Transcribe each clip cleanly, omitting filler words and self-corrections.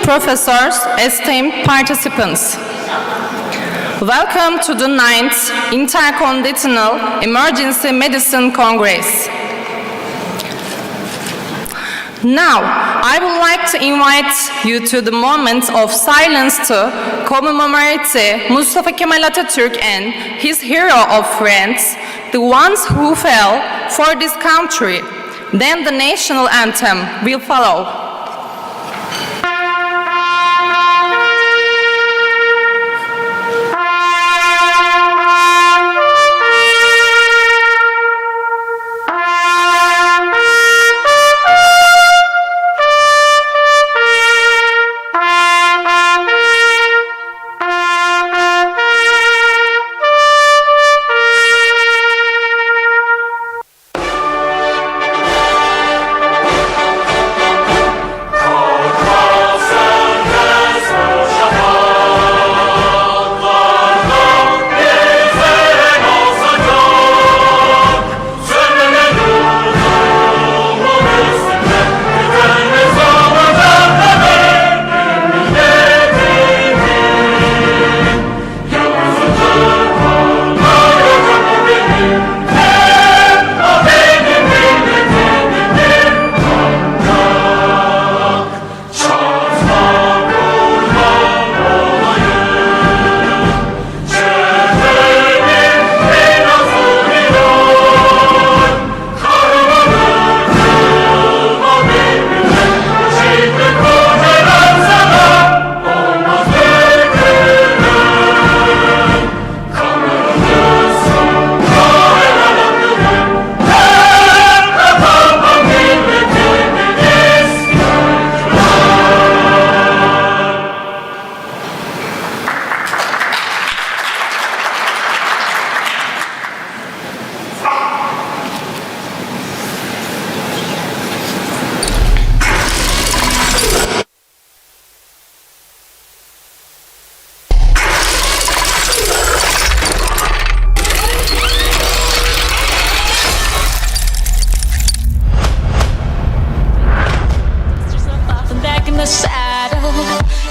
professors, esteemed participants. Welcome to the 9th Intercontinental Emergency Medicine Congress. Now, I would like to invite you to the moment of silence to commemorate Mustafa Kemal Atatürk and his hero of friends, the ones who fell for this country. Then the national anthem will follow.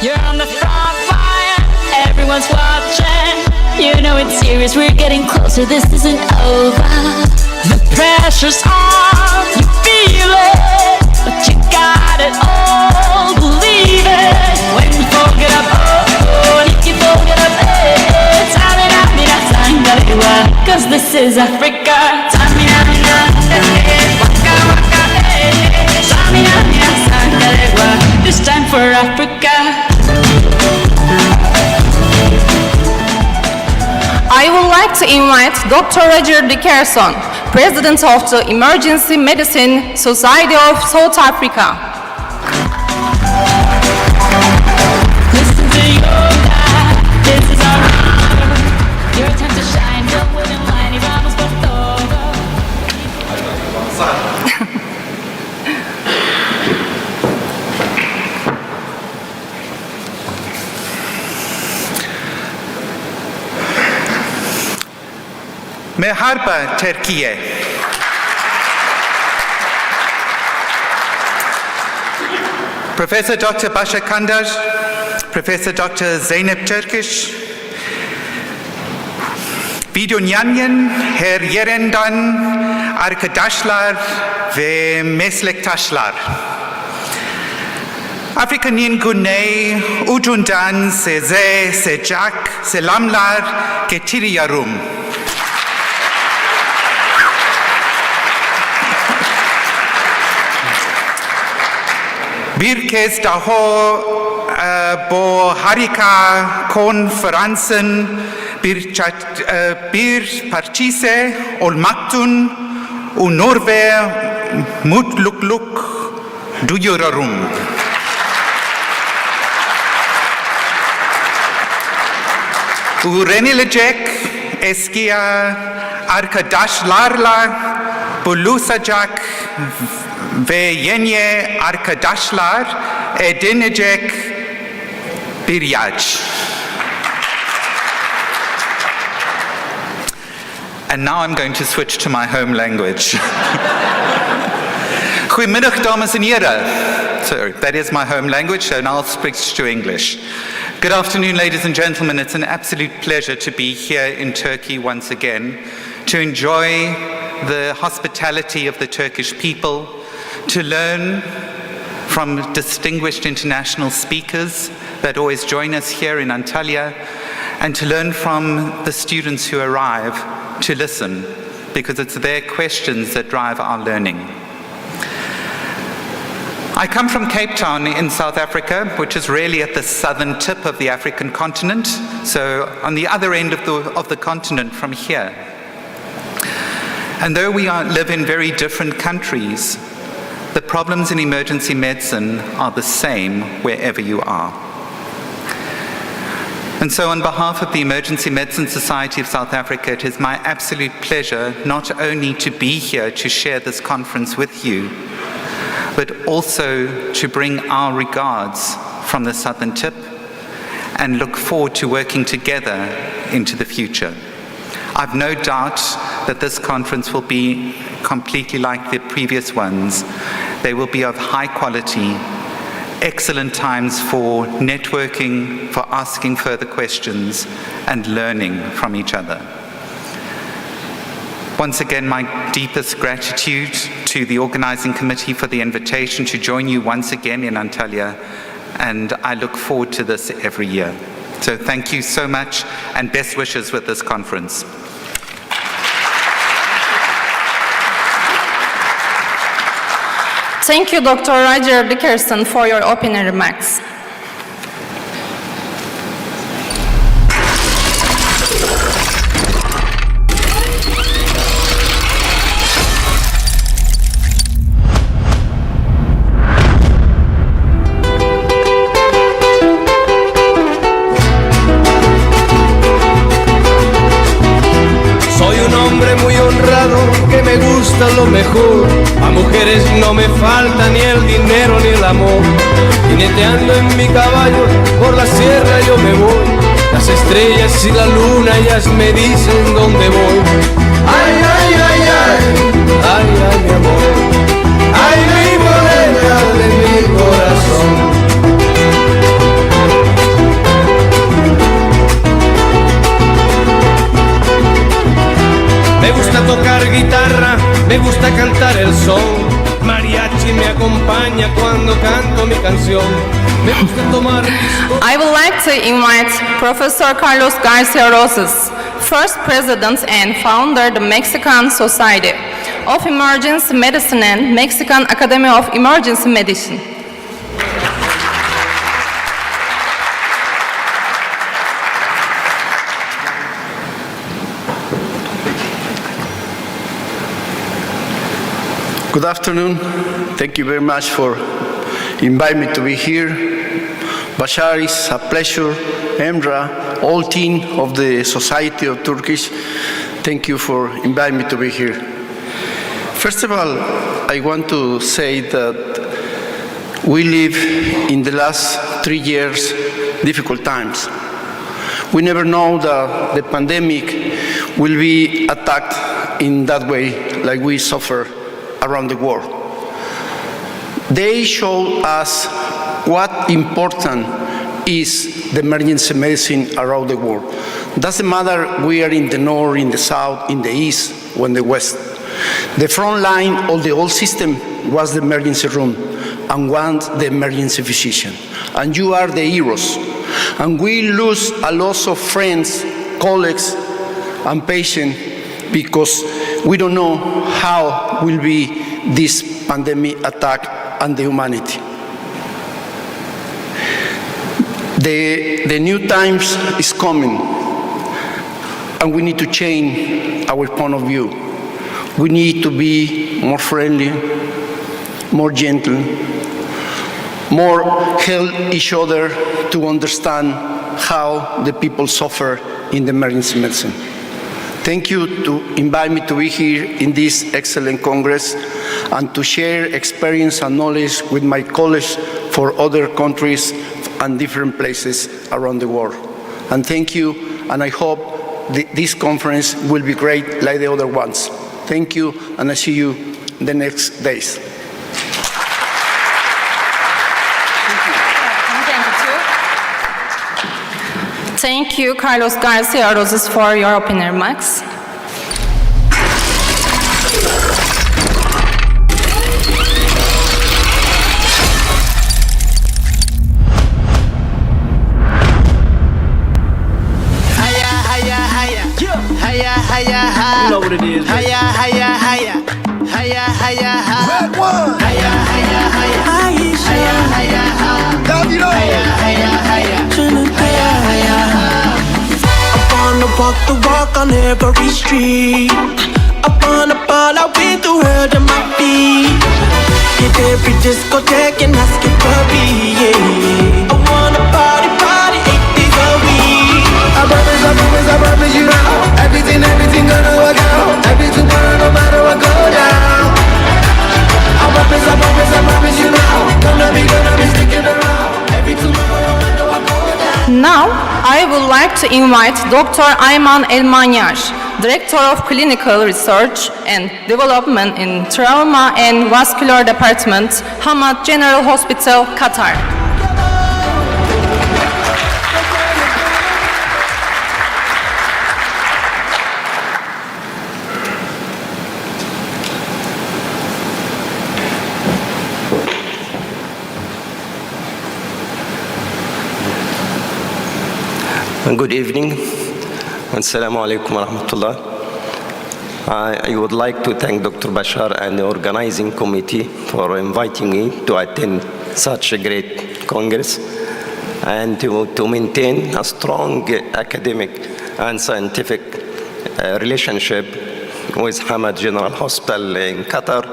You're on the front line, everyone's watching. You know it's serious, we're getting closer, this isn't over. The pressure's on, you feel it, but you got it all, believe it. When you fold it up, oh, and if you fold it up, cause this is Africa. This time for Africa. I would like to invite Dr. Roger Dickerson, President of the Emergency Medicine Society of South Africa. Listen to yoga, this is our hour. Your time to shine, don't wait in line, y vamos por todo. Merhaba Türkiye. Professor Dr. Basha Kandar, Professor Dr. Zeynep Turkish, Vidunyanyan, her yerinden arkadaşlar ve meslektaşlar. Afrika'nın güney ucundan size sıcak selamlar getiriyorum. Bir kez daha bu harika konferansın bir parçası olmaktan onur ve mutluluk duyuyorum. Öğrenilecek eski arkadaşlarla buluşacak ve yeni arkadaşlar edinecek bir yaş. And now I'm going to switch to my home language. Goedemiddag, dames en heren. So that is my home language, so now I'll switch to English. Good afternoon, ladies and gentlemen. It's an absolute pleasure to be here in Turkey once again, to enjoy the hospitality of the Turkish people, to learn from distinguished international speakers that always join us here in Antalya, and to learn from the students who arrive to listen, because it's their questions that drive our learning. I come from Cape Town in South Africa, which is really at the southern tip of the African continent, so on the other end of the continent from here. And though we live in very different countries, the problems in emergency medicine are the same wherever you are. And so on behalf of the Emergency Medicine Society of South Africa, it is my absolute pleasure not only to be here to share this conference with you, but also to bring our regards from the southern tip and look forward to working together into the future. I've no doubt that this conference will be completely like the previous ones. They will be of high quality, excellent times for networking, for asking further questions, and learning from each other. Once again, my deepest gratitude to the organizing committee for the invitation to join you once again in Antalya, and I look forward to this every year. So thank you so much, and best wishes with this conference. Thank you, Dr. Roger Dickerson, for your opening remarks. Que me gusta lo mejor, a mujeres no me falta ni el dinero ni el amor. Jineteando en mi caballo por la sierra yo me voy, las estrellas y la luna ellas me dicen dónde voy. Ay, ay, ay, ay, ay, ay, mi amor, ay, mi morena de mi corazón. Me gusta tocar guitarra, me gusta cantar el son. Mariachi me acompaña cuando canto mi canción. Me gusta tomar I would like to invite Professor Carlos Garcia Rosas, first president and founder of the Mexican Society of Emergency Medicine and Mexican Academy of Emergency Medicine. Good afternoon. Thank you very much for inviting me to be here. Bashar, it's a pleasure. Emra, all team of the Society of Turkish, thank you for inviting me to be here. First of all, I want to say that we live in the last 3 years difficult times. We never know that the pandemic will be attacked in that way like we suffer around the world. They show us what important is the emergency medicine around the world. Doesn't matter we are in the north, in the south, in the east, or in the west. The front line of the old system was the emergency room and was the emergency physician. And you are the heroes. And we lose a lot of friends, colleagues, and patients because we don't know how will be this pandemic attack on the humanity. The new times is coming, and we need to change our point of view. We need to be more friendly, more gentle, more help each other to understand how the people suffer in the emergency medicine. Thank you to invite me to be here in this excellent Congress and to share experience and knowledge with my colleagues for other countries and different places around the world. And thank you, and I hope this conference will be great like the other ones. Thank you, and I see you the next days. Thank you, Carlos Garcia Roses, for your opening remarks. You know what it is, man. Red one. I wanna walk the walk on every street. I wanna ball out with the world at my feet. Hit every discotheque and ask it for me, yeah. I wanna party 8 days a week. I promise you now. Everything gonna work out. Every tomorrow, no matter what go down. I promise you now. Gonna be sticking around. Every tomorrow, no matter what go down. Now, I would like to invite Dr. Ayman Elmanyar, Director of Clinical Research and Development in Trauma and Vascular Department, Hamad General Hospital, Qatar. Good evening. Assalamu alaikum wa rahmatullah. I would like to thank Dr. Bashar and the organizing committee for inviting me to attend such a great congress and to maintain a strong academic and scientific relationship with Hamad General Hospital in Qatar.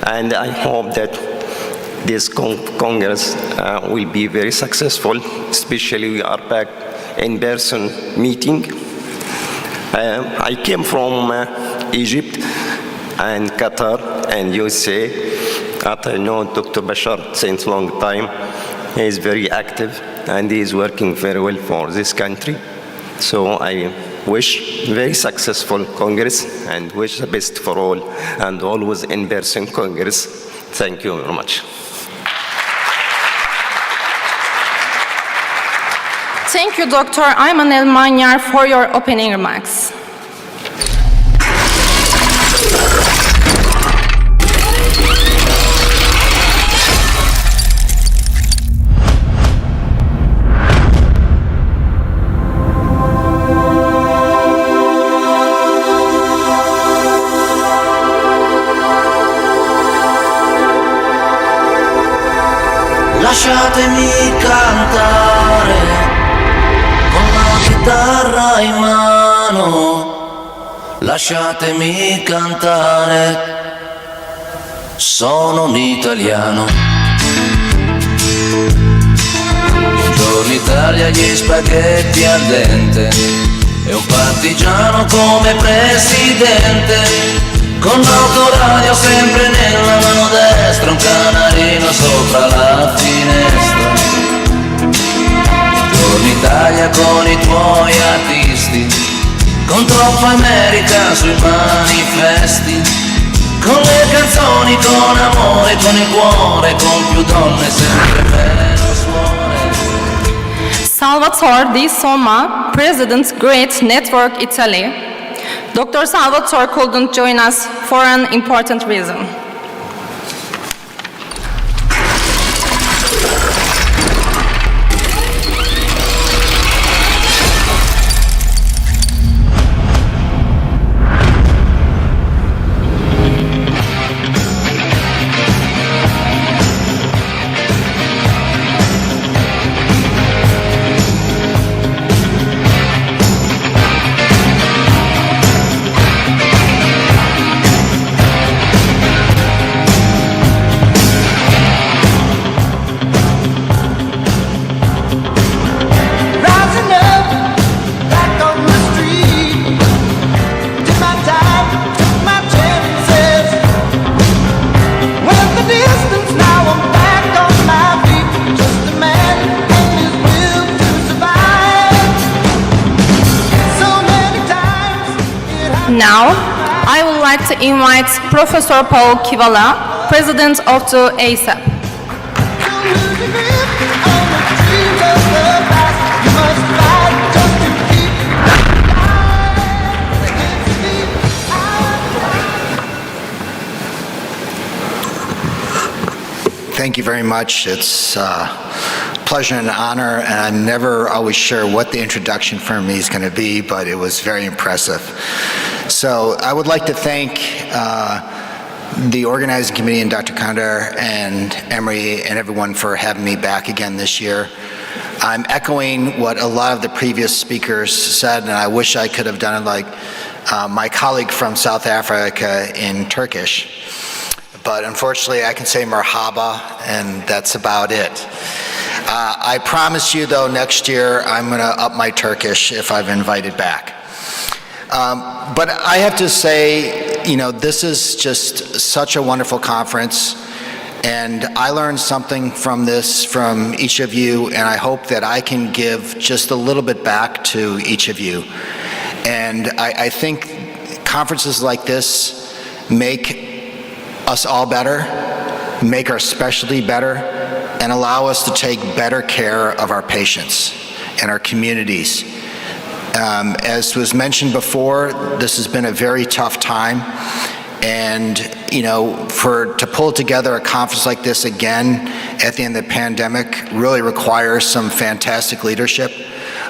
And I hope that this Congress will be very successful, especially we are back in-person meeting. I came from Egypt and Qatar and USA. I know Dr. Bashar since a long time. He is very active and he is working very well for this country. So I wish very successful Congress and wish the best for all and always in-person Congress. Thank you very much. Thank you, Dr. Ayman Elmanyar, for your opening remarks. Lasciatemi cantare con la chitarra in mano, lasciatemi cantare, sono un italiano. Buongiorno Italia, gli spaghetti al dente e un partigiano come presidente. Con l'autoradio sempre nella mano destra, un canarino sopra la finestra. Buongiorno Italia con i tuoi artisti, con troppa America sui manifesti, con le canzoni, con amore, con il cuore, con più donne, sempre meno suore. Salvatore Di Soma, President, Great Network Italy. Dr. Salvatore couldn't join us for an important reason. Now, I would like to invite Professor Paul Kivala, President of the ASAP. thank you very much. It's a pleasure and an honor, and I'm never always sure what the introduction for me is going to be, but it was very impressive. So I would like to thank the organizing committee and Dr. Kandar and Emery and everyone for having me back again this year. I'm echoing what a lot of the previous speakers said, and I wish I could have done it like my colleague from South Africa in Turkish. But unfortunately, I can say marhaba, and that's about it. I promise you, though, next year I'm going to up my Turkish if I'm invited back. But I have to say, you know, this is just such a wonderful conference, and I learned something from this from each of you, and I hope that I can give just a little bit back to each of you. And I think conferences like this make us all better, make our specialty better, and allow us to take better care of our patients and our communities. As was mentioned before, this has been a very tough time, and you know, to pull together a conference like this again at the end of the pandemic really requires some fantastic leadership.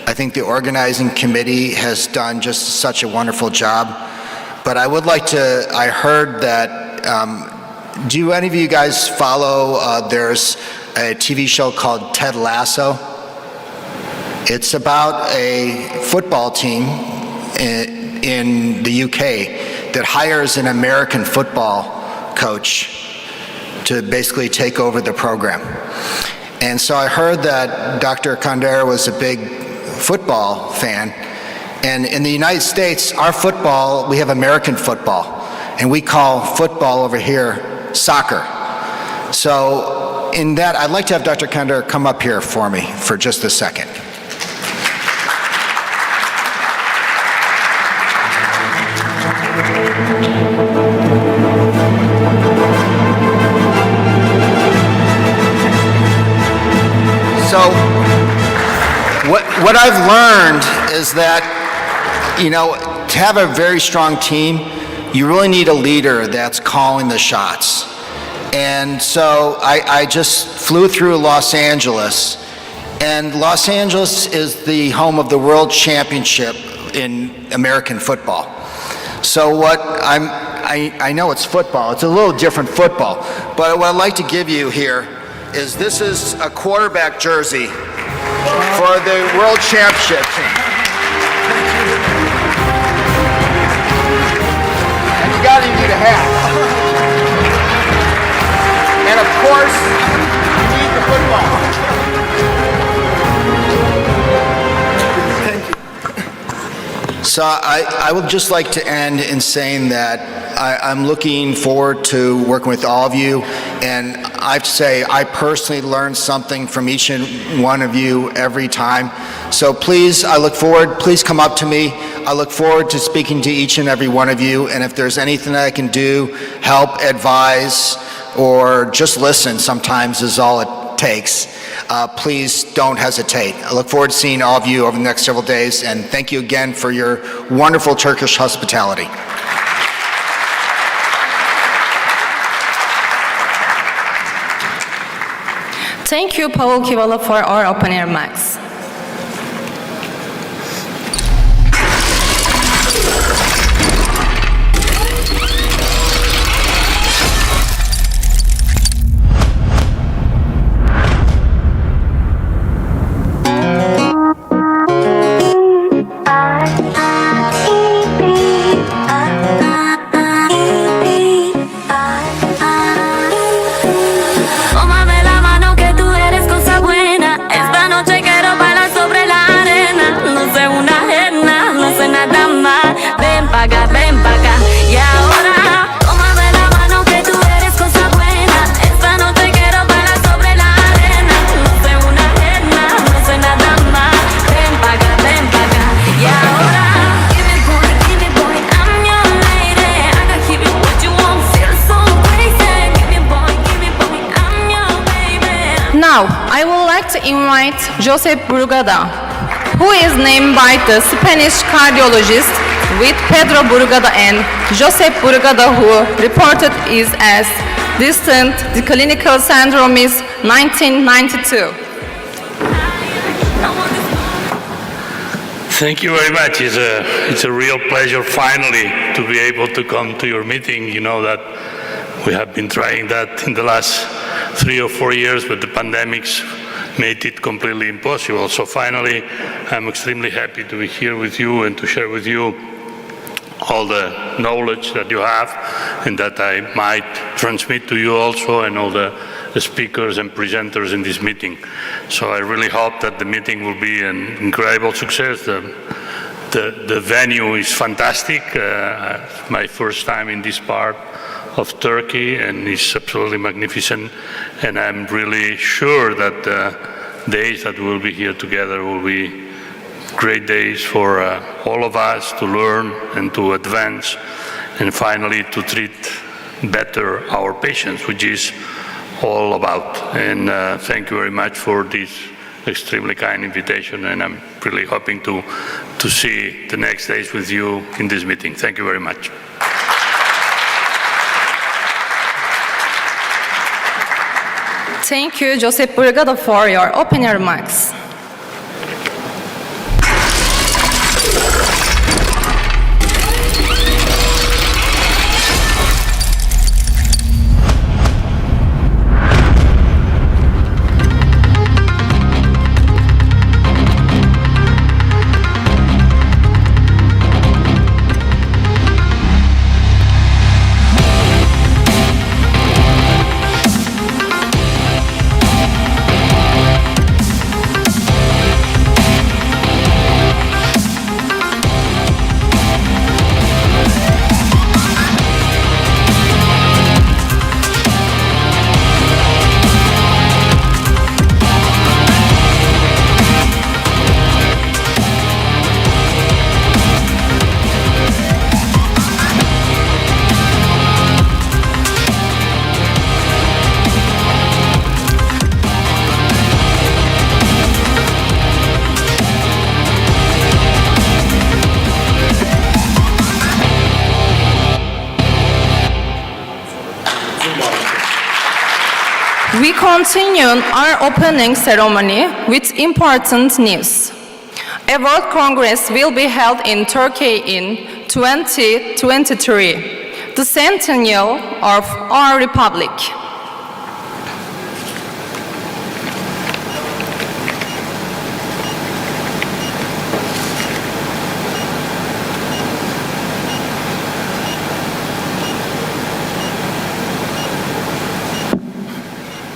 I think the organizing committee has done just such a wonderful job, but I would like to, I heard that do any of you guys follow, there's a TV show called Ted Lasso? It's about a football team in the UK that hires an American football coach to basically take over the program. And so I heard that Dr. Kandar was a big football fan. And in the United States, our football, we have American football. And we call football over here soccer. So in that, I'd like to have Dr. Kandar come up here for me for just a second. So what I've learned is that, you know, to have a very strong team, you really need a leader that's calling the shots. And so I just flew through Los Angeles, and Los Angeles is the home of the World Championship in American football. So what I know it's football, it's a little different football, but what I'd like to give you here is this is a quarterback jersey for the World Championship team. You gotta need a hat. And of course, you need the football. Thank you. So I would just like to end in saying that I'm looking forward to working with all of you, and I have to say I personally learned something from each and one of you every time. So please, I look forward, please come up to me. I look forward to speaking to each and every one of you, and if there's anything that I can do, help, advise, or just listen sometimes is all it takes, please don't hesitate. I look forward to seeing all of you over the next several days, and thank you again for your wonderful Turkish hospitality. Thank you, Paul Kivala, for our open air mics. Now, I would like to invite Josep Brugada, who is named by the Spanish cardiologist with Pedro Burgada and Josep Burgada, who reported is as distant. The clinical syndrome is 1992. Thank you very much. It's a real pleasure finally to be able to come to your meeting. You know that we have been trying that in the last 3 or 4 years, but the pandemics made it completely impossible. So finally, I'm extremely happy to be here with you and to share with you all the knowledge that you have and that I might transmit to you also, and all the speakers and presenters in this meeting. So I really hope that the meeting will be an incredible success. The venue is fantastic. My first time in this part of Turkey, and it's absolutely magnificent. And I'm really sure that the days that we'll be here together will be great days for all of us to learn and to advance, and finally to treat better our patients, which is all about. And thank you very much for this extremely kind invitation, and I'm really hoping to see the next days with you in this meeting. Thank you very much. Thank you, Josep Burgada, for your opening remarks. We continue our opening ceremony with important news. A World Congress will be held in Turkey in 2023, the centennial of our republic.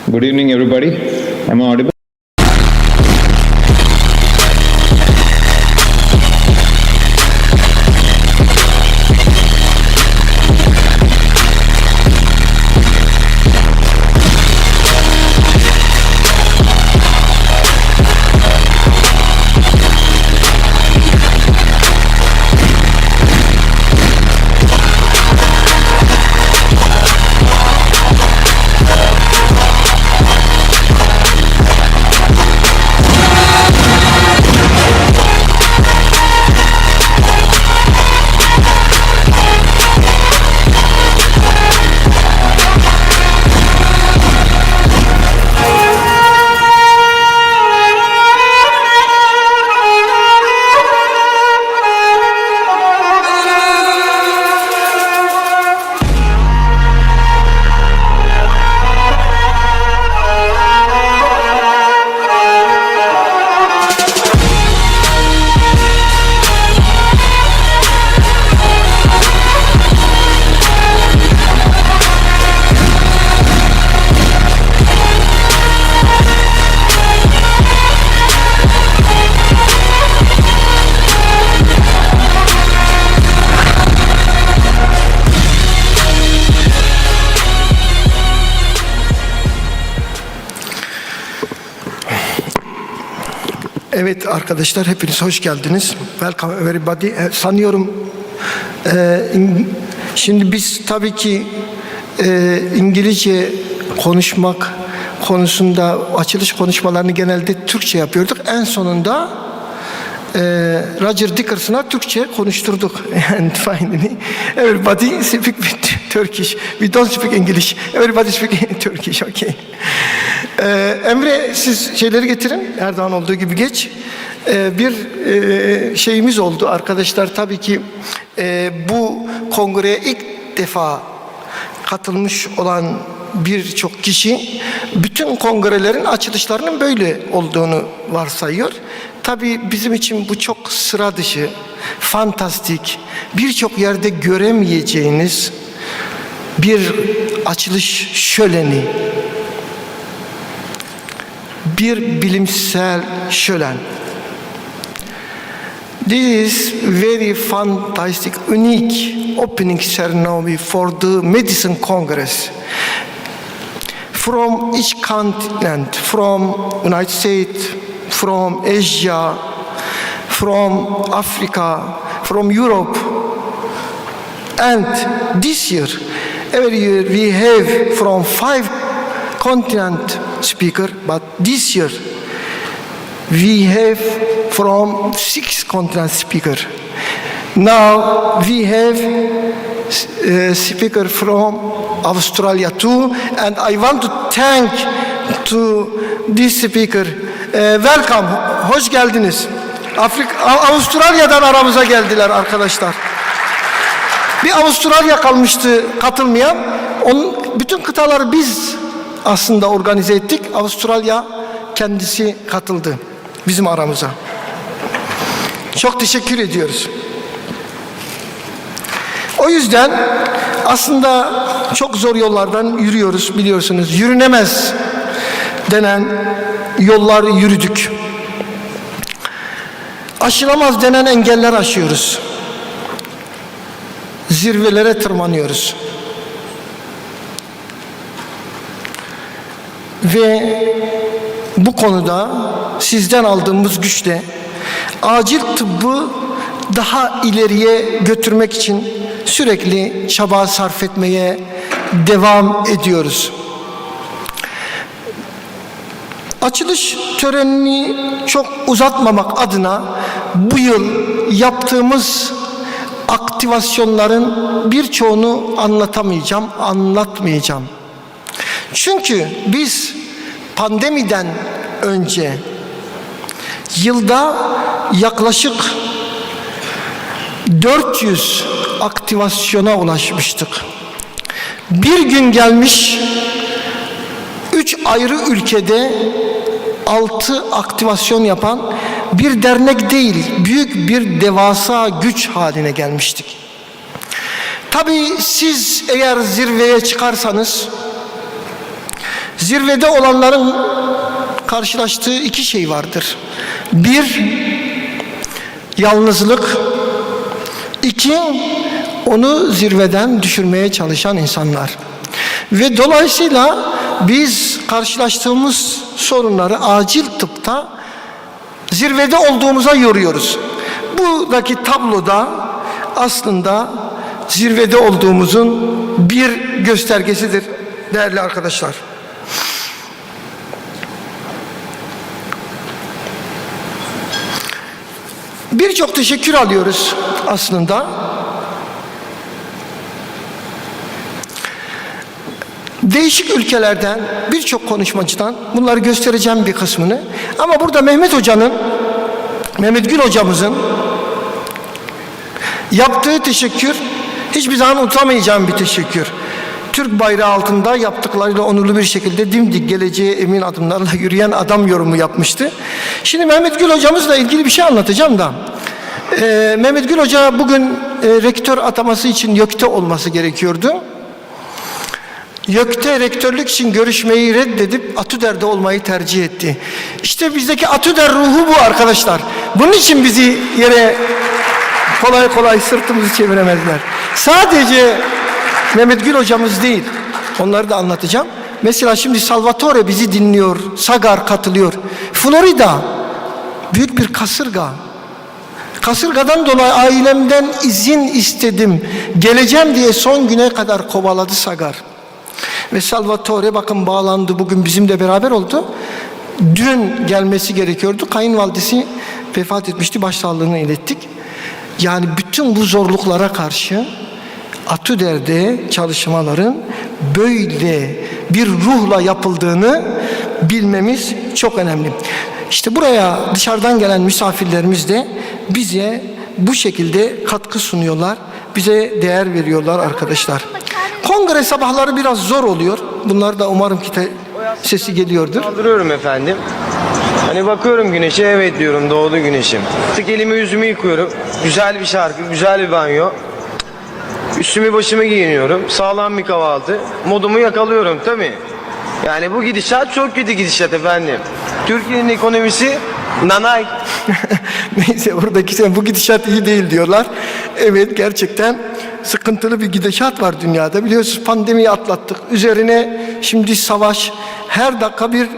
Good evening, everybody. Am I audible? Evet arkadaşlar, hepiniz hoş geldiniz. Welcome everybody. Sanıyorum şimdi biz tabii ki İngilizce konuşmak konusunda açılış konuşmalarını genelde Türkçe yapıyorduk. En sonunda Roger Dickerson'a Türkçe konuşturduk. And finally, everybody speak Turkish. We don't speak English. Everybody speak Turkish. Okay. Emre, siz şeyleri getirin. Erdoğan olduğu gibi geç. Bir şeyimiz oldu arkadaşlar. Tabii ki bu kongreye ilk defa katılmış olan birçok kişi bütün kongrelerin açılışlarının böyle olduğunu varsayıyor. Tabii bizim için bu çok sıra dışı, fantastik, birçok yerde göremeyeceğiniz bir açılış şöleni, bir bilimsel şölen. This is very fantastic, unique opening ceremony for the Medicine Congress. From each continent, from United States, from Asia, from Africa, from Europe. And this year, every year we have from 5 continent speaker, but this year we have from 6 continent speaker. Now we have speaker from Australia too, and I want to thank to this speaker. Welcome, hoş geldiniz. Avustralya'dan aramıza geldiler arkadaşlar. Bir Avustralya kalmıştı katılmayan. Bütün kıtaları biz aslında organize ettik. Avustralya kendisi katıldı bizim aramıza. Çok teşekkür ediyoruz. O yüzden aslında çok zor yollardan yürüyoruz, biliyorsunuz. Yürünemez denen yollar yürüdük. Aşılamaz denen engeller aşıyoruz. Zirvelere tırmanıyoruz. Ve bu konuda sizden aldığımız güçle acil tıbbı daha ileriye götürmek için sürekli çaba sarf etmeye devam ediyoruz. Açılış törenini çok uzatmamak adına bu yıl yaptığımız aktivasyonların birçoğunu anlatmayacağım. Çünkü biz pandemiden önce yılda yaklaşık 400 aktivasyona ulaşmıştık. Bir gün gelmiş 3 ayrı ülkede 6 aktivasyon yapan bir dernek değil, büyük bir devasa güç haline gelmiştik. Tabii siz eğer zirveye çıkarsanız, zirvede olanların karşılaştığı 2 şey vardır. 1, yalnızlık. 2, onu zirveden düşürmeye çalışan insanlar. Ve dolayısıyla biz karşılaştığımız sorunları acil tıpta zirvede olduğumuza yoruyoruz. Buradaki tabloda aslında zirvede olduğumuzun bir göstergesidir değerli arkadaşlar. Birçok teşekkür alıyoruz aslında. Değişik ülkelerden, birçok konuşmacıdan bunları göstereceğim bir kısmını. Ama burada Mehmet Gül hocamızın yaptığı teşekkür hiçbir zaman unutamayacağım bir teşekkür. Türk bayrağı altında yaptıklarıyla onurlu bir şekilde dimdik geleceğe emin adımlarla yürüyen adam yorumu yapmıştı. Şimdi Mehmet Gül hocamızla ilgili bir şey anlatacağım da. Mehmet Gül hoca bugün rektör ataması için YÖK'te olması gerekiyordu. YÖK'te rektörlük için görüşmeyi reddedip ATÜDER'de olmayı tercih etti. İşte bizdeki ATÜDER ruhu bu arkadaşlar. Bunun için bizi yere kolay kolay sırtımızı çeviremezler. Sadece Mehmet Gül hocamız değil, onları da anlatacağım. Mesela şimdi Salvatore bizi dinliyor, Sagar katılıyor. Florida, büyük bir kasırga. Kasırgadan dolayı ailemden izin istedim. Geleceğim diye son güne kadar kovaladı Sagar. Ve Salvatore bakın bağlandı, bugün bizimle beraber oldu. Dün gelmesi gerekiyordu. Kayınvalidesi vefat etmişti. Başsağlığını ilettik. Yani bütün bu zorluklara karşı Atüder'de çalışmaların böyle bir ruhla yapıldığını bilmemiz çok önemli. İşte buraya dışarıdan gelen misafirlerimiz de bize bu şekilde katkı sunuyorlar. Bize değer veriyorlar arkadaşlar. Kongre sabahları biraz zor oluyor. Bunlar da umarım ki sesi geliyordur. Kaldırıyorum efendim. Hani bakıyorum güneşe, evet diyorum, doğdu güneşim. Tık elimi yüzümü yıkıyorum. Güzel bir şarkı, güzel bir banyo. Üstümü başımı giyiniyorum. Sağlam bir kahvaltı. Modumu yakalıyorum tabii. Yani bu gidişat çok kötü gidişat efendim. Türkiye'nin ekonomisi nanay. Neyse buradaki bu gidişat iyi değil diyorlar. Evet, gerçekten sıkıntılı bir gidişat var dünyada. Biliyorsunuz pandemiyi atlattık. Üzerine şimdi savaş, her dakika bir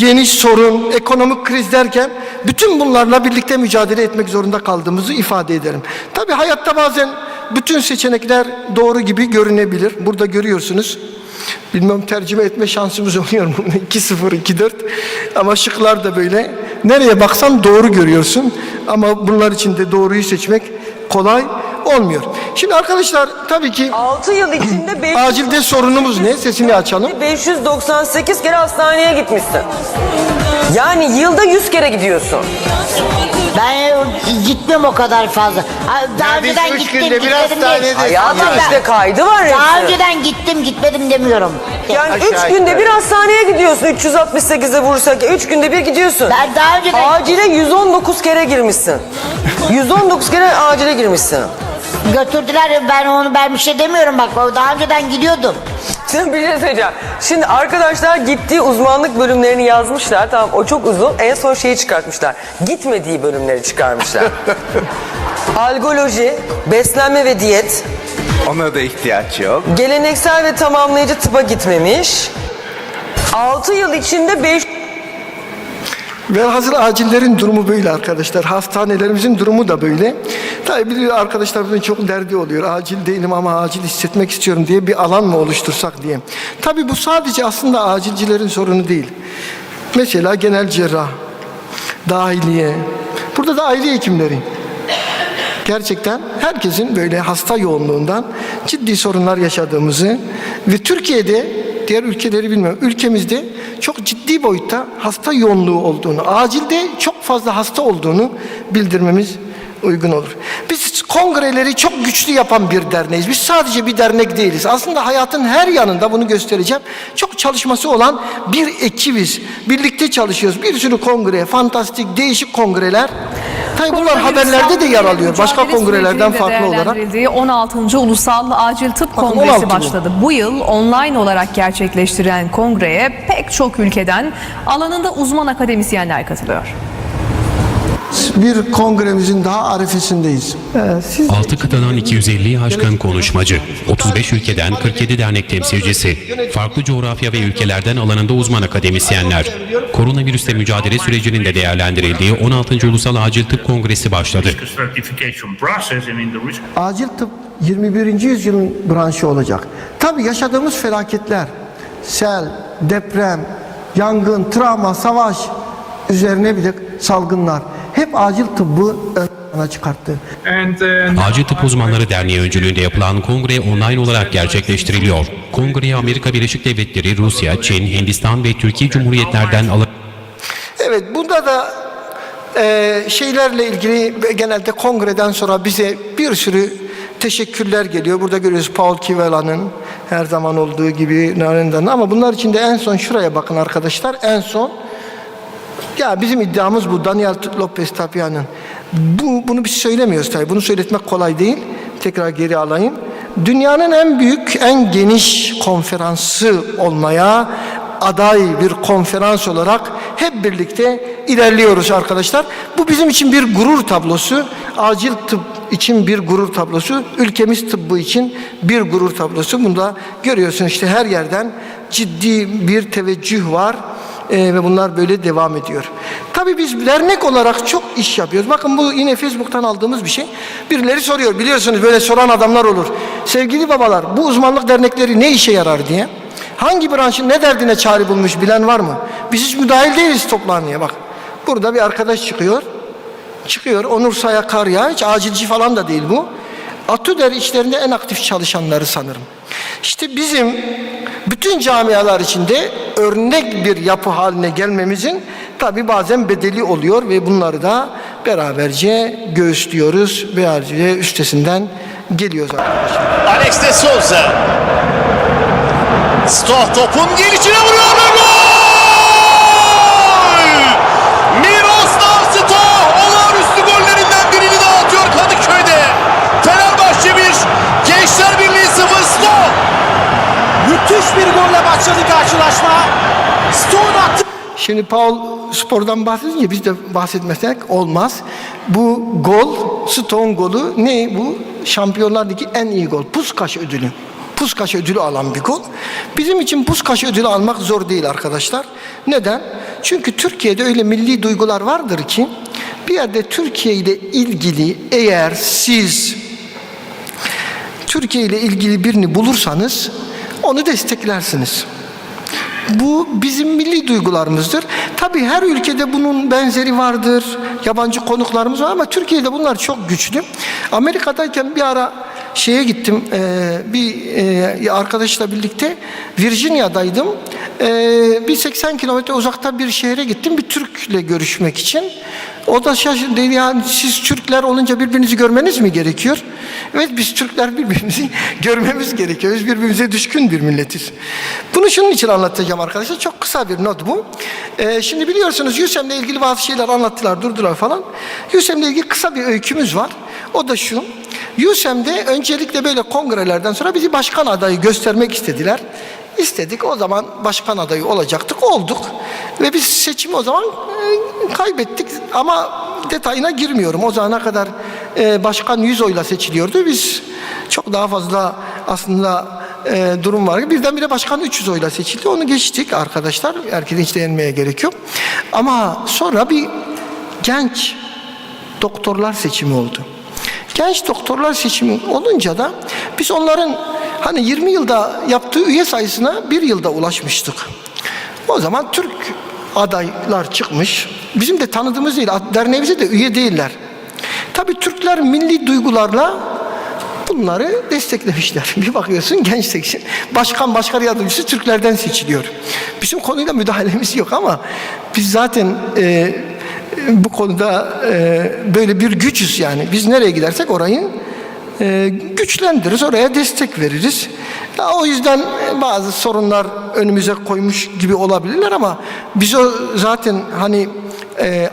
yeni sorun, ekonomik kriz derken bütün bunlarla birlikte mücadele etmek zorunda kaldığımızı ifade ederim. Tabii hayatta bazen bütün seçenekler doğru gibi görünebilir. Burada görüyorsunuz. Bilmem tercüme etme şansımız oluyor mu? 2-0, 2-4. Ama şıklar da böyle. Nereye baksan doğru görüyorsun. Ama bunlar içinde doğruyu seçmek kolay olmuyor. Şimdi arkadaşlar tabii ki 6 yıl içinde acilde sorunumuz ne? Sesini açalım. 598 kere hastaneye gitmişsin. Yani yılda 100 kere gidiyorsun. Ben gitmem o kadar fazla. Daha önceden üç gittim, günde bir gitmedim hastanede- değil. Hayatım Ama işte kaydı var Daha hepsi. önceden gittim, gitmedim demiyorum. Yani Aşağı 3 günde yukarı. bir hastaneye gidiyorsun. 368'e vurursak 3 günde bir gidiyorsun. Ben daha önceden Acile 119 kere girmişsin. 119 kere acile girmişsin. götürdüler, ben bir şey demiyorum bak. Daha önceden gidiyordum. Şimdi bir şey söyleyeceğim. Şimdi arkadaşlar gittiği uzmanlık bölümlerini yazmışlar. Tamam, o çok uzun. En son şeyi çıkartmışlar. Gitmediği bölümleri çıkarmışlar. Algoloji, beslenme ve diyet, Ona da ihtiyaç yok. geleneksel ve tamamlayıcı tıpa gitmemiş. 6 yıl içinde 5 Velhasıl acillerin durumu böyle arkadaşlar. Hastanelerimizin durumu da böyle. Tabii biliyor arkadaşlarımızın çok derdi oluyor. Acil değilim ama acil hissetmek istiyorum diye bir alan mı oluştursak diye. Tabii bu sadece aslında acilcilerin sorunu değil. Mesela genel cerrah, dahiliye. Burada da aile hekimleri. Gerçekten herkesin böyle hasta yoğunluğundan ciddi sorunlar yaşadığımızı ve Türkiye'de, diğer ülkeleri bilmiyorum, ülkemizde çok ciddi boyutta hasta yoğunluğu olduğunu, acilde çok fazla hasta olduğunu bildirmemiz uygun olur. Biz kongreleri çok güçlü yapan bir derneğiz. Biz sadece bir dernek değiliz. Aslında hayatın her yanında, bunu göstereceğim, çok çalışması olan bir ekibiz. Birlikte çalışıyoruz. Bir sürü kongre, fantastik, değişik kongreler. Tabii bunlar haberlerde de yer alıyor. Başka kongrelerden farklı olarak. 16. Ulusal Acil Tıp Bakın, Kongresi 16 bu. başladı. Bu yıl online olarak gerçekleştirilen kongreye pek çok ülkeden alanında uzman akademisyenler katılıyor. Bir kongremizin daha arifesindeyiz. Siz 6 kıtadan 250'yi aşkın konuşmacı, 35 ülkeden 47 dernek temsilcisi, farklı coğrafya ve ülkelerden alanında uzman akademisyenler. Koronavirüsle mücadele sürecinin de değerlendirildiği 16. Ulusal Acil Tıp Kongresi başladı. acil tıp 21. yüzyılın branşı olacak. Tabii yaşadığımız felaketler, sel, deprem, yangın, travma, savaş, üzerine bir de salgınlar hep acil tıbbı ön plana çıkarttı. Acil Tıp Uzmanları Derneği öncülüğünde yapılan kongre online olarak gerçekleştiriliyor. Kongreye Amerika Birleşik Devletleri, Rusya, Çin, Hindistan ve Türkiye Cumhuriyetlerden Evet, bunda da şeylerle ilgili genelde kongreden sonra bize bir sürü teşekkürler geliyor. Burada görüyoruz Paul Kivela'nın her zaman olduğu gibi Narenda'nın, ama bunlar içinde en son şuraya bakın arkadaşlar. En son, ya bizim iddiamız bu, Daniel Lopez Tapia'nın. Bunu biz söylemiyoruz tabii. Bunu söyletmek kolay değil. Tekrar geri alayım. Dünyanın en büyük, en geniş konferansı olmaya aday bir konferans olarak hep birlikte ilerliyoruz arkadaşlar. Bu bizim için bir gurur tablosu. Acil tıp için bir gurur tablosu. Ülkemiz tıbbı için bir gurur tablosu. Bunu da görüyorsun işte, her yerden ciddi bir teveccüh var. Ve bunlar böyle devam ediyor. Tabii biz dernek olarak çok iş yapıyoruz. Bakın bu yine Facebook'tan aldığımız bir şey. Birileri soruyor, biliyorsunuz böyle soran adamlar olur. Sevgili babalar, bu uzmanlık dernekleri ne işe yarar diye. Hangi branşın ne derdine çare bulmuş bilen var mı? Biz hiç müdahil değiliz toplanmaya bak. Burada bir arkadaş çıkıyor. çıkıyor. Onur Saya Karya, hiç acilci falan da değil bu. Atüder içlerinde en aktif çalışanları sanırım. İşte bizim bütün camialar içinde örnek bir yapı haline gelmemizin tabi bazen bedeli oluyor ve bunları da beraberce göğüslüyoruz ve üstesinden geliyoruz arkadaşlar. Alex de Souza. Stoh topun gelişine vuruyor ve gol! Miroslav Stoh olağanüstü gollerinden birini daha atıyor Kadıköy'de. Fenerbahçe 1, Gençler Birliği 0. Stoh. Müthiş bir golle başladı karşılaşma. Stoh'un attı. Şimdi Paul spordan bahsedince biz de bahsetmesek olmaz. Bu gol, Stoh'un golü ne bu? Şampiyonlar Ligi en iyi gol. Puskás ödülü. Puskás ödülü alan bir gol. Bizim için Puskás ödülü almak zor değil arkadaşlar. Neden? Çünkü Türkiye'de öyle milli duygular vardır ki bir yerde Türkiye ile ilgili eğer siz Türkiye ile ilgili birini bulursanız onu desteklersiniz. Bu bizim milli duygularımızdır. Tabii her ülkede bunun benzeri vardır. Yabancı konuklarımız var ama Türkiye'de bunlar çok güçlü. Amerika'dayken bir ara şeye gittim. Bir arkadaşla birlikte Virginia'daydım. Bir 80 kilometre uzakta bir şehre gittim. Bir Türk'le görüşmek için. O da şaşırdı. Yani siz Türkler olunca birbirinizi görmeniz mi gerekiyor? Evet, biz Türkler birbirimizi görmemiz gerekiyor. Biz birbirimize düşkün bir milletiz. Bunu şunun için anlatacağım arkadaşlar. Çok kısa bir not bu. Şimdi biliyorsunuz USAM'le ilgili bazı şeyler anlattılar, durdular falan. USAM'le ilgili kısa bir öykümüz var. O da şu. USAM'de öncelikle böyle kongrelerden sonra bizi başkan adayı göstermek istediler. İstedik, o zaman başkan adayı olacaktık, olduk. Ve biz seçimi o zaman kaybettik ama detayına girmiyorum. O zamana kadar başkan 100 oyla seçiliyordu. Biz çok daha fazla aslında durum var. Birdenbire başkan 300 oyla seçildi. Onu geçtik arkadaşlar. Herkese hiç değinmeye gerek yok. Ama sonra bir genç doktorlar seçimi oldu. Genç doktorlar seçimi olunca da biz onların hani 20 yılda yaptığı üye sayısına 1 yılda ulaşmıştık. O zaman Türk adaylar çıkmış. Bizim de tanıdığımız değil, derneğimize de üye değiller. Tabii Türkler milli duygularla bunları desteklemişler. Bir bakıyorsun genç seçim, başkan yardımcısı Türklerden seçiliyor. Bizim konuyla müdahalemiz yok ama biz zaten bu konuda böyle bir gücüz yani. Biz nereye gidersek orayı güçlendiririz, oraya destek veririz. Ya, o yüzden bazı sorunlar önümüze koymuş gibi olabilirler ama biz o zaten hani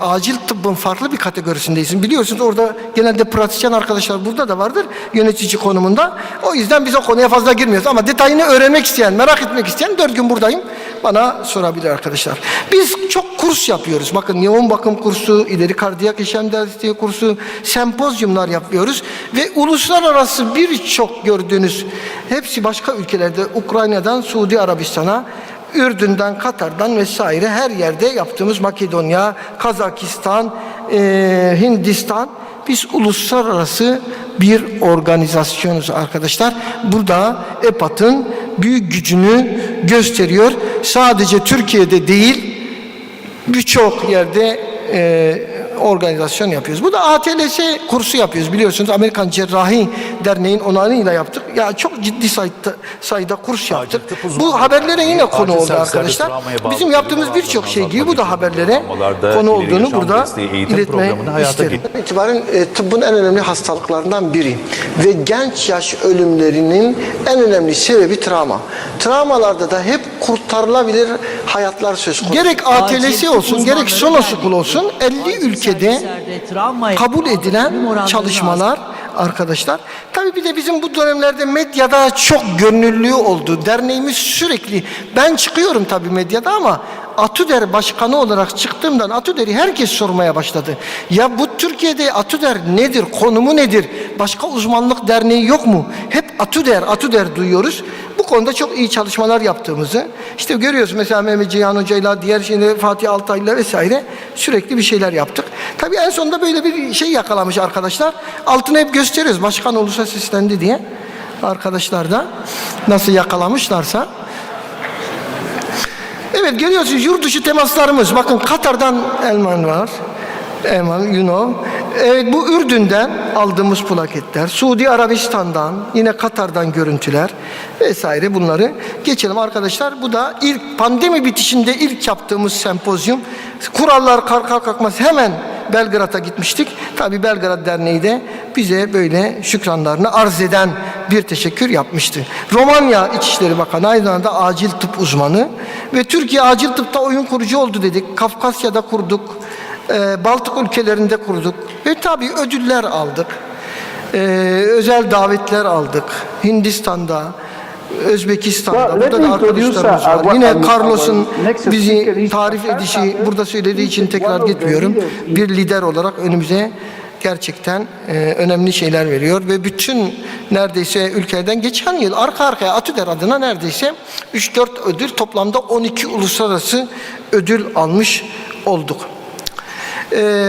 acil tıbbın farklı bir kategorisindeyiz. Biliyorsunuz orada genelde pratisyen arkadaşlar burada da vardır yönetici konumunda. O yüzden biz o konuya fazla girmiyoruz ama detayını öğrenmek isteyen, merak etmek isteyen 4 gün buradayım. Bana sorabilir arkadaşlar. Biz çok kurs yapıyoruz. Bakın yoğun bakım kursu, ileri kardiyak yaşam desteği kursu, sempozyumlar yapıyoruz ve uluslararası birçok gördüğünüz hepsi başka ülkelerde, Ukrayna'dan Suudi Arabistan'a, Ürdün'den, Katar'dan vesaire her yerde yaptığımız Makedonya, Kazakistan, Hindistan, biz uluslararası bir organizasyonuz arkadaşlar. Burada EPAT'ın büyük gücünü gösteriyor. Sadece Türkiye'de değil, birçok yerde organizasyon yapıyoruz. Bu da ATLS kursu yapıyoruz. Biliyorsunuz Amerikan Cerrahi Derneği'nin onayıyla yaptık. Ya çok ciddi sayıda kurs yaptık. Bu haberlere yine konu oldu arkadaşlar. Bizim yaptığımız birçok şey gibi bu da haberlere konu olduğunu burada iletmeyi isterim. İtibaren tıbbın en önemli hastalıklarından biri ve genç yaş ölümlerinin en önemli sebebi travma. Travmalarda da hep kurtarılabilir hayatlar söz konusu. Gerek ATLS olsun, gerek Sonosukul olsun 50 ülkede kabul edilen çalışmalar arkadaşlar. Tabii bir de bizim bu dönemlerde medyada çok görünürlüğü oldu. Derneğimiz sürekli, ben çıkıyorum tabii medyada ama Atüder başkanı olarak çıktığımdan Atüder'i herkes sormaya başladı. Ya bu Türkiye'de Atüder nedir, konumu nedir? Başka uzmanlık derneği yok mu? Hep Atüder duyuyoruz. Bu konuda çok iyi çalışmalar yaptığımızı işte görüyoruz. Mesela Mehmet Ceyhan Hoca'yla, diğer şeyle Fatih Altay'la vesaire sürekli bir şeyler yaptık. Tabii en sonunda böyle bir şey yakalamış arkadaşlar. Altını hep gösteriyoruz. Başkan olursa seslendi diye. Arkadaşlar da nasıl yakalamışlarsa. Evet, görüyorsunuz yurt dışı temaslarımız. Bakın Katar'dan Elman var. Elman, you know. Evet, bu Ürdün'den aldığımız plaketler, Suudi Arabistan'dan, yine Katar'dan görüntüler vesaire, bunları geçelim arkadaşlar. Bu da ilk pandemi bitişinde ilk yaptığımız sempozyum. Kurallar kalkar kalkmaz hemen Belgrad'a gitmiştik. Tabii Belgrad Derneği de bize böyle şükranlarını arz eden bir teşekkür yapmıştı. Romanya İçişleri Bakanı, aynı zamanda acil tıp uzmanı ve Türkiye acil tıpta oyun kurucu oldu dedik. Kafkasya'da kurduk, Baltık ülkelerinde kurduk ve tabii ödüller aldık. Özel davetler aldık. Hindistan'da, Özbekistan'da, burada da arkadaşlarımız var. Yine Carlos'un bizi tarif edişi, burada söylediği için tekrar gitmiyorum. Bir lider olarak önümüze gerçekten önemli şeyler veriyor ve bütün neredeyse ülkelerden geçen yıl arka arkaya ATÜDER adına neredeyse 3-4 ödül, toplamda 12 uluslararası ödül almış olduk.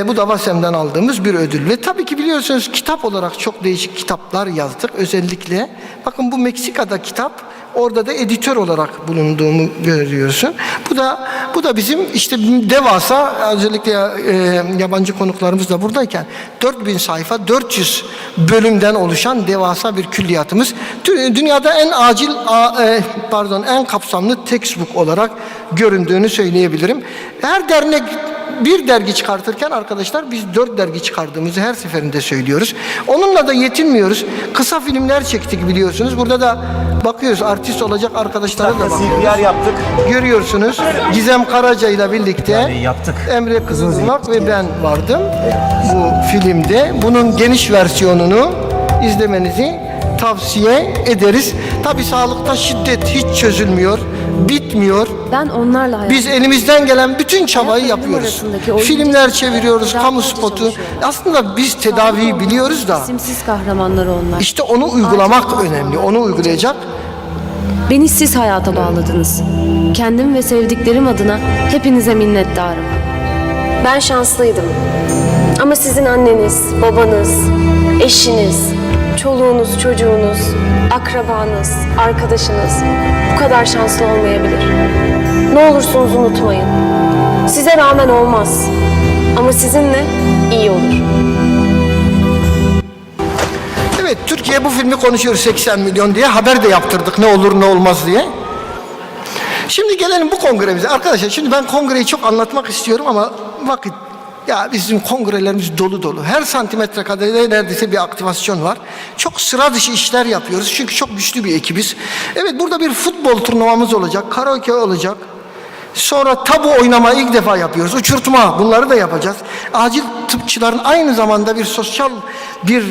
Bu da VASEM'den aldığımız bir ödül ve tabii ki biliyorsunuz kitap olarak çok değişik kitaplar yazdık. Özellikle bakın bu Meksika'da kitap, orada da editör olarak bulunduğumu görüyorsun. Bu da bizim işte devasa, özellikle yabancı konuklarımız da buradayken 4000 sayfa 400 bölümden oluşan devasa bir külliyatımız. Dünyada en kapsamlı textbook olarak göründüğünü söyleyebilirim. Her dernek bir dergi çıkartırken arkadaşlar biz 4 dergi çıkardığımızı her seferinde söylüyoruz. Onunla da yetinmiyoruz. Kısa filmler çektik biliyorsunuz. Burada da bakıyoruz, artist olacak arkadaşlara da bakıyoruz. yaptık. Görüyorsunuz. Gizem Karaca ile birlikte yaptık. Emre Kızılırmak ve ben vardım bu filmde. Bunun geniş versiyonunu izlemenizi tavsiye ederiz. Tabii sağlıkta şiddet hiç çözülmüyor, bitmiyor. Ben onlarla Biz elimizden gelen bütün çabayı yapıyoruz. Filmler çeviriyoruz, kamu spotu. Aslında biz tedaviyi biliyoruz da isimsiz kahramanlar onlar. işte onu uygulamak önemli. Onu uygulayacak. Beni siz hayata bağladınız. Kendim ve sevdiklerim adına hepinize minnettarım. Ben şanslıydım. Ama sizin anneniz, babanız, eşiniz, çoluğunuz, çocuğunuz, akrabanız, arkadaşınız bu kadar şanslı olmayabilir. Ne olursunuz unutmayın. Size rağmen olmaz. Ama sizinle iyi olur. Evet, Türkiye bu filmi konuşuyor 80 milyon diye. Haber de yaptırdık ne olur ne olmaz diye. Şimdi gelelim bu kongremize. Arkadaşlar şimdi ben kongreyi çok anlatmak istiyorum ama vakit, ya bizim kongrelerimiz dolu dolu. Her santimetre kadar neredeyse bir aktivasyon var. Çok sıra dışı işler yapıyoruz. Çünkü çok güçlü bir ekibiz. Evet, burada bir futbol turnuvamız olacak. Karaoke olacak. Sonra tabu oynama ilk defa yapıyoruz. Uçurtma, bunları da yapacağız. Acil tıpçıların aynı zamanda bir sosyal bir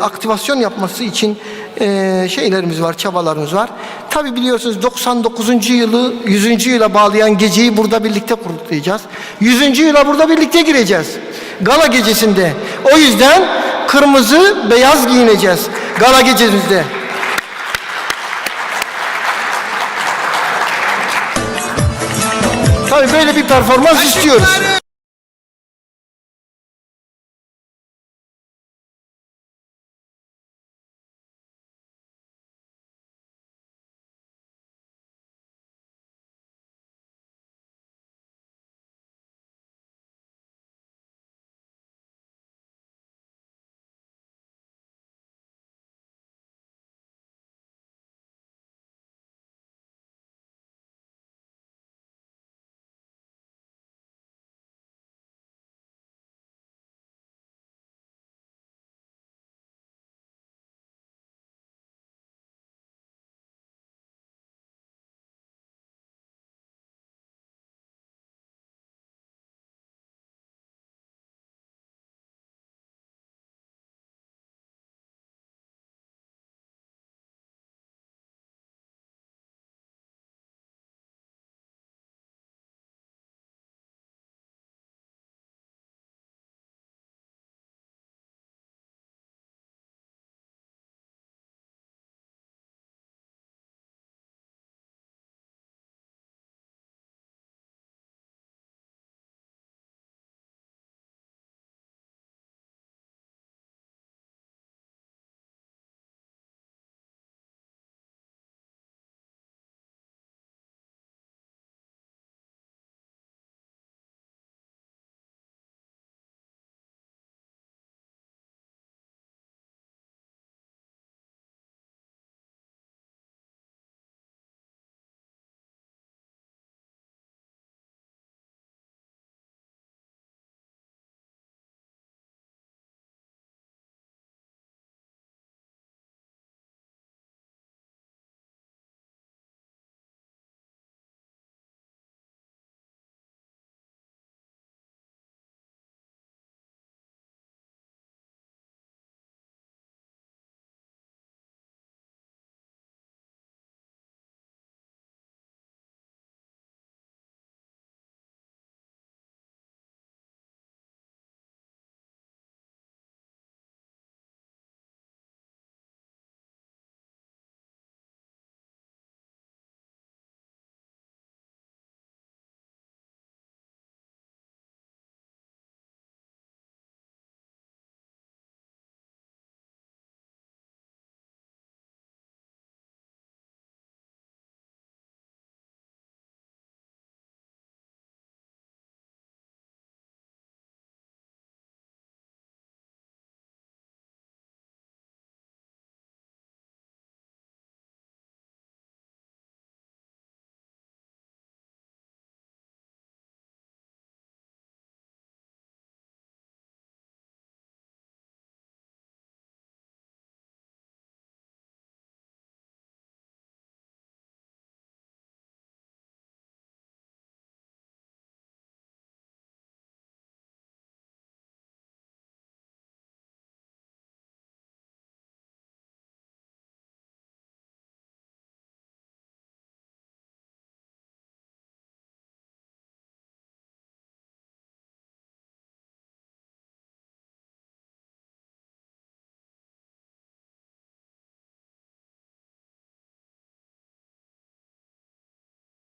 aktivasyon yapması için şeylerimiz var, çabalarımız var. Tabi biliyorsunuz 99. yılı 100. yıla bağlayan geceyi burada birlikte kutlayacağız. 100. yıla burada birlikte gireceğiz. Gala gecesinde. O yüzden kırmızı, beyaz giyineceğiz gala gecemizde. Tabii böyle bir performans istiyoruz.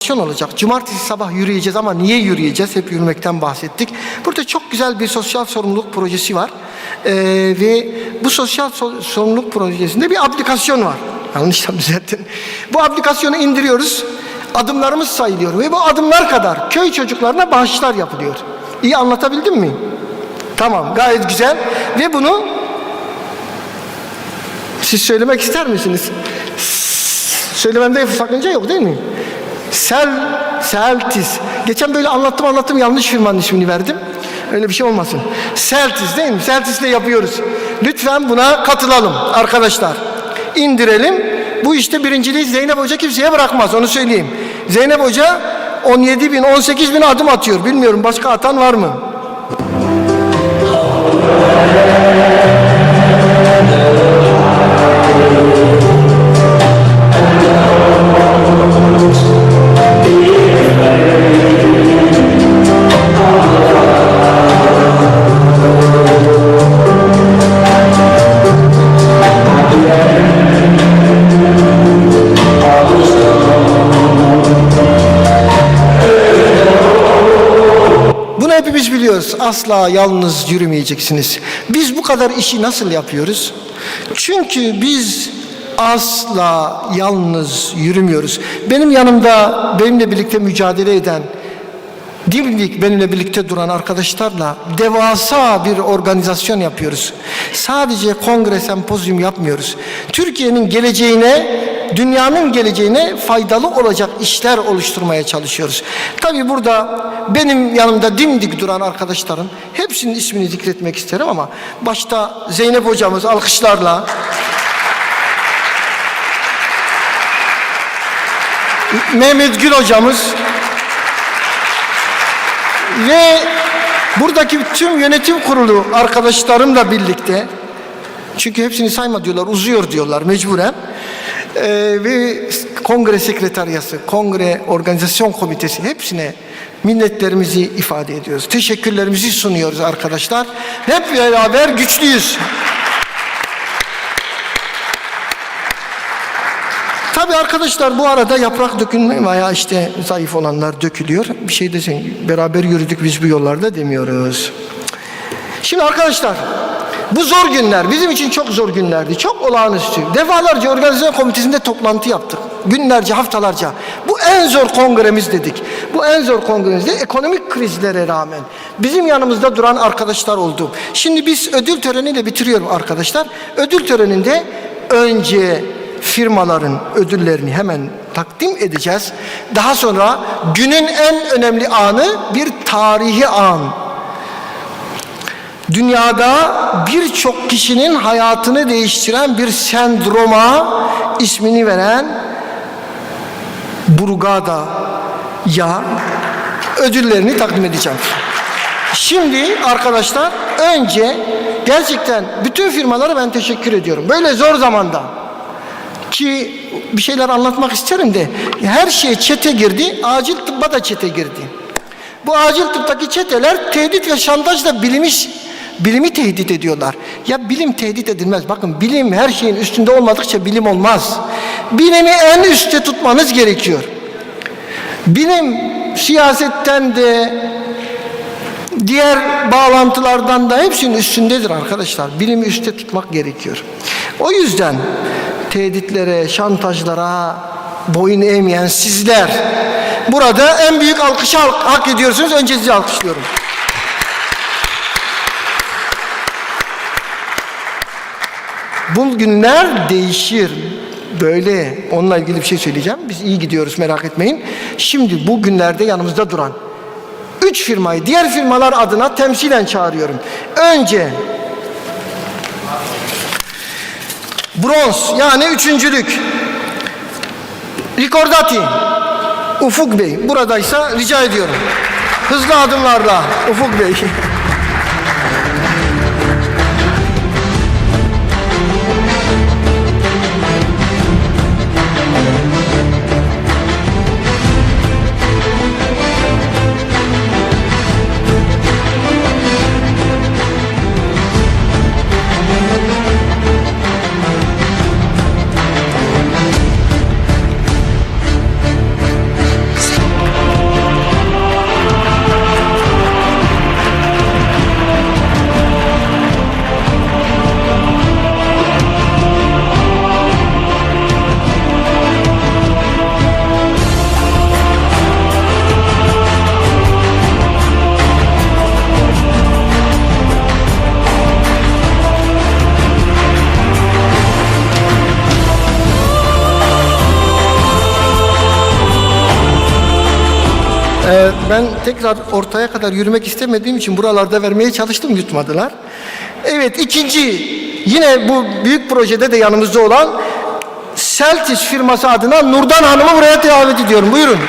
aplikasyon olacak. Cumartesi sabah yürüyeceğiz ama niye yürüyeceğiz? Hep yürümekten bahsettik. Burada çok güzel bir sosyal sorumluluk projesi var. Ve bu sosyal sorumluluk projesinde bir aplikasyon var. Yanlışla düzeltin. Bu aplikasyonu indiriyoruz. Adımlarımız sayılıyor ve bu adımlar kadar köy çocuklarına bağışlar yapılıyor. İyi anlatabildim mi? Tamam, gayet güzel. Ve bunu siz söylemek ister misiniz? Söylememde sakınca yok değil mi? Seltis. Geçen böyle anlattım yanlış firmanın ismini verdim. Öyle bir şey olmasın. Seltis değil mi? Seltis'le yapıyoruz. Lütfen buna katılalım arkadaşlar. İndirelim. Bu işte birinciliği Zeynep Hoca kimseye bırakmaz, onu söyleyeyim. Zeynep Hoca 17 bin, 18 bin adım atıyor. Bilmiyorum başka atan var mı? Hepimiz biliyoruz, asla yalnız yürümeyeceksiniz. Biz bu kadar işi nasıl yapıyoruz? Çünkü biz asla yalnız yürümüyoruz. Benim yanımda benimle birlikte mücadele eden, dimdik benimle birlikte duran arkadaşlarla devasa bir organizasyon yapıyoruz. Sadece kongre, sempozyum yapmıyoruz. Türkiye'nin geleceğine, dünyanın geleceğine faydalı olacak işler oluşturmaya çalışıyoruz. Tabii burada benim yanımda dimdik duran arkadaşlarım, hepsinin ismini zikretmek isterim ama başta Zeynep hocamız alkışlarla, Mehmet Gül hocamız ve buradaki tüm yönetim kurulu arkadaşlarımla birlikte, çünkü hepsini sayma diyorlar, uzuyor diyorlar mecburen, ve kongre sekreteriyası, kongre organizasyon komitesi, hepsine minnetlerimizi ifade ediyoruz. Teşekkürlerimizi sunuyoruz arkadaşlar. Hep beraber güçlüyüz. Tabii arkadaşlar bu arada yaprak dökülme veya işte zayıf olanlar dökülüyor. Bir şey desin, beraber yürüdük biz bu yollarda demiyoruz. Şimdi arkadaşlar, bu zor günler, bizim için çok zor günlerdi. Çok olağanüstü. Defalarca organizasyon komitesinde toplantı yaptık. Günlerce, haftalarca. Bu en zor kongremiz dedik. Bu en zor kongremizde ekonomik krizlere rağmen bizim yanımızda duran arkadaşlar oldu. Şimdi biz ödül töreniyle bitiriyorum arkadaşlar. Ödül töreninde önce firmaların ödüllerini hemen takdim edeceğiz. Daha sonra günün en önemli anı bir tarihi an. Dünyada birçok kişinin hayatını değiştiren bir sendroma ismini veren Burgada'ya ödüllerini takdim edeceğim. Şimdi arkadaşlar önce gerçekten bütün firmalara ben teşekkür ediyorum. Böyle zor zamanda ki bir şeyler anlatmak isterim de her şey çete girdi, acil tıbba da çete girdi. Bu acil tıptaki çeteler tehdit ve şantajla bilimi tehdit ediyorlar. Ya bilim tehdit edilmez. Bakın bilim her şeyin üstünde olmadıkça bilim olmaz. Bilimi en üstte tutmanız gerekiyor. Bilim siyasetten de diğer bağlantılardan da hepsinin üstündedir arkadaşlar. Bilimi üstte tutmak gerekiyor. O yüzden tehditlere, şantajlara boyun eğmeyen sizler burada en büyük alkışı hak ediyorsunuz. Önce sizi alkışlıyorum. Bu günler değişir. Böyle onunla ilgili bir şey söyleyeceğim. Biz iyi gidiyoruz, merak etmeyin. Şimdi bu günlerde yanımızda duran 3 firmayı diğer firmalar adına temsilen çağırıyorum. Önce bronz, yani üçüncülük, Ricordati Ufuk Bey buradaysa rica ediyorum. Hızlı adımlarla Ufuk Bey. tekrar ortaya kadar yürümek istemediğim için buralarda vermeye çalıştım, yutmadılar. Evet, ikinci yine bu büyük projede de yanımızda olan Celtis firması adına Nurdan Hanım'ı buraya davet ediyorum. Buyurun.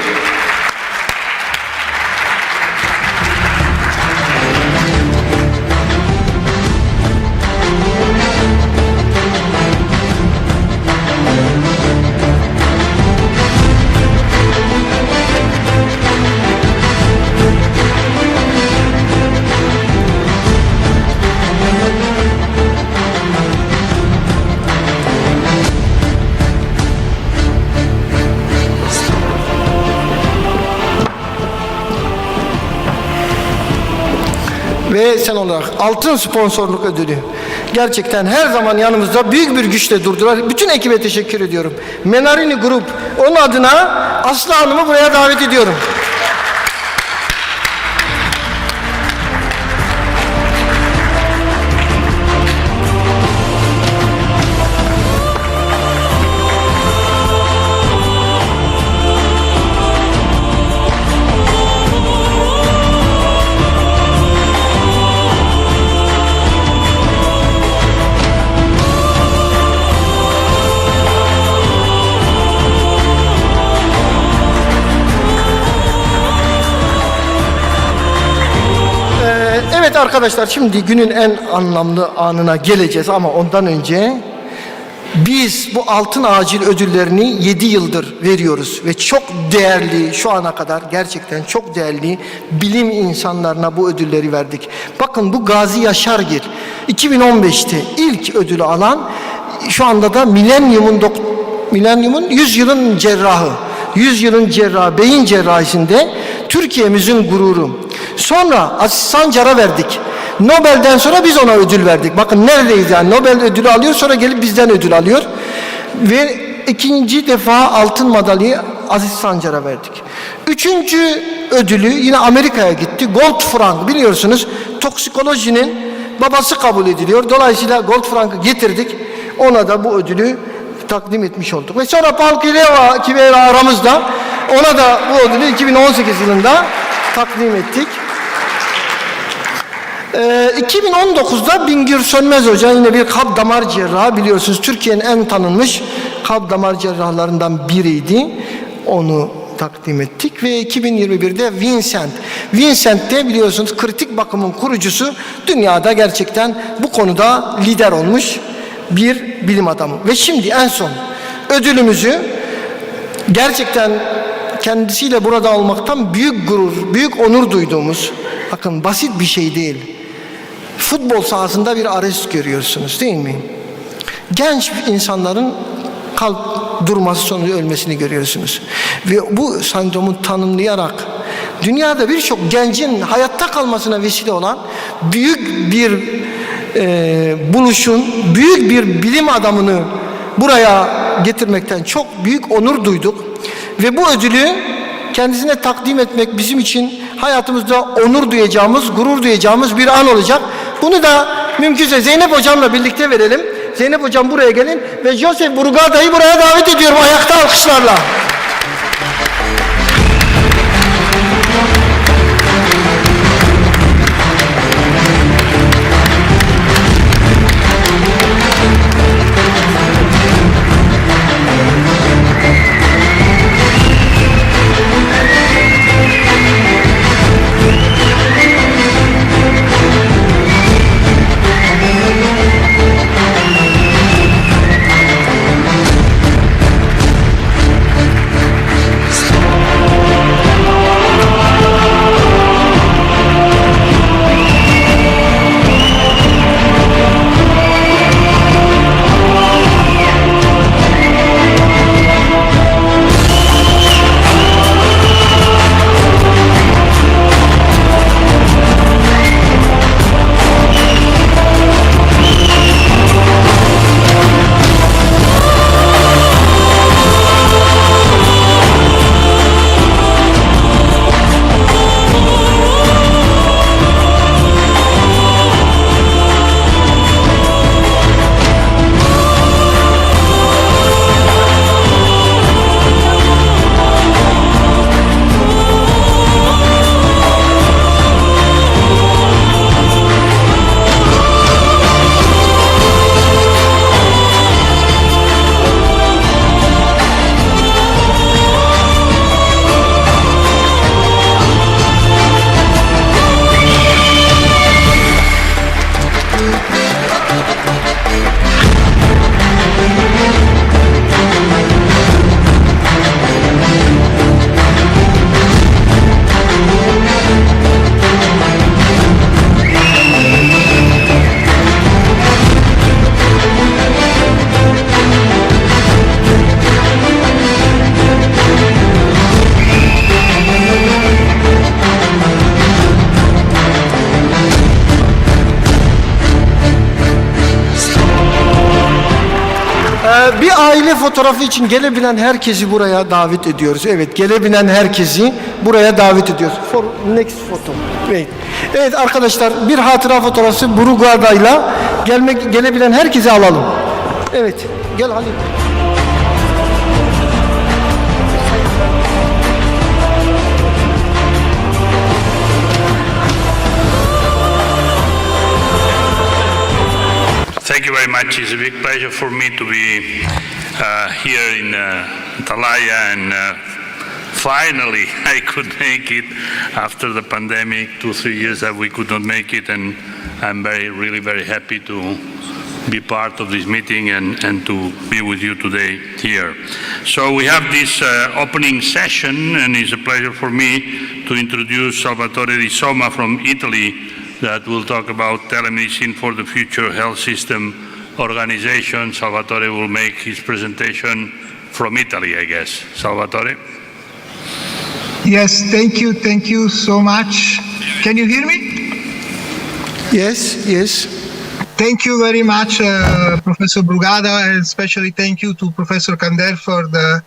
Ve sen olarak altın sponsorluk ödülü. Gerçekten her zaman yanımızda büyük bir güçle durdular. Bütün ekibe teşekkür ediyorum. Menarini Grup, onun adına Aslı Hanım'ı buraya davet ediyorum. Evet arkadaşlar, şimdi günün en anlamlı anına geleceğiz ama ondan önce biz bu altın acil ödüllerini 7 yıldır veriyoruz ve çok değerli, şu ana kadar gerçekten çok değerli bilim insanlarına bu ödülleri verdik. Bakın, bu Gazi Yaşargil 2015'te ilk ödülü alan, şu anda da Milenyumun 100 yılın cerrahı, 100 yılın cerrahı, beyin cerrahisinde Türkiye'mizin gururu. Sonra Aziz Sancar'a verdik. Nobel'den sonra biz ona ödül verdik. Bakın neredeyiz yani. Nobel ödülü alıyor, sonra gelip bizden ödül alıyor. Ve ikinci defa altın madalyayı Aziz Sancar'a verdik. Üçüncü ödülü yine Amerika'ya gitti. Goldfrank, biliyorsunuz toksikolojinin babası kabul ediliyor. Dolayısıyla Goldfrank'ı getirdik. Ona da bu ödülü takdim etmiş olduk. Ve sonra Paul Kivera aramızda. Ona da bu ödülü 2018 yılında takdim ettik. 2019'da Bingür Sönmez Hoca, yine bir kalp damar cerrahı, biliyorsunuz Türkiye'nin en tanınmış kalp damar cerrahlarından biriydi. Onu takdim ettik ve 2021'de Vincent de biliyorsunuz kritik bakımın kurucusu, dünyada gerçekten bu konuda lider olmuş bir bilim adamı. Ve şimdi en son ödülümüzü gerçekten kendisiyle burada olmaktan büyük gurur, büyük onur duyduğumuz, bakın basit bir şey değil. Futbol sahasında bir arrest görüyorsunuz değil mi? Genç insanların kalp durması sonucu ölmesini görüyorsunuz. Ve bu sendromu tanımlayarak dünyada birçok gencin hayatta kalmasına vesile olan büyük bir buluşun, büyük bir bilim adamını buraya getirmekten çok büyük onur duyduk. Ve bu ödülü kendisine takdim etmek bizim için hayatımızda onur duyacağımız, gurur duyacağımız bir an olacak. Bunu da mümkünse Zeynep Hocam'la birlikte verelim. Zeynep Hocam buraya gelin ve Joseph Burgada'yı buraya davet ediyorum ayakta alkışlarla. Bir aile fotoğrafı için gelebilen herkesi buraya davet ediyoruz. Evet, gelebilen herkesi buraya davet ediyoruz. For next photo. Wait. Evet arkadaşlar, bir hatıra fotoğrafı Burugarda'yla gelebilen herkesi alalım. Evet, gel Halil. Thank you very much. It's a big pleasure for me to be here in Atalaya, and finally I could make it after the pandemic, 2-3 years that we could not make it, and I'm really very happy to be part of this meeting and to be with you today here. So we have this opening session, and it's a pleasure for me to introduce Salvatore Di Somma from Italy, that will talk about telemedicine for the future health system organization. Salvatore will make his presentation from Italy, I guess. Salvatore? Yes, thank you so much. Can you hear me? Yes. Thank you very much, Professor Brugada, and especially thank you to Professor Candel for the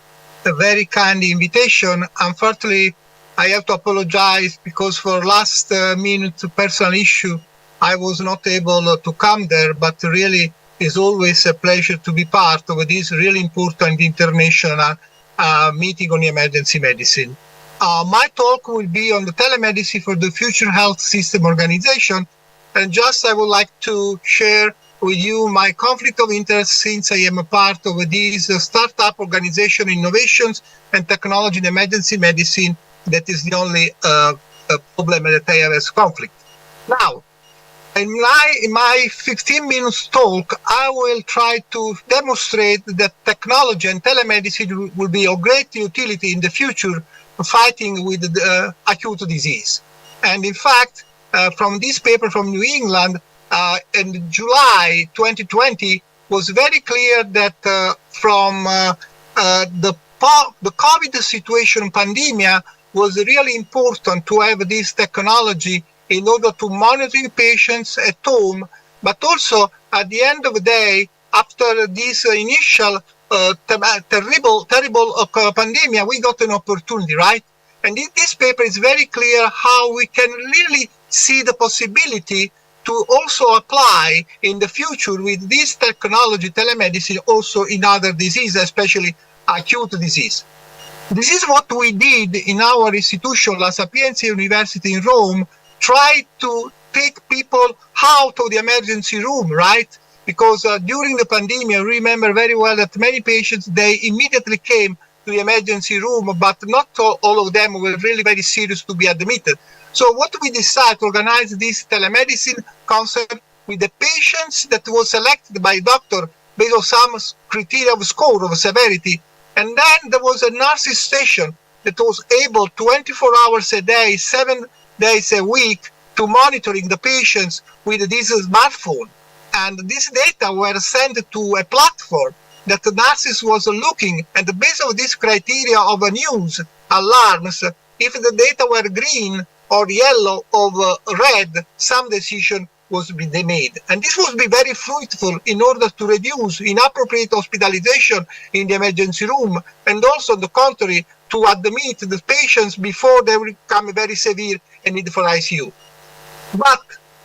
very kind invitation. Unfortunately, I have to apologize because for last minute personal issue, I was not able to come there, but really it's always a pleasure to be part of this really important international meeting on emergency medicine. My talk will be on the telemedicine for the future health system organization, and just I would like to share with you my conflict of interest since I am a part of this startup organization, innovations and technology in emergency medicine. That is the only problem that I have as conflict. Now, in my 15 minutes talk, I will try to demonstrate that technology and telemedicine will be of great utility in the future fighting with the acute disease. And in fact, from this paper from New England in July 2020 was very clear that from the COVID situation, pandemia, was really important to have this technology in order to monitor patients at home, but also at the end of the day, after this initial terrible pandemic, we got an opportunity, right? And in this paper is very clear how we can really see the possibility to also apply in the future with this technology, telemedicine, also in other diseases, especially acute disease. This is what we did in our institution, La Sapienza University in Rome, try to take people out of the emergency room, right? Because during the pandemic, I remember very well that many patients, they immediately came to the emergency room, but not all of them were really very serious to be admitted. So what we decided to organize this telemedicine concept with the patients that was selected by doctor based on some criteria of score of severity. And then there was a nurses station that was able 24 hours a day, 7 days a week to monitoring the patients with this smartphone. And this data were sent to a platform that the nurses was looking, and based on this criteria of a news alarms, if the data were green or yellow or red, some decision was be made. And this was be very fruitful in order to reduce inappropriate hospitalization in the emergency room, and also on the contrary, to admit the patients before they become very severe and need for ICU. But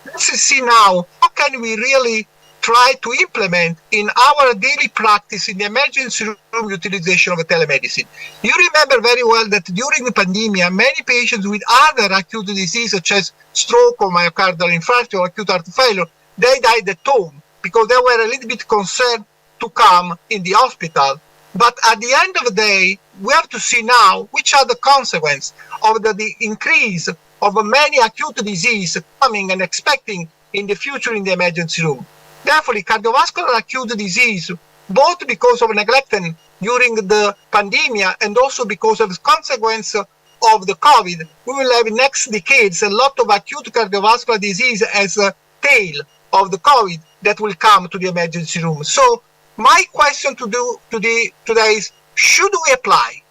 let's see now, how can we really try to implement in our daily practice in the emergency room utilization of telemedicine? You remember very well that during the pandemic, many patients with other acute diseases such as stroke or myocardial infarction or acute heart failure, they died at home because they were a little bit concerned to come in the hospital. But at the end of the day, we have to see now which are the consequences of the increase of many acute diseases coming and expecting in the future in the emergency room. Therefore, cardiovascular acute disease, both because of neglect during the pandemic and also because of the consequence of the COVID, we will have in next decades a lot of acute cardiovascular disease as a tail of the COVID that will come to the emergency room. So my question today is, should we apply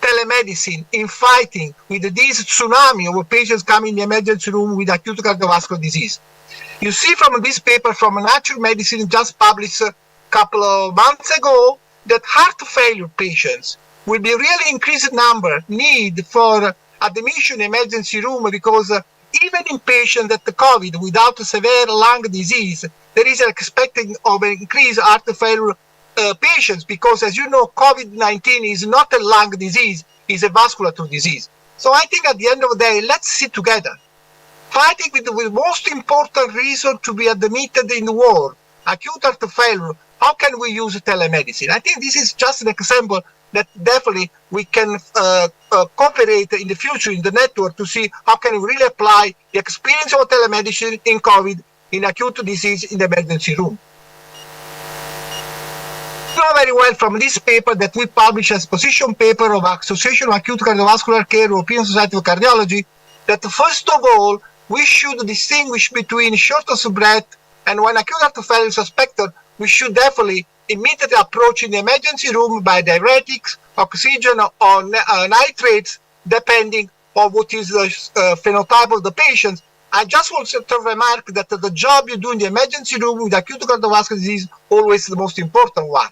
telemedicine in fighting with this tsunami of patients coming in the emergency room with acute cardiovascular disease? You see from this paper from Nature Medicine just published a couple of months ago that heart failure patients will be really increased number need for admission emergency room because even in patients that the COVID without severe lung disease, there is an expecting of an increased heart failure patients because, as you know, COVID-19 is not a lung disease, it's a vasculature disease. So I think at the end of the day, let's sit together, fighting with the most important reason to be admitted in the world, acute heart failure. How can we use telemedicine? I think this is just an example that definitely we can cooperate in the future in the network to see how can we really apply the experience of telemedicine in COVID, in acute disease in the emergency room. You know very well from this paper that we published as position paper of Association of Acute Cardiovascular Care, European Society of Cardiology, that first of all, we should distinguish between shortness of breath and when acute heart failure is suspected, we should definitely immediately approach in the emergency room by diuretics, oxygen, or nitrates, depending on what is the phenotype of the patient. I just want to remark that the job you do in the emergency room with acute cardiovascular disease always the most important one.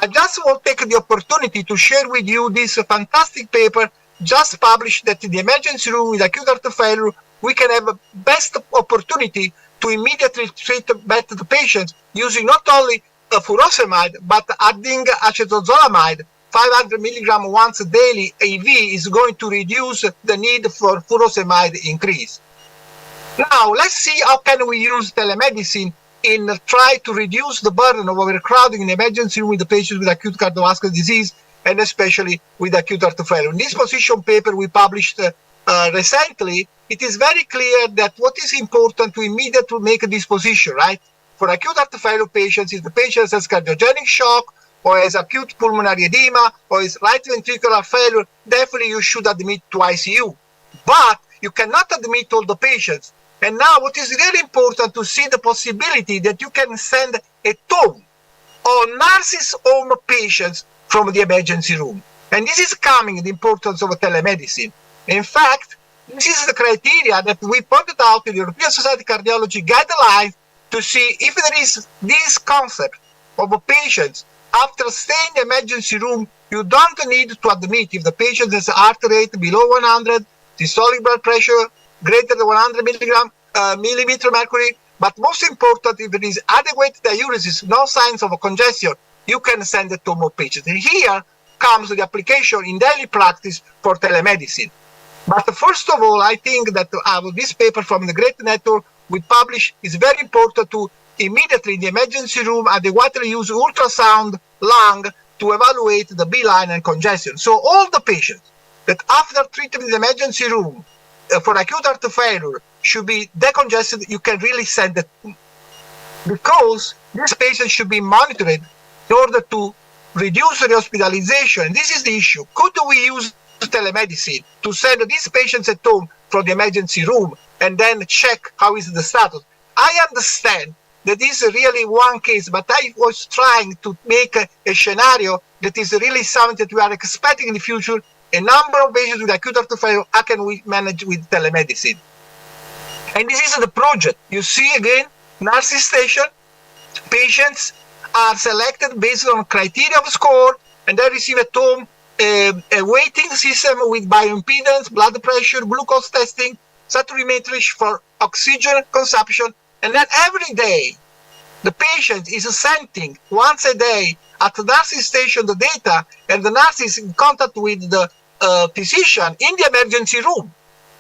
I just want to take the opportunity to share with you this fantastic paper just published that in the emergency room with acute heart failure, we can have a best opportunity to immediately treat better the patients using not only furosemide, but adding acetazolamide, 500 milligram once daily IV is going to reduce the need for furosemide increase. Now, let's see how can we use telemedicine in try to reduce the burden of overcrowding in the emergency room with the patients with acute cardiovascular disease and especially with acute heart failure. In this position paper we published recently, it is very clear that what is important to immediately make a disposition, right? For acute heart failure patients, if the patient has cardiogenic shock or has acute pulmonary edema or is right ventricular failure, definitely you should admit to ICU. But you cannot admit all the patients. And now what is really important to see the possibility that you can send a team or nurses home patients from the emergency room. And this is coming the importance of telemedicine. In fact, this is the criteria that we pointed out in the European Society of Cardiology guidelines to see if there is this concept of a patient after staying in the emergency room, you don't need to admit if the patient has a heart rate below 100, systolic blood pressure greater than 100 millimeter mercury, but most important, if there is adequate diuresis, no signs of a congestion, you can send it to more patients. And here comes the application in daily practice for telemedicine. But first of all, I think that this paper from the Great Network we publish is very important to immediately in the emergency room adequately use ultrasound lung to evaluate the B-line and congestion. So all the patients that after treatment in the emergency room for acute heart failure should be decongested, you can really send it because these patients should be monitored in order to reduce the hospitalization. And this is the issue. Could we use telemedicine to send these patients at home from the emergency room and then check how is the status? I understand that this is really one case, but I was trying to make a scenario that is really something that we are expecting in the future. A number of patients with acute heart failure, how can we manage with telemedicine? And this is the project. You see again, nursing station, patients are selected based on criteria of score, and they receive at home a weighting system with bioimpedance, blood pressure, glucose testing, saturimetry for oxygen consumption, and then every day the patient is sending once a day at the nursing station the data, and the nurse is in contact with the physician in the emergency room.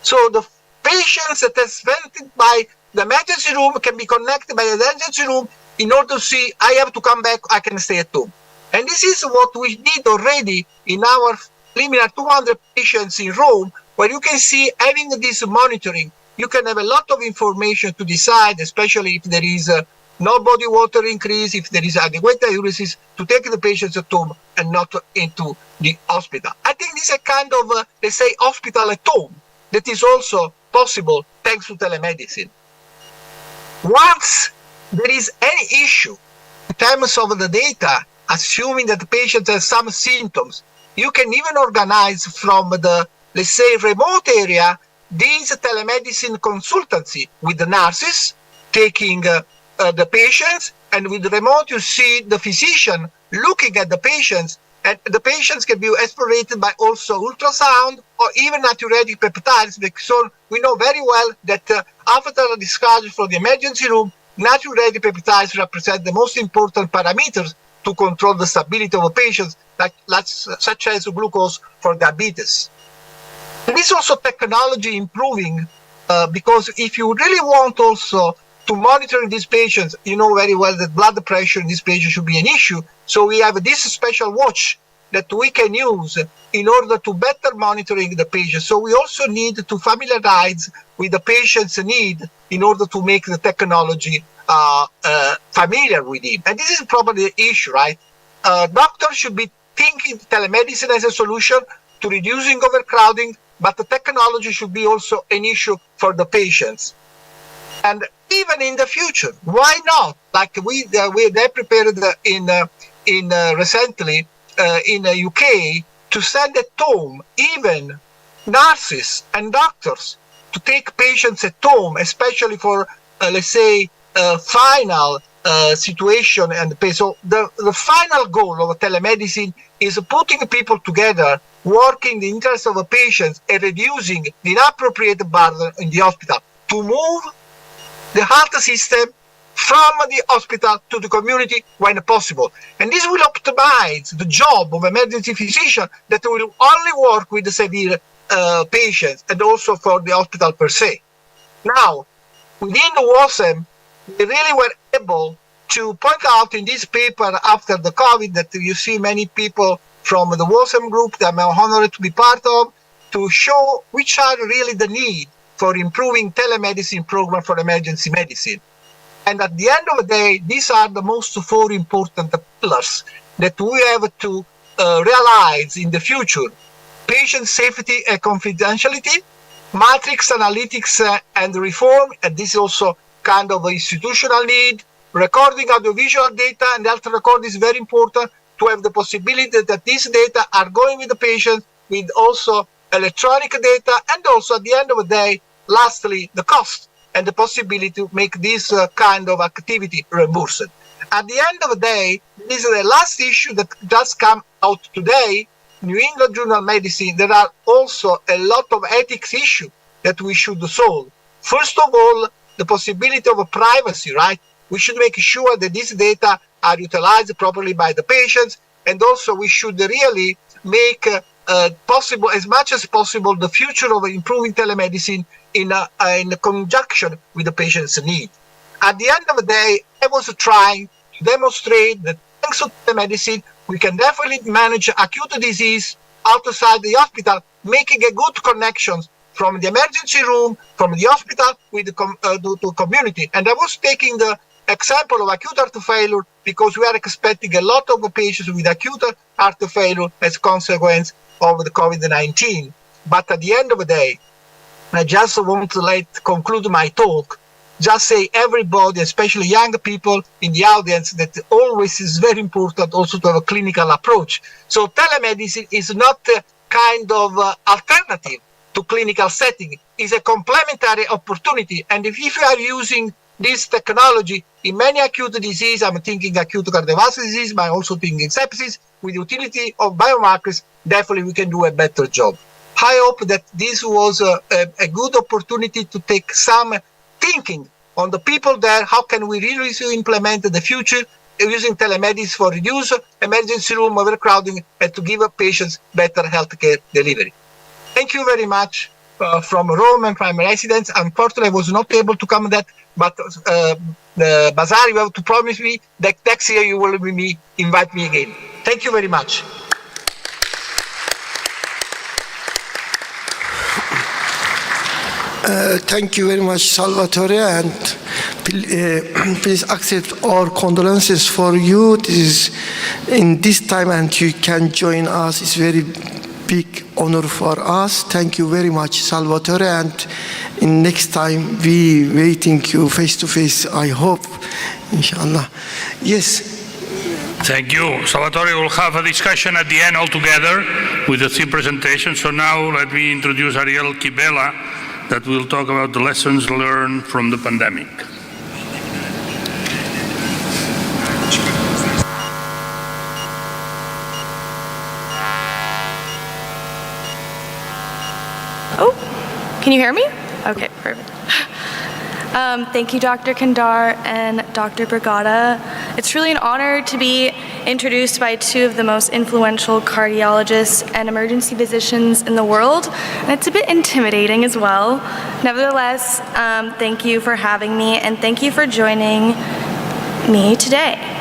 So the patients that are sent by the emergency room can be connected by the emergency room in order to see, I have to come back, I can stay at home. And this is what we did already in our preliminary 200 patients in Rome, where you can see having this monitoring, you can have a lot of information to decide, especially if there is no body water increase, if there is adequate diuresis, to take the patients at home and not into the hospital. I think this is a kind of, let's say, hospital at home that is also possible thanks to telemedicine. Once there is any issue in terms of the data, assuming that the patient has some symptoms, you can even organize from the, let's say, remote area, this telemedicine consultancy with the nurses taking the patients And with the remote, you see the physician looking at the patients, and the patients can be explorated by also ultrasound or even natriuretic peptides, because we know very well that after the discharge from the emergency room, natriuretic peptides represent the most important parameters to control the stability of a patient, such as glucose for diabetes. And this also technology improving, because if you really want also to monitor these patients, you know very well that blood pressure in these patients should be an issue. So we have this special watch that we can use in order to better monitoring the patient. So we also need to familiarize with the patient's need in order to make the technology familiar with him. And this is probably the issue, right? Doctors should be thinking telemedicine as a solution to reducing overcrowding, but the technology should be also an issue for the patients. And even in the future, why not? Like they prepared recently in the UK to send at home even nurses and doctors to take patients at home, especially for let's say final situation and pay. So the final goal of telemedicine is putting people together, working in the interest of the patients and reducing the inappropriate burden in the hospital to move the health system from the hospital to the community when possible. And this will optimize the job of emergency physician that will only work with the severe patients and also for the hospital per se. Now, within the WASM, we really were able to point out in this paper after the COVID that you see many people from the WASM group that I'm honored to be part of, to show which are really the need for improving telemedicine program for emergency medicine. And at the end of the day, these are the most four important pillars that we have to realize in the future: patient safety and confidentiality, matrix analytics and reform, and this is also kind of an institutional need, recording audiovisual data, and health record is very important to have the possibility that these data are going with the patient, with also electronic data, and also at the end of the day, lastly, the cost and the possibility to make this kind of activity reimbursed. At the end of the day, this is the last issue that just come out today, New England Journal of Medicine. There are also a lot of ethics issues that we should solve. First of all, the possibility of privacy, right? We should make sure that these data are utilized properly by the patients, and also we should really make possible, as much as possible, the future of improving telemedicine in conjunction with the patient's need. At the end of the day, I was trying to demonstrate that thanks to telemedicine, we can definitely manage acute disease outside the hospital, making a good connections from the emergency room, from the hospital, with the community. And I was taking the example of acute heart failure because we are expecting a lot of patients with acute heart failure as a consequence of the COVID-19. But at the end of the day, I just want to conclude my talk, just say everybody, especially young people in the audience, that always is very important also to have a clinical approach. So telemedicine is not a kind of alternative to clinical setting, it's a complementary opportunity. And if you are using this technology in many acute disease, I'm thinking acute cardiovascular disease, but I'm also thinking sepsis, with the utility of biomarkers, definitely we can do a better job. I hope that this was a good opportunity to take some thinking on the people there. How can we really implement the future using telemedicine for reduce emergency room overcrowding and to give patients better healthcare delivery? Thank you very much from Rome and from residents. Unfortunately, I was not able to come to that, but Bazar, you have to promise me that next year you will invite me again. Thank you very much. Thank you very much, Salvatore, and please accept our condolences for you. This is in this time, and you can join us. It's very big honor for us. Thank you very much, Salvatore, and in next time we waiting you face to face, I hope, inshallah. Yes. Thank you. Salvatore will have a discussion at the end all together with the three presentations. So now let me introduce Ariel Kibela, that will talk about the lessons learned from the pandemic. Can you hear me? Okay, perfect. Thank you, Dr. Kandar and Dr. Brigada. It's really an honor to be introduced by two of the most influential cardiologists and emergency physicians in the world, and it's a bit intimidating as well. Nevertheless, thank you for having me, and thank you for joining me today.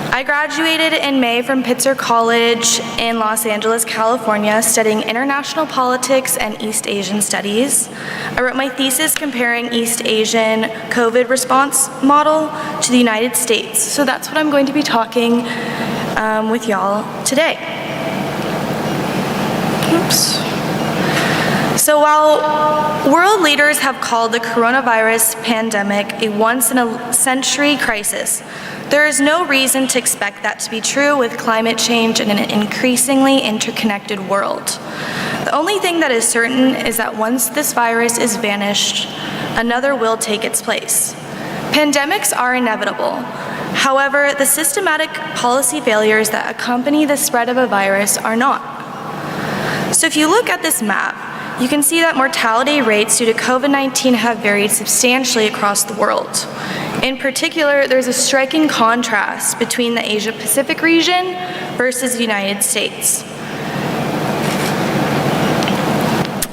I graduated in May from Pitzer College in Los Angeles, California, studying international politics and East Asian studies. I wrote my thesis comparing East Asian COVID response model to the United States. So that's what I'm going to be talking with y'all today. Oops. So while world leaders have called the coronavirus pandemic a once-in-a-century crisis, there is no reason to expect that to be true with climate change in an increasingly interconnected world. The only thing that is certain is that once this virus is vanished, another will take its place. Pandemics are inevitable. However, the systematic policy failures that accompany the spread of a virus are not. So if you look at this map, you can see that mortality rates due to COVID-19 have varied substantially across the world. In particular, there's a striking contrast between the Asia-Pacific region versus the United States.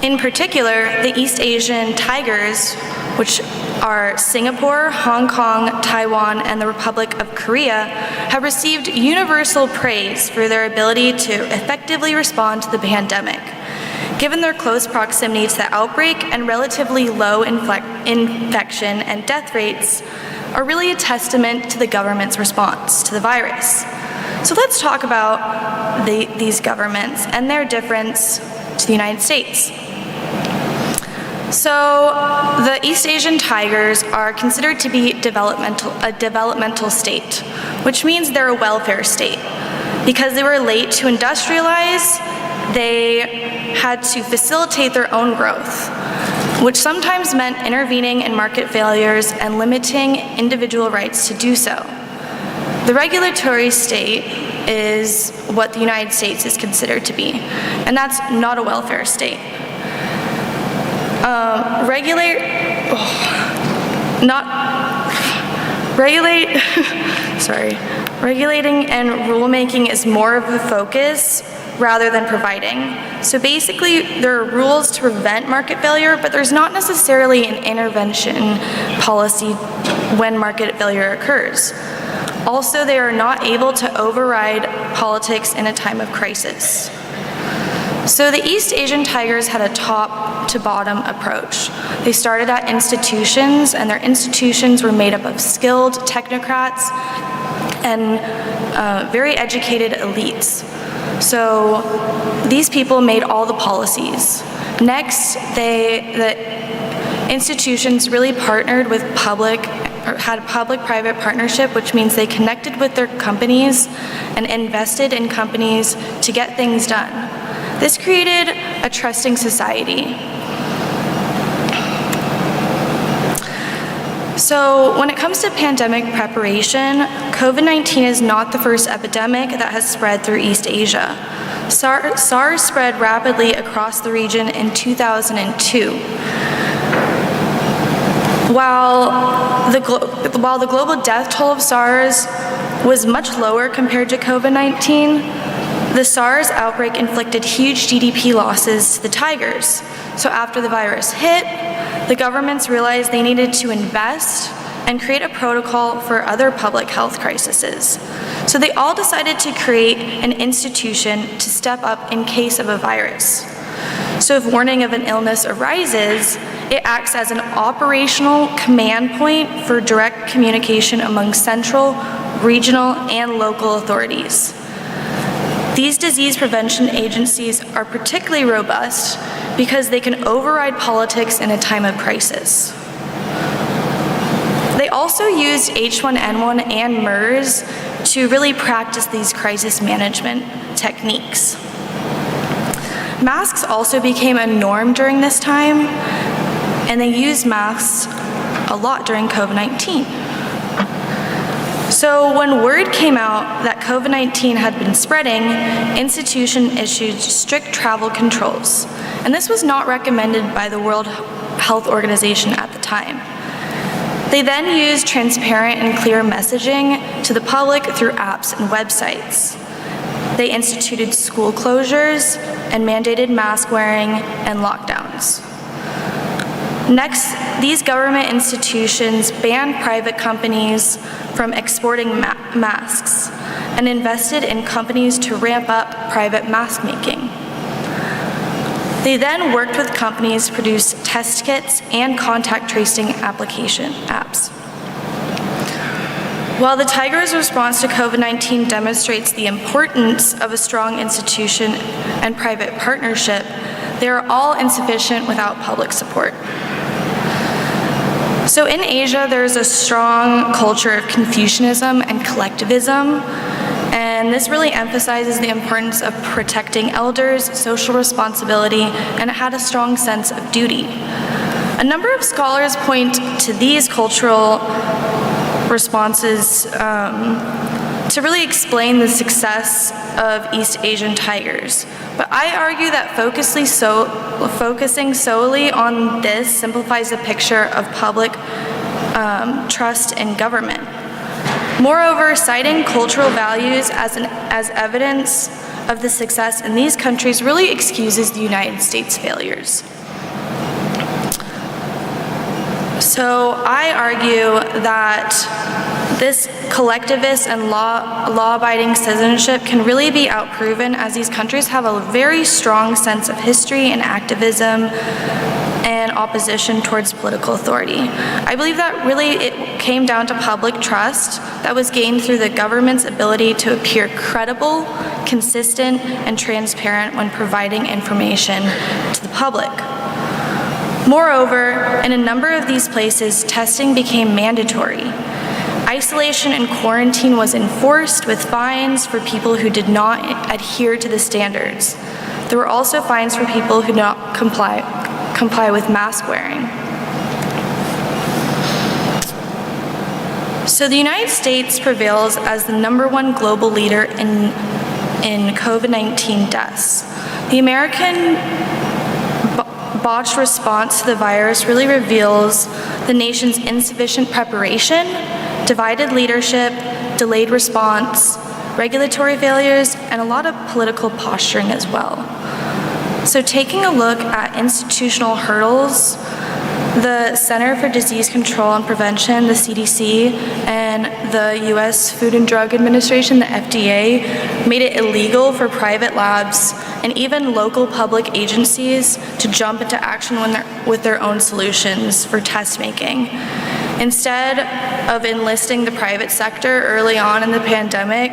In particular, the East Asian tigers, which are Singapore, Hong Kong, Taiwan, and the Republic of Korea, have received universal praise for their ability to effectively respond to the pandemic. Given their close proximity to the outbreak and relatively low infection and death rates, are really a testament to the government's response to the virus. So let's talk about these governments and their difference to the United States. So the East Asian tigers are considered to be a developmental state, which means they're a welfare state. Because they were late to industrialize, they had to facilitate their own growth, which sometimes meant intervening in market failures and limiting individual rights to do so. The regulatory state is what the United States is considered to be, and that's not a welfare state. Regulating and rulemaking is more of a focus rather than providing. So basically, there are rules to prevent market failure, but there's not necessarily an intervention policy when market failure occurs. Also, they are not able to override politics in a time of crisis. So the East Asian tigers had a top-to-bottom approach. They started at institutions, and their institutions were made up of skilled technocrats and very educated elites. So these people made all the policies. Next, the institutions really partnered with had a public-private partnership, which means they connected with their companies and invested in companies to get things done. This created a trusting society. So when it comes to pandemic preparation, COVID-19 is not the first epidemic that has spread through East Asia. SARS spread rapidly across the region in 2002. While the global death toll of SARS was much lower compared to COVID-19, the SARS outbreak inflicted huge GDP losses to the tigers. So after the virus hit, the governments realized they needed to invest and create a protocol for other public health crises. So they all decided to create an institution to step up in case of a virus. So if warning of an illness arises, it acts as an operational command point for direct communication among central, regional, and local authorities. These disease prevention agencies are particularly robust because they can override politics in a time of crisis. They also used H1N1 and MERS to really practice these crisis management techniques. Masks also became a norm during this time, and they used masks a lot during COVID-19. So when word came out that COVID-19 had been spreading, institutions issued strict travel controls. And this was not recommended by the World Health Organization at the time. They then used transparent and clear messaging to the public through apps and websites. They instituted school closures and mandated mask wearing and lockdowns. Next, these government institutions banned private companies from exporting masks and invested in companies to ramp up private mask making. They then worked with companies to produce test kits and contact tracing application apps. While the Tiger's response to COVID-19 demonstrates the importance of a strong institution and private partnership, they are all insufficient without public support. So in Asia, there's a strong culture of Confucianism and collectivism, and this really emphasizes the importance of protecting elders, social responsibility, and it had a strong sense of duty. A number of scholars point to these cultural responses to really explain the success of East Asian tigers. But I argue that focusing solely on this simplifies the picture of public trust in government. Moreover, citing cultural values as evidence of the success in these countries really excuses the United States' failures. So I argue that this collectivist and law-abiding citizenship can really be outproven, as these countries have a very strong sense of history and activism and opposition towards political authority. I believe that really it came down to public trust that was gained through the government's ability to appear credible, consistent, and transparent when providing information to the public. Moreover, in a number of these places, testing became mandatory. Isolation and quarantine was enforced with fines for people who did not adhere to the standards. There were also fines for people who did not comply with mask wearing. So the United States prevails as the #1 global leader in COVID-19 deaths. The American botched response to the virus really reveals the nation's insufficient preparation, divided leadership, delayed response, regulatory failures, and a lot of political posturing as well. So taking a look at institutional hurdles, the Center for Disease Control and Prevention, the CDC, and the US Food and Drug Administration, the FDA, made it illegal for private labs and even local public agencies to jump into action with their own solutions for test making. Instead of enlisting the private sector early on in the pandemic,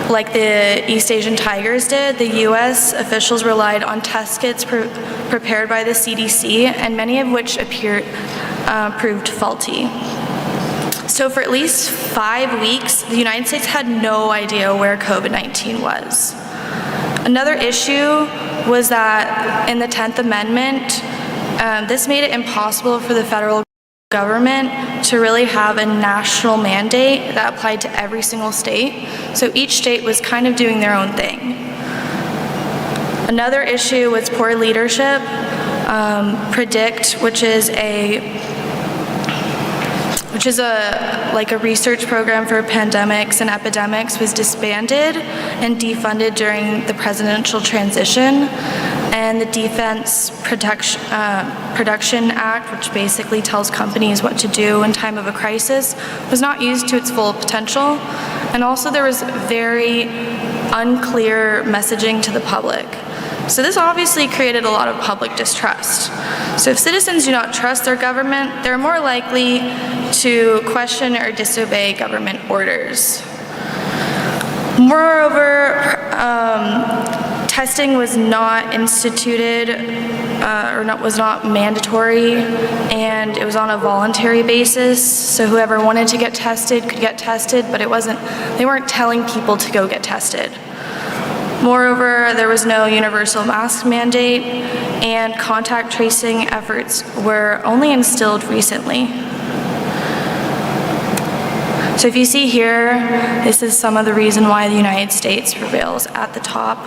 like the East Asian Tigers did, the US officials relied on test kits prepared by the CDC, and many of which proved faulty. So for at least 5 weeks, the United States had no idea where COVID-19 was. Another issue was that in the 10th Amendment, this made it impossible for the federal government to really have a national mandate that applied to every single state. So each state was kind of doing their own thing. Another issue was poor leadership. PREDICT, which is a research program for pandemics and epidemics, was disbanded and defunded during the presidential transition. And the Defense Production Act, which basically tells companies what to do in time of a crisis, was not used to its full potential. And also there was very unclear messaging to the public. So this obviously created a lot of public distrust. So if citizens do not trust their government, they're more likely to question or disobey government orders. Moreover, testing was not instituted was not mandatory, and it was on a voluntary basis. So whoever wanted to get tested could get tested, but they weren't telling people to go get tested. Moreover, there was no universal mask mandate, and contact tracing efforts were only instilled recently. So if you see here, this is some of the reason why the United States prevails at the top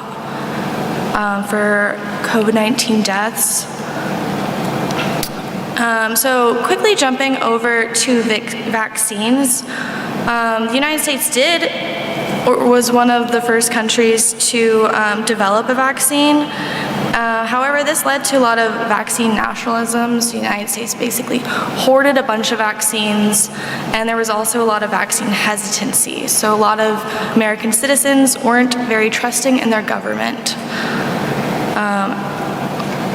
for COVID-19 deaths. So quickly jumping over to vaccines, the United States was one of the first countries to develop a vaccine. However, this led to a lot of vaccine nationalisms. The United States basically hoarded a bunch of vaccines, and there was also a lot of vaccine hesitancy. So a lot of American citizens weren't very trusting in their government.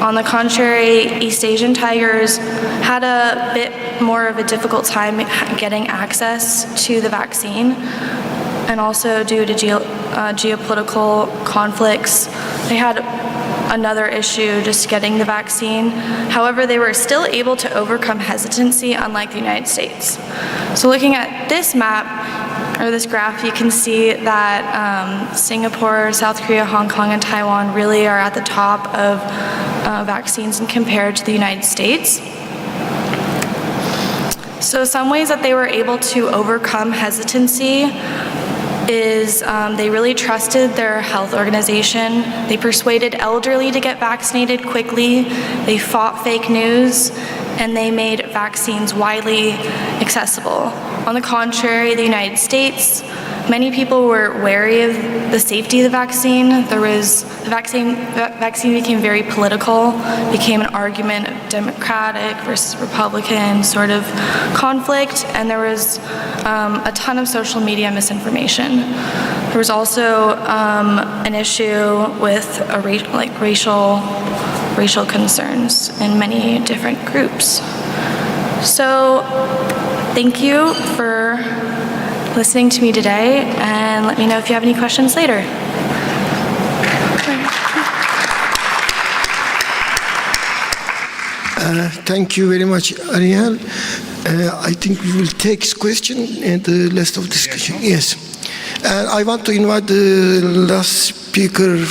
On the contrary, East Asian tigers had a bit more of a difficult time getting access to the vaccine, and also due to geopolitical conflicts, they had another issue just getting the vaccine. However, they were still able to overcome hesitancy, unlike the United States. So looking at this map, or this graph, you can see that Singapore, South Korea, Hong Kong, and Taiwan really are at the top of vaccines and compared to the United States. So some ways that they were able to overcome hesitancy is they really trusted their health organization. They persuaded elderly to get vaccinated quickly. They fought fake news, and they made vaccines widely accessible. On the contrary, the United States, many people were wary of the safety of the vaccine. The vaccine became very political, became an argument of Democratic versus Republican sort of conflict, and there was a ton of social media misinformation. There was also an issue with racial concerns in many different groups. So thank you for listening to me today, and let me know if you have any questions later. Thank you very much, Ariel. I think we will take question and the rest of discussion. Yes. And I want to invite the last speaker,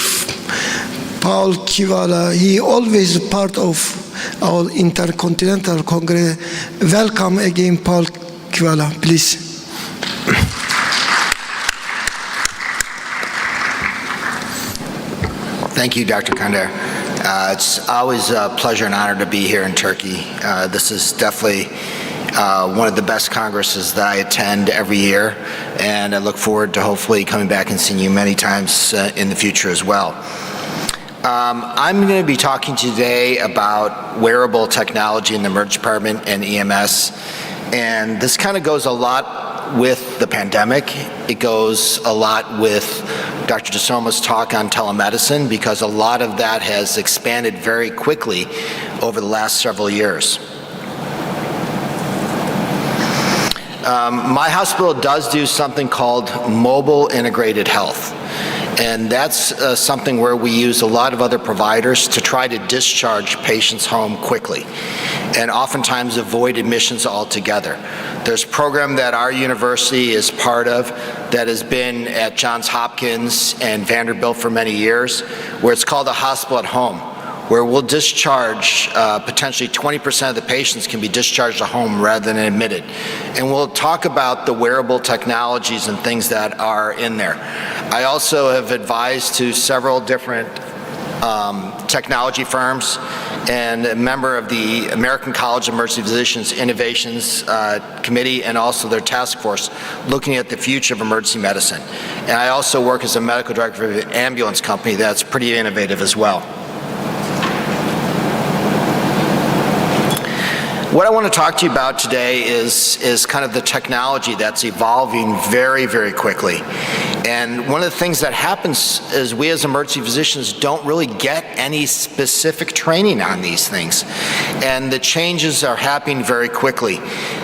Paul Kivala. He always part of our Intercontinental Congress. Welcome again, Paul Kivala, please. Thank you, Dr. Kandar. It's always a pleasure and honor to be here in Turkey. This is definitely one of the best congresses that I attend every year, and I look forward to hopefully coming back and seeing you many times in the future as well. I'm going to be talking today about wearable technology in the emergency department and EMS, and this kind of goes a lot with the pandemic. It goes a lot with Dr. DeSoma's talk on telemedicine, because a lot of that has expanded very quickly over the last several years. My hospital does do something called mobile integrated health. And that's something where we use a lot of other providers to try to discharge patients home quickly and oftentimes avoid admissions altogether. There's a program that our university is part of that has been at Johns Hopkins and Vanderbilt for many years, where it's called a hospital at home, where we'll discharge potentially 20% of the patients can be discharged at home rather than admitted. And we'll talk about the wearable technologies and things that are in there. I also have advised to several different technology firms and a member of the American College of Emergency Physicians Innovations Committee and also their task force looking at the future of emergency medicine. And I also work as a medical director of an ambulance company that's pretty innovative as well. What I want to talk to you about today is kind of the technology that's evolving very, very quickly. And one of the things that happens is we as emergency physicians don't really get any specific training on these things. And the changes are happening very quickly.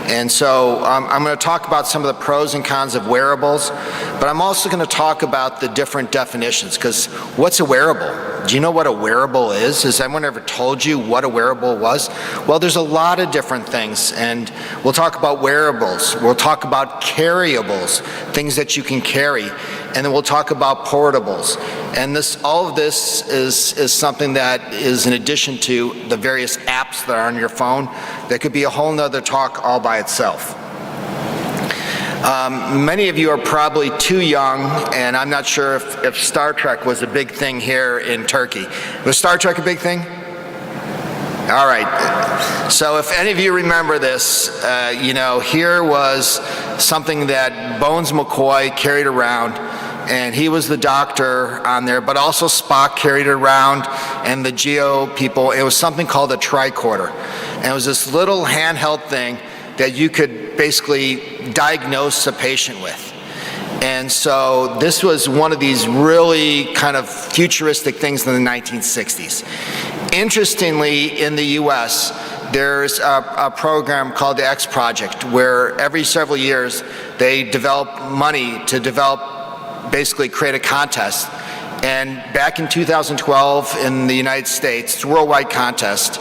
And so I'm going to talk about some of the pros and cons of wearables, but I'm also going to talk about the different definitions, because what's a wearable? Do you know what a wearable is? Has anyone ever told you what a wearable was? Well, there's a lot of different things, and we'll talk about wearables. We'll talk about carryables, things that you can carry, and then we'll talk about portables. And all of this is something that is in addition to the various apps that are on your phone that could be a whole nother talk all by itself. Many of you are probably too young, and I'm not sure if Star Trek was a big thing here in Turkey. Was Star Trek a big thing? All right. So if any of you remember this, here was something that Bones McCoy carried around, and he was the doctor on there, but also Spock carried it around, and the Geo people. It was something called a tricorder. And it was this little handheld thing that you could basically diagnose a patient with. And so this was one of these really kind of futuristic things in the 1960s. Interestingly, in the US, there's a program called the X Project, where every several years they develop money to basically create a contest. And back in 2012 in the United States, it's a worldwide contest,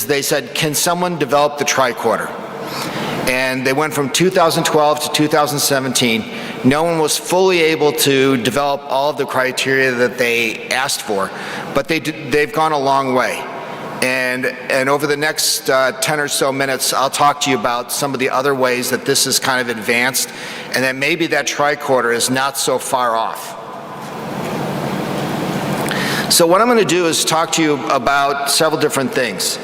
they said, can someone develop the tricorder? And they went from 2012 to 2017. No one was fully able to develop all of the criteria that they asked for, but they've gone a long way. And over the next 10 or so minutes, I'll talk to you about some of the other ways that this is kind of advanced, and that maybe that tricorder is not so far off. So what I'm going to do is talk to you about several different things.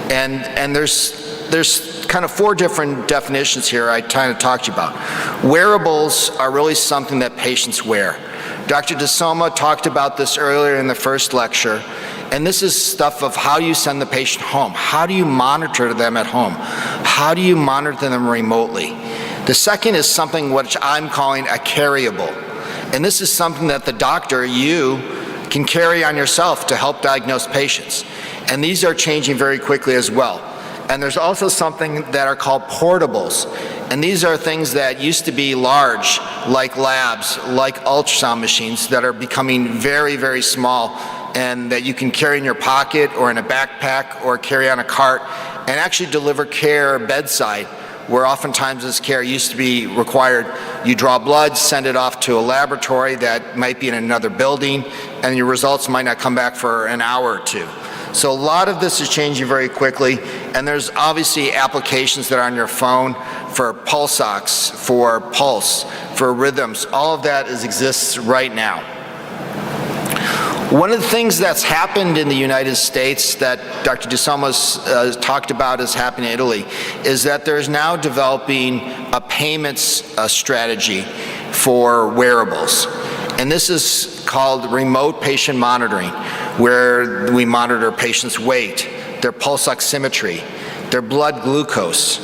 And there's kind of 4 different definitions here I kind of talk to you about. Wearables are really something that patients wear. Dr. DeSoma talked about this earlier in the first lecture, and this is stuff of how you send the patient home. How do you monitor them at home? How do you monitor them remotely? The second is something which I'm calling a carryable. And this is something that the doctor, you, can carry on yourself to help diagnose patients. And these are changing very quickly as well. And there's also something that are called portables. And these are things that used to be large, like labs, like ultrasound machines, that are becoming very, very small, and that you can carry in your pocket or in a backpack or carry on a cart and actually deliver care bedside, where oftentimes this care used to be required. You draw blood, send it off to a laboratory that might be in another building, and your results might not come back for an hour or two. So a lot of this is changing very quickly, and there's obviously applications that are on your phone for pulse ox, for pulse, for rhythms. All of that exists right now. One of the things that's happened in the United States that Dr. DeSoma's talked about is happening in Italy is that there's now developing a payments strategy for wearables. And this is called remote patient monitoring, where we monitor patients' weight, their pulse oximetry, their blood glucose.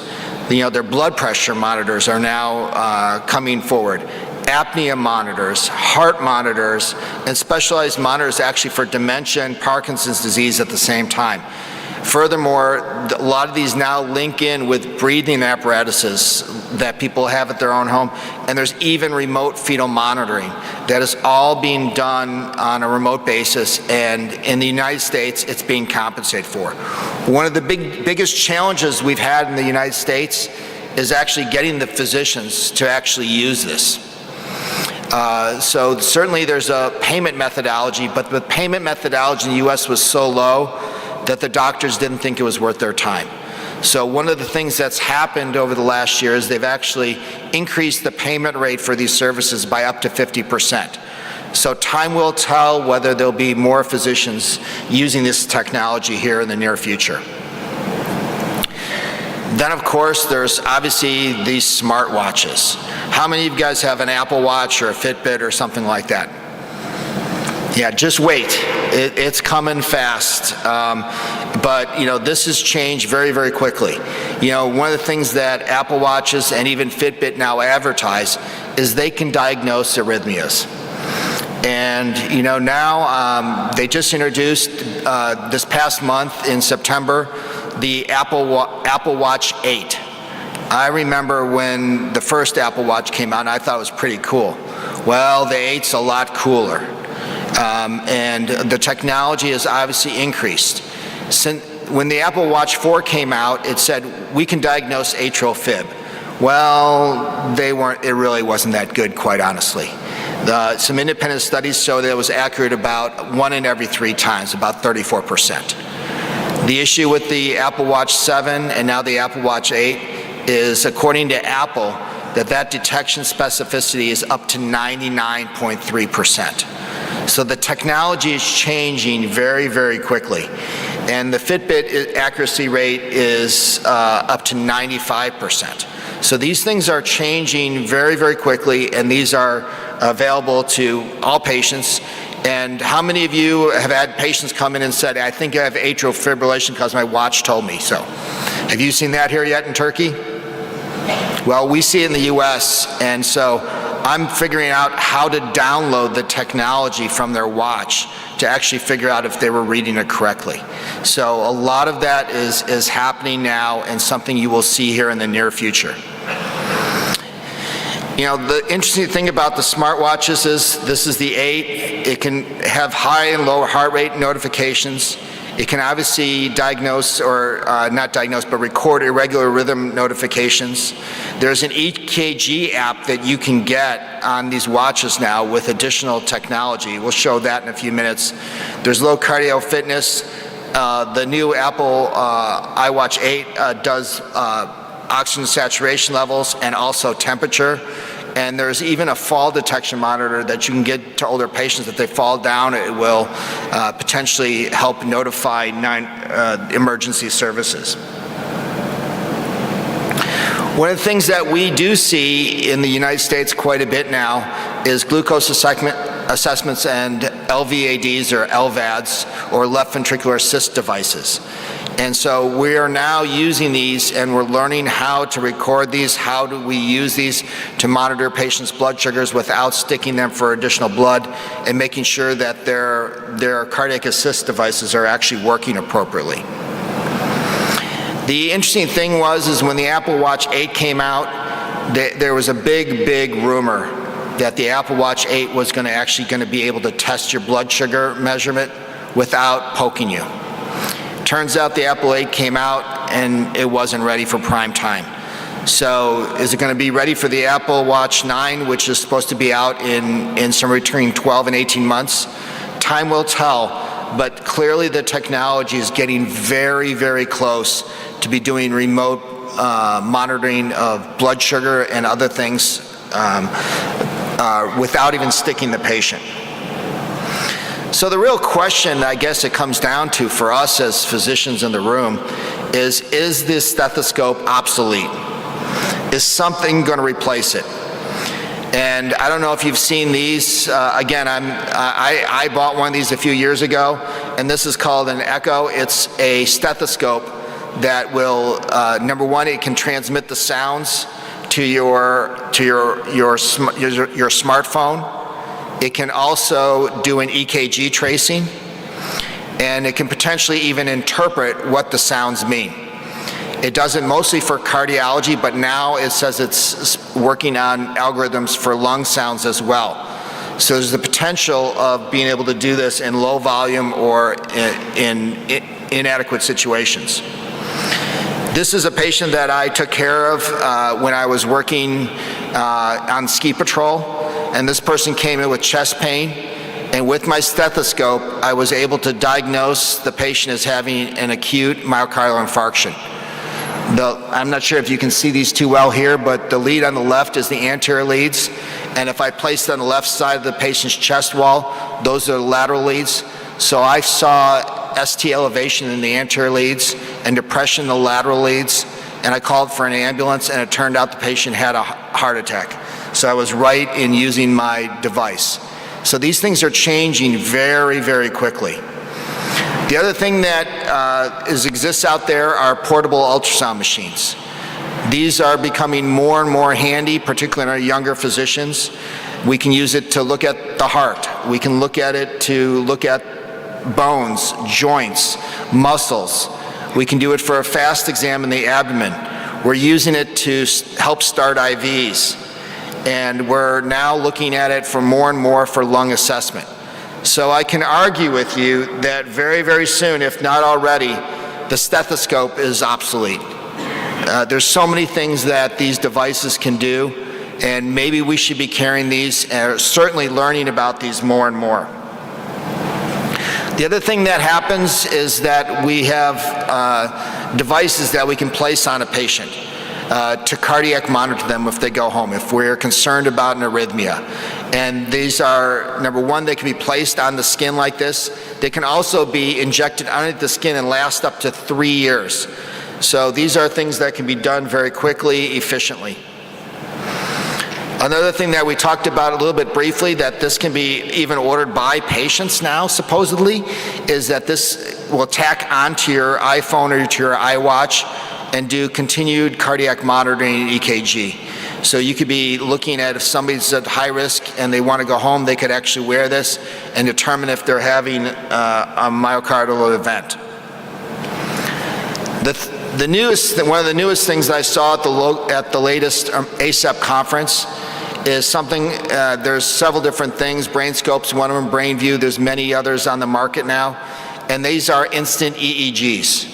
Their blood pressure monitors are now coming forward. Apnea monitors, heart monitors, and specialized monitors actually for dementia and Parkinson's disease at the same time. Furthermore, a lot of these now link in with breathing apparatuses that people have at their own home, and there's even remote fetal monitoring that is all being done on a remote basis, and in the United States, it's being compensated for. One of the biggest challenges we've had in the United States is actually getting the physicians to actually use this. So certainly there's a payment methodology, but the payment methodology in the US was so low that the doctors didn't think it was worth their time. So one of the things that's happened over the last year is they've actually increased the payment rate for these services by up to 50%. So time will tell whether there'll be more physicians using this technology here in the near future. Then, of course, there's obviously these smartwatches. How many of you guys have an Apple Watch or a Fitbit or something like that? Yeah, just wait. It's coming fast. But this has changed very, very quickly. One of the things that Apple Watches and even Fitbit now advertise is they can diagnose arrhythmias. And now they just introduced this past month in September the Apple Watch 8. I remember when the first Apple Watch came out, and I thought it was pretty cool. Well, the 8's a lot cooler. And the technology has obviously increased. When the Apple Watch 4 came out, it said, we can diagnose atrial fib. Well, it really wasn't that good, quite honestly. Some independent studies show that it was accurate about 1 in every 3 times, about 34%. The issue with the Apple Watch 7 and now the Apple Watch 8 is, according to Apple, that detection specificity is up to 99.3%. So the technology is changing very, very quickly. And the Fitbit accuracy rate is up to 95%. So these things are changing very, very quickly, and these are available to all patients. And how many of you have had patients come in and said, I think I have atrial fibrillation because my watch told me so? Have you seen that here yet in Turkey? Well, we see it in the US, and so I'm figuring out how to download the technology from their watch to actually figure out if they were reading it correctly. So a lot of that is happening now, and something you will see here in the near future. You know, the interesting thing about the smartwatches is this is the 8. It can have high and low heart rate notifications. It can obviously diagnose, or not diagnose, but record irregular rhythm notifications. There's an EKG app that you can get on these watches now with additional technology. We'll show that in a few minutes. There's low cardio fitness. The new Apple iWatch 8 does oxygen saturation levels and also temperature. And there's even a fall detection monitor that you can get to older patients. If they fall down, it will potentially help notify emergency services. One of the things that we do see in the United States quite a bit now is glucose assessments and LVADs, or LVADs, or left ventricular assist devices. And so we are now using these, and we're learning how to record these. How do we use these to monitor patients' blood sugars without sticking them for additional blood, and making sure that their cardiac assist devices are actually working appropriately. The interesting thing is when the Apple Watch 8 came out, there was a big rumor that the Apple Watch 8 was going to be able to test your blood sugar measurement without poking you. Turns out the Apple 8 came out and it wasn't ready for prime time. So is it going to be ready for the Apple Watch 9, which is supposed to be out in somewhere between 12 and 18 months? Time will tell, but clearly the technology is getting very, very close to be doing remote monitoring of blood sugar and other things without even sticking the patient. So the real question, I guess it comes down to for us as physicians in the room is this stethoscope obsolete? Is something going to replace it? And I don't know if you've seen these. Again, I bought one of these a few years ago, and this is called an Echo. It's a stethoscope that will, number one, it can transmit the sounds to your smartphone. It can also do an EKG tracing, and it can potentially even interpret what the sounds mean. It does it mostly for cardiology, but now it says it's working on algorithms for lung sounds as well. So there's the potential of being able to do this in low volume or in inadequate situations. This is a patient that I took care of when I was working on ski patrol. And this person came in with chest pain, and with my stethoscope, I was able to diagnose the patient as having an acute myocardial infarction. I'm not sure if you can see these too well here, but the lead on the left is the anterior leads, and if I placed it on the left side of the patient's chest wall, those are the lateral leads. So I saw ST elevation in the anterior leads and depression in the lateral leads, and I called for an ambulance, and it turned out the patient had a heart attack. So I was right in using my device. So these things are changing very, very quickly. The other thing that exists out there are portable ultrasound machines. These are becoming more and more handy, particularly in our younger physicians. We can use it to look at the heart. We can look at it to look at bones, joints, muscles. We can do it for a fast exam in the abdomen. We're using it to help start IVs. And we're now looking at it for more and more for lung assessment. So I can argue with you that very, very soon, if not already, the stethoscope is obsolete. There's so many things that these devices can do, and maybe we should be carrying these and certainly learning about these more and more. The other thing that happens is that we have devices that we can place on a patient. to cardiac monitor them if they go home, if we're concerned about an arrhythmia. And these are, number one, they can be placed on the skin like this. They can also be injected underneath the skin and last up to 3 years. So these are things that can be done very quickly, efficiently. Another thing that we talked about a little bit briefly, that this can be even ordered by patients now, supposedly, is that this will tack onto your iPhone or to your iWatch and do continued cardiac monitoring and EKG. So you could be looking at if somebody's at high risk and they want to go home, they could actually wear this and determine if they're having a myocardial event. One of the newest things that I saw at the latest ACEP conference is something, there's several different things, BrainScope's one of them, BrainView, there's many others on the market now, and these are instant EEGs.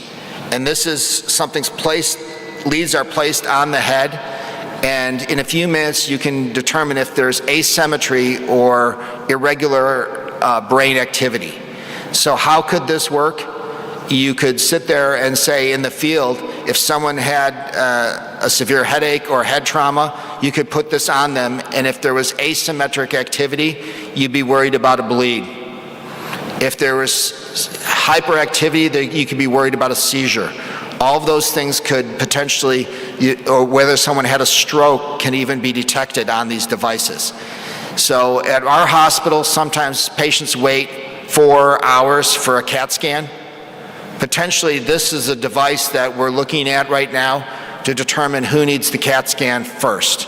And this is something's placed, leads are placed on the head, and in a few minutes you can determine if there's asymmetry or irregular brain activity. So how could this work? You could sit there and say in the field, if someone had a severe headache or head trauma, you could put this on them, and if there was asymmetric activity, you'd be worried about a bleed. If there was hyperactivity, you could be worried about a seizure. All of those things could potentially, or whether someone had a stroke, can even be detected on these devices. So at our hospital, sometimes patients wait 4 hours for a CAT scan. Potentially, this is a device that we're looking at right now to determine who needs the CAT scan first.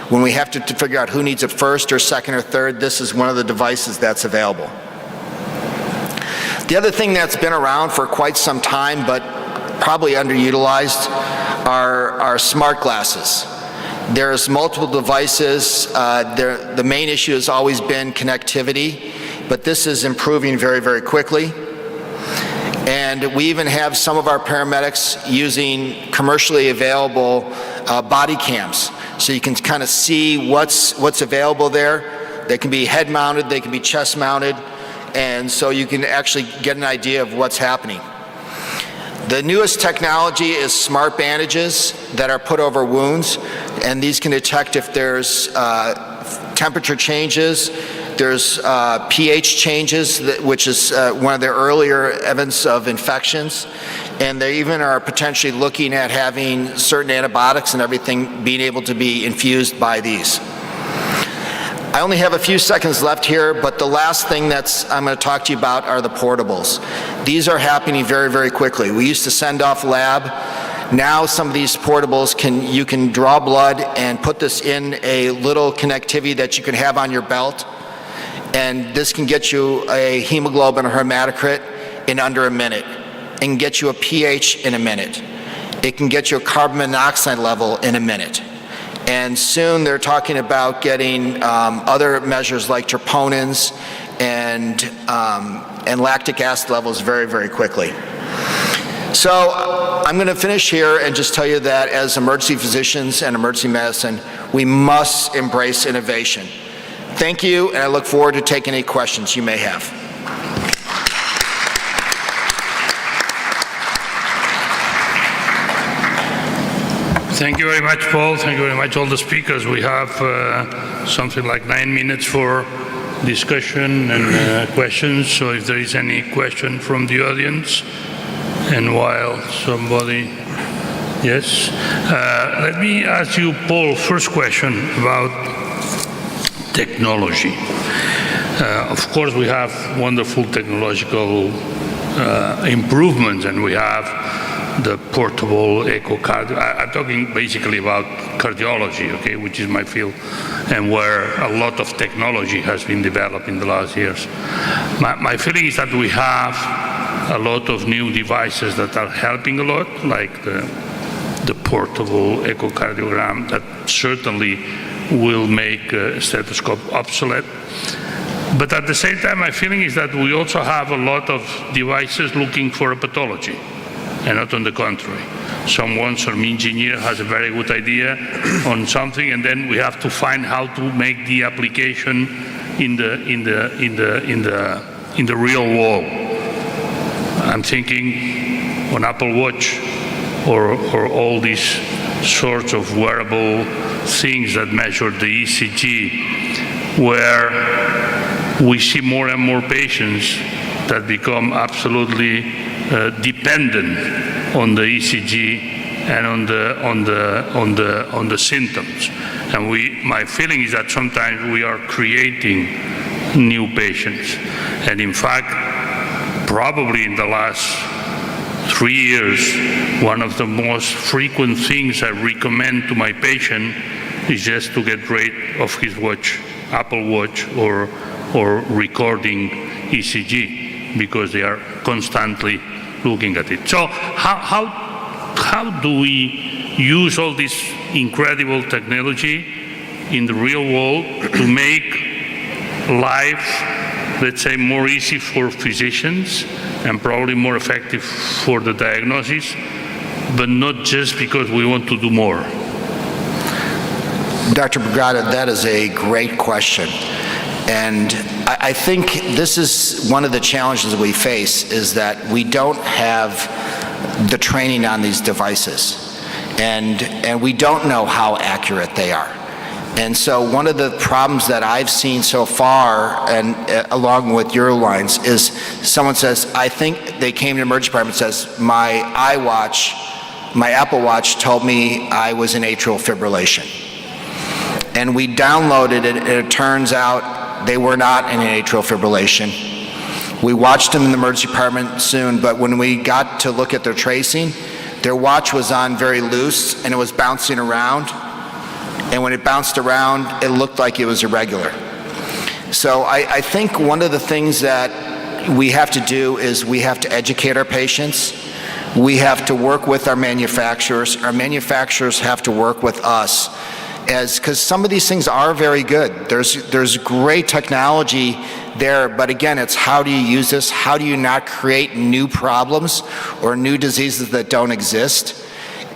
When we have to figure out who needs it first or second or third, this is one of the devices that's available. The other thing that's been around for quite some time, but probably underutilized, are smart glasses. There's multiple devices. The main issue has always been connectivity, but this is improving very, very quickly. And we even have some of our paramedics using commercially available body cams. So you can kind of see what's available there. They can be head mounted, they can be chest mounted, and so you can actually get an idea of what's happening. The newest technology is smart bandages that are put over wounds, and these can detect if there's temperature changes, there's pH changes, which is one of the earlier evidence of infections, and they even are potentially looking at having certain antibiotics and everything being able to be infused by these. I only have a few seconds left here, but the last thing I'm going to talk to you about are the portables. These are happening very, very quickly. We used to send off lab. Now some of these portables, you can draw blood and put this in a little connectivity that you can have on your belt, and this can get you a hemoglobin or hematocrit in under a minute, and get you a pH in a minute. It can get you a carbon monoxide level in a minute. And soon they're talking about getting other measures like troponins and lactic acid levels very, very quickly. So I'm going to finish here and just tell you that as emergency physicians and emergency medicine, we must embrace innovation. Thank you, and I look forward to taking any questions you may have. Thank you very much, Paul. Thank you very much, all the speakers. We have something like 9 minutes for discussion and questions. So if there is any question from the audience, and while somebody, yes. Let me ask you, Paul, first question about technology. Of course, we have wonderful technological improvements, and we have the portable echocard. I'm talking basically about cardiology, okay, which is my field, and where a lot of technology has been developed in the last years. My feeling is that we have a lot of new devices that are helping a lot, like the portable echocardiogram that certainly will make a stethoscope obsolete. But at the same time, my feeling is that we also have a lot of devices looking for a pathology, and not on the contrary. Some engineer has a very good idea on something, and then we have to find how to make the application in the real world. I'm thinking on Apple Watch or all these sorts of wearable things that measure the ECG, where we see more and more patients that become absolutely dependent on the ECG and on the symptoms. And my feeling is that sometimes we are creating new patients. And in fact, probably in the last 3 years, one of the most frequent things I recommend to my patient is just to get rid of his watch, Apple Watch, or recording ECG, because they are constantly looking at it. So how do we use all this incredible technology in the real world to make life, let's say, more easy for physicians and probably more effective for the diagnosis, but not just because we want to do more? Dr. Brugada, that is a great question. And I think this is one of the challenges we face, is that we don't have the training on these devices. And we don't know how accurate they are. And so one of the problems that I've seen so far, and along with your lines, is someone says, I think they came to the emergency department and says, my Apple Watch told me I was in atrial fibrillation. And we downloaded it, and it turns out they were not in atrial fibrillation. We watched them in the emergency department soon, but when we got to look at their tracing, their watch was on very loose, and it was bouncing around. And when it bounced around, it looked like it was irregular. So I think one of the things that we have to do is we have to educate our patients. We have to work with our manufacturers. Our manufacturers have to work with us, because some of these things are very good. There's great technology there, but again, it's how do you use this? How do you not create new problems or new diseases that don't exist?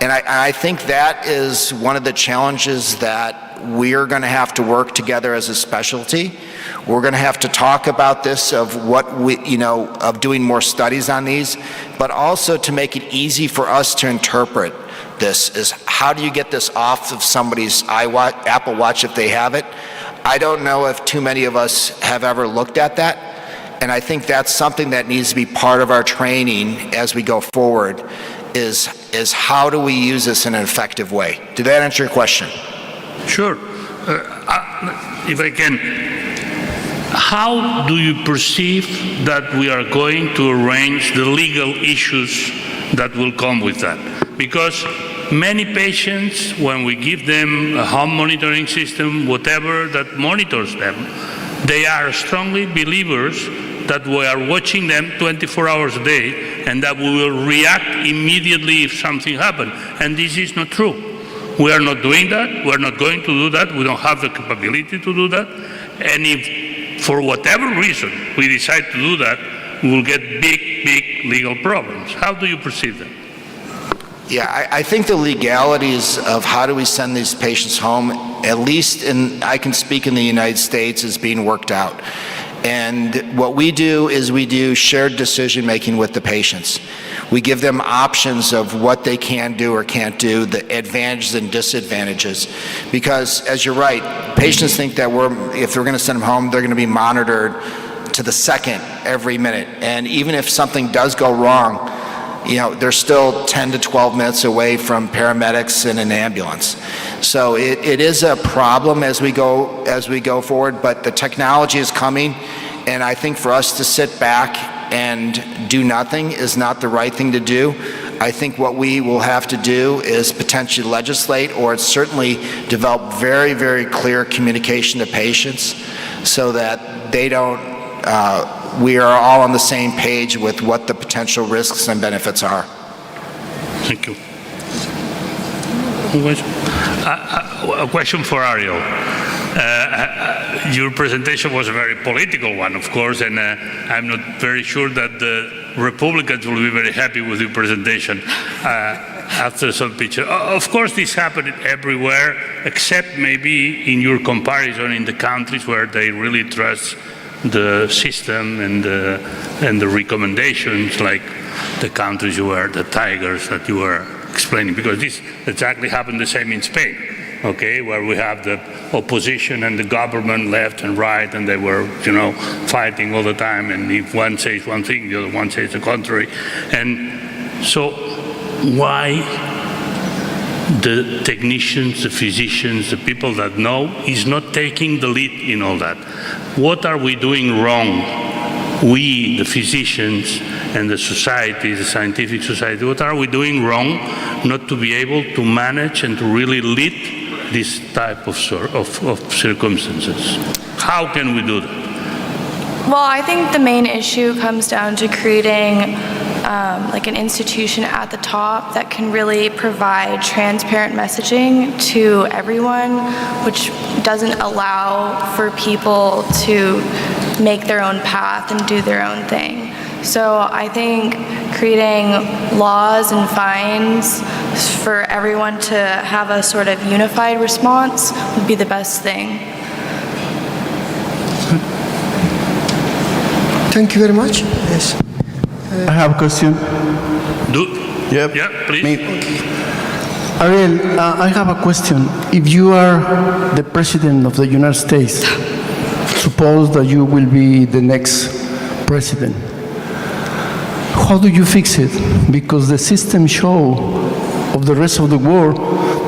And I think that is one of the challenges that we're going to have to work together as a specialty. We're going to have to talk about this, of of doing more studies on these, but also to make it easy for us to interpret this, is how do you get this off of somebody's Apple Watch if they have it? I don't know if too many of us have ever looked at that. And I think that's something that needs to be part of our training as we go forward, is how do we use this in an effective way? Did that answer your question? Sure. If I can, how do you perceive that we are going to arrange the legal issues that will come with that? Because many patients, when we give them a home monitoring system, whatever that monitors them, they are strongly believers that we are watching them 24 hours a day and that we will react immediately if something happens. And this is not true. We are not doing that. We're not going to do that. We don't have the capability to do that. And if, for whatever reason, we decide to do that, we will get big legal problems. How do you perceive that? Yeah, I think the legalities of how do we send these patients home, at least I can speak in the United States, is being worked out. And what we do is we do shared decision-making with the patients. We give them options of what they can do or can't do, the advantages and disadvantages. Because, as you're right, patients think that if they're going to send them home, they're going to be monitored to the second every minute. And even if something does go wrong, they're still 10 to 12 minutes away from paramedics and an ambulance. So it is a problem as we go forward, but the technology is coming, and I think for us to sit back and do nothing is not the right thing to do. I think what we will have to do is potentially legislate, or certainly develop very, very clear communication to patients so that they don't we are all on the same page with what the potential risks and benefits are. Thank you. A question for Ariel. Your presentation was a very political one, of course, and I'm not very sure that the Republicans will be very happy with your presentation after some picture. Of course, this happened everywhere, except maybe in your comparison in the countries where they really trust the system and the recommendations, like the countries you were, the tigers that you were explaining, because this exactly happened the same in Spain, okay, where we have the opposition and the government left and right, and they were, fighting all the time, and if one says one thing, the other one says the contrary. And so why the technicians, the physicians, the people that know is not taking the lead in all that? What are we doing wrong? We, the physicians and the society, the scientific society, what are we doing wrong not to be able to manage and to really lead this type of circumstances? How can we do that? Well, I think the main issue comes down to creating like an institution at the top that can really provide transparent messaging to everyone, which doesn't allow for people to make their own path and do their own thing. So I think creating laws and fines for everyone to have a sort of unified response would be the best thing. Thank you very much. Yes. I have a question. Yeah, please. Ariel, I have a question. If you are the president of the United States, suppose that you will be the next president, how do you fix it? Because the system show of the rest of the world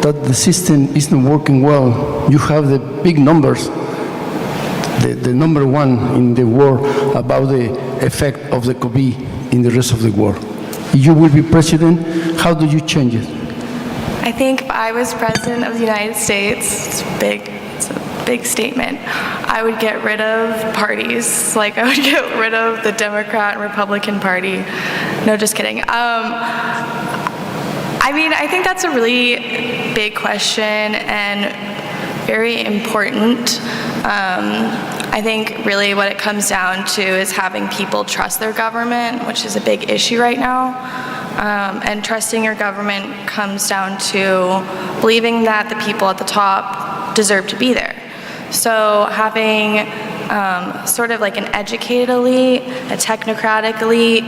that the system isn't working well. You have the big numbers, the number one in the world about the effect of the COVID in the rest of the world. If you will be president, how do you change it? I think if I was president of the United States, it's a big statement, I would get rid of parties. Like, I would get rid of the Democrat and Republican Party. No, just kidding. I mean, I think that's a really big question and very important. I think really what it comes down to is having people trust their government, which is a big issue right now. And trusting your government comes down to believing that the people at the top deserve to be there. So having sort of like an educated elite, a technocratic elite,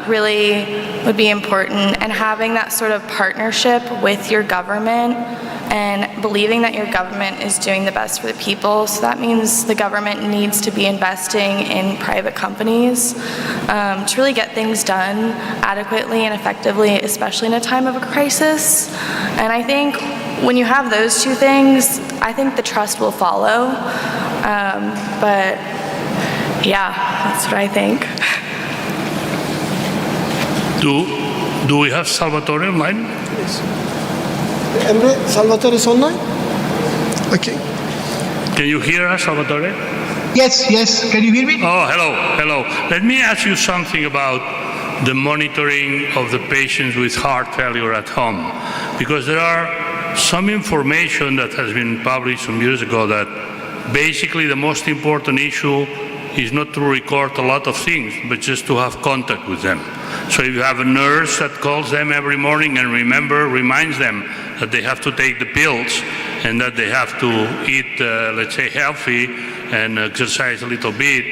really would be important. And having that sort of partnership with your government and believing that your government is doing the best for the people. So that means the government needs to be investing in private companies to really get things done adequately and effectively, especially in a time of a crisis. And I think when you have those two things, I think the trust will follow. But yeah, that's what I think. Do we have Salvatore online? Yes. Emre, Salvatore is online? Okay. Can you hear us, Salvatore? Yes. Can you hear me? Oh, hello. Let me ask you something about the monitoring of the patients with heart failure at home. Because there are some information that has been published some years ago that basically the most important issue is not to record a lot of things, but just to have contact with them. So if you have a nurse that calls them every morning and reminds them that they have to take the pills and that they have to eat, let's say, healthy and exercise a little bit,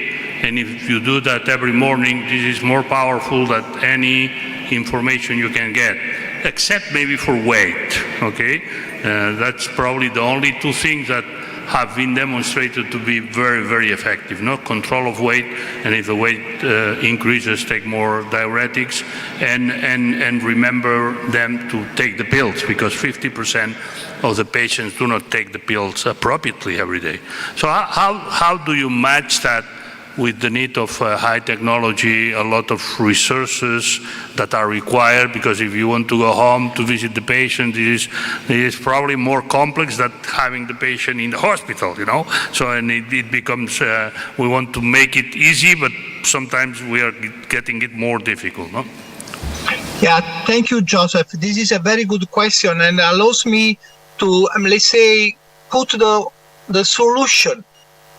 and if you do that every morning, this is more powerful than any information you can get, except maybe for weight, okay? That's probably the only two things that have been demonstrated to be very, very effective. No control of weight, and if the weight increases, take more diuretics, and remember them to take the pills, because 50% of the patients do not take the pills appropriately every day. So how do you match that with the need of high technology, a lot of resources that are required, because if you want to go home to visit the patient, it is probably more complex than having the patient in the hospital, So, and it becomes, we want to make it easy, but sometimes we are getting it more difficult, no? Yeah, thank you, Joseph. This is a very good question and allows me to, let's say, put the solution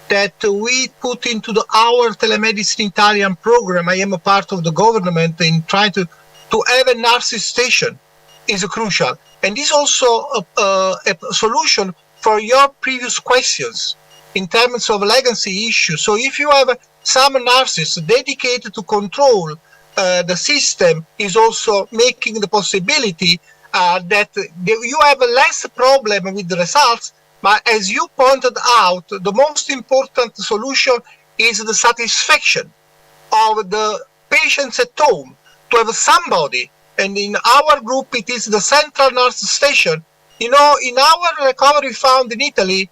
that we put into our telemedicine Italian program. I am a part of the government in trying to have a nurses station is crucial. And this is also a solution for your previous questions in terms of legacy issues. So if you have some nurses dedicated to control the system, is also making the possibility that you have less problem with the results, but as you pointed out, the most important solution is the satisfaction of the patients at home, to have somebody, and in our group it is the central nurse station. You know, in our recovery fund in Italy,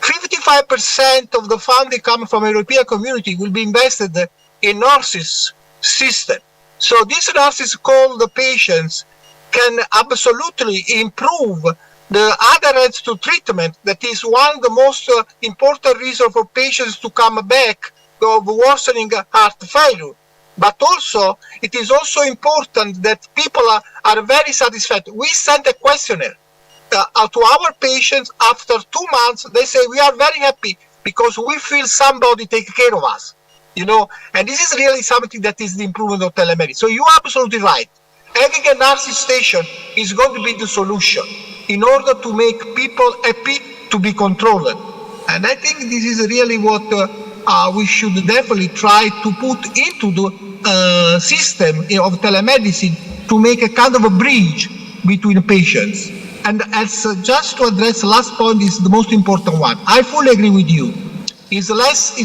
55% of the funding coming from European community will be invested in nurses system. So these nurses call the patients can absolutely improve the adherence to treatment. That is one of the most important reasons for patients to come back of worsening heart failure. But also, it is also important that people are very satisfied. We sent a questionnaire to our patients. After 2 months, they say, we are very happy because we feel somebody take care of us, you know, and this is really something that is the improvement of telemedicine. So you are absolutely right. Having a nurse station is going to be the solution in order to make people happy to be controlled. And I think this is really what we should definitely try to put into the system of telemedicine, to make a kind of a bridge between patients. And as just to address the last point is the most important one. I fully agree with you. It's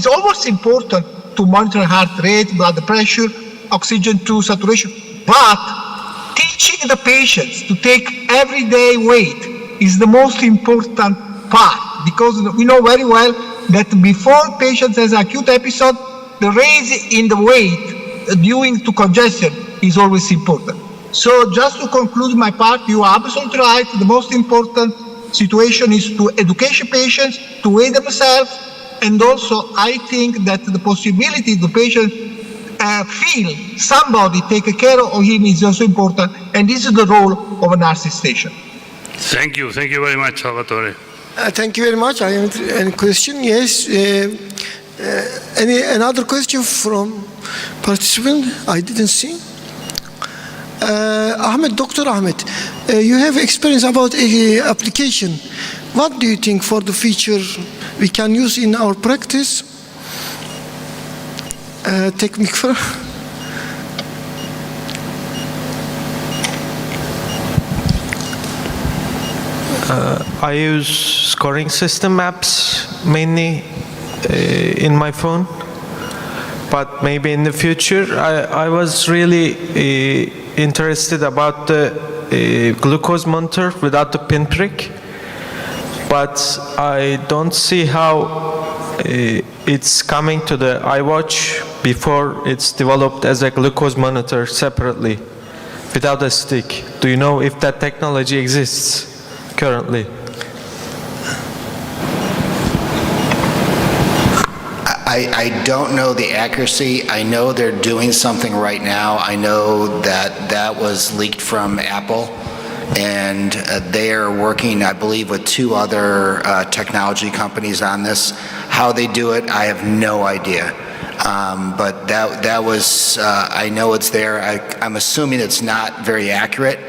always important to monitor heart rate, blood pressure, oxygen to saturation, but teaching the patients to take everyday weight is the most important part, because we know very well that before patients has acute episode, the raise in the weight due to congestion is always important. So just to conclude my part, you are absolutely right. The most important situation is to educate patients to weigh themselves, and also I think that the possibility the patient feel somebody take care of him is also important, and this is the role of a nurse station. Thank you very much, Salvatore. Thank you very much. I have any question? Yes. Another question from participant? I didn't see. Ahmed, Dr. Ahmed, you have experience about application. What do you think for the future we can use in our practice? Technical. I use scoring system apps mainly in my phone, but maybe in the future I was really interested about the glucose monitor without the pinprick, but I don't see how it's coming to the iWatch before it's developed as a glucose monitor separately without a stick. Do you know if that technology exists currently? I don't know the accuracy. I know they're doing something right now. I know that that was leaked from Apple, and they are working, I believe, with 2 other technology companies on this. How they do it, I have no idea. But that was, I know it's there. I'm assuming it's not very accurate,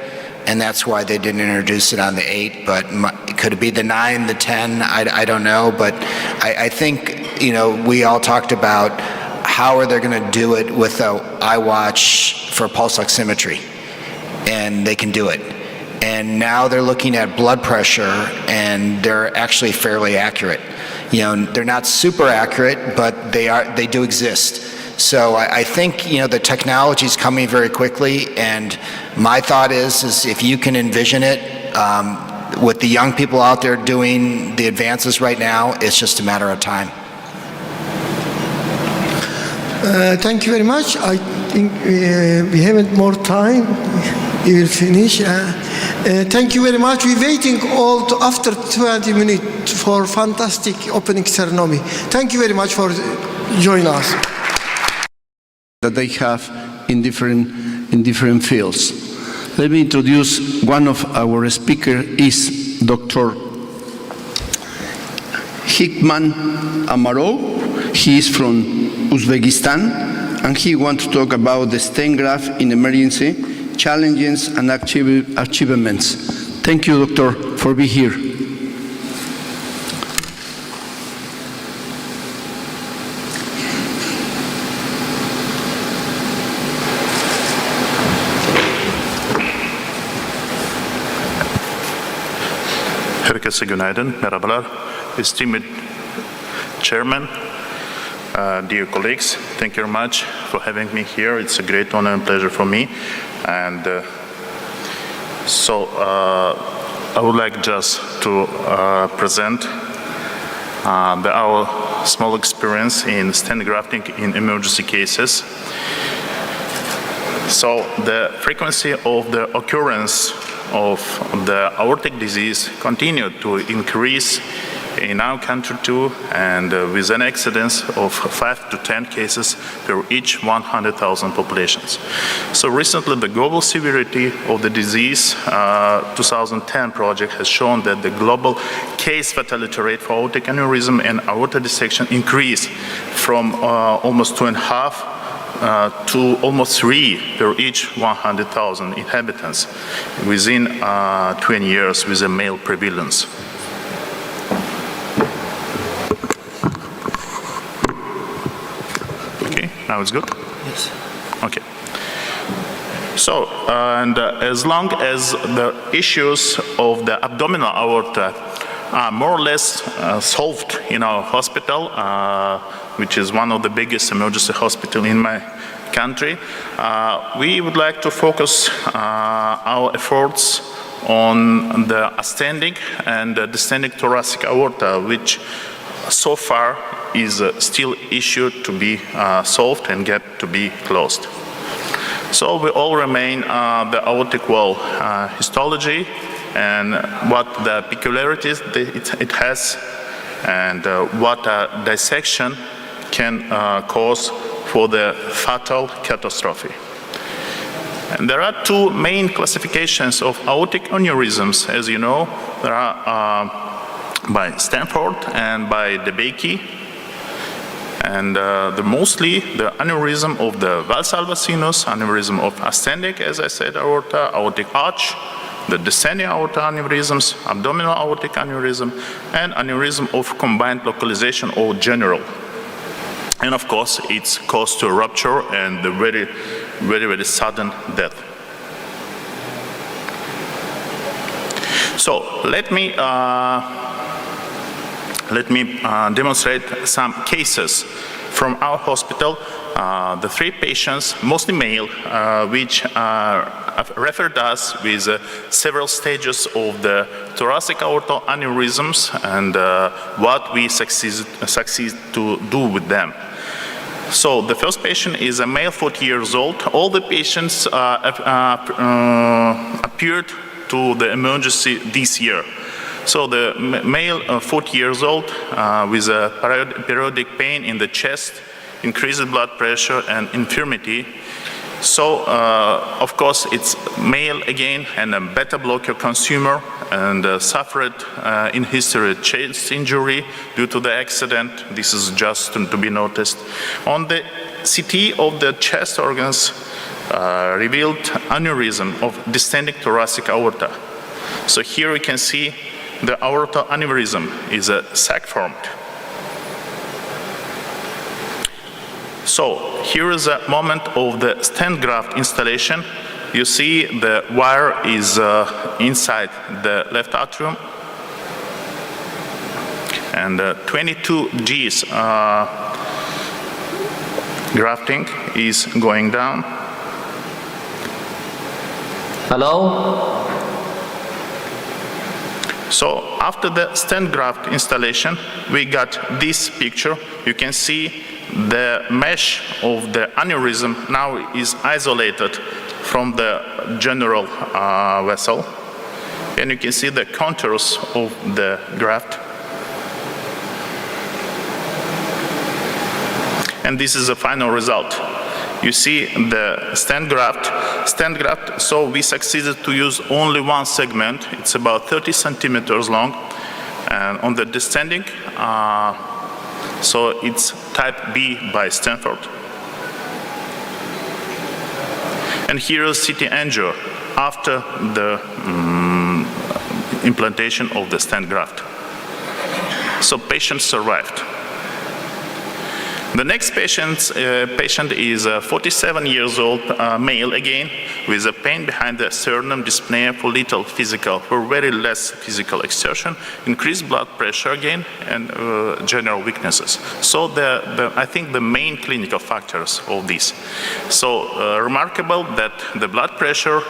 and that's why they didn't introduce it on the 8, but could it be the 9, the 10? I don't know, but I think, you know, we all talked about how are they going to do it with the iWatch for pulse oximetry, and they can do it. And now they're looking at blood pressure, and they're actually fairly accurate. You know, they're not super accurate, but they do exist. So I think, you know, the technology is coming very quickly, and my thought is if you can envision it, with the young people out there doing the advances right now, it's just a matter of time. Thank you very much. I think we haven't more time. We will finish. Thank you very much. We're waiting all to after 20 minutes for fantastic opening ceremony. Thank you very much for joining us. That they have in different fields. Let me introduce one of our speakers is Dr. Hikman Amarov. He is from Uzbekistan, and he wants to talk about the stent graft in emergency, challenges and achievements. Thank you, Doctor, for being here. Herkese günaydın, merhabalar. Esteemed Chairman, dear colleagues, thank you very much for having me here. It's a great honor and pleasure for me. And I would like just to present our small experience in stent grafting in emergency cases. So the frequency of the occurrence of the aortic disease continued to increase in our country too, and with an incidence of 5 to 10 cases per each 100,000 populations. So recently the global severity of the disease 2010 project has shown that the global case fatality rate for aortic aneurysm and aorta dissection increased from almost 2.5 to almost 3 per each 100,000 inhabitants within 20 years with a male prevalence. Okay, now it's good? Yes. Okay. So, and as long as the issues of the abdominal aorta are more or less solved in our hospital, which is one of the biggest emergency hospitals in my country, we would like to focus our efforts on the ascending and the descending thoracic aorta, which so far is still issue to be solved and get to be closed. So we all remain the aortic wall histology and what the peculiarities it has and what dissection can cause for the fatal catastrophe. And there are two main classifications of aortic aneurysms, as you know. There are by Stanford and by DeBakey. And mostly the aneurysm of the valsalva sinus, aneurysm of ascending, as I said, aorta, aortic arch, the descending aorta aneurysms, abdominal aortic aneurysm, and aneurysm of combined localization or general. And of course, it's caused to rupture and the very, very, very sudden death. So let me demonstrate some cases from our hospital. The 3 patients, mostly male, which referred us with several stages of the thoracic aortal aneurysms and what we succeed to do with them. So the first patient is a male, 40 years old. All the patients appeared to the emergency this year. So the male, 40 years old, with a periodic pain in the chest, increased blood pressure and infirmity. So, of course, it's male again and a beta blocker consumer and suffered in history chest injury due to the accident. This is just to be noticed. On the CT of the chest organs revealed aneurysm of descending thoracic aorta. So here we can see the aorta aneurysm is a sac formed. So here is a moment of the stent graft installation. You see the wire is inside the left atrium, and 22 G's grafting is going down. Hello? So after the stent graft installation, we got this picture. You can see the mesh of the aneurysm now is isolated from the general vessel. And you can see the contours of the graft. And this is the final result. You see the stent graft. So we succeeded to use only one segment. It's about 30 centimeters long. And on the descending, so it's type B by Stanford. And here is CT angio after the implantation of the stent graft. So patient survived. The next patient is a 47 years old male again, with a pain behind the sternum, dyspnea for little physical, for very less physical exertion, increased blood pressure again, and general weaknesses. So I think the main clinical factors of this. So remarkable that the blood pressure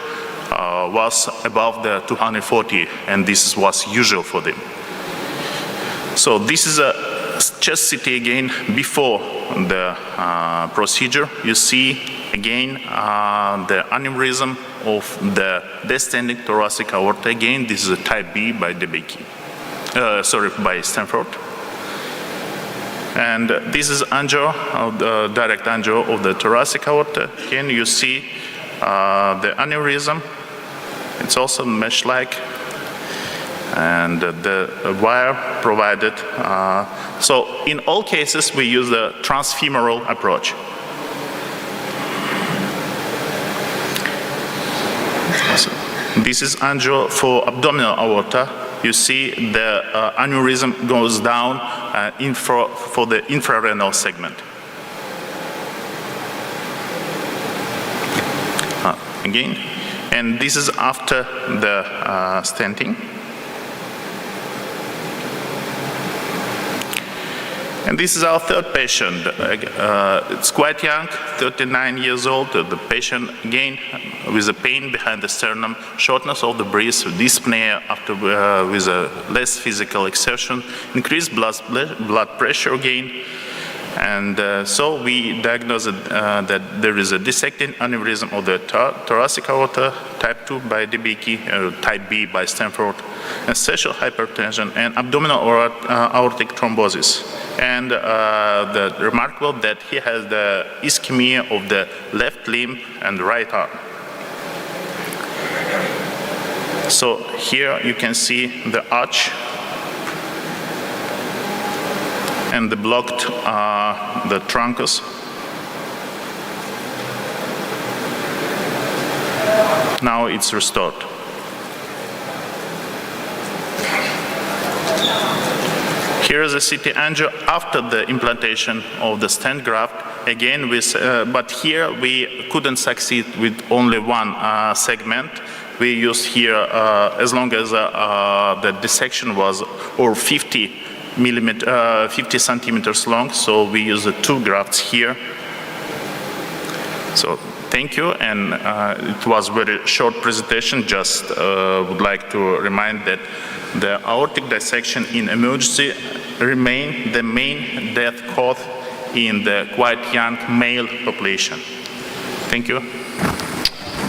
was above the 240, and this was usual for them. So this is a chest CT again before the procedure. You see again the aneurysm of the descending thoracic aorta. Again, this is a type B by DeBakey. By Stanford. And this is angio, the direct angio of the thoracic aorta. Again, you see the aneurysm. It's also mesh-like, and the wire provided. So in all cases, we use the transfemoral approach. So this is angio for abdominal aorta. You see the aneurysm goes down for the infrarenal segment. Again, and this is after the stenting. And this is our third patient. It's quite young, 39 years old. The patient, again, with a pain behind the sternum, shortness of the breath, dyspnea after with a less physical exertion, increased blood pressure again. And so we diagnosed that there is a dissecting aneurysm of the thoracic aorta, type 2 by DeBakey, type B by Stanford, and sexual hypertension, and abdominal aortic thrombosis. And the remarkable that he has the ischemia of the left limb and right arm. So here you can see the arch and the blocked the truncus. Now it's restored. Here is a CT angio after the implantation of the stent graft. Again, but here we couldn't succeed with only one segment. We used here, as long as the dissection was 50 centimeters long, so we use the two grafts here. So thank you, and it was very short presentation. Just would like to remind that the aortic dissection in emergency remain the main death cause in the quite young male population. Thank you.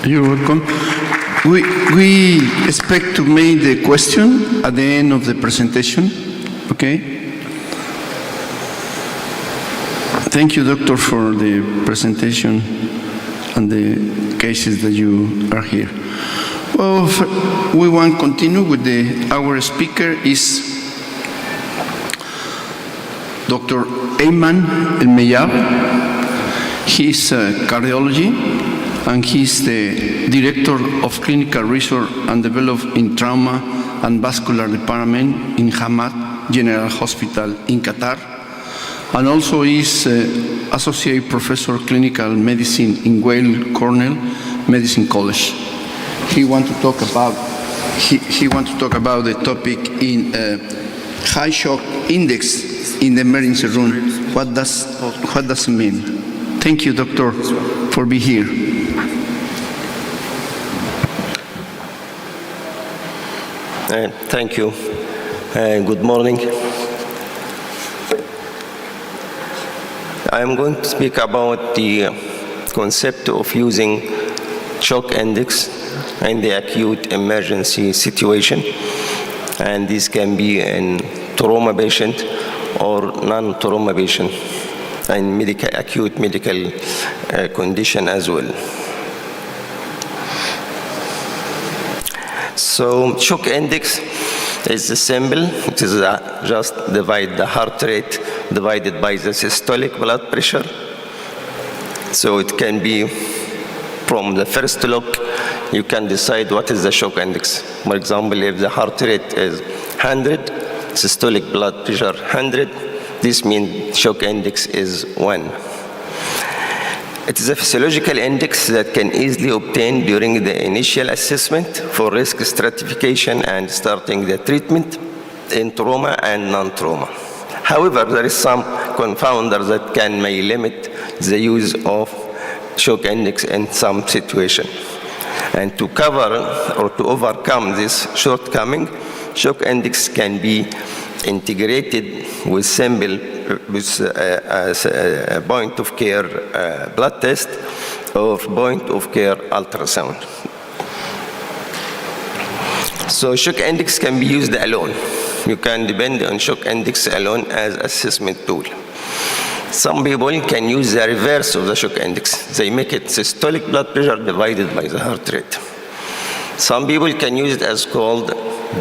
You're welcome. We expect to make the question at the end of the presentation. Okay. Thank you, doctor, for the presentation and the cases that you are here. Well, we want to continue with our speaker is Dr. Ayman El-Meyab. He's cardiology, and he's the Director of Clinical Research and Development in Trauma and Vascular Department in Hamad General Hospital in Qatar, and also is Associate Professor of Clinical Medicine in Weill Cornell Medicine College. He wants to talk about the topic in high shock index in the emergency room. What does it mean? Thank you, doctor, for being here. Thank you. Good morning. I am going to speak about the concept of using shock index in the acute emergency situation, and this can be in trauma patient or non-trauma patient, and acute medical condition as well. So shock index is the symbol. It is just divide the heart rate divided by the systolic blood pressure. So it can be from the first look, you can decide what is the shock index. For example, if the heart rate is 100, systolic blood pressure 100, This means shock index is 1. It is a physiological index that can easily obtain during the initial assessment for risk stratification and starting the treatment in trauma and non-trauma. However, there is some confounder that may limit the use of shock index in some situation. And to cover or to overcome this shortcoming, shock index can be integrated with point of care blood test or point of care ultrasound. So shock index can be used alone. You can depend on shock index alone as assessment tool. Some people can use the reverse of the shock index. They make it systolic blood pressure divided by the heart rate. Some people can use it as called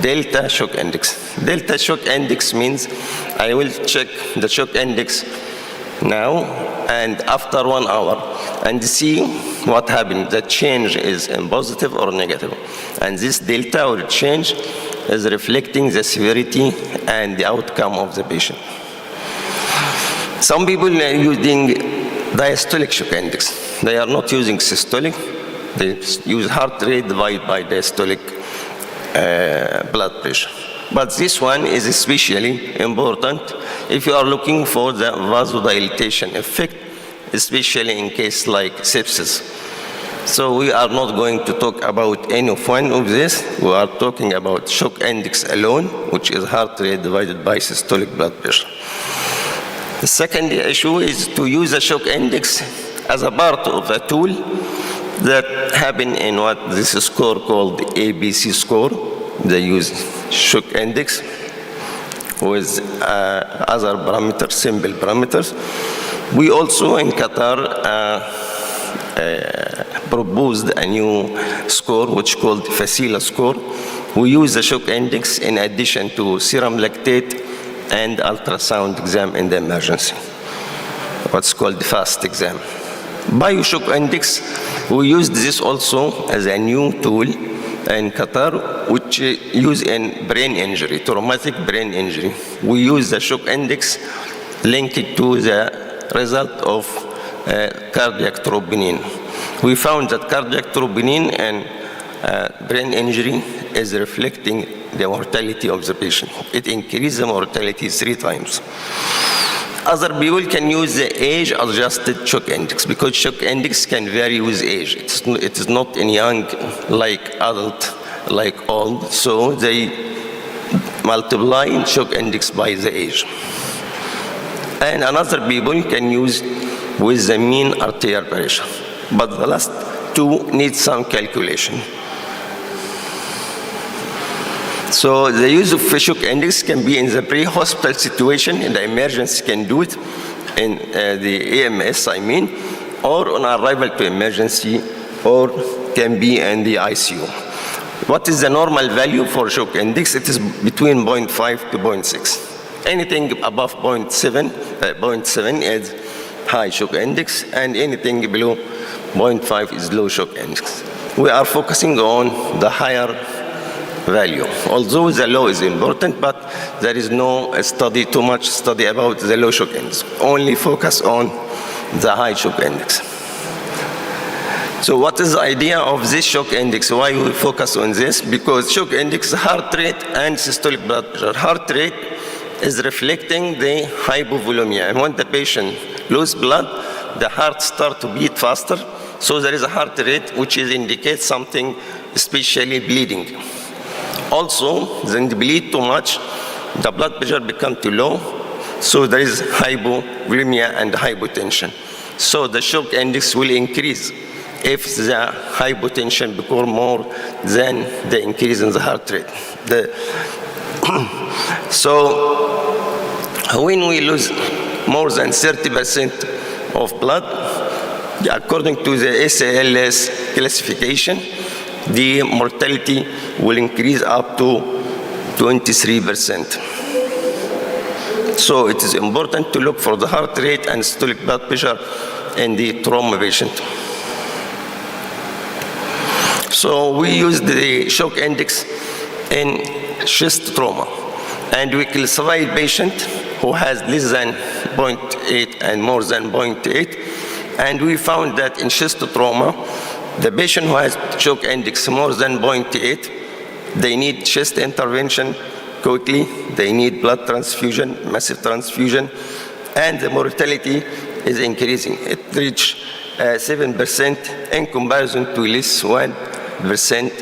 delta shock index. Delta shock index means I will check the shock index now and after 1 hour and see what happened. The change is in positive or negative. And this delta or change is reflecting the severity and the outcome of the patient. Some people are using diastolic shock index. They are not using systolic. They use heart rate divided by diastolic blood pressure. But this one is especially important if you are looking for the vasodilatation effect, especially in case like sepsis. So we are not going to talk about any one of this. We are talking about shock index alone, which is heart rate divided by systolic blood pressure. The second issue is to use a shock index as a part of a tool that happen in what this score called the ABC score. They use shock index with other parameters, simple parameters. We also in Qatar proposed a new score which called Facila score. We use the shock index in addition to serum lactate and ultrasound exam in the emergency, what's called the FAST exam. Bioshock index, we used this also as a new tool in Qatar, which use in brain injury, traumatic brain injury. We use the shock index linked to the result of cardiac troponin. We found that cardiac troponin and brain injury is reflecting the mortality of the patient. It increases the mortality 3 times. Other people can use the age-adjusted shock index because shock index can vary with age. It is not in young like adult, like old. So they multiply shock index by the age. And another people can use with the mean arterial pressure. But the last two need some calculation. So the use of shock index can be in the pre-hospital situation, in the emergency can do it, in the AMS, or on arrival to emergency, or can be in the ICU. What is the normal value for shock index? It is between 0.5 to 0.6. Anything above 0.7 is high shock index, and anything below 0.5 is low shock index. We are focusing on the higher value. Although the low is important, but there is no too much study about the low shock index. Only focus on the high shock index. So what is the idea of this shock index? Why we focus on this? Because shock index, heart rate and systolic blood pressure. Heart rate is reflecting the hypovolemia. And when the patient loses blood, the heart starts to beat faster. So there is a heart rate which indicates something, especially bleeding. Also, when they bleed too much, the blood pressure becomes too low, so there is hypovolemia and hypotension. So the shock index will increase if the hypotension becomes more than the increase in the heart rate. So when we lose more than 30% of blood, according to the SALS classification, the mortality will increase up to 23%. So it is important to look for the heart rate and systolic blood pressure in the trauma patient. So we use the shock index in chest trauma, and we classify patient who has less than 0.8 and more than 0.8. And we found that in chest trauma, the patient who has shock index more than 0.8, they need chest intervention quickly, they need blood transfusion, massive transfusion, and the mortality is increasing. It reached 7% in comparison to less 1%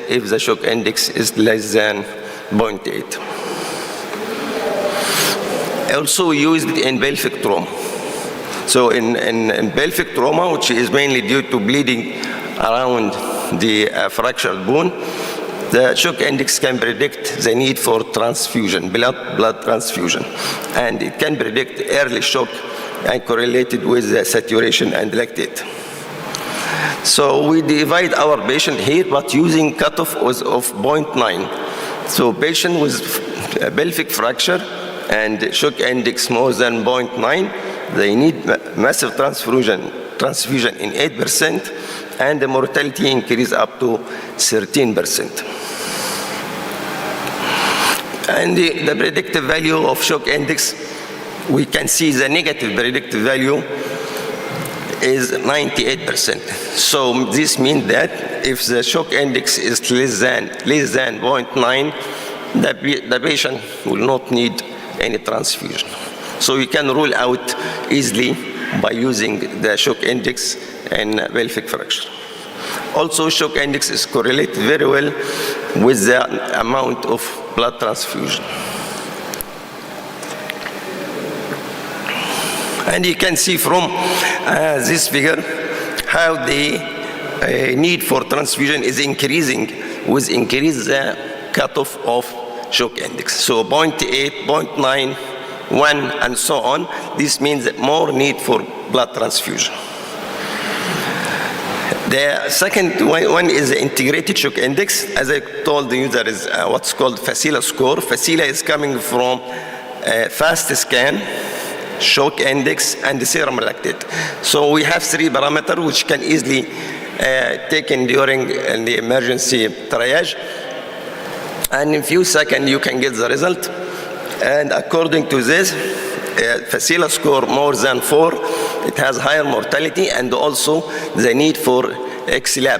if the shock index is less than 0.8. Also used in pelvic trauma. So in pelvic trauma, which is mainly due to bleeding around the fractured bone, the shock index can predict the need for transfusion, blood transfusion. And it can predict early shock and correlated with the saturation and lactate. So we divide our patient here, but using cutoff of 0.9. So patient with pelvic fracture and shock index more than 0.9, they need massive transfusion in 8%, and the mortality increase up to 13%. And the predictive value of shock index, we can see the negative predictive value is 98%. So this means that if the shock index is less than 0.9, the patient will not need any transfusion. So you can rule out easily by using the shock index in pelvic fracture. Also, shock index is correlated very well with the amount of blood transfusion. And you can see from this figure how the need for transfusion is increasing with increase the cutoff of shock index. So 0.8, 0.9, 1, and so on. This means more need for blood transfusion. The second one is the integrated shock index. As I told you, there is what's called Facila score. Facila is coming from fast scan, shock index, and the serum lactate. So we have 3 parameters which can easily taken during the emergency triage. And in a few seconds you can get the result. And according to this, Facila score more than 4, it has higher mortality and also the need for Acil.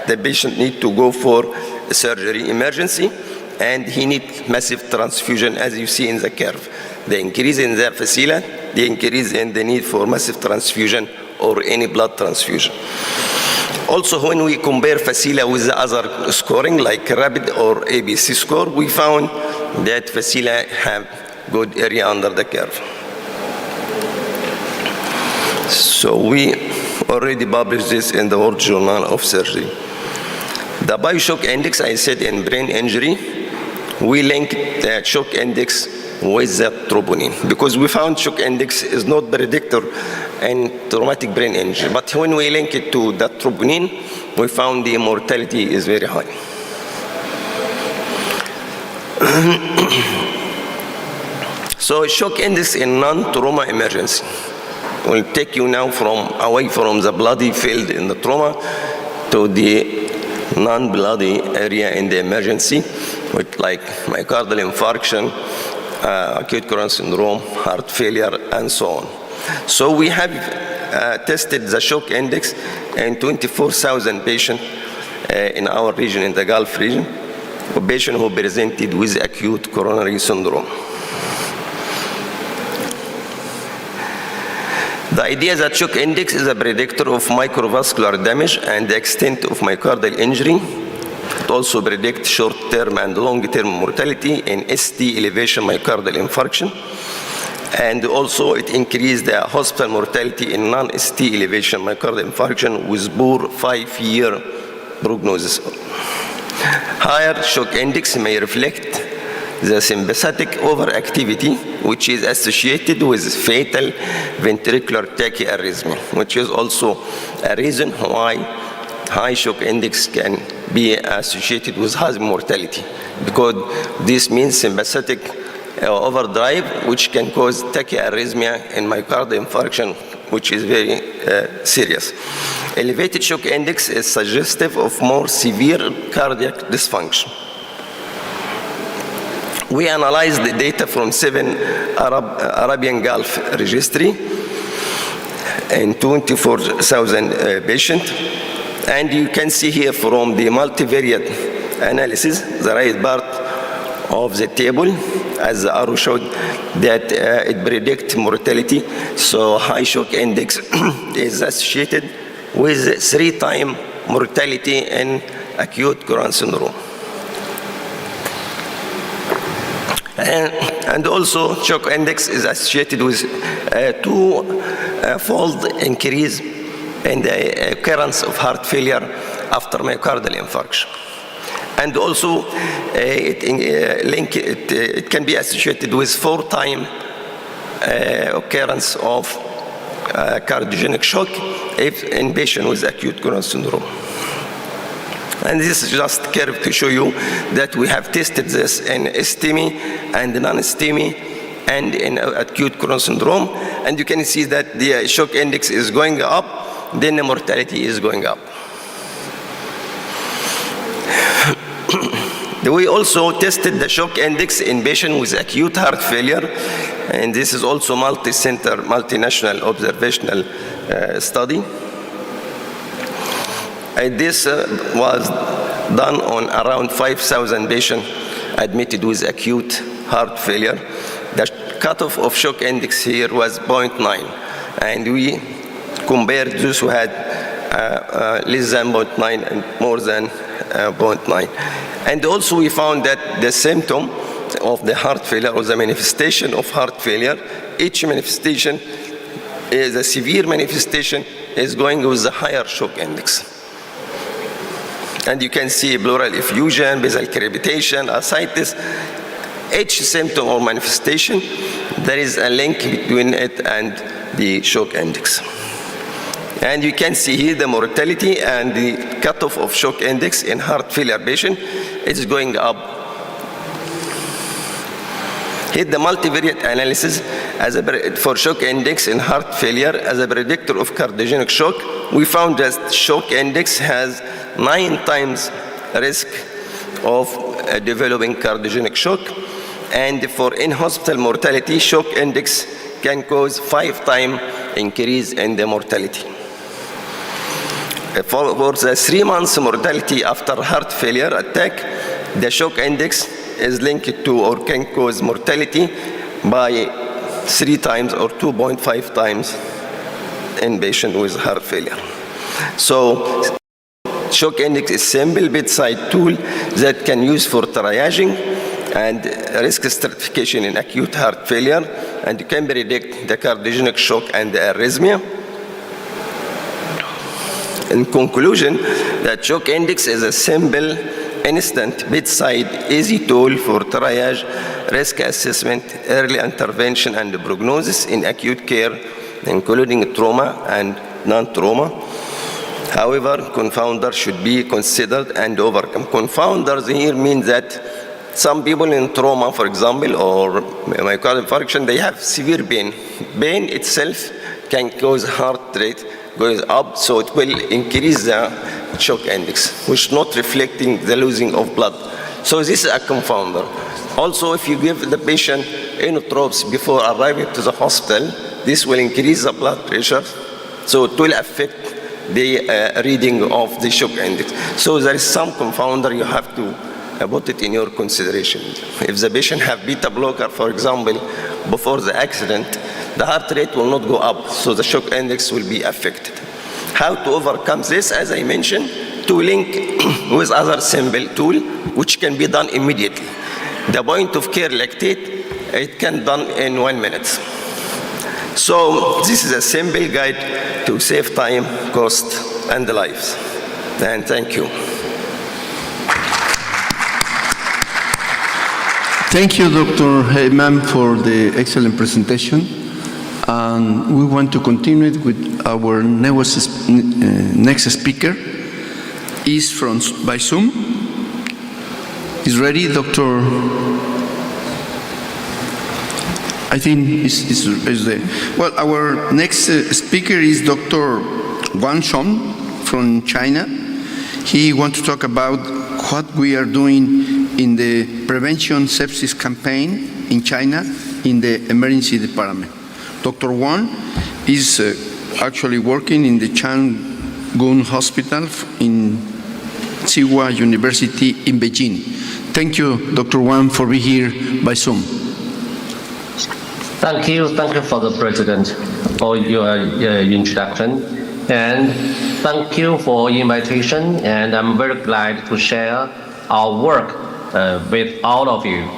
The patient need to go for surgery emergency and he needs massive transfusion, as you see in the curve. The increase in the Facila, the increase in the need for massive transfusion or any blood transfusion. Also, when we compare Facila with the other scoring like rapid or ABC score, we found that Facila have good area under the curve. So we already published this in the World Journal of Surgery. The bioshock index, I said in brain injury, we link the shock index with the troponin because we found shock index is not predictor in traumatic brain injury. But when we link it to the troponin, we found the mortality is very high. So shock index in non-trauma emergency will take you now away from the bloody field in the trauma to the non-bloody area in the emergency, with like myocardial infarction, acute coronary syndrome, heart failure, and so on. So we have tested the shock index in 24,000 patients in our region, in the Gulf region, a patient who presented with acute coronary syndrome. The idea that shock index is a predictor of microvascular damage and the extent of myocardial injury. It also predicts short-term and long-term mortality in ST elevation myocardial infarction. And also it increased the hospital mortality in non-ST elevation myocardial infarction with poor 5-year prognosis. Higher shock index may reflect the sympathetic overactivity, which is associated with fatal ventricular tachyarrhythmia, which is also a reason why high shock index can be associated with high mortality, because this means sympathetic overdrive, which can cause tachyarrhythmia and myocardial infarction, which is very serious. Elevated shock index is suggestive of more severe cardiac dysfunction. We analyzed the data from 7 Arabian Gulf registry and 24,000 patients. And you can see here from the multivariate analysis, the right part of the table, as the arrow showed, that it predicts mortality. So high shock index is associated with 3-time mortality in acute coronary syndrome. And also shock index is associated with a 2-fold increase in the occurrence of heart failure after myocardial infarction. And also it can be associated with 4-time occurrence of cardiogenic shock if in patient with acute coronary syndrome. And this is just a curve to show you that we have tested this in STEMI and non-STEMI and in acute coronary syndrome. And you can see that the shock index is going up, then the mortality is going up. We also tested the shock index in patients with acute heart failure, and this is also multi-center, multinational observational study. And this was done on around 5,000 patients admitted with acute heart failure. The cutoff of shock index here was 0.9, and we compared those who had less than 0.9 and more than 0.9. And also we found that the symptom of the heart failure or the manifestation of heart failure, each manifestation is a severe manifestation is going with the higher shock index. And you can see pleural effusion, basal crepitation, ascites. Each symptom or manifestation, there is a link between it and the shock index. And you can see here the mortality and the cutoff of shock index in heart failure patient is going up. Here the multivariate analysis for shock index in heart failure as a predictor of cardiogenic shock. We found that shock index has 9 times risk of developing cardiogenic shock. And for in-hospital mortality, shock index can cause 5-time increase in the mortality. For the 3 months mortality after heart failure attack, the shock index is linked to or can cause mortality by 3 times or 2.5 times in patient with heart failure. So shock index is a simple bedside tool that can use for triaging and risk stratification in acute heart failure, and you can predict the cardiogenic shock and the arrhythmia. In conclusion, the shock index is a simple, instant, bedside, easy tool for triage, risk assessment, early intervention, and prognosis in acute care, including trauma and non-trauma. However, confounders should be considered and overcome. Confounders here mean that some people in trauma, for example, or myocardial infarction, they have severe pain. Pain itself can cause heart rate goes up, so it will increase the shock index, which is not reflecting the losing of blood. So this is a confounder. Also, if you give the patient inotropes before arriving to the hospital, this will increase the blood pressure, so it will affect the reading of the shock index. So there is some confounder you have to put it in your consideration. If the patient have beta blocker, for example, before the accident, the heart rate will not go up, so the shock index will be affected. How to overcome this? As I mentioned, to link with other simple tool, which can be done immediately. The point of care lactate, it can be done in 1 minute. So this is a simple guide to save time, cost, and lives. And thank you. Thank you, Dr. Heyman, for the excellent presentation. And we want to continue it with our next speaker. Is by Zoom. Is ready, Dr. I think is there. Well, our next speaker is Dr. Wang Shong from China. He wants to talk about what we are doing in the prevention sepsis campaign in China in the emergency department. Dr. Wang is actually working in the Changgun Hospital in Tsinghua University in Beijing. Thank you, Dr. Wang, for being here by Zoom. Thank you for the President for your introduction, and thank you for invitation, and I'm very glad to share our work with all of you.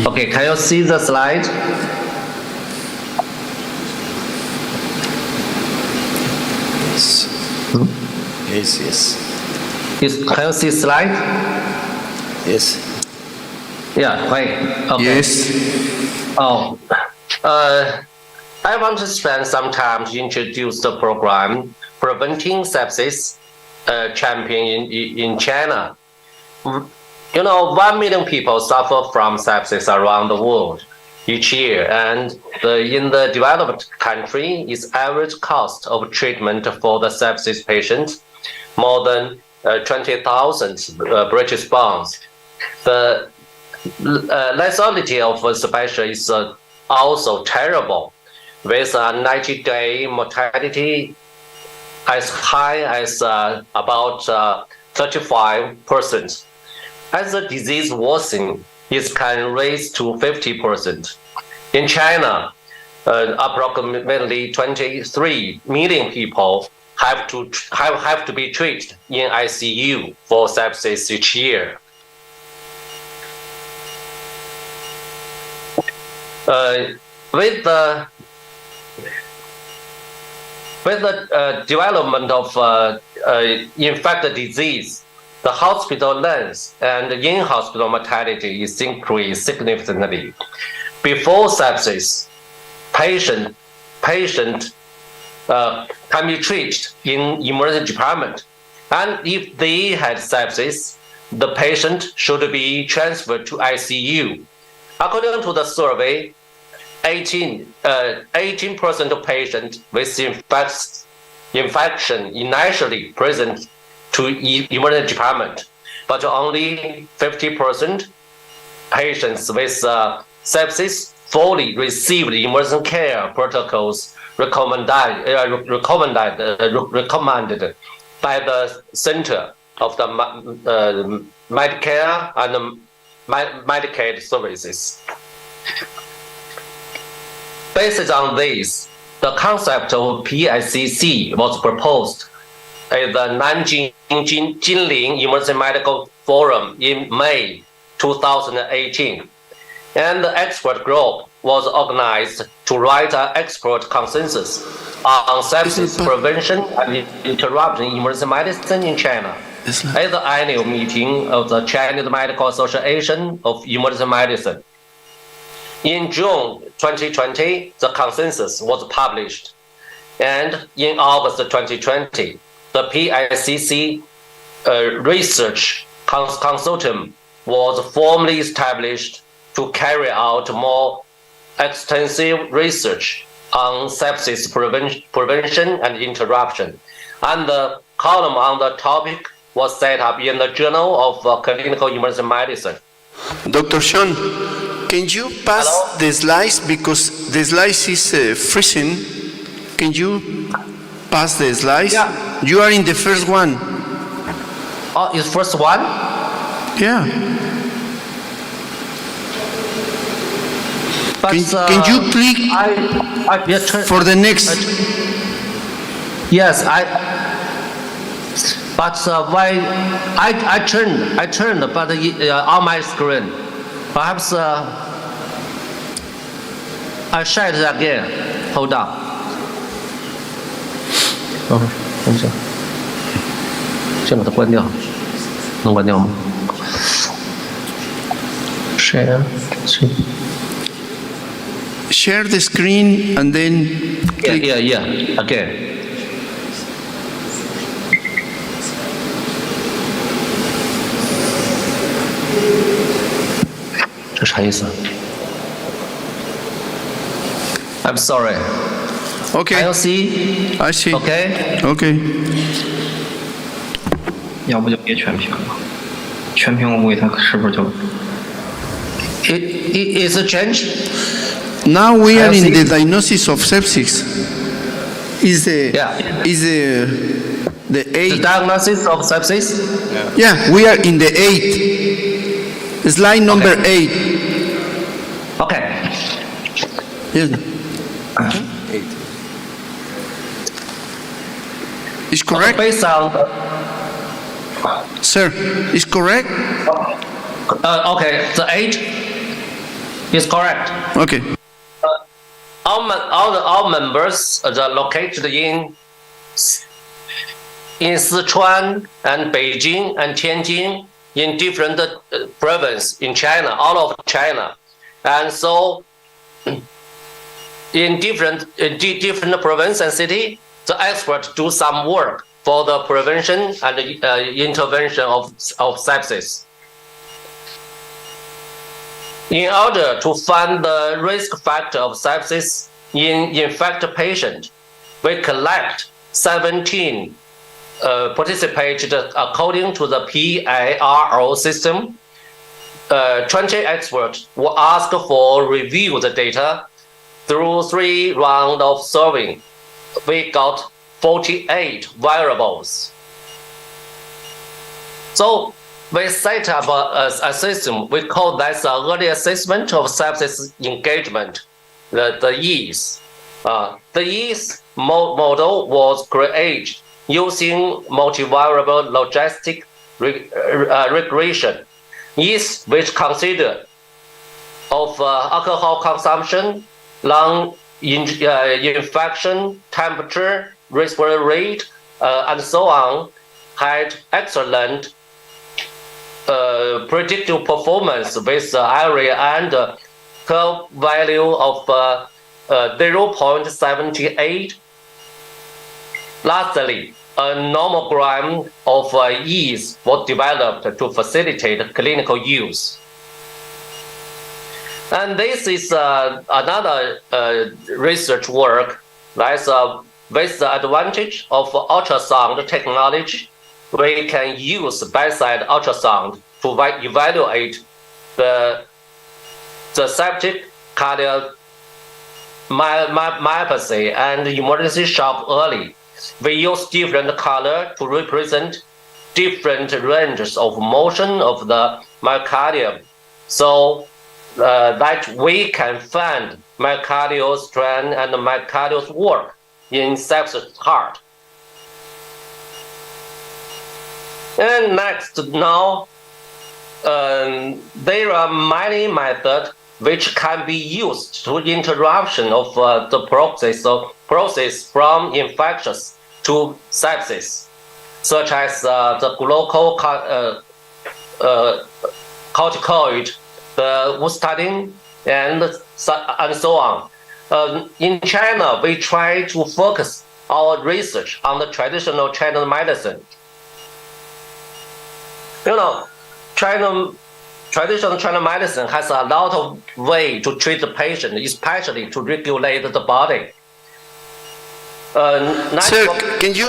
Okay, can you see the slide? Yes. Can you see slide? Yes. Yeah, right. Okay. Yes. Oh, I want to spend some time to introduce the program Preventing Sepsis Champion in China. You know, 1 million people suffer from sepsis around the world each year, and in the developed country, its average cost of treatment for the sepsis patient more than 20,000 British pounds. The lethality of sepsis is also terrible, with a 90-day mortality as high as about 35%. As the disease worsens, it can raise to 50%. In China, approximately 23 million people have to be treated in ICU for sepsis each year. With the development of infected disease, the hospital length and in-hospital mortality is increased significantly. Before sepsis, patient can be treated in emergency department, and if they had sepsis, the patient should be transferred to ICU. According to the survey, 18% of patients with infection initially present to emergency department, but only 50% patients with sepsis fully received emergency care protocols recommended by the Center of the Medicare and Medicaid Services. Based on this, the concept of PICC was proposed at the Nanjing Jinling Emergency Medical Forum in May 2018, and the expert group was organized to write an expert consensus on sepsis prevention and interruption in emergency medicine in China at the annual meeting of the Chinese Medical Association of Emergency Medicine. In June 2020, the consensus was published, and in August 2020, the PICC research consortium was formally established to carry out more extensive research on sepsis prevention and interruption, and the column on the topic was set up in the Journal of Clinical Emergency Medicine. Dr. Sean, can you pass the slides, because the slides is freezing? Can you pass the slides? Yeah. You are in the first one. Oh, is first one? Yeah. But, can you click for the next? Yes, but why I turned, but on my screen. Perhaps I share it again. Hold on. Oh, 等一下，先把它关掉，能关掉吗 Share the screen and then click. Yeah. Again. 这啥意思 ？I'm sorry. Okay. Can you see? I see. Okay. Okay. 要不就别全屏了，全屏我估计它是不是就 Is it changed? Now we are in the diagnosis of sepsis. Is the The 8? diagnosis of sepsis? Yeah, we are in the 8. Slide number 8. Okay. Yes. 8. Is correct? Based on Sir, is correct? okay, the 8 is correct. Okay. All members are located in Sichuan and Beijing and Tianjin in different provinces in China, all of China, and so in different province and city, the experts do some work for the prevention and intervention of sepsis. In order to find the risk factor of sepsis in infected patient, we collect 17 participated according to the PARO system. 20 experts were asked for review the data through 3 rounds of surveying. We got 48 variables. So we set up a system. We call that early assessment of sepsis engagement, the EASE. The EASE model was created using multivariable logistic regression. EASE, which consider of alcohol consumption, lung infection, temperature, respiratory rate, and so on, had excellent predictive performance with area and curve value of 0.78. Lastly, a nomogram of EASE was developed to facilitate clinical use. And this is another research work that's with the advantage of ultrasound technology. We can use bedside ultrasound to evaluate the septic cardiomyopathy and emergency shock early. We use different color to represent different ranges of motion of the myocardium, so that we can find myocardial strain and myocardial work in sepsis heart. And next, now there are many methods which can be used to interruption of the process from infectious to sepsis, such as the glucocorticoid, the Ustatine, and so on. In China, we try to focus our research on the traditional Chinese medicine. You know, traditional Chinese medicine has a lot of way to treat the patient, especially to regulate the body. Sir, can you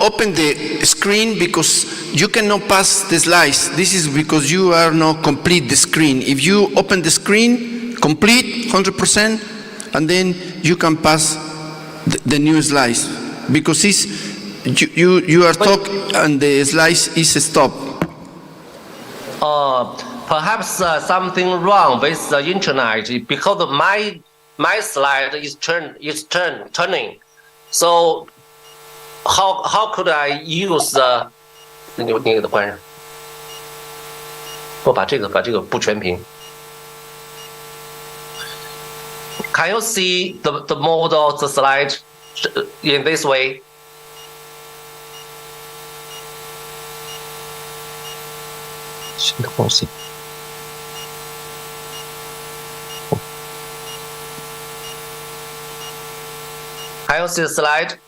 open the screen, because you cannot pass the slides. This is because you are not complete the screen. If you open the screen complete 100%, and then you can pass the new slides, because you are talking and the slides is stopped. Perhaps something wrong with the internet, because my slide is turning. So how could I use 那个的关上，我把这个不全屏。Can you see the model of the slide in this way? Can you see the slide?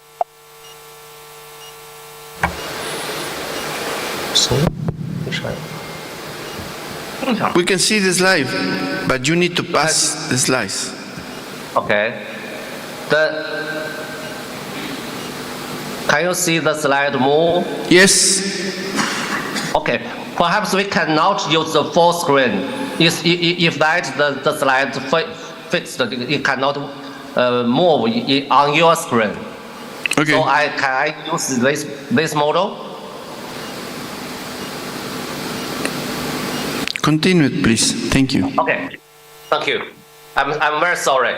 We can see the slide, but you need to pass the slides. Okay. Can you see the slide more? Yes. Okay. Perhaps we cannot use the full screen. If that the slide fixed, it cannot move on your screen. Okay. So can I use this model? Continue, please. Thank you. Okay. Thank you. I'm very sorry.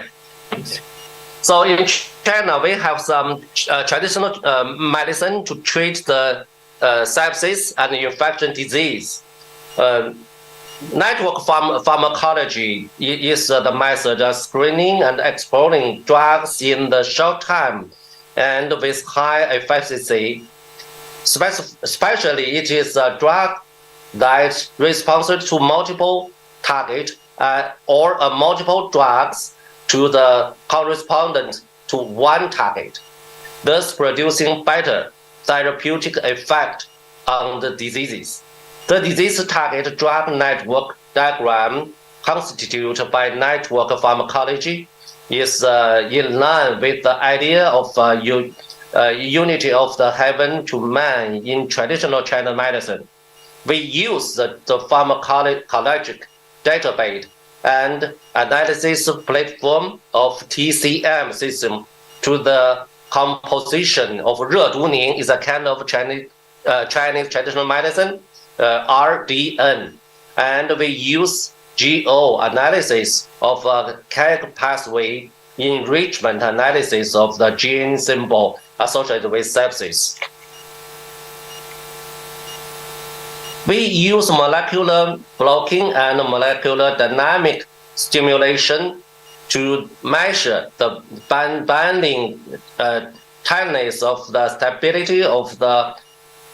So in China, we have some traditional medicine to treat the sepsis and infection disease. Network pharmacology is the method of screening and exploring drugs in the short time and with high efficacy. Especially, it is a drug that responds to multiple targets or multiple drugs to the correspondent to one target, thus producing better therapeutic effect on the diseases. The disease target drug network diagram constituted by network pharmacology is in line with the idea of unity of the heaven to man in traditional Chinese medicine. We use the pharmacologic database and analysis platform of TCM system to the composition of 热毒宁 is a kind of Chinese traditional medicine, RDN, and we use GO analysis of KEG pathway enrichment analysis of the gene symbol associated with sepsis. We use molecular blocking and molecular dynamic stimulation to measure the binding tightness of the stability of the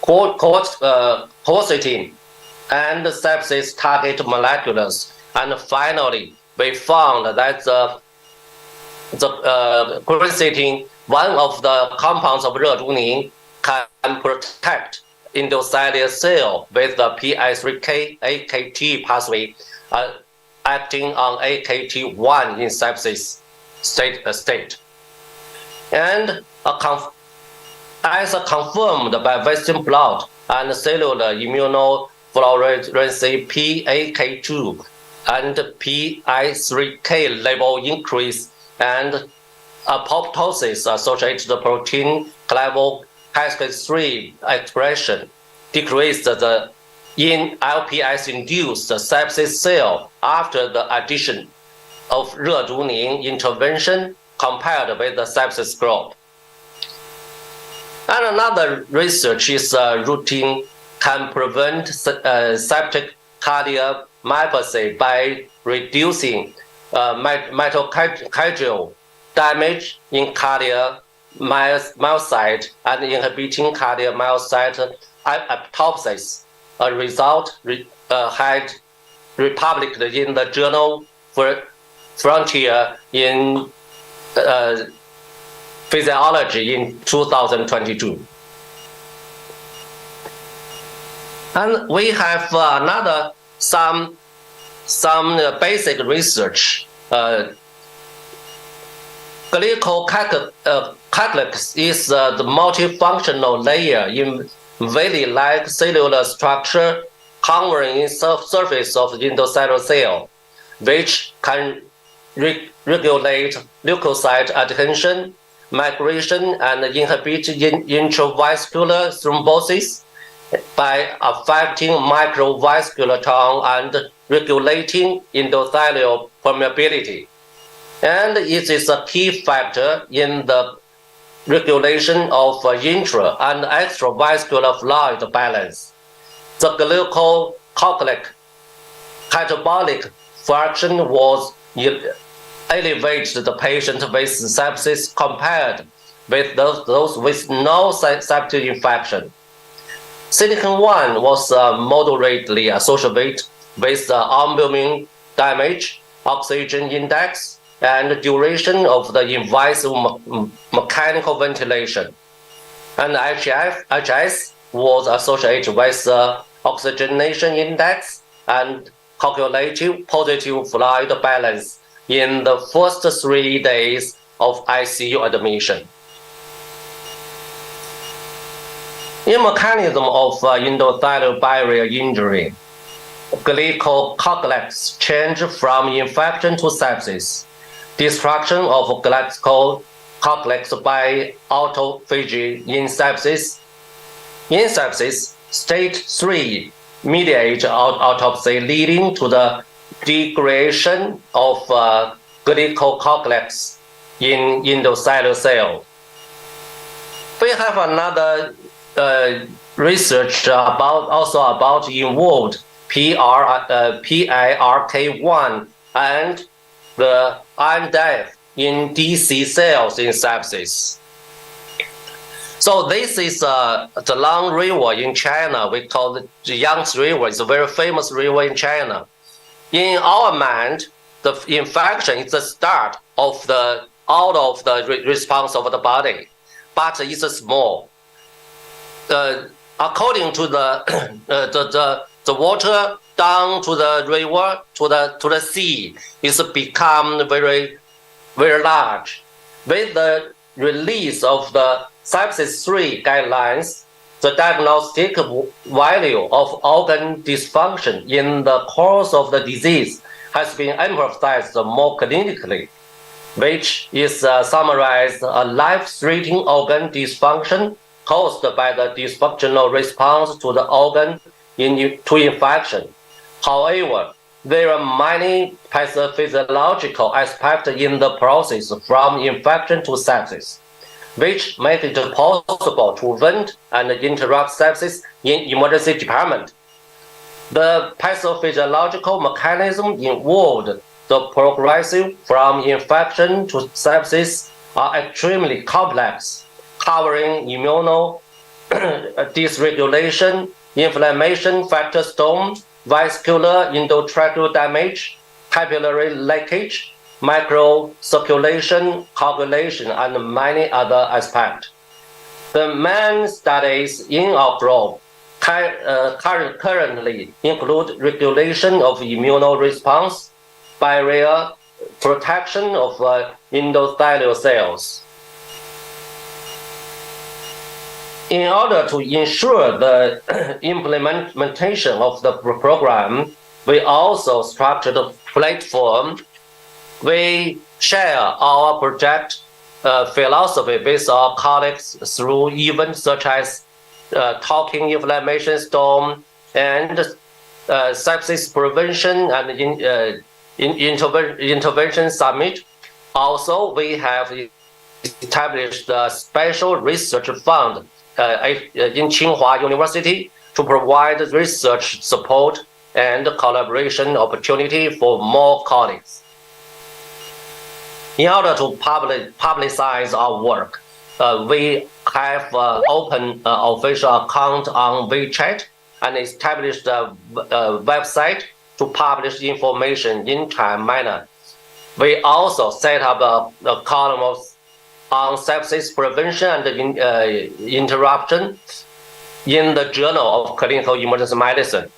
quercetin and sepsis target molecules. And finally, we found that the quercetin, one of the compounds of 热毒宁, can protect endothelial cell with the PI3K AKT pathway acting on AKT1 in sepsis state. And as confirmed by Western blot and cellular immunofluorescence PAK2 and PI3K level increase and apoptosis associated protein level cascade 3 expression decreased in LPS-induced sepsis cell after the addition of 热毒宁 intervention compared with the sepsis group. And another research is routine can prevent septic cardiomyopathy by reducing mitochondrial damage in cardiomyocyte and inhibiting cardiomyocyte apoptosis. A result had republished in the journal Frontier in Physiology in 2022. And we have some basic research. Glycocalyx is the multifunctional layer in valley-like cellular structure covering the surface of the endocellular cell, which can regulate leukocyte adhesion, migration, and inhibit intravascular thrombosis by affecting microvascular tone and regulating endothelial permeability. And it is a key factor in the regulation of intra and extravascular fluid balance. The glycocalyx catabolic fraction was elevated the patient with sepsis compared with those with no septic infection. Silicon-1 was moderately associated with albumin damage, oxygen index, and duration of the invasive mechanical ventilation. And HS was associated with oxygenation index and calculative positive fluid balance in the first 3 days of ICU admission. In mechanism of endothelial barrier injury, glycocoagulants change from infection to sepsis. Destruction of glycocoagulants by autophagy in sepsis. In sepsis, stage 3 mediate autopsy leading to the degradation of glycocoagulants in endothelial cell. We have another research about involved PIRK1 and the iron death in DC cells in sepsis. So this is the long river in China. We call it the Yangtze River. It's a very famous river in China. In our mind, the infection is the start of the out of the response of the body, but it's small. According to the water down to the river to the sea is become very large. With the release of the sepsis 3 guidelines, the diagnostic value of organ dysfunction in the course of the disease has been emphasized more clinically, which is summarized a life-threatening organ dysfunction caused by the dysfunctional response to the organ to infection. However, there are many pathophysiological aspects in the process from infection to sepsis, which make it possible to prevent and interrupt sepsis in emergency department. The pathophysiological mechanism involved the progressive from infection to sepsis are extremely complex, covering immuno dysregulation, inflammation factor storm, vascular endotracheal damage, capillary leakage, microcirculation, coagulation, and many other aspects. The main studies in our group currently include regulation of immune response, barrier protection of endothelial cells. In order to ensure the implementation of the program, we also structured a platform. We share our project philosophy with our colleagues through events such as Talking Inflammation Storm and Sepsis Prevention and Intervention Summit. Also, we have established a special research fund in Tsinghua University to provide research support and collaboration opportunity for more colleagues. In order to publicize our work, we have opened an official account on WeChat and established a website to publish information in time manner. We also set up a column on sepsis prevention and interruption in the Journal of Clinical Emergency Medicine.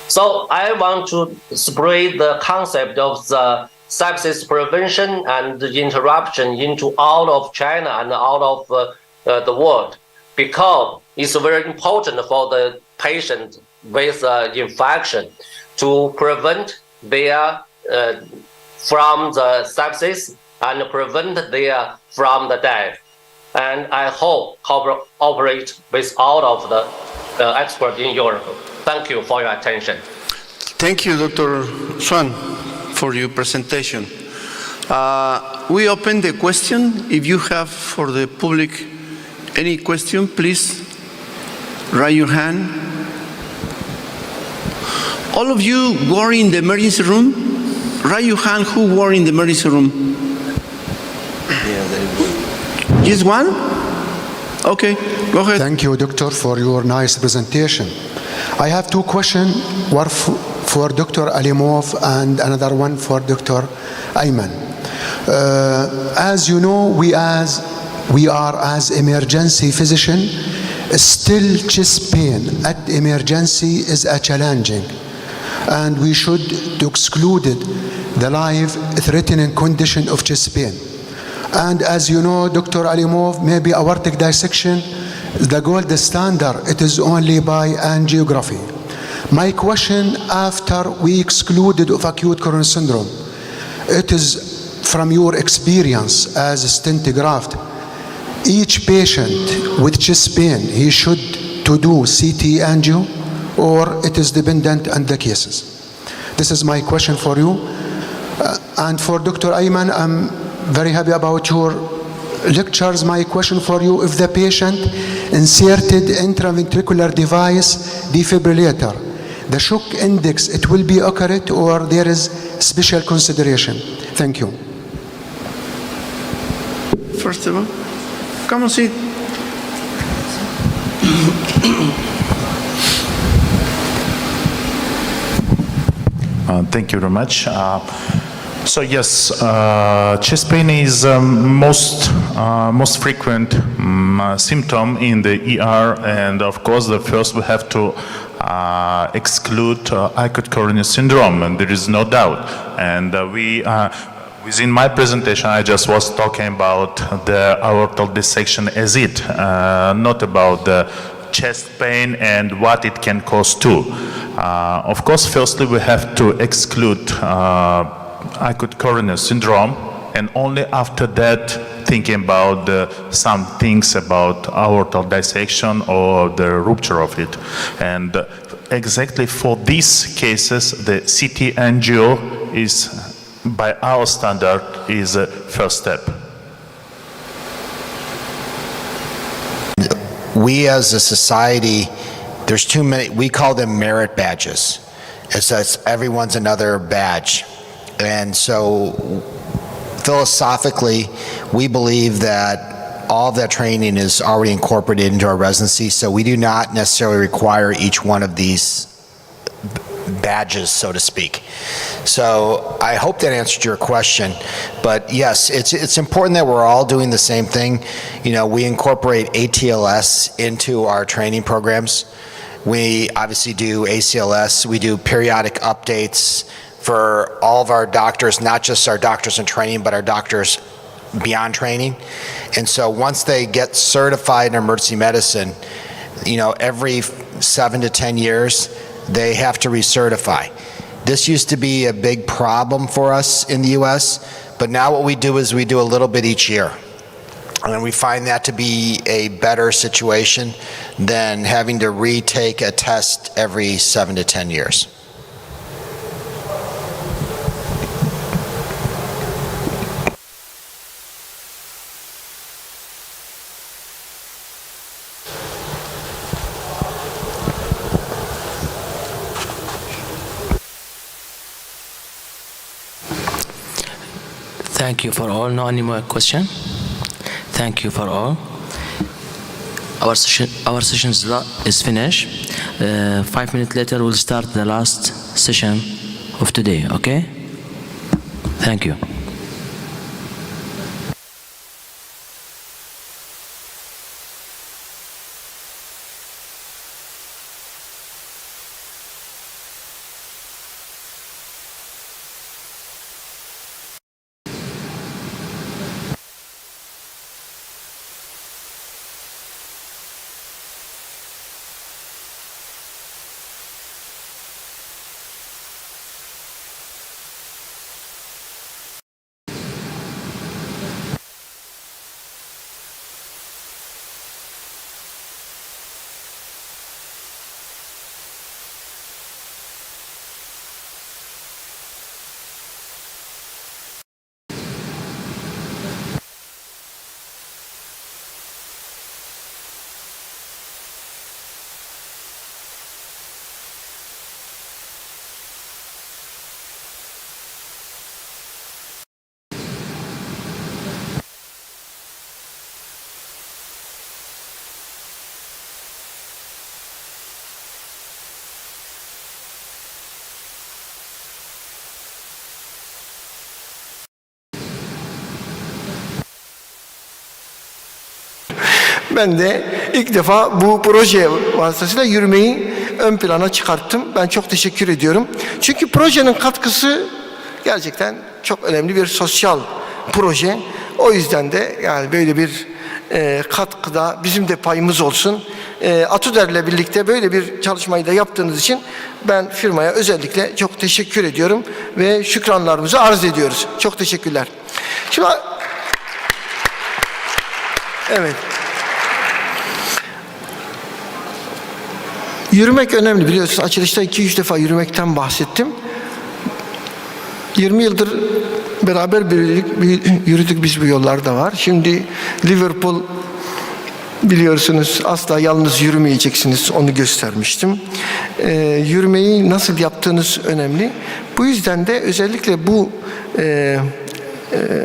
So I want to spread the concept of the sepsis prevention and interruption into all of China and out of the world, because it's very important for the patient with infection to prevent their from the sepsis and prevent their from the death. And I hope cooperate with all of the experts in Europe. Thank you for your attention. Thank you, Dr. Swan, for your presentation. We open the question. If you have for the public any question, please raise your hand. All of you were in the emergency room? Raise your hand who were in the emergency room. Just one? Okay, go ahead. Thank you, Doctor, for your nice presentation. I have two questions, one for Dr. Alimov and another one for Dr. Ayman. As you know, we are as emergency physician, still chest pain at emergency is a challenging. and we should to exclude the life-threatening condition of chest pain. And as you know, Dr. Alimov, maybe aortic dissection, the gold standard, it is only by angiography. My question, after we excluded of acute coronary syndrome, it is from your experience as a stent graft, each patient with chest pain, he should to do CT angio, or it is dependent on the cases? This is my question for you. And for Dr. Ayman, I'm very happy about your lectures. My question for you, if the patient inserted intraventricular device defibrillator, the shock index, it will be accurate or there is special consideration? Thank you. First of all, come and sit. Thank you very much. So yes, chest pain is most frequent symptom in the ER, and of course, the first we have to exclude acute coronary syndrome, and there is no doubt. And within my presentation, I just was talking about the aortal dissection as it, not about the chest pain and what it can cause too. Of course, firstly, we have to exclude acute coronary syndrome, and only after that thinking about some things about aortal dissection or the rupture of it. And exactly for these cases, the CT angio is, by our standard, is a first step. We as a society, there's too many, we call them merit badges. It's everyone's another badge. And so philosophically, we believe that all of that training is already incorporated into our residency, so we do not necessarily require each one of these badges, so to speak. So I hope that answered your question, but yes, it's important that we're all doing the same thing. You know, we incorporate ATLS into our training programs. We obviously do ACLS, we do periodic updates for all of our doctors, not just our doctors in training, but our doctors beyond training. And so once they get certified in emergency medicine, you know, every 7 to 10 years, they have to recertify. This used to be a big problem for us in the US, but now what we do is we do a little bit each year. And we find that to be a better situation than having to retake a test every 7 to 10 years. Thank you for all. No any more question? Thank you for all. Our session is finished. 5 minutes later, we'll start the last session of today. Okay? Thank you. Ben de ilk defa bu proje vasıtasıyla yürümeyi ön plana çıkarttım. Ben çok teşekkür ediyorum. Çünkü projenin katkısı gerçekten çok önemli bir sosyal proje. O yüzden de yani böyle bir katkıda bizim de payımız olsun. Atuder'le birlikte böyle bir çalışmayı da yaptığınız için ben firmaya özellikle çok teşekkür ediyorum ve şükranlarımızı arz ediyoruz. Çok teşekkürler. Şimdi evet. Yürümek önemli, biliyorsun. Açılışta 2-3 defa yürümekten bahsettim. 20 yıldır beraber yürüdük biz bu yollarda var. Şimdi Liverpool, biliyorsunuz, asla yalnız yürümeyeceksiniz, onu göstermiştim. Yürümeyi nasıl yaptığınız önemli. Bu yüzden de özellikle bu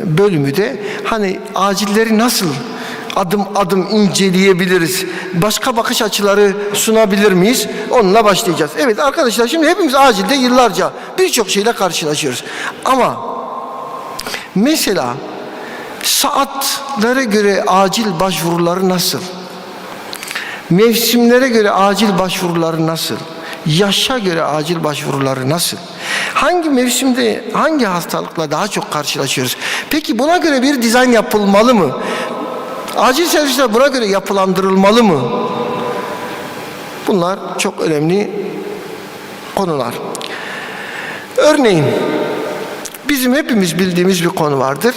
bölümü de hani acilleri nasıl adım adım inceleyebiliriz, başka bakış açıları sunabilir miyiz? Onunla başlayacağız. Evet arkadaşlar, şimdi hepimiz acilde yıllarca birçok şeyle karşılaşıyoruz. Ama mesela saatlere göre acil başvuruları nasıl? Mevsimlere göre acil başvuruları nasıl? Yaşa göre acil başvuruları nasıl? Hangi mevsimde hangi hastalıkla daha çok karşılaşıyoruz? Peki buna göre bir dizayn yapılmalı mı? Acil servisler buna göre yapılandırılmalı mı? Bunlar çok önemli konular. Örneğin bizim hepimiz bildiğimiz bir konu vardır.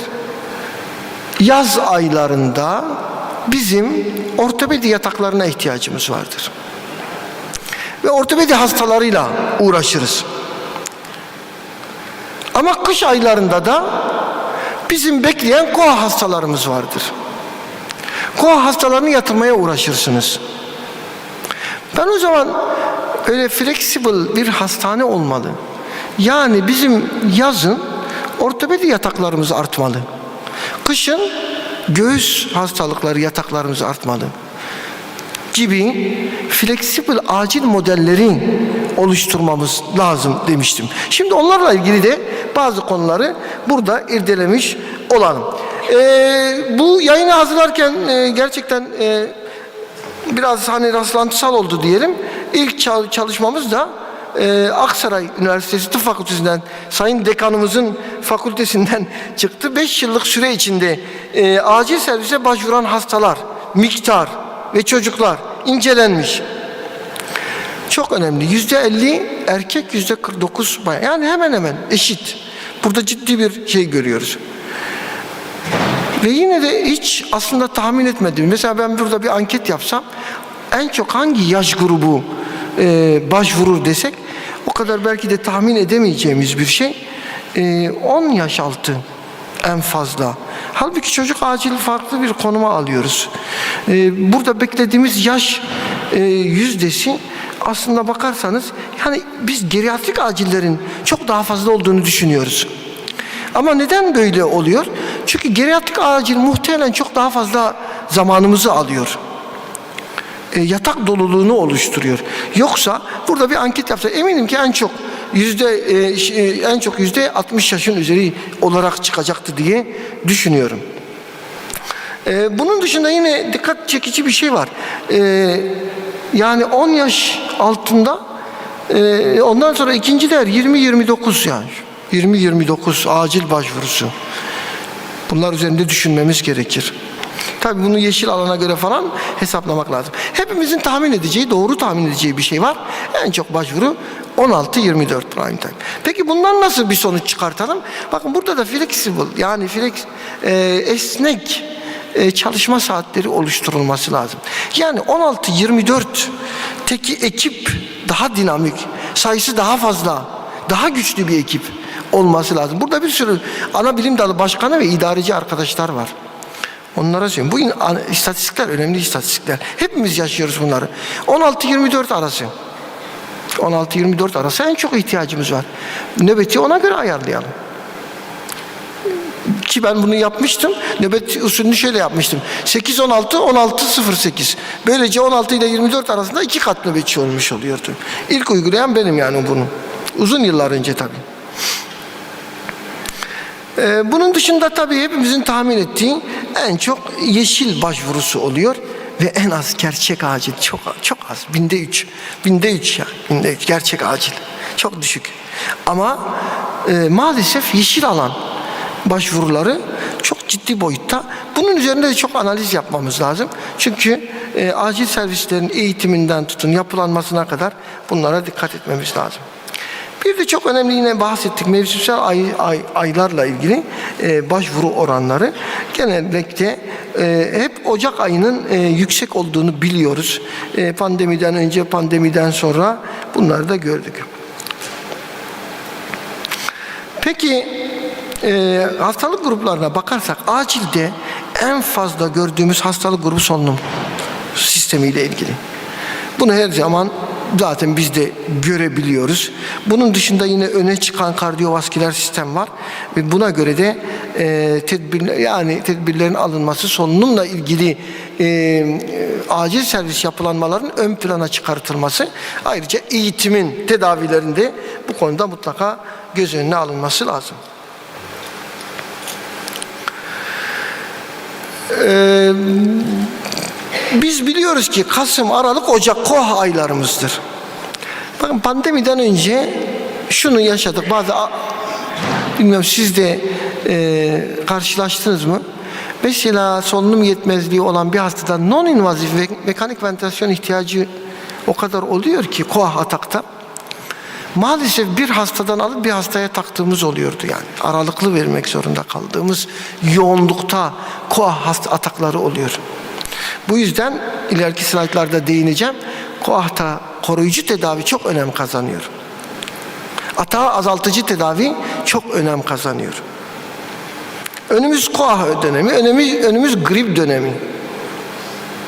Yaz aylarında bizim ortopedi yataklarına ihtiyacımız vardır. Ve ortopedi hastalarıyla uğraşırız. Ama kış aylarında da bizim bekleyen koa hastalarımız vardır. Koa hastalarını yatırmaya uğraşırsınız. Ben o zaman öyle flexible bir hastane olmalı. Yani bizim yazın ortopedi yataklarımız artmalı. Kışın göğüs hastalıkları yataklarımız artmalı gibi flexible acil modelleri oluşturmamız lazım demiştim. Şimdi onlarla ilgili de bazı konuları burada irdelemiş olalım. Bu yayını hazırlarken gerçekten biraz hani rastlantısal oldu diyelim. İlk çalışmamız da Aksaray Üniversitesi Tıp Fakültesinden, Sayın Dekanımızın fakültesinden çıktı. 5 yıllık süre içinde acil servise başvuran hastalar, miktar ve çocuklar incelenmiş. Çok önemli. %50 erkek, %49 bayan. Yani hemen hemen eşit. Burada ciddi bir şey görüyoruz. Ve yine de hiç aslında tahmin etmedim. Mesela ben burada bir anket yapsam en çok hangi yaş grubu başvurur desek o kadar belki de tahmin edemeyeceğimiz bir şey. 10 yaş altı en fazla. Halbuki çocuk acil farklı bir konuma alıyoruz. Burada beklediğimiz yaş yüzdesi aslında bakarsanız yani biz geriatrik acillerin çok daha fazla olduğunu düşünüyoruz. Ama neden böyle oluyor? Çünkü geriatrik acil muhtemelen çok daha fazla zamanımızı alıyor. Yatak doluluğunu oluşturuyor. Yoksa burada bir anket yapsa eminim ki en çok %60 yaşın üzeri olarak çıkacaktı diye düşünüyorum. Bunun dışında yine dikkat çekici bir şey var. Yani 10 yaş altında ondan sonra ikinci değer 20-29 yani. 20-29 acil başvurusu. Bunlar üzerinde düşünmemiz gerekir. Tabii bunu yeşil alana göre falan hesaplamak lazım. Hepimizin tahmin edeceği, doğru tahmin edeceği bir şey var. En çok başvuru 16-24 prime time. Peki bundan nasıl bir sonuç çıkartalım? Bakın burada da flexible yani esnek çalışma saatleri oluşturulması lazım. Yani 16-24 teki ekip daha dinamik, sayısı daha fazla, daha güçlü bir ekip olması lazım. Burada bir sürü ana bilim dalı başkanı ve idareci arkadaşlar var. Onlara söyleyeyim. Bu istatistikler önemli istatistikler. Hepimiz yaşıyoruz bunları. 16-24 arası. 16-24 arası en çok ihtiyacımız var. Nöbeti ona göre ayarlayalım. Ki ben bunu yapmıştım. Nöbet usulünü şöyle yapmıştım. 8-16, 16-08. Böylece 16 ile 24 arasında 2 kat nöbetçi olmuş oluyordu. İlk uygulayan benim yani bunu. Uzun yıllar önce tabii. Bunun dışında tabii hepimizin tahmin ettiği en çok yeşil başvurusu oluyor. ve en az gerçek acil çok az, binde 3 ya, binde 3 gerçek acil çok düşük. Ama maalesef yeşil alan başvuruları çok ciddi boyutta. Bunun üzerinde de çok analiz yapmamız lazım. Çünkü acil servislerin eğitiminden tutun yapılanmasına kadar bunlara dikkat etmemiz lazım. Bir de çok önemli yine bahsettik mevsimsel aylarla ilgili başvuru oranları genellikle hep Ocak ayının yüksek olduğunu biliyoruz. Pandemiden önce, pandemiden sonra bunları da gördük. Peki hastalık gruplarına bakarsak acilde en fazla gördüğümüz hastalık grubu solunum sistemiyle ilgili. Bunu her zaman zaten biz de görebiliyoruz. Bunun dışında yine öne çıkan kardiyovasküler sistem var ve buna göre de tedbirlerin alınması, solunumla ilgili acil servis yapılanmaların ön plana çıkartılması, ayrıca eğitimin tedavilerinde bu konuda mutlaka göz önüne alınması lazım. Biz biliyoruz ki Kasım, Aralık, Ocak KOH aylarımızdır. Bakın pandemiden önce şunu yaşadık. Bilmiyorum siz de karşılaştınız mı? Mesela solunum yetmezliği olan bir hastada non-invazif ve mekanik ventilasyon ihtiyacı o kadar oluyor ki KOH atakta. Maalesef bir hastadan alıp bir hastaya taktığımız oluyordu yani. Aralıklı vermek zorunda kaldığımız yoğunlukta KOH atakları oluyor. Bu yüzden ileriki slaytlarda değineceğim. KOAH'ta koruyucu tedavi çok önem kazanıyor. Atağı azaltıcı tedavi çok önem kazanıyor. Önümüz KOAH dönemi, önümüz grip dönemi.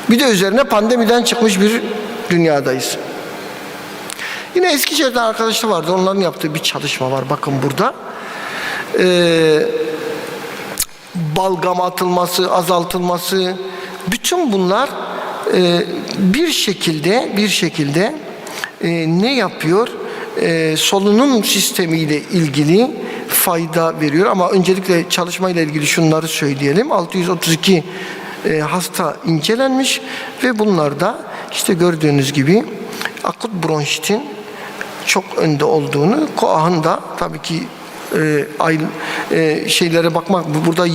Bir de üzerine pandemiden çıkmış bir dünyadayız. Yine Eskişehir'den arkadaşlar vardı. Onların yaptığı bir çalışma var. Bakın burada. Balgam atılması, azaltılması, bütün bunlar bir şekilde ne yapıyor? Solunum sistemiyle ilgili fayda veriyor. Ama öncelikle çalışmayla ilgili şunları söyleyelim. 632 hasta incelenmiş ve bunlarda işte gördüğünüz gibi akut bronşitin çok önde olduğunu, KOAH'ın da tabii ki şeylere bakmak, burada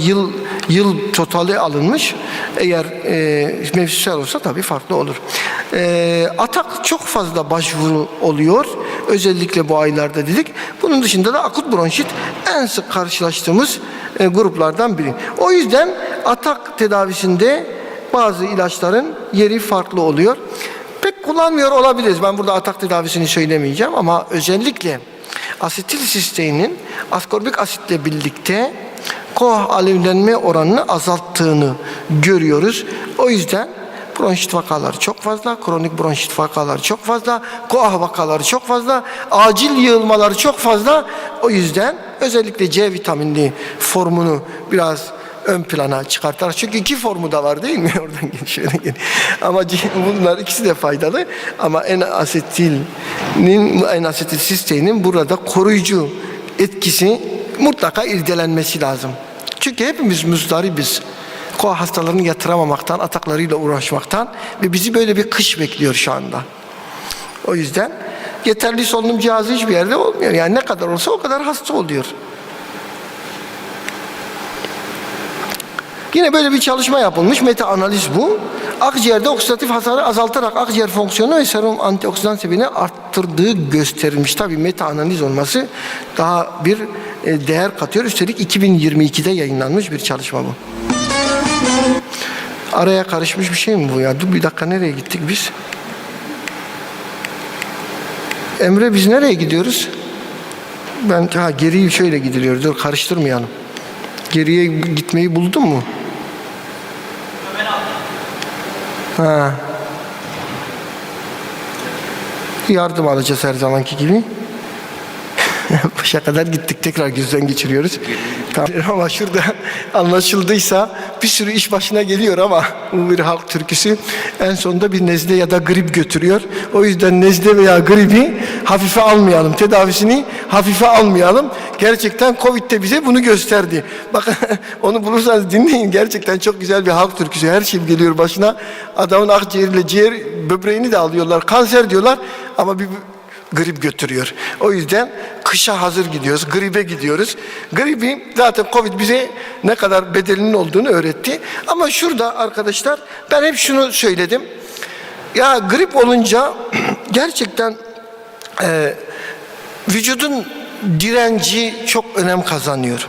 yıl totali alınmış. Eğer mevsimsel olsa tabii farklı olur. Atak çok fazla başvuru oluyor. Özellikle bu aylarda dedik. Bunun dışında da akut bronşit en sık karşılaştığımız gruplardan biri. O yüzden atak tedavisinde bazı ilaçların yeri farklı oluyor. Pek kullanmıyor olabiliriz. Ben burada atak tedavisini söylemeyeceğim ama özellikle asetilsisteinin askorbik asitle birlikte KOAH alevlenme oranını azalttığını görüyoruz. O yüzden bronşit vakaları çok fazla, kronik bronşit vakaları çok fazla, KOAH vakaları çok fazla, acil yığılmaları çok fazla. O yüzden özellikle C vitaminli formunu biraz ön plana çıkartar. Çünkü 2 formu da var değil mi? Oradan gel, şöyle gel. Ama bunlar ikisi de faydalı. Ama N-asetilsisteinin burada koruyucu etkisi mutlaka irdelenmesi lazım. Çünkü hepimiz muzdaribiz. KOAH hastalarını yatıramamaktan, ataklarıyla uğraşmaktan ve bizi böyle bir kış bekliyor şu anda. O yüzden yeterli solunum cihazı hiçbir yerde olmuyor. Yani ne kadar olsa o kadar hasta oluyor. Yine böyle bir çalışma yapılmış, meta analiz bu. Akciğerde oksidatif hasarı azaltarak akciğer fonksiyonu ve serum antioksidan sebebini arttırdığı gösterilmiş. Tabii meta analiz olması daha bir değer katıyor. Üstelik 2022'de yayınlanmış bir çalışma bu. Araya karışmış bir şey mi bu ya? Dur bir dakika, nereye gittik biz? Emre, biz nereye gidiyoruz? Geriye şöyle gidiliyor. Dur karıştırmayalım. Geriye gitmeyi buldun mu? Yardım alacağız her zamanki gibi. Başa kadar gittik, tekrar gözden geçiriyoruz. Tamam. Ama şurada anlaşıldıysa bir sürü iş başına geliyor ama bu bir halk türküsü. En sonunda bir nezle ya da grip götürüyor. O yüzden nezle veya gribi hafife almayalım. Tedavisini hafife almayalım. Gerçekten Covid de bize bunu gösterdi. Bakın onu bulursanız dinleyin. Gerçekten çok güzel bir halk türküsü. Her şey geliyor başına. Adamın akciğeriyle ciğer böbreğini de alıyorlar. Kanser diyorlar ama bir grip götürüyor. O yüzden kışa hazır gidiyoruz, gribe gidiyoruz. Gribi zaten Covid bize ne kadar bedelinin olduğunu öğretti. Ama şurada arkadaşlar ben hep şunu söyledim. Ya grip olunca gerçekten vücudun direnci çok önem kazanıyor.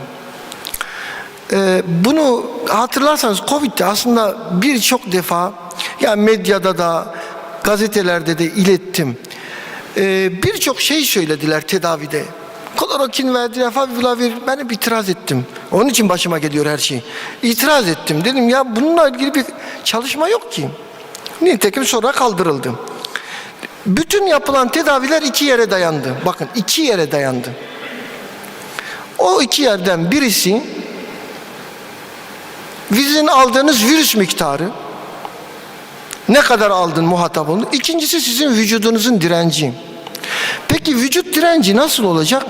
Bunu hatırlarsanız Covid'de aslında birçok defa ya medyada da gazetelerde de ilettim. Birçok şey söylediler tedavide. Klorokin verdiler, favipiravir. Ben hep itiraz ettim. Onun için başıma geliyor her şey. İtiraz ettim. Dedim ya bununla ilgili bir çalışma yok ki. Nitekim sonra kaldırıldı. Bütün yapılan tedaviler 2 yere dayandı. Bakın 2 yere dayandı. O 2 yerden birisi sizin aldığınız virüs miktarı. Ne kadar aldın muhatap olun. İkincisi sizin vücudunuzun direnci. Peki vücut direnci nasıl olacak?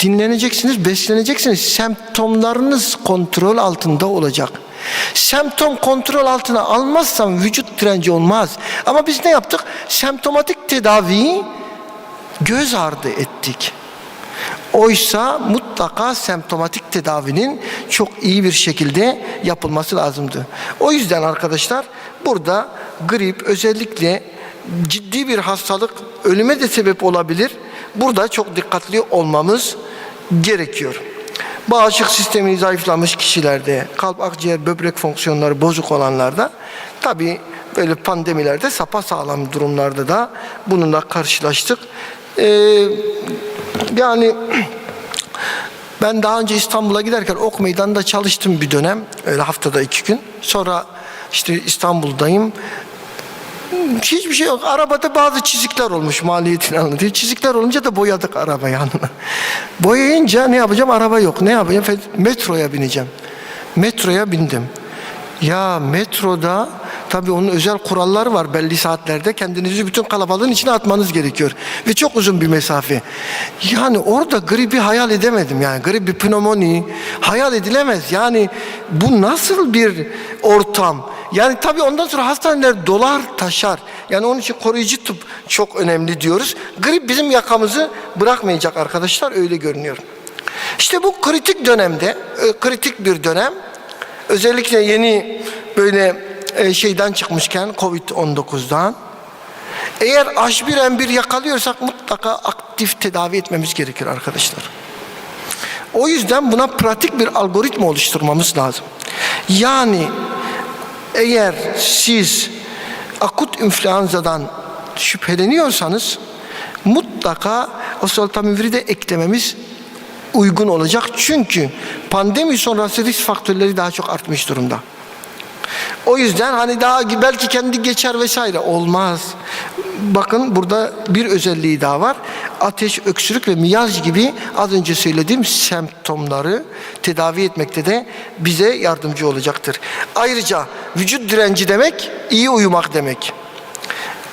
Dinleneceksiniz, besleneceksiniz. Semptomlarınız kontrol altında olacak. Semptom kontrol altına almazsam vücut direnci olmaz. Ama biz ne yaptık? Semptomatik tedaviyi göz ardı ettik. Oysa mutlaka semptomatik tedavinin çok iyi bir şekilde yapılması lazımdı. O yüzden arkadaşlar burada grip özellikle ciddi bir hastalık, ölüme de sebep olabilir. Burada çok dikkatli olmamız gerekiyor. Bağışıklık sistemi zayıflamış kişilerde, kalp, akciğer, böbrek fonksiyonları bozuk olanlarda, tabii böyle pandemilerde sapasağlam durumlarda da bununla karşılaştık. Yani ben daha önce İstanbul'a giderken Ok Meydanı'nda çalıştım bir dönem, öyle haftada 2 gün. Sonra işte İstanbul'dayım. Hiçbir şey yok. Arabada bazı çizikler olmuş, maliyetini anlatıyor. Çizikler olunca da boyadık arabayı. Boyayınca ne yapacağım? Araba yok. Ne yapacağım? Metroya bineceğim. Metroya bindim. Ya metroda tabii onun özel kuralları var belli saatlerde. Kendinizi bütün kalabalığın içine atmanız gerekiyor. Ve çok uzun bir mesafe. Yani orada gribi hayal edemedim. Yani grip, bir pnömoni hayal edilemez. Yani bu nasıl bir ortam? Yani tabii ondan sonra hastaneler dolar taşar. Yani onun için koruyucu tıp çok önemli diyoruz. Grip bizim yakamızı bırakmayacak arkadaşlar, öyle görünüyor. İşte bu kritik dönemde, kritik bir dönem, özellikle yeni böyle şeyden çıkmışken, Covid-19'dan, eğer H1N1 yakalıyorsak mutlaka aktif tedavi etmemiz gerekir arkadaşlar. O yüzden buna pratik bir algoritma oluşturmamız lazım. Yani eğer siz akut influenzadan şüpheleniyorsanız mutlaka oseltamiviri de eklememiz uygun olacak. Çünkü pandemi sonrası risk faktörleri daha çok artmış durumda. O yüzden hani daha belki kendi geçer vesaire olmaz. Bakın burada bir özelliği daha var. Ateş, öksürük ve miyaj gibi az önce söylediğim semptomları tedavi etmekte de bize yardımcı olacaktır. Ayrıca vücut direnci demek iyi uyumak demek.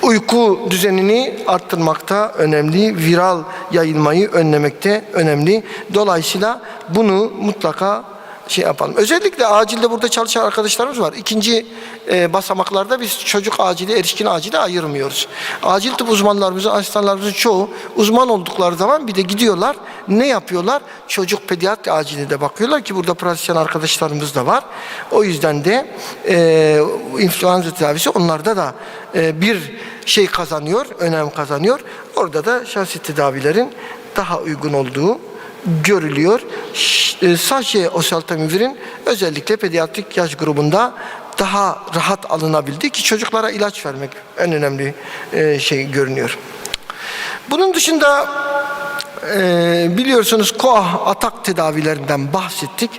Uyku düzenini arttırmakta önemli, viral yayılmayı önlemekte önemli. Dolayısıyla bunu mutlaka yapalım. Özellikle acilde burada çalışan arkadaşlarımız var. İkinci basamaklarda biz çocuk acili, erişkin acili ayırmıyoruz. Acil tıp uzmanlarımızın, asistanlarımızın çoğu uzman oldukları zaman bir de gidiyorlar. Ne yapıyorlar? Çocuk pediatri acili de bakıyorlar ki burada pratisyen arkadaşlarımız da var. O yüzden de influenza tedavisi onlarda da bir şey kazanıyor, önem kazanıyor. Orada da şahsi tedavilerin daha uygun olduğu görülüyor. Sadece oseltamivirin özellikle pediatrik yaş grubunda daha rahat alınabildi ki çocuklara ilaç vermek en önemli şey görünüyor. Bunun dışında biliyorsunuz koah atak tedavilerinden bahsettik.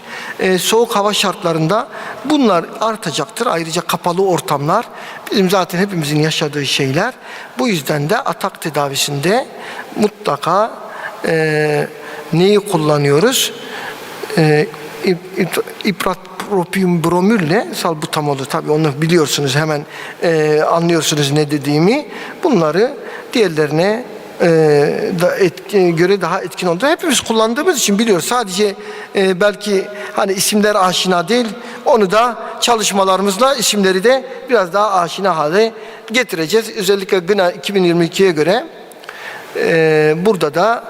Soğuk hava şartlarında bunlar artacaktır. Ayrıca kapalı ortamlar bizim zaten hepimizin yaşadığı şeyler. Bu yüzden de atak tedavisinde mutlaka neyi kullanıyoruz? izopropium bromürle salbutamolu, tabii onu biliyorsunuz, hemen anlıyorsunuz ne dediğimi. Bunları diğerlerine göre daha etkin oldu. Hepimiz kullandığımız için biliyoruz. Sadece belki hani isimler aşina değil, onu da çalışmalarımızla isimleri de biraz daha aşina hale getireceğiz. Özellikle GNA 2022'ye göre burada da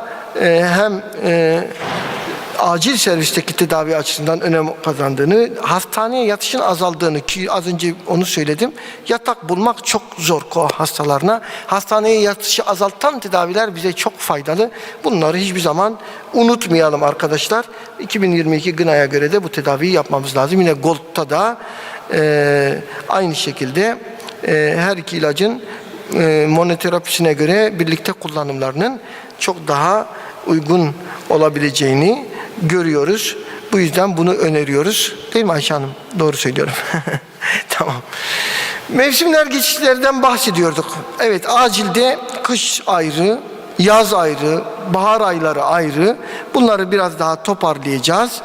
hem acil servisteki tedavi açısından önem kazandığını, hastaneye yatışın azaldığını, ki az önce onu söyledim, yatak bulmak çok zor KOAH hastalarına. Hastaneye yatışı azaltan tedaviler bize çok faydalı. Bunları hiçbir zaman unutmayalım arkadaşlar. 2022 GNA'ya göre de bu tedaviyi yapmamız lazım. Yine GOLD'da da aynı şekilde her iki ilacın monoterapisine göre birlikte kullanımlarının çok daha uygun olabileceğini görüyoruz. Bu yüzden bunu öneriyoruz. Değil mi Ayşe Hanım? Doğru söylüyorum. Tamam. Mevsimler geçişlerden bahsediyorduk. Evet, acilde kış ayrı, yaz ayrı, bahar ayları ayrı. Bunları biraz daha toparlayacağız.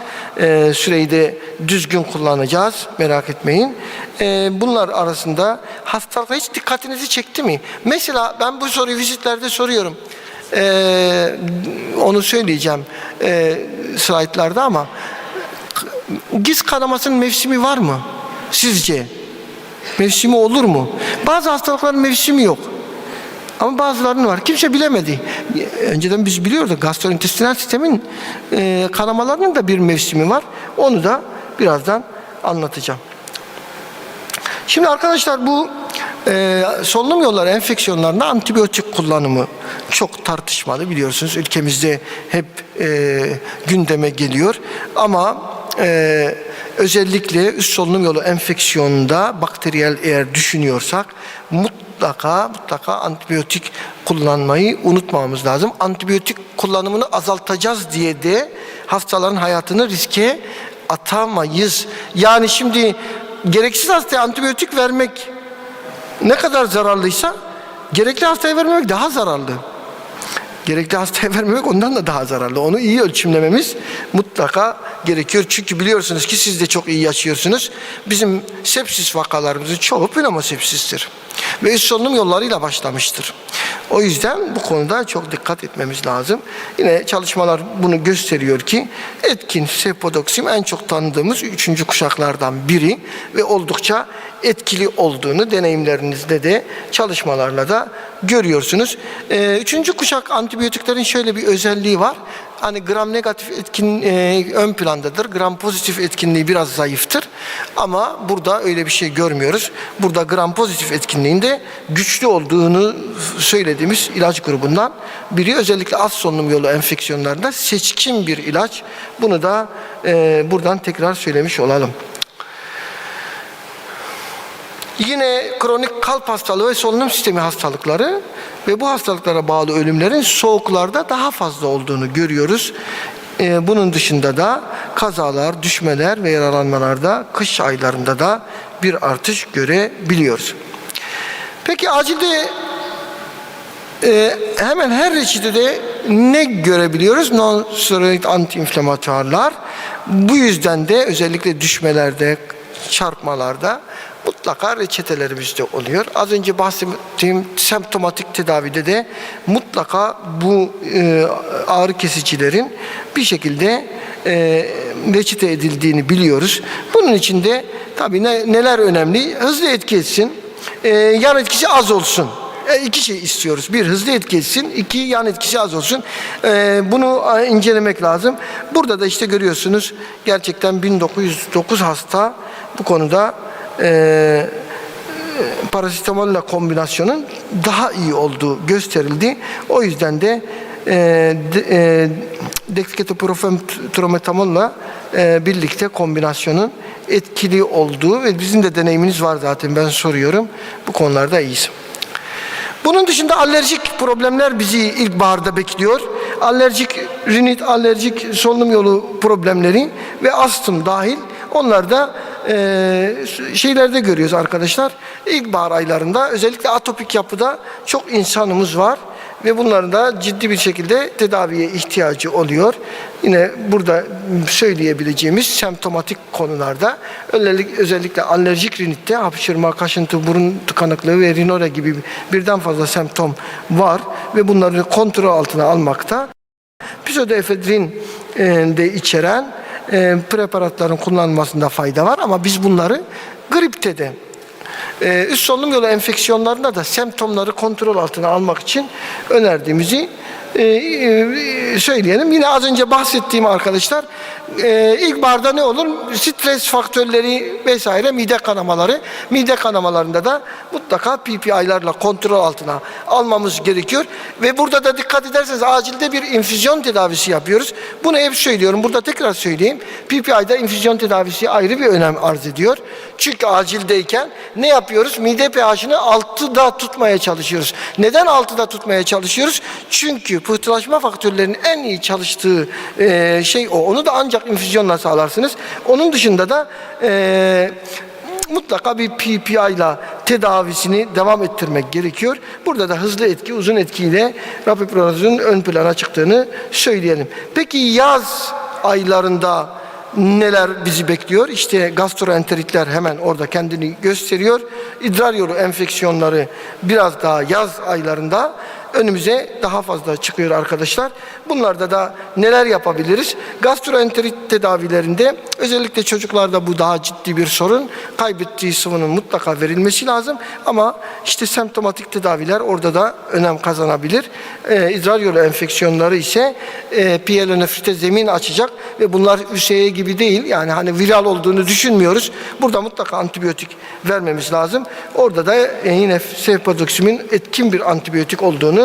Süreyi de düzgün kullanacağız. Merak etmeyin. Bunlar arasında hastalıklar hiç dikkatinizi çekti mi? Mesela ben bu soruyu vizitlerde soruyorum. Onu söyleyeceğim slaytlarda, ama giz kanamasının mevsimi var mı? Sizce? Mevsimi olur mu? Bazı hastalıkların mevsimi yok. Ama bazılarının var. Kimse bilemedi. Önceden biz biliyorduk. Gastrointestinal sistemin kanamalarının da bir mevsimi var. Onu da birazdan anlatacağım. Şimdi arkadaşlar, bu solunum yolları enfeksiyonlarında antibiyotik kullanımı çok tartışmalı, biliyorsunuz. Ülkemizde hep gündeme geliyor. Ama özellikle üst solunum yolu enfeksiyonunda bakteriyel eğer düşünüyorsak mutlaka antibiyotik kullanmayı unutmamamız lazım. Antibiyotik kullanımını azaltacağız diye de hastaların hayatını riske atamayız. Yani şimdi gereksiz hastaya antibiyotik vermek ne kadar zararlıysa gerekli hastaya vermemek daha zararlı. Gerekli hastaya vermemek ondan da daha zararlı. Onu iyi ölçümlememiz mutlaka gerekiyor. Çünkü biliyorsunuz ki siz de çok iyi yaşıyorsunuz. Bizim sepsis vakalarımızın çoğu pnömosepsistir. Ve üst solunum yollarıyla başlamıştır. O yüzden bu konuda çok dikkat etmemiz lazım. Yine çalışmalar bunu gösteriyor ki etkin sefodoksim en çok tanıdığımız 3. kuşaklardan biri ve oldukça etkili olduğunu deneyimlerinizde de çalışmalarla da görüyorsunuz. 3. kuşak antibiyotiklerin şöyle bir özelliği var. Hani gram negatif etkin ön plandadır. Gram pozitif etkinliği biraz zayıftır. Ama burada öyle bir şey görmüyoruz. Burada gram pozitif etkinliğinde güçlü olduğunu söylediğimiz ilaç grubundan biri. Özellikle az solunum yolu enfeksiyonlarında seçkin bir ilaç. Bunu da buradan tekrar söylemiş olalım. Yine kronik kalp hastalığı ve solunum sistemi hastalıkları ve bu hastalıklara bağlı ölümlerin soğuklarda daha fazla olduğunu görüyoruz. Bunun dışında da kazalar, düşmeler ve yaralanmalarda kış aylarında da bir artış görebiliyoruz. Peki acilde hemen her reçetede ne görebiliyoruz? Non-steroid antiinflamatuarlar. Bu yüzden de özellikle düşmelerde, çarpmalarda mutlaka reçetelerimizde oluyor. Az önce bahsettiğim semptomatik tedavide de mutlaka bu ağrı kesicilerin bir şekilde reçete edildiğini biliyoruz. Bunun için de tabii neler önemli? Hızlı etki etsin, yan etkisi az olsun. İki şey istiyoruz. Bir, hızlı etki etsin. İki, yan etkisi az olsun. Bunu incelemek lazım. Burada da işte görüyorsunuz gerçekten 1909 hasta bu konuda parasitamolle kombinasyonun daha iyi olduğu gösterildi. O yüzden de dexketoprofen trometamolla birlikte kombinasyonun etkili olduğu ve bizim de deneyimimiz var zaten, ben soruyorum. Bu konularda iyiyiz. Bunun dışında alerjik problemler bizi ilkbaharda bekliyor. Alerjik rinit, alerjik solunum yolu problemleri ve astım dahil, onlar da şeylerde görüyoruz arkadaşlar. İlkbahar aylarında özellikle atopik yapıda çok insanımız var ve bunların da ciddi bir şekilde tedaviye ihtiyacı oluyor. Yine burada söyleyebileceğimiz semptomatik konularda özellikle alerjik rinitte hapşırma, kaşıntı, burun tıkanıklığı ve rinore gibi birden fazla semptom var ve bunları kontrol altına almakta pseudoefedrin de içeren preparatların kullanılmasında fayda var ama biz bunları gripte de üst solunum yolu enfeksiyonlarında da semptomları kontrol altına almak için önerdiğimizi söyleyelim. Yine az önce bahsettiğim arkadaşlar ilkbaharda ne olur? Stres faktörleri vesaire mide kanamaları. Mide kanamalarında da mutlaka PPI'larla kontrol altına almamız gerekiyor. Ve burada da dikkat ederseniz acilde bir infüzyon tedavisi yapıyoruz. Bunu hep söylüyorum. Burada tekrar söyleyeyim. PPI'da infüzyon tedavisi ayrı bir önem arz ediyor. Çünkü acildeyken ne yapıyoruz? Mide pH'ini 6'da tutmaya çalışıyoruz. Neden 6'da tutmaya çalışıyoruz? Çünkü pıhtılaşma faktörlerinin en iyi çalıştığı şey o. Onu da ancak infüzyonla sağlarsınız. Onun dışında da mutlaka bir PPI ile tedavisini devam ettirmek gerekiyor. Burada da hızlı etki, uzun etkiyle rapipronazolun ön plana çıktığını söyleyelim. Peki yaz aylarında neler bizi bekliyor? İşte gastroenteritler hemen orada kendini gösteriyor. İdrar yolu enfeksiyonları biraz daha yaz aylarında önümüze daha fazla çıkıyor arkadaşlar. Bunlarda da neler yapabiliriz? Gastroenterit tedavilerinde özellikle çocuklarda bu daha ciddi bir sorun. Kaybettiği sıvının mutlaka verilmesi lazım. Ama işte semptomatik tedaviler orada da önem kazanabilir. İdrar yolu enfeksiyonları ise pielonefrite zemin açacak ve bunlar ÜSE gibi değil. Yani hani viral olduğunu düşünmüyoruz. Burada mutlaka antibiyotik vermemiz lazım. Orada da yine cefpodoksimin etkin bir antibiyotik olduğunu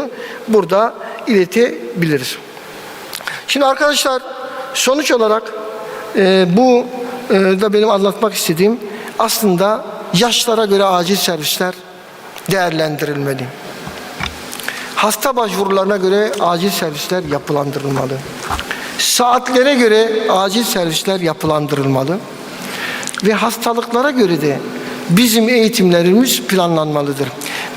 burada iletebiliriz. Şimdi arkadaşlar sonuç olarak bu da benim anlatmak istediğim aslında yaşlara göre acil servisler değerlendirilmeli. Hasta başvurularına göre acil servisler yapılandırılmalı. Saatlere göre acil servisler yapılandırılmalı. Ve hastalıklara göre de bizim eğitimlerimiz planlanmalıdır.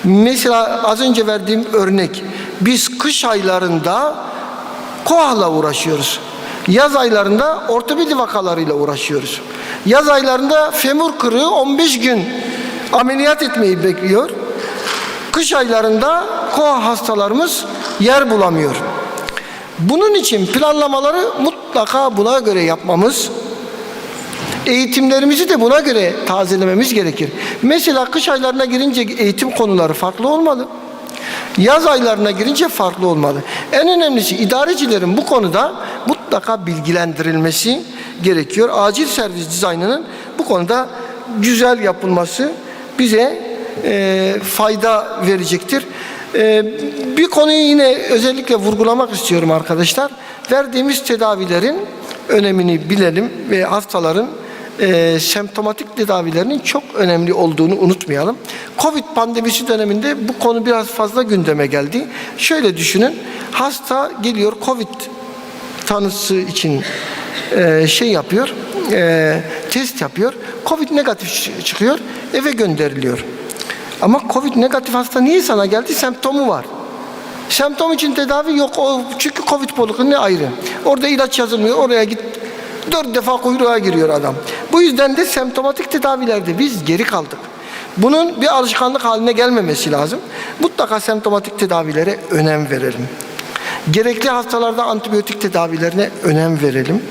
Mesela az önce verdiğim örnek, biz kış aylarında koahla uğraşıyoruz. Yaz aylarında ortopedi vakalarıyla uğraşıyoruz. Yaz aylarında femur kırığı 15 gün ameliyat etmeyi bekliyor. Kış aylarında koah hastalarımız yer bulamıyor. Bunun için planlamaları mutlaka buna göre yapmamız, eğitimlerimizi de buna göre tazelememiz gerekir. Mesela kış aylarına girince eğitim konuları farklı olmalı. Yaz aylarına girince farklı olmalı. En önemlisi idarecilerin bu konuda mutlaka bilgilendirilmesi gerekiyor. Acil servis dizaynının bu konuda güzel yapılması bize fayda verecektir. Bir konuyu yine özellikle vurgulamak istiyorum arkadaşlar. Verdiğimiz tedavilerin önemini bilelim ve hastaların semptomatik tedavilerinin çok önemli olduğunu unutmayalım. Covid pandemisi döneminde bu konu biraz fazla gündeme geldi. Şöyle düşünün, hasta geliyor Covid tanısı için yapıyor, test yapıyor. Covid negatif çıkıyor, eve gönderiliyor. Ama Covid negatif hasta niye sana geldi? Semptomu var. Semptom için tedavi yok. Çünkü Covid polikliniği ayrı. Orada ilaç yazılmıyor. Oraya git. 4 defa kuyruğa giriyor adam. Bu yüzden de semptomatik tedavilerde biz geri kaldık. Bunun bir alışkanlık haline gelmemesi lazım. Mutlaka semptomatik tedavilere önem verelim. Gerekli hastalarda antibiyotik tedavilerine önem verelim.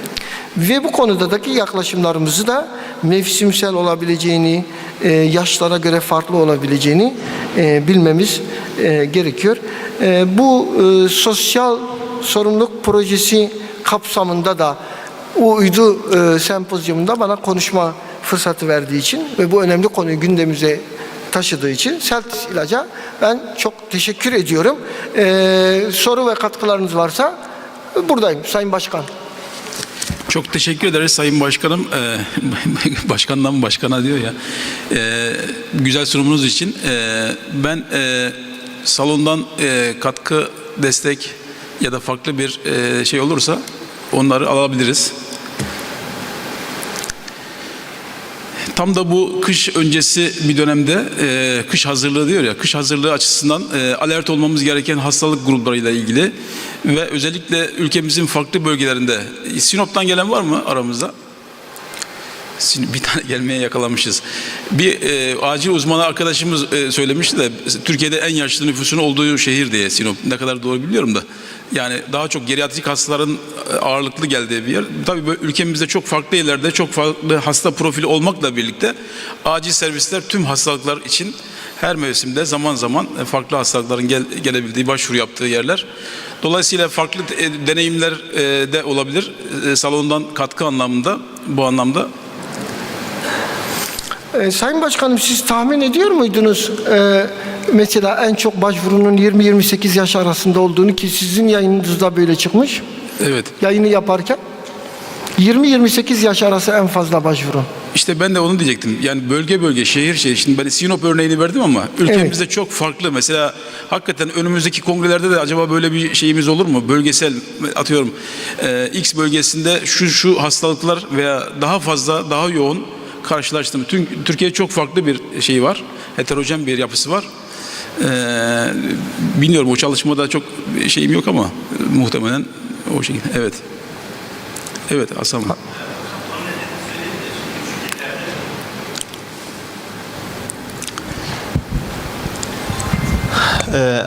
Ve bu konudaki yaklaşımlarımızı da mevsimsel olabileceğini, yaşlara göre farklı olabileceğini bilmemiz gerekiyor. Bu sosyal sorumluluk projesi kapsamında da uydu sempozyumunda bana konuşma fırsatı verdiği için ve bu önemli konuyu gündemimize taşıdığı için Celtis İlaç'a ben çok teşekkür ediyorum. Soru ve katkılarınız varsa buradayım Sayın Başkan. Çok teşekkür ederiz Sayın Başkanım. Başkandan başkana diyor ya. Güzel sunumunuz için. Ben salondan katkı, destek ya da farklı bir şey olursa onları alabiliriz. Tam da bu kış öncesi bir dönemde kış hazırlığı diyor ya, kış hazırlığı açısından alert olmamız gereken hastalık gruplarıyla ilgili ve özellikle ülkemizin farklı bölgelerinde. Sinop'tan gelen var mı aramızda? Bir tane gelmeye yakalamışız. Bir acil uzmanı arkadaşımız söylemişti de Türkiye'de en yaşlı nüfusun olduğu şehir diye Sinop. Ne kadar doğru biliyorum da. Yani daha çok geriatrik hastaların ağırlıklı geldiği bir yer. Tabii böyle ülkemizde çok farklı yerlerde çok farklı hasta profili olmakla birlikte acil servisler tüm hastalıklar için her mevsimde zaman zaman farklı hastalıkların gelebildiği, başvuru yaptığı yerler. Dolayısıyla farklı deneyimler de olabilir. Salondan katkı anlamında, bu anlamda. Sayın Başkanım, siz tahmin ediyor muydunuz mesela en çok başvurunun 20-28 yaş arasında olduğunu, ki sizin yayınınızda böyle çıkmış? Evet. Yayını yaparken 20-28 yaş arası en fazla başvuru. İşte ben de onu diyecektim. Yani bölge bölge, şehir şehir. Şimdi ben Sinop örneğini verdim ama ülkemizde çok farklı. Mesela hakikaten önümüzdeki kongrelerde de acaba böyle bir şeyimiz olur mu? Bölgesel, atıyorum X bölgesinde şu hastalıklar veya daha fazla, daha yoğun karşılaştım. Türkiye çok farklı bir şey var. Heterojen bir yapısı var. Bilmiyorum, o çalışmada çok şeyim yok ama muhtemelen o şekilde. Evet. Evet Hasan.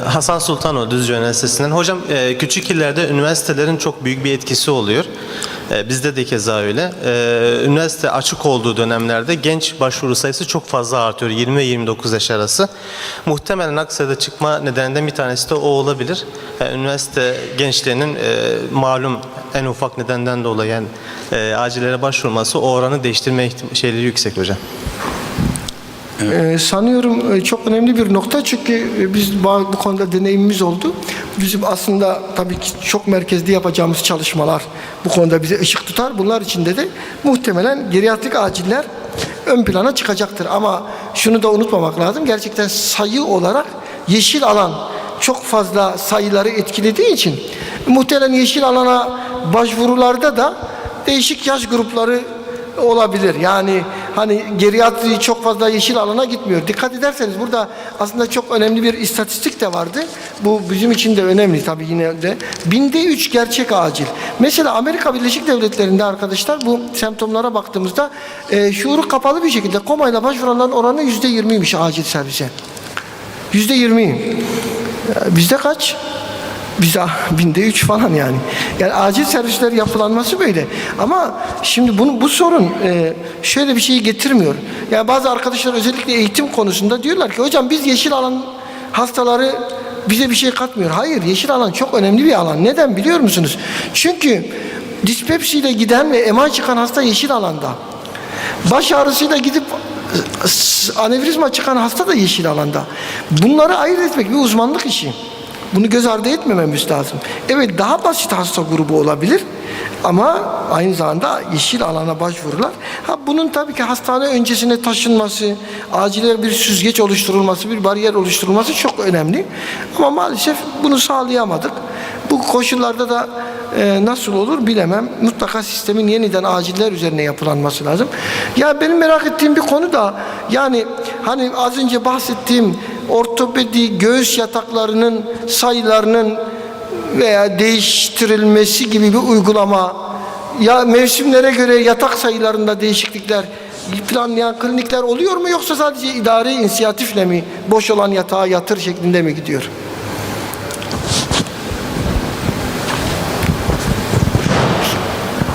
Hasan Sultanoğlu Düzce Üniversitesi'nden. Hocam küçük illerde üniversitelerin çok büyük bir etkisi oluyor. Bizde de keza öyle. Üniversite açık olduğu dönemlerde genç başvuru sayısı çok fazla artıyor. 20 ve 29 yaş arası. Muhtemelen aksayıda çıkma nedeninden bir tanesi de o olabilir. Üniversite gençlerinin malum en ufak nedenden dolayı yani, acillere başvurması o oranı değiştirme şeyleri yüksek hocam. Evet. Sanıyorum çok önemli bir nokta, çünkü biz bu konuda deneyimimiz oldu. Bizim aslında tabii ki çok merkezli yapacağımız çalışmalar bu konuda bize ışık tutar. Bunlar içinde de muhtemelen geriatrik aciller ön plana çıkacaktır. Ama şunu da unutmamak lazım. Gerçekten sayı olarak yeşil alan çok fazla sayıları etkilediği için muhtemelen yeşil alana başvurularda da değişik yaş grupları olabilir. Yani hani geriatri çok fazla yeşil alana gitmiyor. Dikkat ederseniz burada aslında çok önemli bir istatistik de vardı. Bu bizim için de önemli tabii yine de. 1'de 3 gerçek acil. Mesela Amerika Birleşik Devletleri'nde arkadaşlar bu semptomlara baktığımızda şuuru kapalı bir şekilde komayla başvuranların oranı %20'ymiş acil servise. %20. Bizde kaç? Biz 1'de 3 falan yani. Yani acil servisler yapılanması böyle. Ama şimdi bu sorun şöyle bir şeyi getirmiyor. Yani bazı arkadaşlar özellikle eğitim konusunda diyorlar ki hocam biz yeşil alan hastaları bize bir şey katmıyor. Hayır, yeşil alan çok önemli bir alan. Neden biliyor musunuz? Çünkü dispepsiyle giden ve MI çıkan hasta yeşil alanda. Baş ağrısıyla gidip anevrizma çıkan hasta da yeşil alanda. Bunları ayırt etmek bir uzmanlık işi. Bunu göz ardı etmememiz lazım. Evet, daha basit hasta grubu olabilir ama aynı zamanda yeşil alana başvururlar. Bunun tabii ki hastane öncesine taşınması, acile bir süzgeç oluşturulması, bir bariyer oluşturulması çok önemli. Ama maalesef bunu sağlayamadık. Bu koşullarda da nasıl olur bilemem. Mutlaka sistemin yeniden aciller üzerine yapılanması lazım. Ya benim merak ettiğim bir konu da yani hani az önce bahsettiğim ortopedi göğüs yataklarının sayılarının veya değiştirilmesi gibi bir uygulama, ya mevsimlere göre yatak sayılarında değişiklikler planlayan klinikler oluyor mu, yoksa sadece idari inisiyatifle mi boş olan yatağa yatır şeklinde mi gidiyor?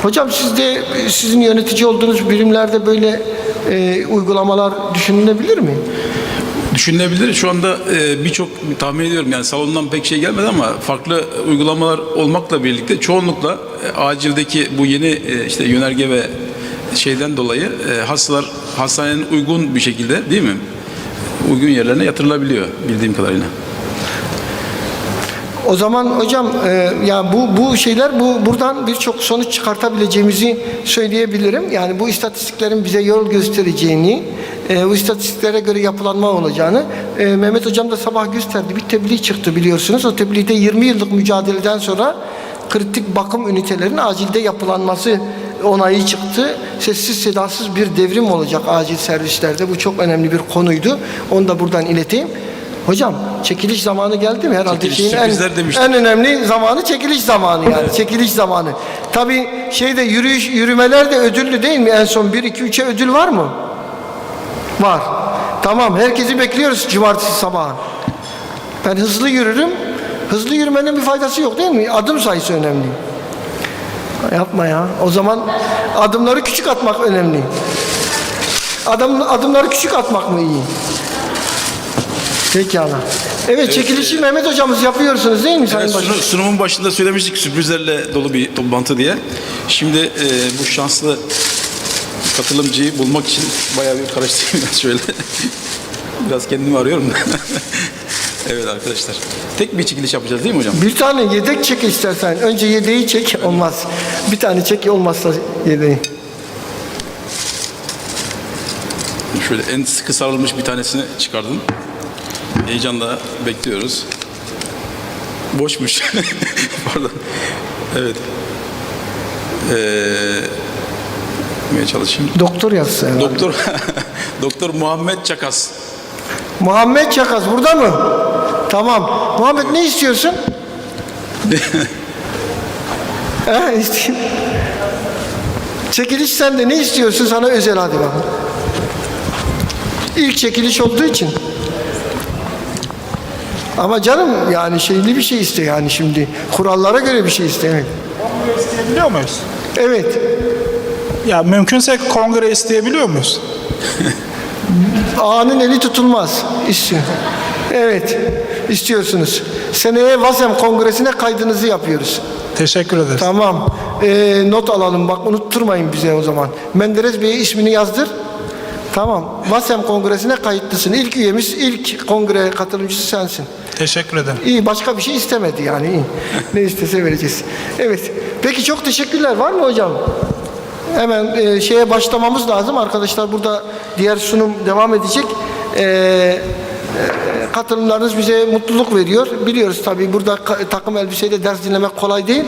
Hocam sizin yönetici olduğunuz birimlerde böyle uygulamalar düşünülebilir mi? Düşünülebilir. Şu anda birçok tahmin ediyorum yani salondan pek şey gelmedi ama farklı uygulamalar olmakla birlikte çoğunlukla acildeki bu yeni işte yönerge ve şeyden dolayı hastalar hastanenin uygun bir şekilde değil mi? Uygun yerlerine yatırılabiliyor bildiğim kadarıyla. O zaman hocam ya bu şeyler buradan birçok sonuç çıkartabileceğimizi söyleyebilirim. Yani bu istatistiklerin bize yol göstereceğini, bu istatistiklere göre yapılanma olacağını Mehmet hocam da sabah gösterdi. Bir tebliğ çıktı biliyorsunuz. O tebliğde 20 yıllık mücadeleden sonra kritik bakım ünitelerinin acilde yapılanması onayı çıktı. Sessiz sedasız bir devrim olacak acil servislerde. Bu çok önemli bir konuydu. Onu da buradan ileteyim. Hocam çekiliş zamanı geldi mi? Herhalde Çekiliş, en önemli zamanı çekiliş zamanı yani. Evet. Çekiliş zamanı. Tabii yürümeler de ödüllü değil mi? En son 1, 2, 3'e ödül var mı? Var. Tamam, herkesi bekliyoruz cumartesi sabahı. Ben hızlı yürürüm. Hızlı yürümenin bir faydası yok değil mi? Adım sayısı önemli. Yapma ya. O zaman adımları küçük atmak önemli. Adımları küçük atmak mı iyi? Pekala. Evet, çekilişi Mehmet hocamız yapıyorsunuz değil mi Sayın Başkan? Sunumun başında söylemiştik sürprizlerle dolu bir toplantı diye. Şimdi bu şanslı katılımcıyı bulmak için bayağı bir karıştırdım şöyle. Biraz kendimi arıyorum da. Evet arkadaşlar. Tek bir çekiliş yapacağız değil mi hocam? Bir tane yedek çek istersen. Önce yedeği çek, olmaz. Bir tane çek, olmazsa yedeği. Şöyle en sıkı sarılmış bir tanesini çıkardım. Heyecanla bekliyoruz. Boşmuş. Pardon. Evet. Çalışayım. Doktor yazsa herhalde. Doktor Muhammed Çakas. Muhammed Çakas burada mı? Tamam. Muhammed ne istiyorsun? Çekiliş sende, ne istiyorsun? Sana özel, hadi bakalım. İlk çekiliş olduğu için. Ama canım yani şeyli bir şey iste yani şimdi. Kurallara göre bir şey iste. Evet. Kongre isteyebiliyor muyuz? Evet. Ya mümkünse kongre isteyebiliyor muyuz? Ağanın eli tutulmaz. İstiyor. Evet. İstiyorsunuz. Seneye VASEM Kongresi'ne kaydınızı yapıyoruz. Teşekkür ederiz. Tamam. Not alalım bak, unutturmayın bize o zaman. Menderes Bey'e ismini yazdır. Tamam. VASEM Kongresi'ne kayıtlısın. İlk üyemiz, ilk kongre katılımcısı sensin. Teşekkür ederim. İyi, başka bir şey istemedi yani. İyi. Ne istese vereceğiz. Evet. Peki çok teşekkürler. Var mı hocam? Hemen şeye başlamamız lazım. Arkadaşlar burada diğer sunum devam edecek. Katılımlarınız bize mutluluk veriyor. Biliyoruz tabii burada takım elbiseyle ders dinlemek kolay değil.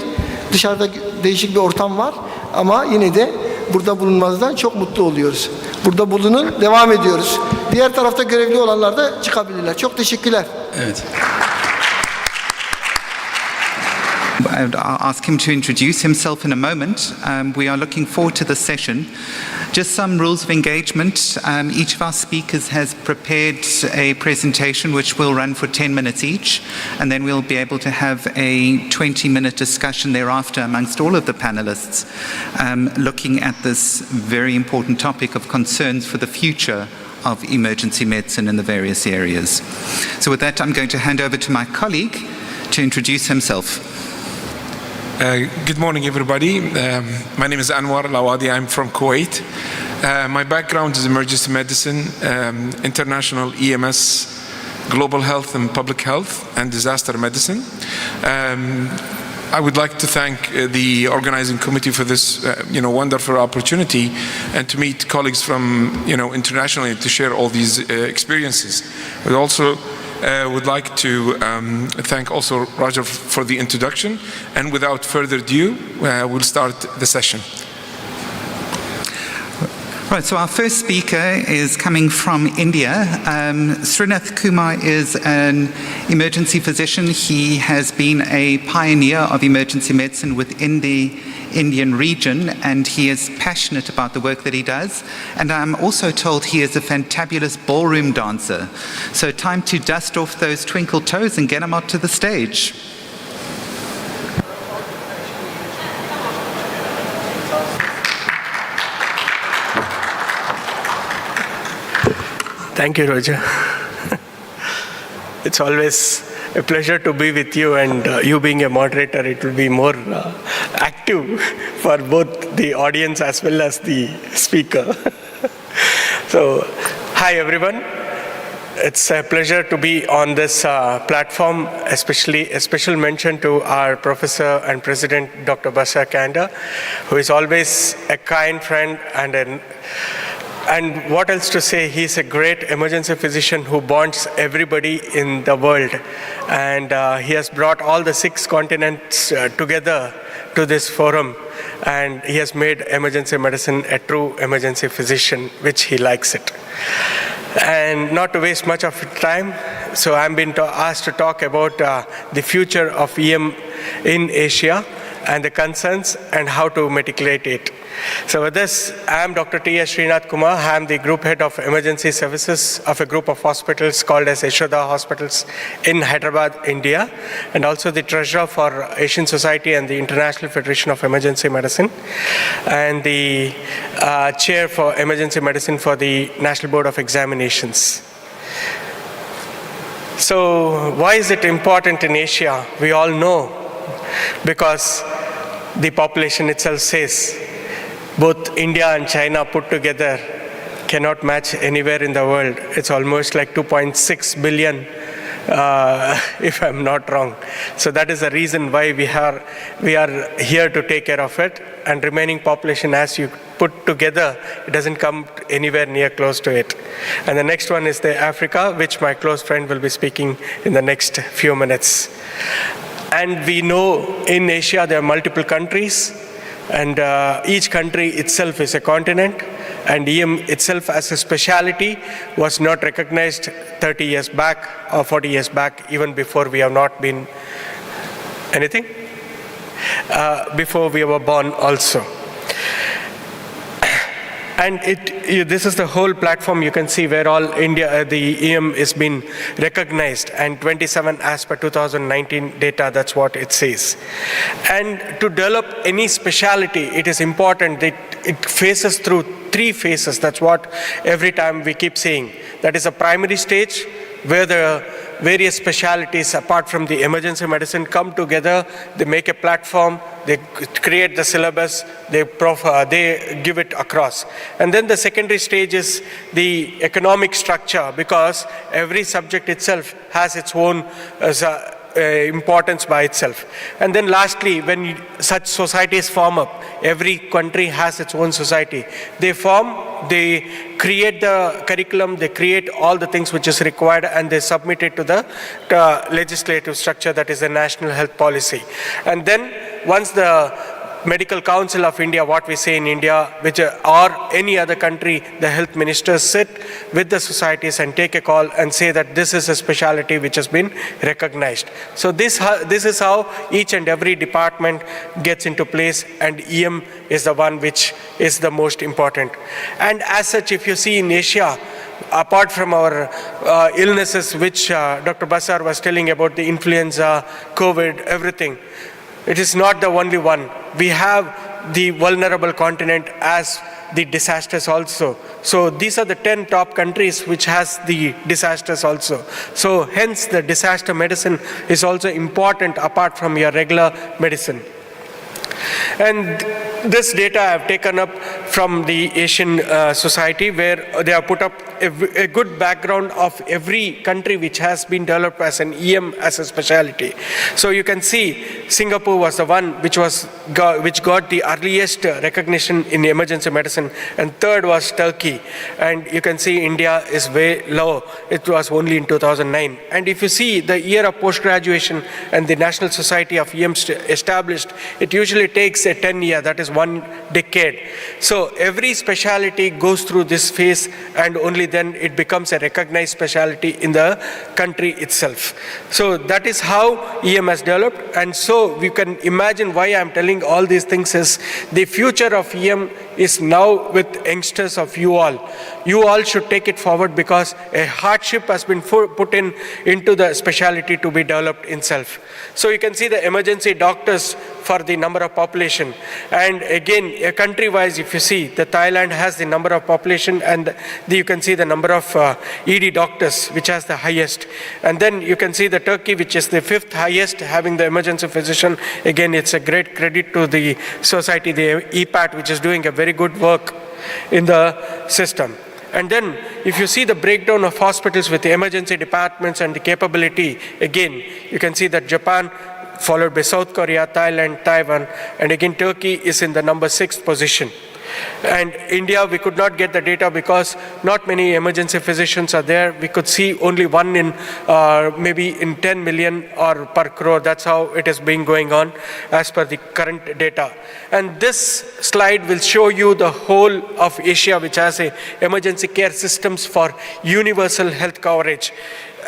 Dışarıda değişik bir ortam var. Ama yine de burada bulunmazdan çok mutlu oluyoruz. Burada bulunun, devam ediyoruz. Diğer tarafta görevli olanlar da çıkabilirler. Çok teşekkürler. Evet. I'll ask him to introduce himself in a moment. We are looking forward to the session. Just some rules of engagement. Each of our speakers has prepared a presentation which will run for 10 minutes each, and then we'll be able to have a 20-minute discussion thereafter amongst all of the panelists, looking at this very important topic of concerns for the future of emergency medicine in the various areas. So with that, I'm going to hand over to my colleague to introduce himself. Good morning, everybody. My name is Anwar Lawadi. I'm from Kuwait. My background is emergency medicine, international EMS, global health and public health, and disaster medicine. I would like to thank the organizing committee for this, wonderful opportunity, and to meet colleagues from, internationally to share all these experiences. We also would like to thank also Roger for the introduction, and without further ado, we'll start the session. Right, so our first speaker is coming from India. Srinath Kumar is an emergency physician. He has been a pioneer of emergency medicine within the Indian region, and he is passionate about the work that he does. And I'm also told he is a fantabulous ballroom dancer. So time to dust off those twinkle toes and get him out to the stage. Thank you, Roger. It's always a pleasure to be with you, and you being a moderator, it will be more active for both the audience as well as the speaker. So, hi everyone. It's a pleasure to be on this platform, especially a special mention to our Professor and President, Dr. Basha Kanda, who is always a kind friend and And what else to say? He's a great emergency physician who bonds everybody in the world. And he has brought all the 6 continents together to this forum. And he has made emergency medicine a true emergency physician, which he likes it. And not to waste much of time, so I'm being asked to talk about the future of EM in Asia and the concerns and how to mitigate it. So with this, I am Dr. T.S. Srinath Kumar. I am the group head of emergency services of a group of hospitals called as Yashoda Hospitals in Hyderabad, India, and also the treasurer for Asian Society and the International Federation of Emergency Medicine, and the chair for emergency medicine for the National Board of Examinations. So why is it important in Asia? We all know, because the population itself says both India and China put together cannot match anywhere in the world. It's almost like 2.6 billion, if I'm not wrong. So that is the reason why we are here to take care of it. And remaining population, as you put together, it doesn't come anywhere near close to it. And the next one is the Africa, which my close friend will be speaking in the next few minutes. And we know in Asia there are multiple countries, and each country itself is a continent, and EM itself as a specialty was not recognized 30 years back or 40 years back, even before we have not been anything, before we were born also. And this is the whole platform you can see where all India, the EM is being recognized, and 27 as per 2019 data, that's what it says. And to develop any specialty, it is important that it phases through 3 phases. That's what every time we keep saying. That is a primary stage where the various specialties apart from the emergency medicine come together, they make a platform, they create the syllabus, they give it across. And then the secondary stage is the economic structure, because every subject itself has its own importance by itself. And then lastly, when such societies form up, every country has its own society. They form, they create the curriculum, they create all the things which is required, and they submit it to the legislative structure, that is the national health policy. And then once the Medical Council of India, what we say in India, which or any other country, the health ministers sit with the societies and take a call and say that this is a specialty which has been recognized. So this is how each and every department gets into place, and EM is the one which is the most important. And as such, if you see in Asia, apart from our illnesses, which Dr. Basar was telling about, the influenza, COVID, everything, it is not the only one. We have the vulnerable continent as the disasters also. So these are the 10 top countries which has the disasters also. So hence the disaster medicine is also important apart from your regular medicine. And this data I have taken up from the Asian Society, where they have put up a good background of every country which has been developed as an EM as a specialty. So you can see Singapore was the one which got the earliest recognition in emergency medicine, and third was Turkey. And you can see India is way low. It was only in 2009. And if you see the year of post-graduation and the National Society of EM established, it usually takes a 10-year, that is 1 decade. So every specialty goes through this phase, and only then it becomes a recognized specialty in the country itself. So that is how EM has developed. And so we can imagine why I'm telling all these things is the future of EM is now with youngsters of you all. You all should take it forward, because a hardship has been put into the specialty to be developed itself. So you can see the emergency doctors for the number of population. And again, country-wise, if you see, the Thailand has the number of population, and you can see the number of ED doctors, which has the highest. And then you can see the Turkey, which is the 5th highest, having the emergency physician. Again, it's a great credit to the society, the EPAT, which is doing a very good work in the system. And then, if you see the breakdown of hospitals with the emergency departments and the capability, again, you can see that Japan, followed by South Korea, Thailand, Taiwan, and again Turkey is in the number 6th position. And India, we could not get the data because not many emergency physicians are there. We could see only one in maybe in 10 million or per crore. That's how it has been going on as per the current data. And this slide will show you the whole of Asia, which has a emergency care systems for universal health coverage.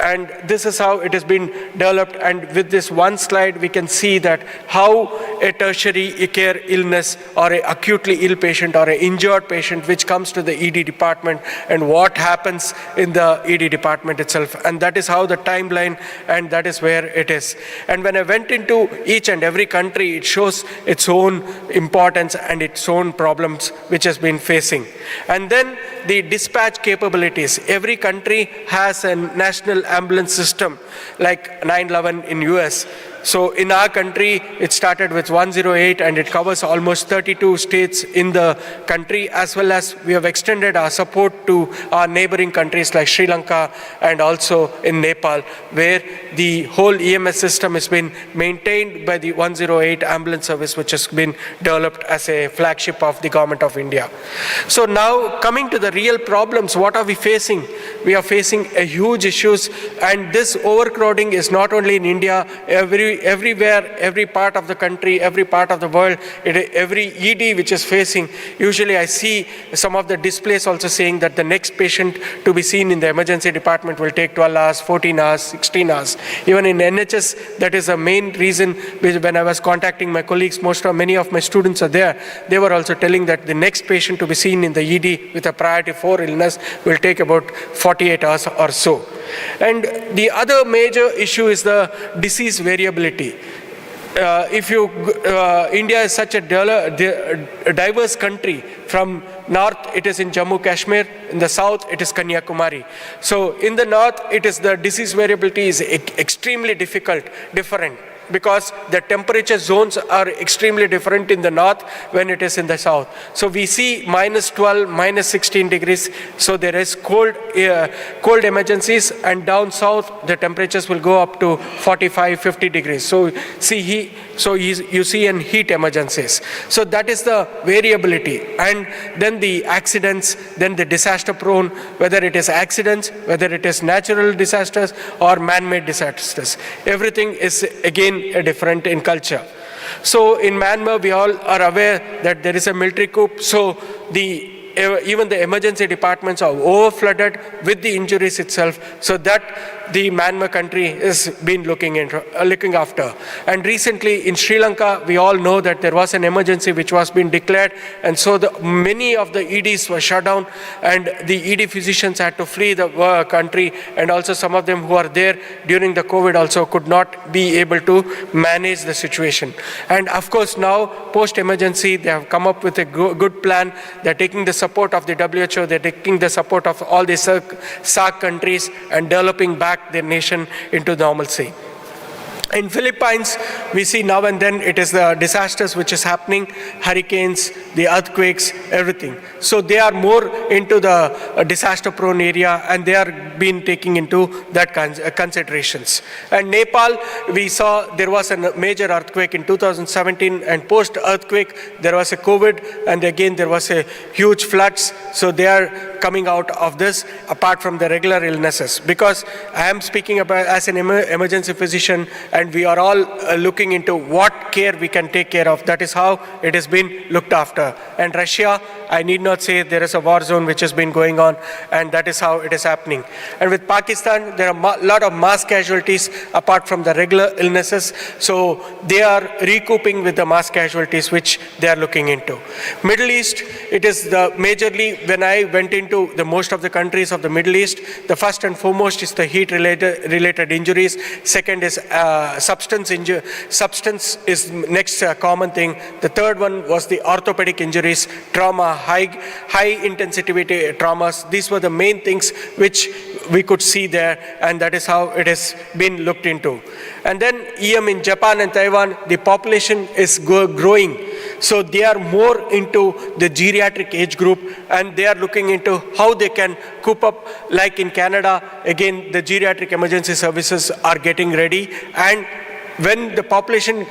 And this is how it has been developed. And with this one slide, we can see that how a tertiary care illness or an acutely ill patient or an injured patient which comes to the ED department and what happens in the ED department itself. And that is how the timeline, and that is where it is. And when I went into each and every country, it shows its own importance and its own problems which has been facing. And then the dispatch capabilities. Every country has a national ambulance system like 911 in US. So in our country, it started with 108 and it covers almost 32 states in the country, as well as we have extended our support to our neighboring countries like Sri Lanka and also in Nepal, where the whole EMS system has been maintained by the 108 ambulance service, which has been developed as a flagship of the government of India. So now coming to the real problems, what are we facing? We are facing a huge issues, and this overcrowding is not only in India, everywhere, every part of the country, every part of the world, every ED which is facing. Usually I see some of the displays also saying that the next patient to be seen in the emergency department will take 12 hours, 14 hours, 16 hours. Even in NHS, that is a main reason. When I was contacting my colleagues, many of my students are there, they were also telling that the next patient to be seen in the ED with a priority 4 illness will take about 48 hours or so. And the other major issue is the disease variability. India is such a diverse country. From north, it is in Jammu Kashmir. In the south, it is Kanyakumari. So in the north, it is the disease variability is extremely different. Because the temperature zones are extremely different in the north when it is in the south. So we see -12, -16 degrees. So there is cold emergencies, and down south the temperatures will go up to 45, 50 degrees. So you see in heat emergencies. So that is the variability. And then the accidents, then the disaster prone, whether it is accidents, whether it is natural disasters or man-made disasters. Everything is again different in culture. So in Myanmar, we all are aware that there is a military coup. So even the emergency departments are overflooded with the injuries itself, so that the Myanmar country is been looking after. And recently in Sri Lanka, we all know that there was an emergency which was being declared, and so many of the EDs were shut down, and the ED physicians had to flee the country, and also some of them who are there during the COVID also could not be able to manage the situation. And of course now, post-emergency, they have come up with a good plan. They're taking the support of the WHO, they're taking the support of all the SAARC countries and developing back their nation into normalcy. In Philippines, we see now and then it is the disasters which is happening, hurricanes, the earthquakes, everything. So they are more into the disaster-prone area, and they are being taking into that considerations. And Nepal, we saw there was a major earthquake in 2017, and post-earthquake there was a COVID, and again there was a huge floods. So they are coming out of this apart from the regular illnesses. Because I am speaking about as an emergency physician, and we are all looking into what care we can take care of. That is how it has been looked after. And Russia, I need not say, there is a war zone which has been going on, and that is how it is happening. And with Pakistan, there are a lot of mass casualties apart from the regular illnesses. So they are recouping with the mass casualties which they are looking into. Middle East, it is the majorly, when I went into the most of the countries of the Middle East, the first and foremost is the heat-related injuries. Second is substance is next common thing. The third one was the orthopedic injuries, trauma, high intensity traumas. These were the main things which we could see there, and that is how it has been looked into. And then EM in Japan and Taiwan, the population is growing. So they are more into the geriatric age group, and they are looking into how they can cope up. Like in Canada, again, the geriatric emergency services are getting ready, and when the population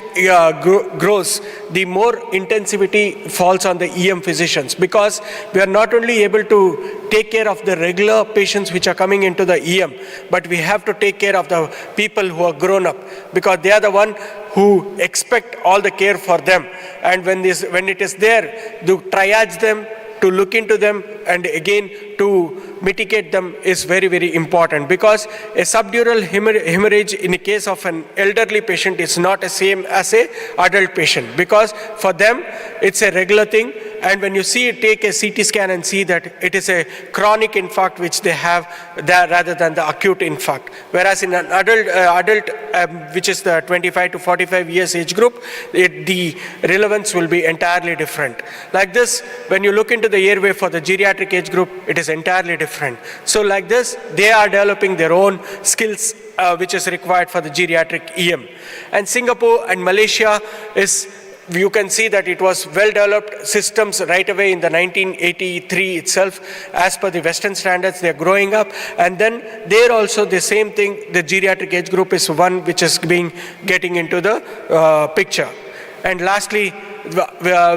grows, the more intensivity falls on the EM physicians, because we are not only able to take care of the regular patients which are coming into the EM, but we have to take care of the people who are grown up, because they are the one who expect all the care for them. And when it is there, to triage them, to look into them, and again to mitigate them is very, very important, because a subdural hemorrhage in the case of an elderly patient is not the same as an adult patient, because for them it's a regular thing. And when you take a CT scan and see that it is a chronic infarct which they have there rather than the acute infarct. Whereas in an adult which is the 25 to 45 years age group, the relevance will be entirely different. Like this, when you look into the airway for the geriatric age group, it is entirely different. So like this, they are developing their own skills which is required for the geriatric EM. And Singapore and Malaysia you can see that it was well-developed systems right away in the 1983 itself. As per the Western standards, they're growing up. And then there also the same thing, the geriatric age group is one which is getting into the picture. And lastly,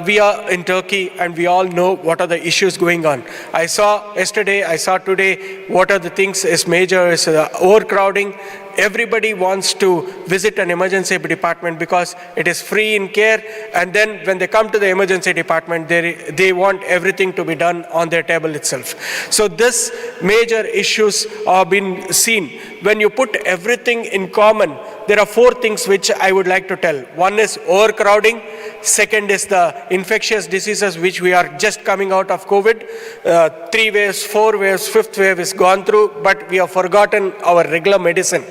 we are in Turkey and we all know what are the issues going on. I saw yesterday, I saw today, what are the things is major is overcrowding. Everybody wants to visit an emergency department because it is free in care, and then when they come to the emergency department, they want everything to be done on their table itself. So this major issues are being seen. When you put everything in common, there are four things which I would like to tell. One is overcrowding. Second is the infectious diseases which we are just coming out of COVID. 3 waves, 4 waves, 5th wave is gone through, but we have forgotten our regular medicine.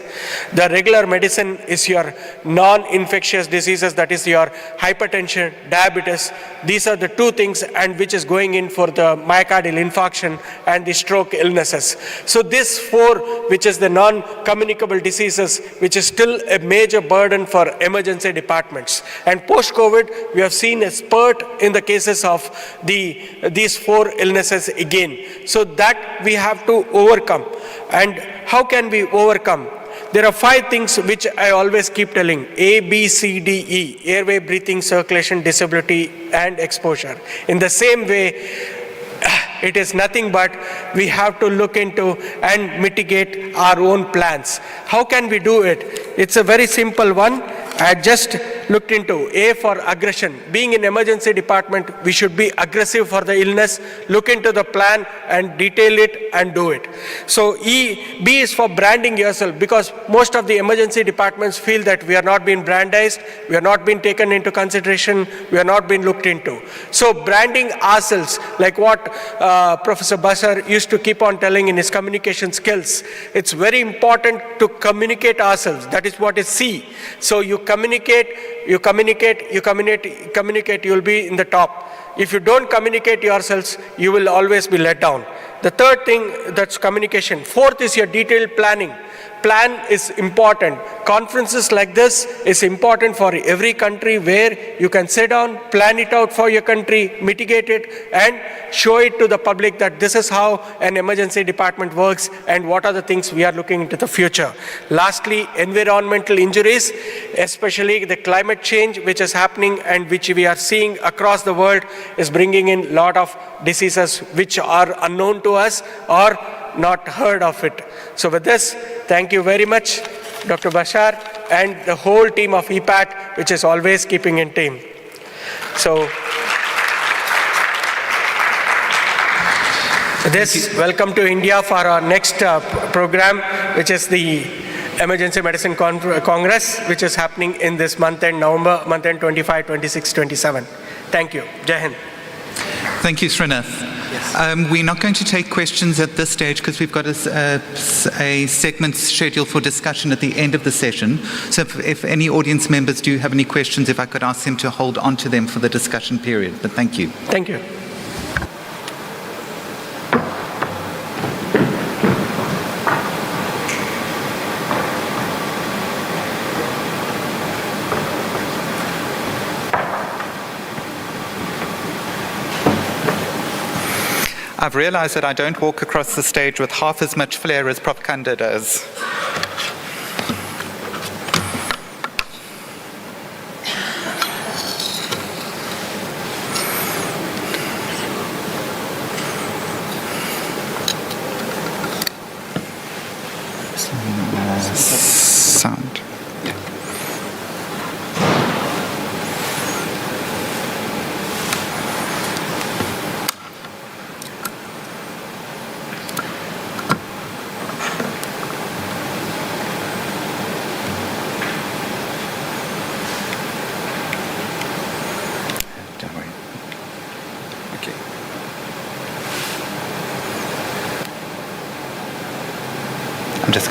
The regular medicine is your non-infectious diseases, that is your hypertension, diabetes. These are the two things and which is going in for the myocardial infarction and the stroke illnesses. So this four, which is the non-communicable diseases, which is still a major burden for emergency departments. And post-COVID, we have seen a spurt in the cases of these four illnesses again. So that we have to overcome. And how can we overcome? There are 5 things which I always keep telling: A, B, C, D, E, airway, breathing, circulation, disability, and exposure. In the same way, it is nothing but we have to look into and mitigate our own plans. How can we do it? It's a very simple one. I just looked into A for aggression. Being in emergency department, we should be aggressive for the illness, look into the plan and detail it and do it. So B is for branding yourself, because most of the emergency departments feel that we are not being brandized, we are not being taken into consideration, we are not being looked into. So branding ourselves, like what Professor Bashar used to keep on telling in his communication skills, it's very important to communicate ourselves. That is what is C. So you communicate, you'll be in the top. If you don't communicate yourselves, you will always be let down. The third thing, that's communication. Fourth is your detailed planning. Plan is important. Conferences like this is important for every country, where you can sit down, plan it out for your country, mitigate it, and show it to the public that this is how an emergency department works and what are the things we are looking into the future. Lastly, environmental injuries, especially the climate change which is happening and which we are seeing across the world, is bringing in a lot of diseases which are unknown to us or not heard of it. So with this, thank you very much, Dr. Bashar, and the whole team of EPAT, which is always keeping in team. So, welcome to India for our next program, which is the Emergency Medicine Congress, which is happening in this month end, November, month end 25, 26, 27. Thank you. Jai Hind. Thank you, Srinath. We're not going to take questions at this stage because we've got a segment scheduled for discussion at the end of the session. So if any audience members do have any questions, if I could ask them to hold on to them for the discussion period. But thank you. Thank you. I've realized that I don't walk across the stage with half as much flair as Prof. Canlı does.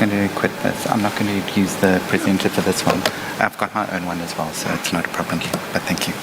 going to quit this. I'm not going to use the presenter for this one. I've got my own one as well, so it's not a problem. But thank you.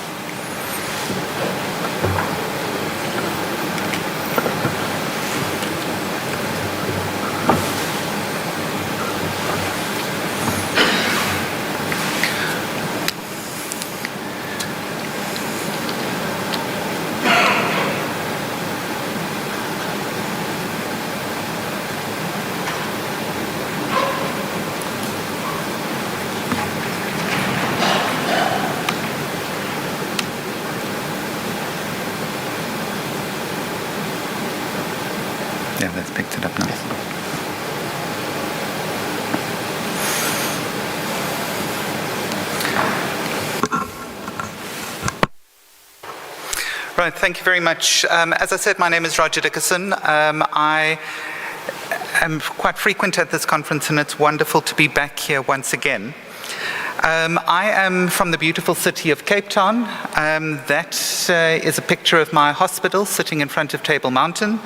Yeah, that's picked it up now. Right, thank you very much. As I said, my name is Roger Dickerson. I am quite frequent at this conference, and it's wonderful to be back here once again. I am from the beautiful city of Cape Town. That is a picture of my hospital sitting in front of Table Mountain.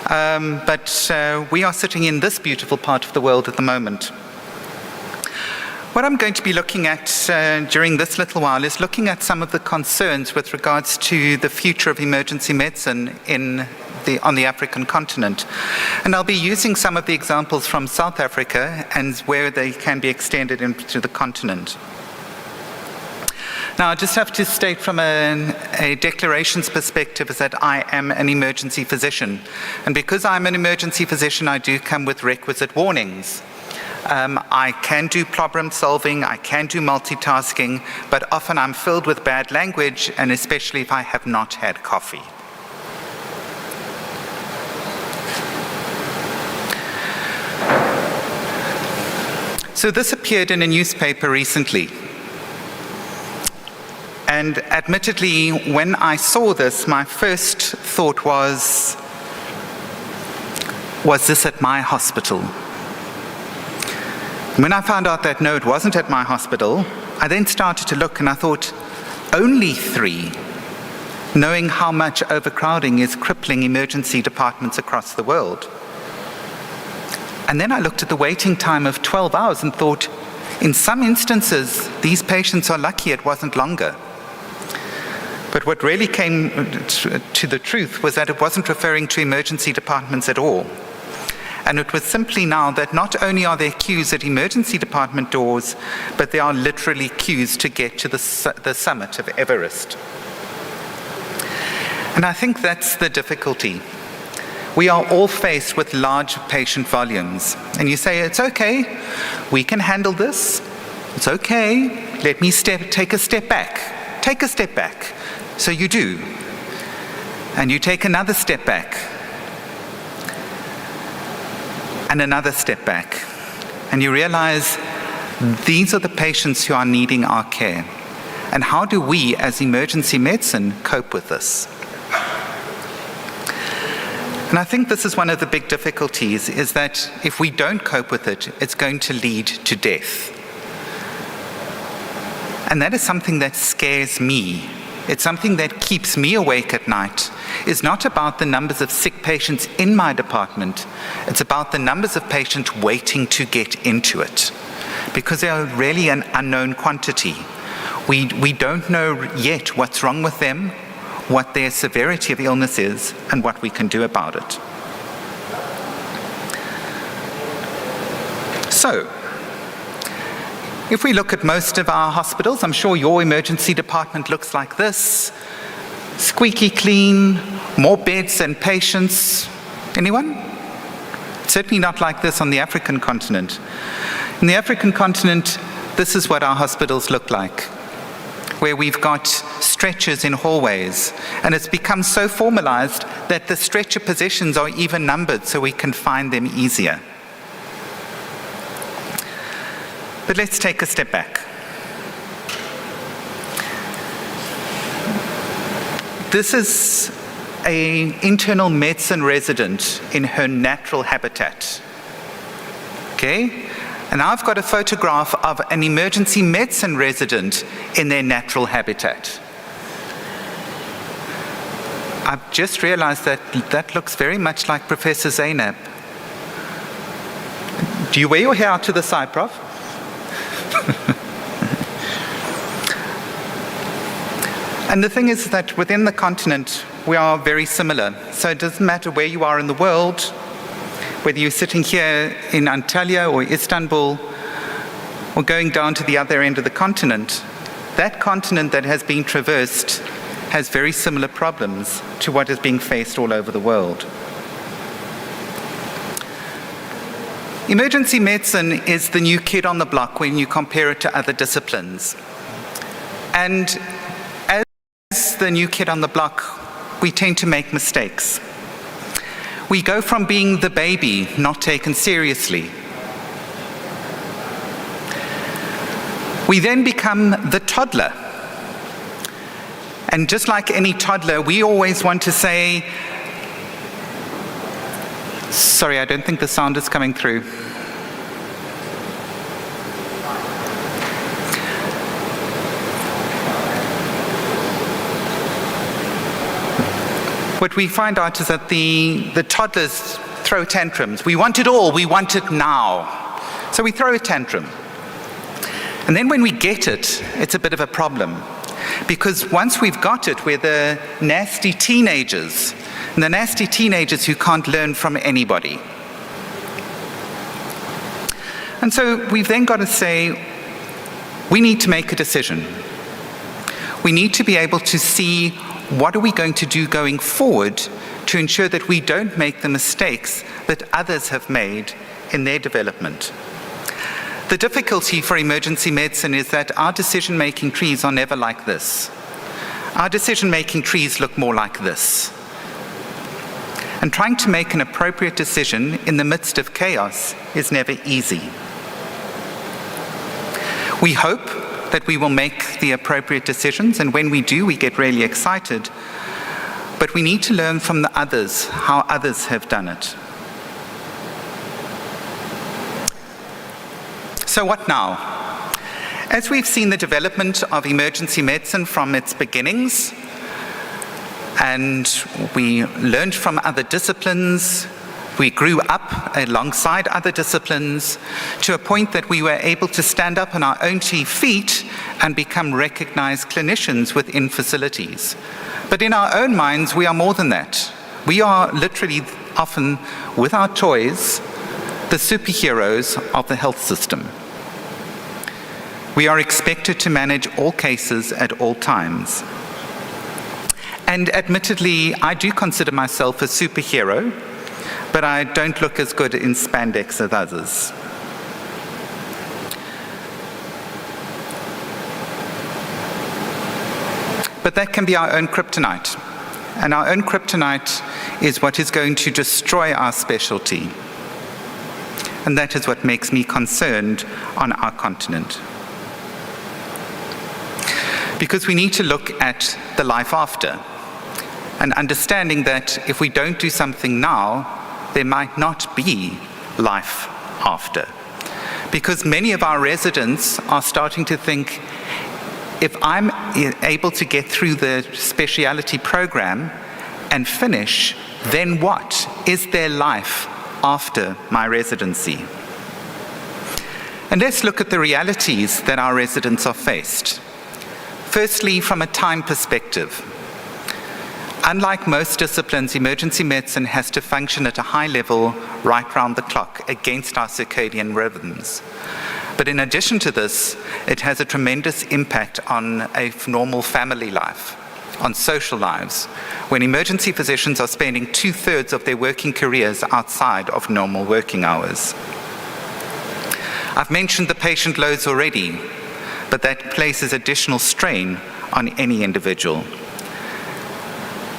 But we are sitting in this beautiful part of the world at the moment. What I'm going to be looking at during this little while is looking at some of the concerns with regards to the future of emergency medicine on the African continent. And I'll be using some of the examples from South Africa and where they can be extended into the continent. Now, I just have to state from a declarations perspective is that I am an emergency physician. And because I'm an emergency physician, I do come with requisite warnings. I can do problem solving, I can do multitasking, but often I'm filled with bad language, and especially if I have not had coffee. So this appeared in a newspaper recently. And admittedly, when I saw this, my first thought was this at my hospital? When I found out that no, it wasn't at my hospital, I then started to look and I thought, only 3, knowing how much overcrowding is crippling emergency departments across the world. And then I looked at the waiting time of 12 hours and thought, in some instances, these patients are lucky it wasn't longer. But what really came to the truth was that it wasn't referring to emergency departments at all. And it was simply now that not only are there queues at emergency department doors, but there are literally queues to get to the summit of Everest. And I think that's the difficulty. We are all faced with large patient volumes. And you say, it's okay, we can handle this. It's okay, let me take a step back. Take a step back. So you do. And you take another step back. And another step back. And you realize these are the patients who are needing our care. And how do we, as emergency medicine, cope with this? And I think this is one of the big difficulties, is that if we don't cope with it, it's going to lead to death. And that is something that scares me. It's something that keeps me awake at night. It's not about the numbers of sick patients in my department. It's about the numbers of patients waiting to get into it, because they are really an unknown quantity. We don't know yet what's wrong with them, what their severity of illness is, and what we can do about it. So, if we look at most of our hospitals, I'm sure your emergency department looks like this. Squeaky clean, more beds than patients. Anyone? Certainly not like this on the African continent. In the African continent, this is what our hospitals look like, where we've got stretchers in hallways. And it's become so formalized that the stretcher positions are even numbered so we can find them easier. But let's take a step back. This is an internal medicine resident in her natural habitat. Okay? And I've got a photograph of an emergency medicine resident in their natural habitat. I've just realized that that looks very much like Professor Zainab. Do you wear your hair out to the side, Prof? And the thing is that within the continent, we are very similar. So it doesn't matter where you are in the world, whether you're sitting here in Antalya or Istanbul, or going down to the other end of the continent, that continent that has been traversed has very similar problems to what is being faced all over the world. Emergency medicine is the new kid on the block when you compare it to other disciplines. And as the new kid on the block, we tend to make mistakes. We go from being the baby, not taken seriously. We then become the toddler. And just like any toddler, we always want to say, sorry, I don't think the sound is coming through. What we find out is that the toddlers throw tantrums. We want it all, we want it now. So we throw a tantrum. And then when we get it, it's a bit of a problem. Because once we've got it, we're the nasty teenagers. And the nasty teenagers who can't learn from anybody. And so we've then got to say, we need to make a decision. We need to be able to see what are we going to do going forward to ensure that we don't make the mistakes that others have made in their development. The difficulty for emergency medicine is that our decision-making trees are never like this. Our decision-making trees look more like this. And trying to make an appropriate decision in the midst of chaos is never easy. We hope that we will make the appropriate decisions, and when we do, we get really excited. But we need to learn from the others, how others have done it. So what now? As we've seen the development of emergency medicine from its beginnings, and we learned from other disciplines, we grew up alongside other disciplines to a point that we were able to stand up on our own 2 feet and become recognized clinicians within facilities. But in our own minds, we are more than that. We are literally often, with our toys, the superheroes of the health system. We are expected to manage all cases at all times. And admittedly, I do consider myself a superhero, but I don't look as good in spandex as others. But that can be our own kryptonite. And our own kryptonite is what is going to destroy our specialty. And that is what makes me concerned on our continent. Because we need to look at the life after, and understanding that if we don't do something now, there might not be life after. Because many of our residents are starting to think, if I'm able to get through the specialty program and finish, then what? Is there life after my residency? And let's look at the realities that our residents are faced. Firstly, from a time perspective. Unlike most disciplines, emergency medicine has to function at a high level right round the clock against our circadian rhythms. But in addition to this, it has a tremendous impact on a normal family life, on social lives, when emergency physicians are spending 2/3 of their working careers outside of normal working hours. I've mentioned the patient loads already, but that places additional strain on any individual.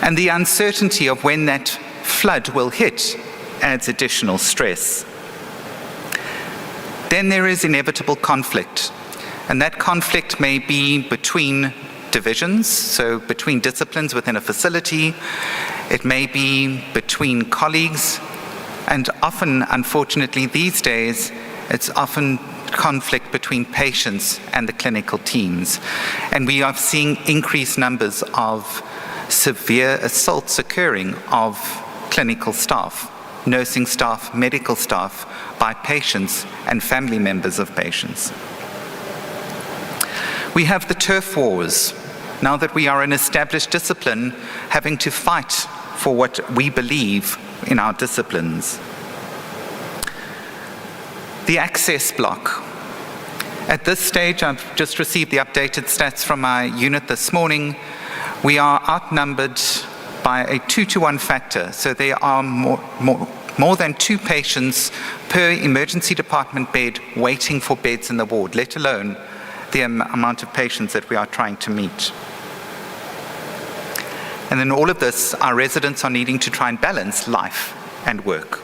And the uncertainty of when that flood will hit adds additional stress. Then there is inevitable conflict, and that conflict may be between divisions, so between disciplines within a facility. It may be between colleagues, and often, unfortunately, these days, it's often conflict between patients and the clinical teams. And we are seeing increased numbers of severe assaults occurring of clinical staff nursing staff, medical staff, by patients and family members of patients. We have the turf wars, now that we are an established discipline, having to fight for what we believe in our disciplines. The access block. At this stage, I've just received the updated stats from my unit this morning. We are outnumbered by a 2-to-1 factor, so there are more than 2 patients per emergency department bed waiting for beds in the ward, let alone the amount of patients that we are trying to meet. And in all of this, our residents are needing to try and balance life and work.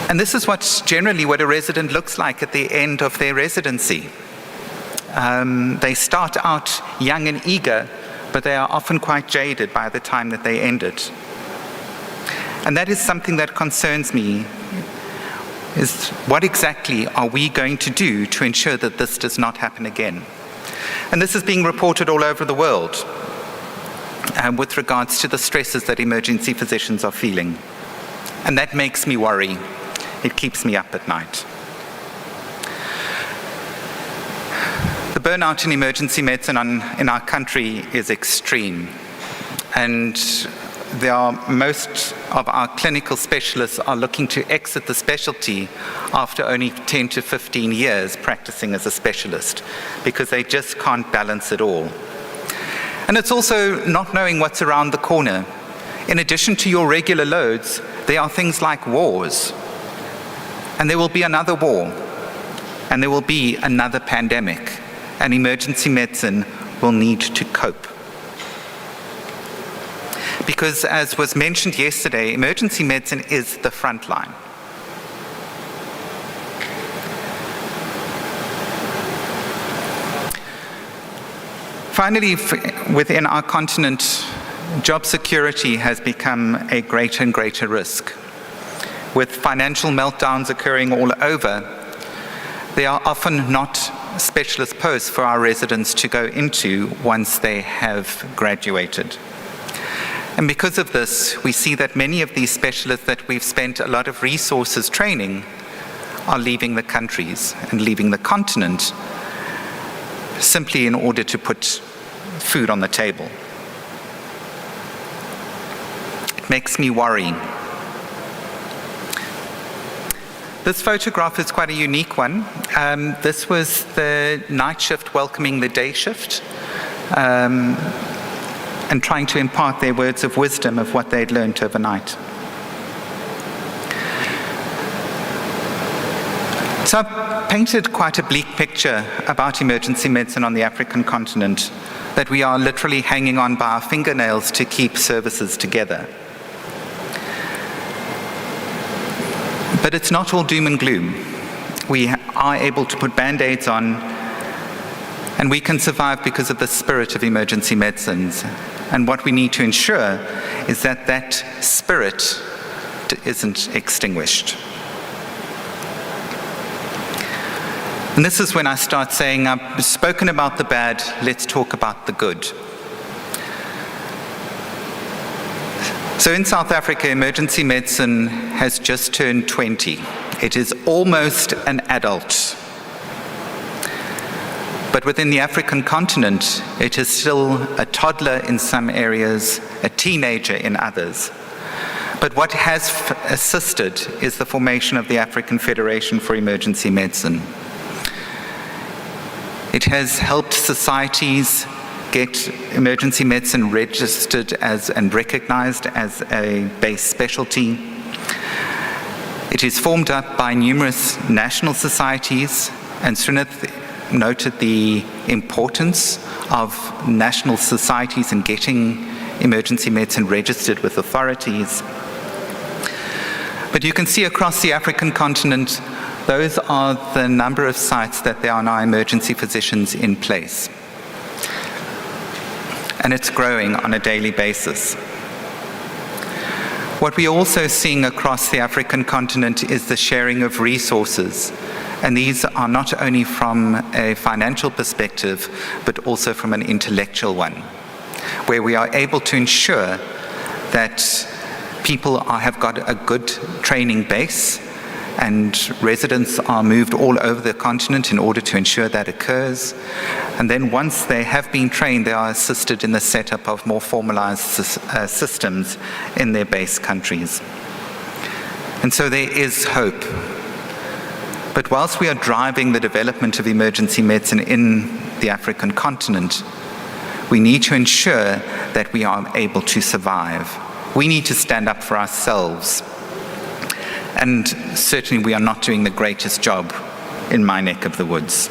And this is generally what a resident looks like at the end of their residency. They start out young and eager, but they are often quite jaded by the time that they end it. And that is something that concerns me, is what exactly are we going to do to ensure that this does not happen again? And this is being reported all over the world with regards to the stresses that emergency physicians are feeling. And that makes me worry. It keeps me up at night. The burnout in emergency medicine in our country is extreme. And most of our clinical specialists are looking to exit the specialty after only 10 to 15 years practicing as a specialist, because they just can't balance it all. And it's also not knowing what's around the corner. In addition to your regular loads, there are things like wars. And there will be another war, and there will be another pandemic, and emergency medicine will need to cope. Because as was mentioned yesterday, emergency medicine is the front line. Finally, within our continent, job security has become a greater and greater risk. With financial meltdowns occurring all over, there are often not specialist posts for our residents to go into once they have graduated. And because of this, we see that many of these specialists that we've spent a lot of resources training are leaving the countries and leaving the continent simply in order to put food on the table. It makes me worry. This photograph is quite a unique one. This was the night shift welcoming the day shift and trying to impart their words of wisdom of what they'd learned overnight. So I've painted quite a bleak picture about emergency medicine on the African continent, that we are literally hanging on by our fingernails to keep services together. But it's not all doom and gloom. We are able to put band-aids on, and we can survive because of the spirit of emergency medicines. And what we need to ensure is that that spirit isn't extinguished. And this is when I start saying, I've spoken about the bad, let's talk about the good. So in South Africa, emergency medicine has just turned 20. It is almost an adult. But within the African continent, it is still a toddler in some areas, a teenager in others. But what has assisted is the formation of the African Federation for Emergency Medicine. It has helped societies get emergency medicine registered as and recognized as a base specialty. It is formed up by numerous national societies, and Srinath noted the importance of national societies in getting emergency medicine registered with authorities. But you can see across the African continent, those are the number of sites that there are now emergency physicians in place. And it's growing on a daily basis. What we're also seeing across the African continent is the sharing of resources. And these are not only from a financial perspective, but also from an intellectual one, where we are able to ensure that people have got a good training base, and residents are moved all over the continent in order to ensure that occurs. And then once they have been trained, they are assisted in the setup of more formalized systems in their base countries. And so there is hope. But whilst we are driving the development of emergency medicine in the African continent, we need to ensure that we are able to survive. We need to stand up for ourselves. And certainly we are not doing the greatest job in my neck of the woods.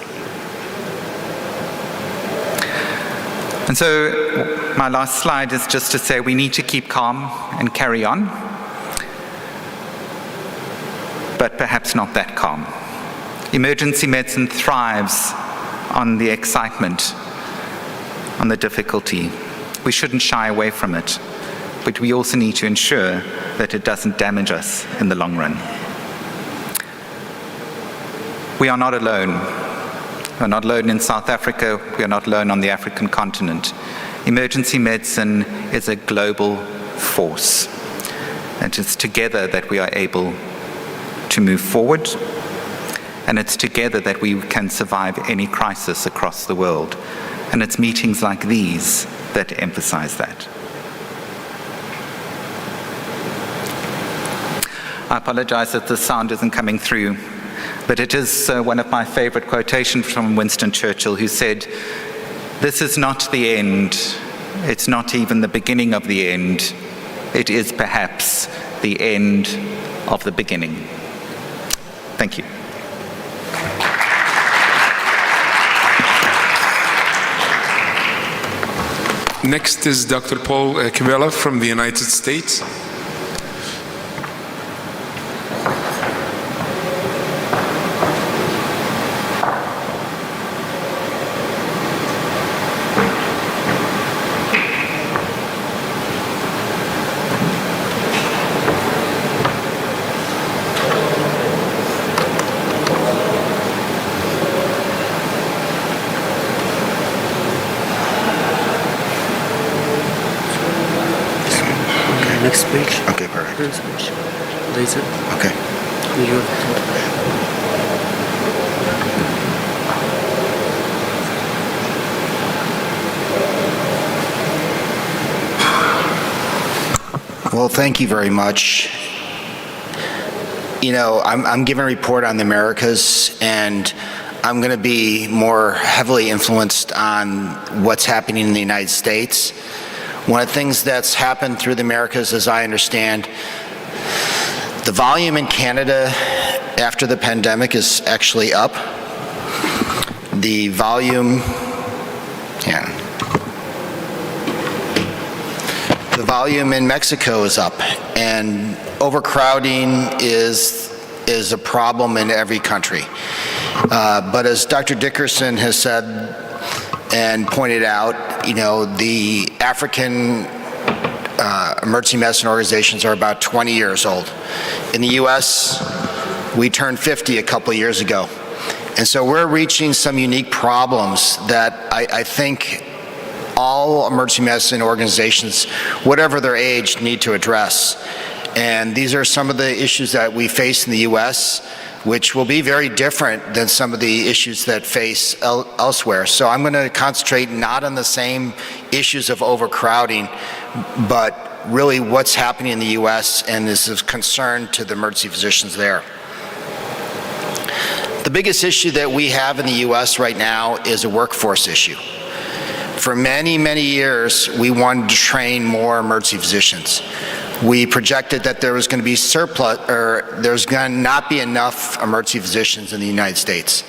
And so my last slide is just to say we need to keep calm and carry on, but perhaps not that calm. Emergency medicine thrives on the excitement, on the difficulty. We shouldn't shy away from it, but we also need to ensure that it doesn't damage us in the long run. We are not alone. We are not alone in South Africa. We are not alone on the African continent. Emergency medicine is a global force. And it's together that we are able to move forward, and it's together that we can survive any crisis across the world. And it's meetings like these that emphasize that. I apologize that the sound isn't coming through, but it is one of my favorite quotations from Winston Churchill, who said, "This is not the end. It's not even the beginning of the end. It is perhaps the end of the beginning." Thank you. Next is Dr. Paul Cabela from the United States. Next page. Okay, perfect. Next page. Laser. Okay. Well, thank you very much. You know, I'm giving a report on the Americas, and I'm going to be more heavily influenced on what's happening in the United States. One of the things that's happened through the Americas, as I understand, the volume in Canada after the pandemic is actually up. The volume, the volume in Mexico is up, and overcrowding is a problem in every country. But as Dr. Dickerson has said and pointed out, you know, the African emergency medicine organizations are about 20 years old. In the US, we turned 50 a couple of years ago. And so we're reaching some unique problems that I think all emergency medicine organizations, whatever their age, need to address. And these are some of the issues that we face in the US, which will be very different than some of the issues that face elsewhere. So I'm going to concentrate not on the same issues of overcrowding, but really what's happening in the US and this is concern to the emergency physicians there. The biggest issue that we have in the US right now is a workforce issue. For many, many years, we wanted to train more emergency physicians. We projected that there was going to be surplus, or there's going to not be enough emergency physicians in the United States.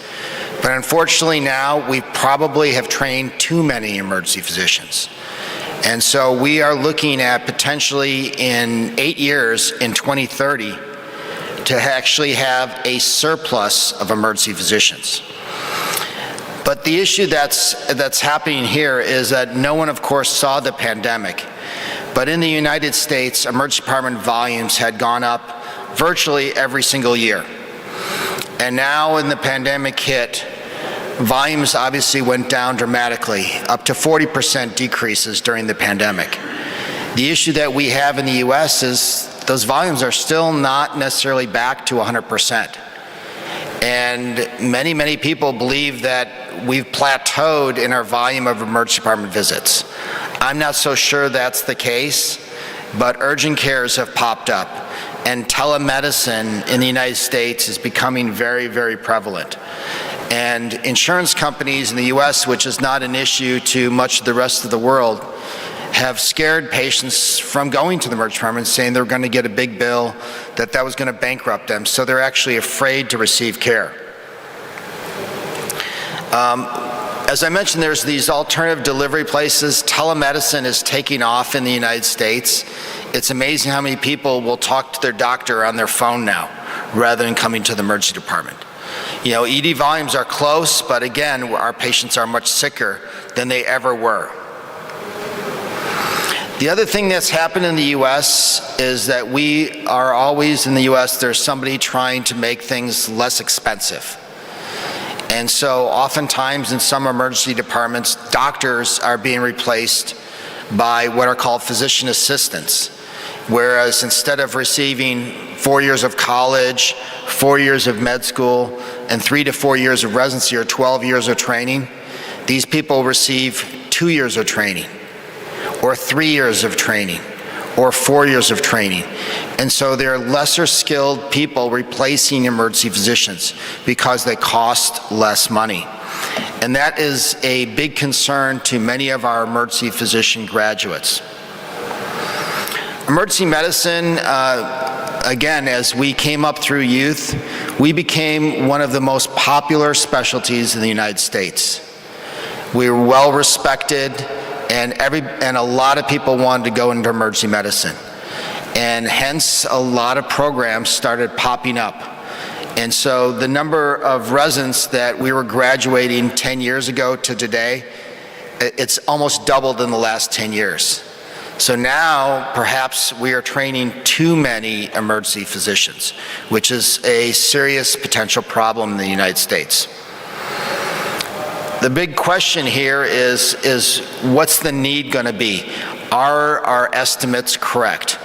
But unfortunately now, we probably have trained too many emergency physicians. And so we are looking at potentially in 8 years, in 2030, to actually have a surplus of emergency physicians. But the issue that's happening here is that no one, of course, saw the pandemic. But in the United States, emergency department volumes had gone up virtually every single year. And now when the pandemic hit, volumes obviously went down dramatically, up to 40% decreases during the pandemic. The issue that we have in the US is those volumes are still not necessarily back to 100%. And many people believe that we've plateaued in our volume of emergency department visits. I'm not so sure that's the case, but urgent cares have popped up, and telemedicine in the United States is becoming very prevalent. And insurance companies in the US, which is not an issue to much of the rest of the world, have scared patients from going to the emergency department, saying they're going to get a big bill, that was going to bankrupt them. So they're actually afraid to receive care. As I mentioned, there's these alternative delivery places. Telemedicine is taking off in the United States. It's amazing how many people will talk to their doctor on their phone now, rather than coming to the emergency department. You know, ED volumes are close, but again, our patients are much sicker than they ever were. The other thing that's happened in the US is that we are always in the US, there's somebody trying to make things less expensive. And so oftentimes in some emergency departments, doctors are being replaced by what are called physician assistants. Whereas instead of receiving 4 years of college, 4 years of med school, and 3 to 4 years of residency or 12 years of training, these people receive 2 years of training, or 3 years of training, or 4 years of training. And so they're lesser skilled people replacing emergency physicians because they cost less money. And that is a big concern to many of our emergency physician graduates. Emergency medicine, again, as we came up through youth, we became one of the most popular specialties in the United States. We were well respected, and a lot of people wanted to go into emergency medicine. And hence, a lot of programs started popping up. And so the number of residents that we were graduating 10 years ago to today, it's almost doubled in the last 10 years. So now, perhaps we are training too many emergency physicians, which is a serious potential problem in the United States. The big question here is what's the need going to be? Are our estimates correct?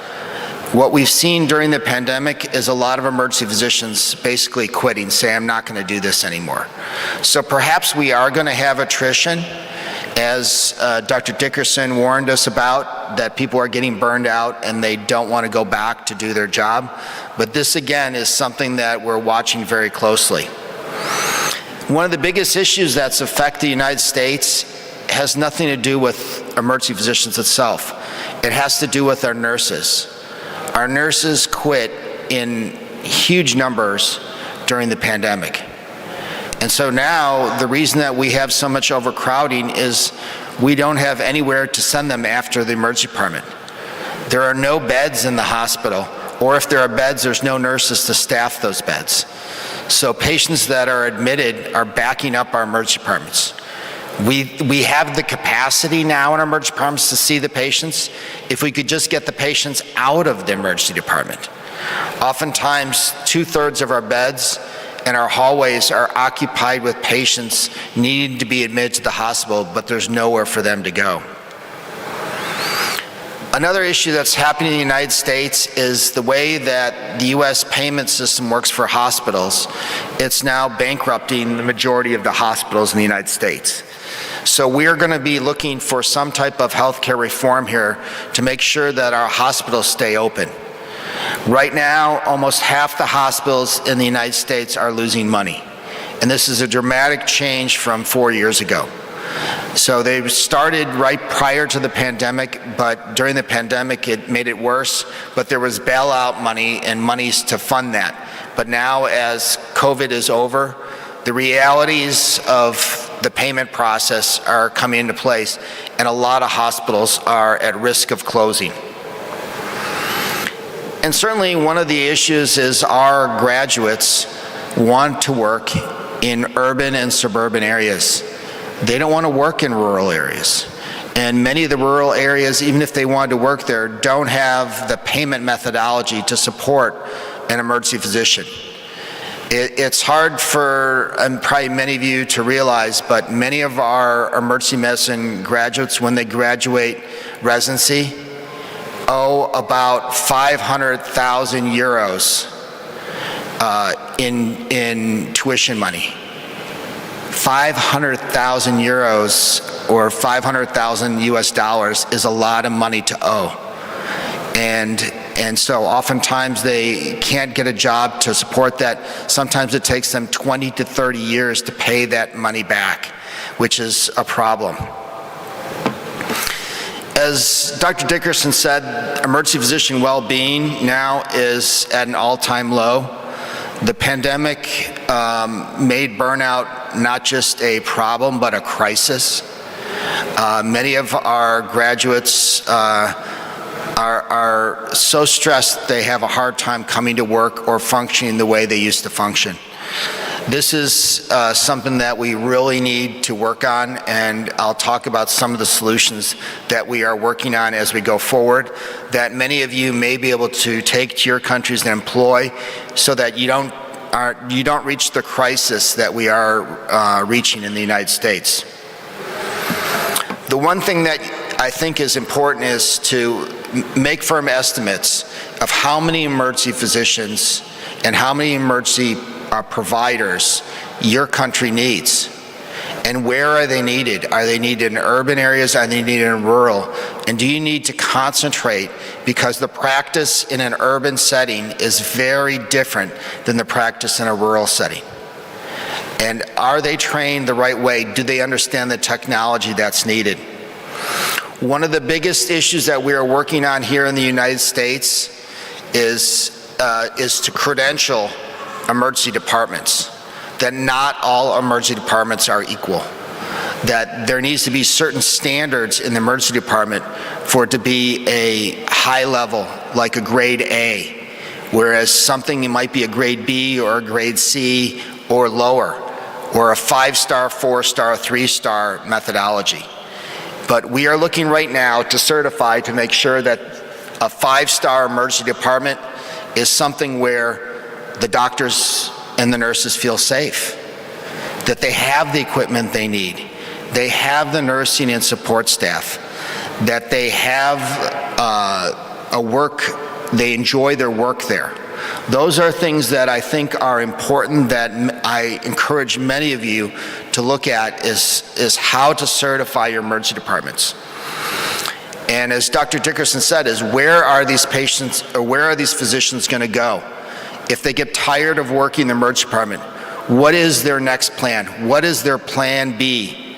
What we've seen during the pandemic is a lot of emergency physicians basically quitting, saying, I'm not going to do this anymore. So perhaps we are going to have attrition, as Dr. Dickerson warned us about, that people are getting burned out and they don't want to go back to do their job. But this, again, is something that we're watching very closely. One of the biggest issues that's affect the United States has nothing to do with emergency physicians itself. It has to do with our nurses. Our nurses quit in huge numbers during the pandemic. And so now the reason that we have so much overcrowding is we don't have anywhere to send them after the emergency department. There are no beds in the hospital, or if there are beds, there's no nurses to staff those beds. So patients that are admitted are backing up our emergency departments. We have the capacity now in our emergency departments to see the patients if we could just get the patients out of the emergency department. Oftentimes, 2/3 of our beds and our hallways are occupied with patients needing to be admitted to the hospital, but there's nowhere for them to go. Another issue that's happening in the United States is the way that the US payment system works for hospitals. It's now bankrupting the majority of the hospitals in the United States. So we are going to be looking for some type of healthcare reform here to make sure that our hospitals stay open. Right now, almost half the hospitals in the United States are losing money. And this is a dramatic change from 4 years ago. So they started right prior to the pandemic, but during the pandemic it made it worse, but there was bailout money and monies to fund that. But now as COVID is over, the realities of the payment process are coming into place, and a lot of hospitals are at risk of closing. And certainly one of the issues is our graduates want to work in urban and suburban areas. They don't want to work in rural areas. And many of the rural areas, even if they wanted to work there, don't have the payment methodology to support an emergency physician. It's hard for probably many of you to realize, but many of our emergency medicine graduates, when they graduate residency, owe about 500,000 euros in tuition money. 500,000 euros or 500,000 US dollars is a lot of money to owe. And so oftentimes they can't get a job to support that. Sometimes it takes them 20 to 30 years to pay that money back, which is a problem. As Dr. Dickerson said, emergency physician well-being now is at an all-time low. The pandemic made burnout not just a problem, but a crisis. Many of our graduates are so stressed they have a hard time coming to work or functioning the way they used to function. This is something that we really need to work on, and I'll talk about some of the solutions that we are working on as we go forward that many of you may be able to take to your countries and employ so that you don't reach the crisis that we are reaching in the United States. The one thing that I think is important is to make firm estimates of how many emergency physicians and how many emergency providers your country needs. And where are they needed? Are they needed in urban areas? Are they needed in rural? And do you need to concentrate? Because the practice in an urban setting is very different than the practice in a rural setting. And are they trained the right way? Do they understand the technology that's needed? One of the biggest issues that we are working on here in the United States is to credential emergency departments, that not all emergency departments are equal, that there needs to be certain standards in the emergency department for it to be a high level, like a grade A, whereas something might be a grade B or a grade C or lower, or a 5-star, 4-star, 3-star methodology. But we are looking right now to certify to make sure that a 5-star emergency department is something where the doctors and the nurses feel safe, that they have the equipment they need, they have the nursing and support staff, that they have they enjoy their work there. Those are things that I think are important that I encourage many of you to look at is how to certify your emergency departments. And as Dr. Dickerson said, is where are these patients or where are these physicians going to go? If they get tired of working in the emergency department, what is their next plan? What is their plan B?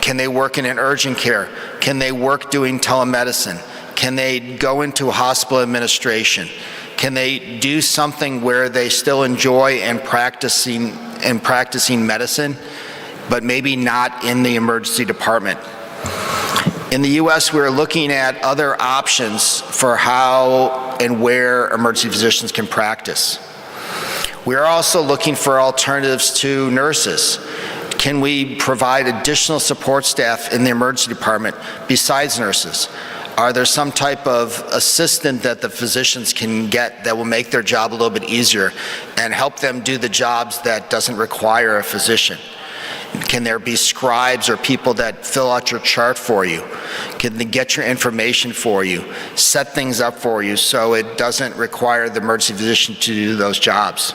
Can they work in an urgent care? Can they work doing telemedicine? Can they go into hospital administration? Can they do something where they still enjoy and practicing medicine, but maybe not in the emergency department? In the US, we're looking at other options for how and where emergency physicians can practice. We are also looking for alternatives to nurses. Can we provide additional support staff in the emergency department besides nurses? Are there some type of assistant that the physicians can get that will make their job a little bit easier and help them do the jobs that doesn't require a physician? Can there be scribes or people that fill out your chart for you? Can they get your information for you, set things up for you so it doesn't require the emergency physician to do those jobs?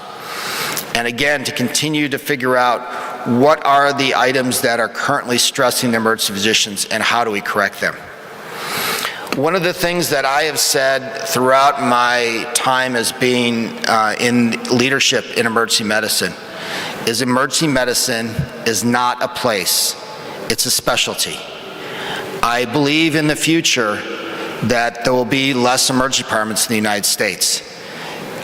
And again, to continue to figure out what are the items that are currently stressing the emergency physicians and how do we correct them? One of the things that I have said throughout my time as being in leadership in emergency medicine is emergency medicine is not a place, it's a specialty. I believe in the future that there will be less emergency departments in the United States,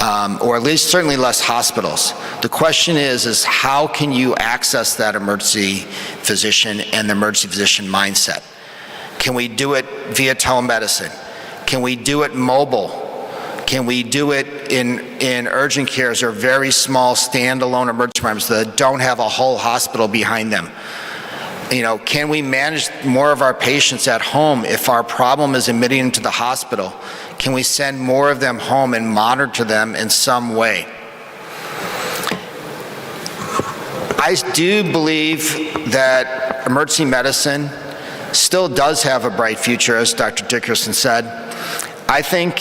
or at least certainly less hospitals. The question is how can you access that emergency physician and the emergency physician mindset? Can we do it via telemedicine? Can we do it mobile? Can we do it in urgent cares or very small standalone emergency departments that don't have a whole hospital behind them? You know, can we manage more of our patients at home if our problem is admitting them to the hospital? Can we send more of them home and monitor them in some way? I do believe that emergency medicine still does have a bright future, as Dr. Dickerson said. I think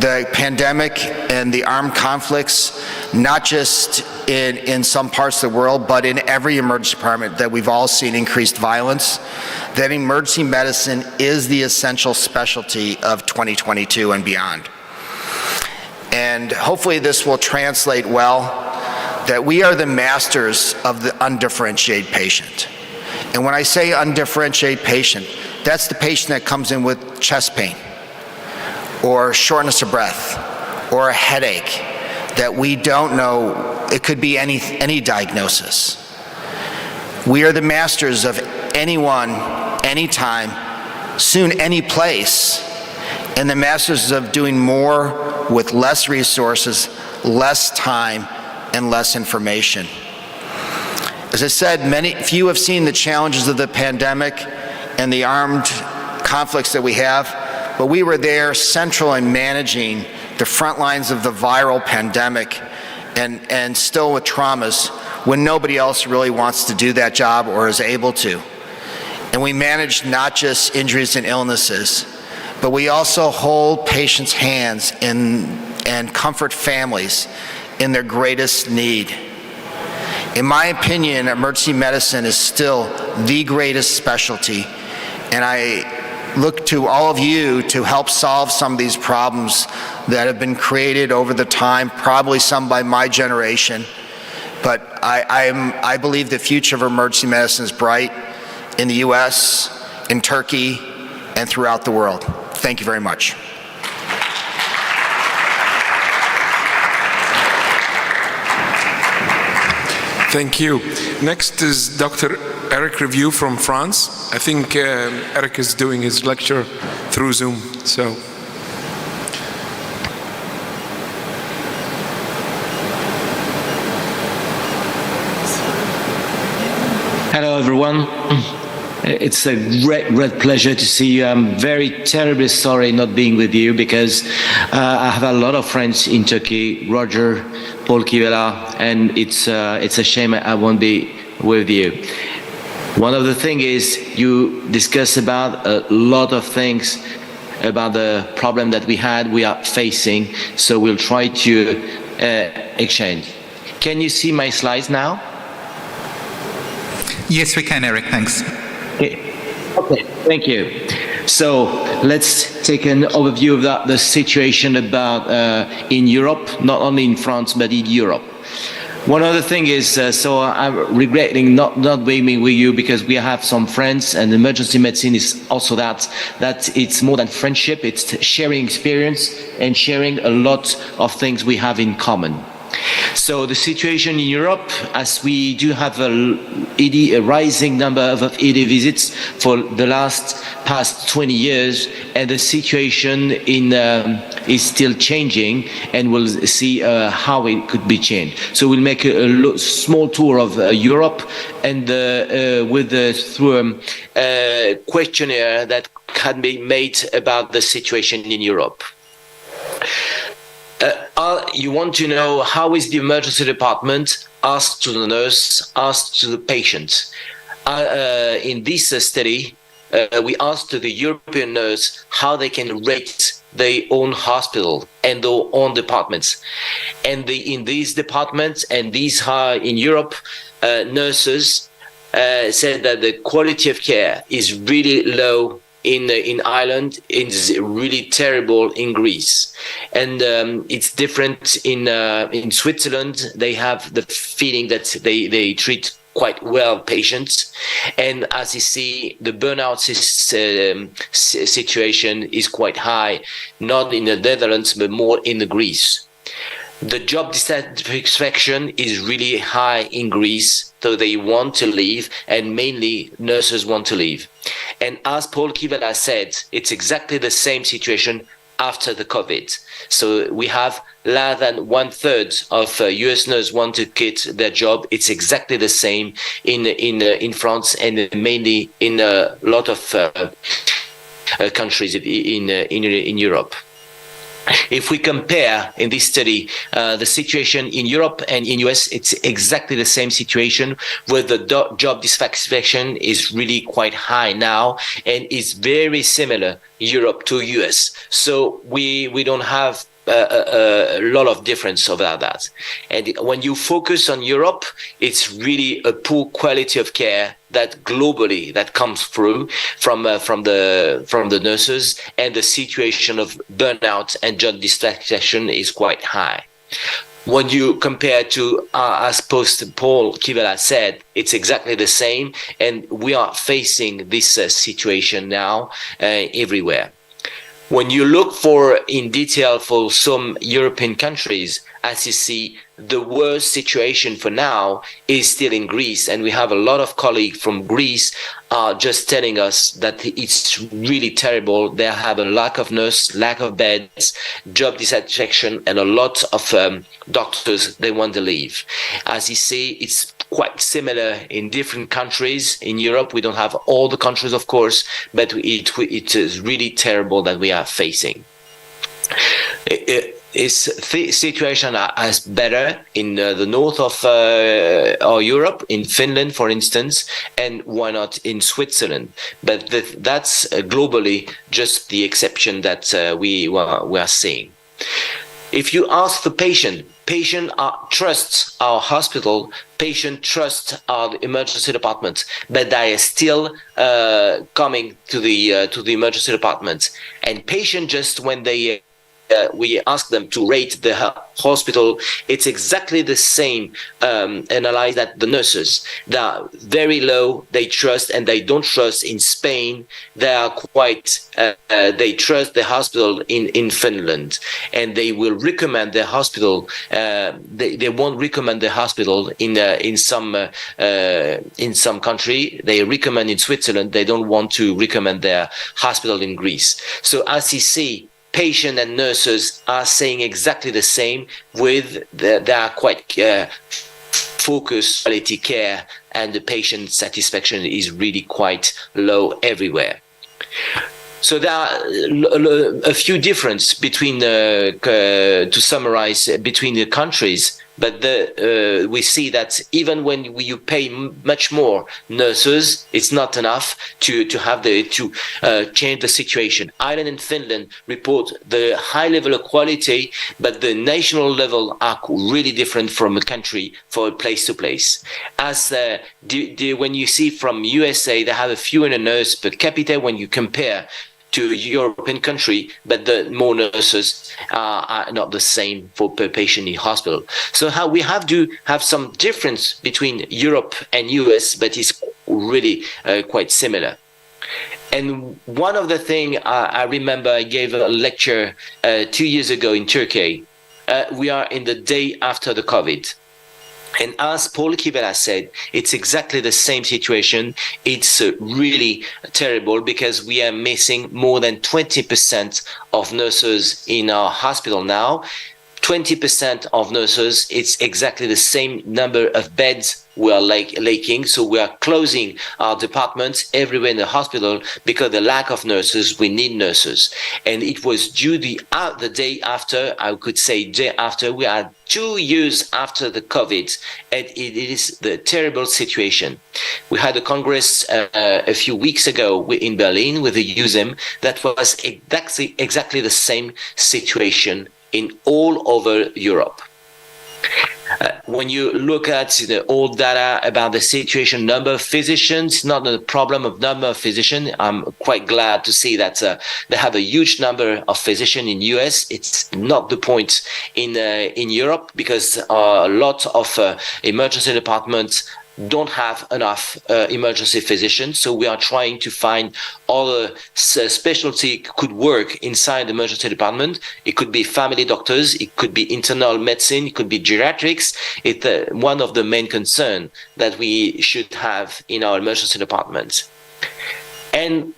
the pandemic and the armed conflicts, not just in some parts of the world, but in every emergency department that we've all seen increased violence, that emergency medicine is the essential specialty of 2022 and beyond. And hopefully this will translate well, that we are the masters of the undifferentiated patient. And when I say undifferentiated patient, that's the patient that comes in with chest pain, or shortness of breath, or a headache that we don't know, it could be any diagnosis. We are the masters of anyone, anytime, soon any place, and the masters of doing more with less resources, less time, and less information. As I said, few have seen the challenges of the pandemic and the armed conflicts that we have, but we were there central in managing the front lines of the viral pandemic and still with traumas when nobody else really wants to do that job or is able to. And we managed not just injuries and illnesses, but we also hold patients' hands and comfort families in their greatest need. In my opinion, emergency medicine is still the greatest specialty, and I look to all of you to help solve some of these problems that have been created over the time, probably some by my generation. But I believe the future of emergency medicine is bright in the US, in Turkey, and throughout the world. Thank you very much. Thank you. Next is Dr. Eric Review from France. I think Eric is doing his lecture through Zoom, so. Hello, everyone. It's a great pleasure to see you. I'm very terribly sorry not being with you because I have a lot of friends in Turkey, Roger, Paul Kivela, and it's a shame I won't be with you. One of the things is you discuss about a lot of things about the problem that we are facing, so we'll try to exchange. Can you see my slides now? Yes, we can, Eric, thanks. Okay, thank you. So let's take an overview of the situation about in Europe, not only in France, but in Europe. One other thing is, so I'm regretting not being with you because we have some friends, and emergency medicine is also that it's more than friendship, it's sharing experience and sharing a lot of things we have in common. So the situation in Europe, as we do have a rising number of ED visits for the past 20 years, and the situation is still changing, and we'll see how it could be changed. So we'll make a small tour of Europe, and through a questionnaire that can be made about the situation in Europe. You want to know how is the emergency department asked to the nurse, asked to the patient. In this study, we asked the European nurse how they can rate their own hospital and their own departments. And in these departments and these in Europe, nurses said that the quality of care is really low in Ireland, it's really terrible in Greece, and it's different in Switzerland. They have the feeling that they treat quite well patients, and as you see, the burnout situation is quite high, not in the Netherlands but more in Greece. The job dissatisfaction is really high in Greece, so they want to leave, and mainly nurses want to leave. And as Paul Kivela said, it's exactly the same situation after the COVID. So we have less than 1/3 of US nurses want to quit their job. It's exactly the same in France, and mainly in a lot of countries in Europe. If we compare in this study the situation in Europe and in US, it's exactly the same situation where the job dissatisfaction is really quite high now and is very similar Europe to US. So we don't have a lot of difference about that. And when you focus on Europe, it's really a poor quality of care that globally that comes through from the nurses, and the situation of burnout and job dissatisfaction is quite high. When you compare to, as Paul Kivela said, it's exactly the same, and we are facing this situation now everywhere. When you look for in detail for some European countries, as you see, the worst situation for now is still in Greece, and we have a lot of colleagues from Greece just telling us that it's really terrible. They have a lack of nurse, lack of beds, job dissatisfaction, and a lot of doctors they want to leave. As you see, it's quite similar in different countries in Europe. We don't have all the countries, of course, but it is really terrible that we are facing. The situation is better in the north of Europe, in Finland, for instance, and why not in Switzerland? But that's globally just the exception that we are seeing. If you ask the patient trusts our hospital, patient trusts our emergency department, but they are still coming to the emergency department. And patient just when they we ask them to rate the hospital, it's exactly the same analyze that the nurses. They are very low, they trust, and they don't trust in Spain. They are quite, they trust the hospital in Finland, and they will recommend the hospital. They won't recommend the hospital in some country. They recommend in Switzerland. They don't want to recommend their hospital in Greece. So as you see, patient and nurses are saying exactly the same. They are quite focused quality care, and the patient satisfaction is really quite low everywhere. So there are a few differences between, to summarize, between the countries. But we see that even when you pay much more nurses, it's not enough to change the situation. Ireland and Finland report the high level of quality, but the national level are really different from a country, for place to place. As when you see from USA, they have a fewer nurses per capita when you compare to European country, but the more nurses are not the same for per patient in hospital. So how we have to have some difference between Europe and US, but it's really quite similar. And one of the things I remember, I gave a lecture 2 years ago in Turkey. We are in the day after the COVID. And as Paul Kivela said, it's exactly the same situation. It's really terrible because we are missing more than 20% of nurses in our hospital now. 20% of nurses, it's exactly the same number of beds we are lacking. So we are closing our departments everywhere in the hospital because of the lack of nurses. We need nurses. And it was due the day after, I could say day after, we are 2 years after the COVID, and it is the terrible situation. We had a congress a few weeks ago in Berlin with the USEM that was exactly the same situation in all over Europe. When you look at the old data about the situation, number of physicians, not the problem of number of physicians. I'm quite glad to see that they have a huge number of physicians in US. It's not the point in Europe because a lot of emergency departments don't have enough emergency physicians, so we are trying to find other specialty could work inside the emergency department. It could be family doctors, it could be internal medicine, it could be geriatrics. It's one of the main concerns that we should have in our emergency departments. And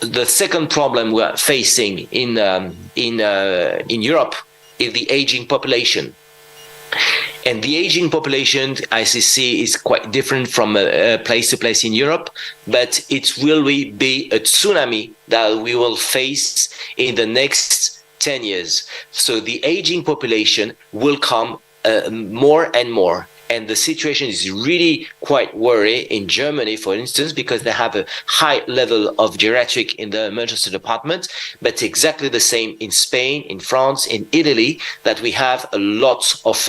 the second problem we are facing in Europe is the aging population. And the aging population, as you see, is quite different from place to place in Europe, but it will be a tsunami that we will face in the next 10 years. So the aging population will come more and more. And the situation is really quite worrying in Germany, for instance, because they have a high level of geriatric in the emergency department, but exactly the same in Spain, in France, in Italy, that we have a lot of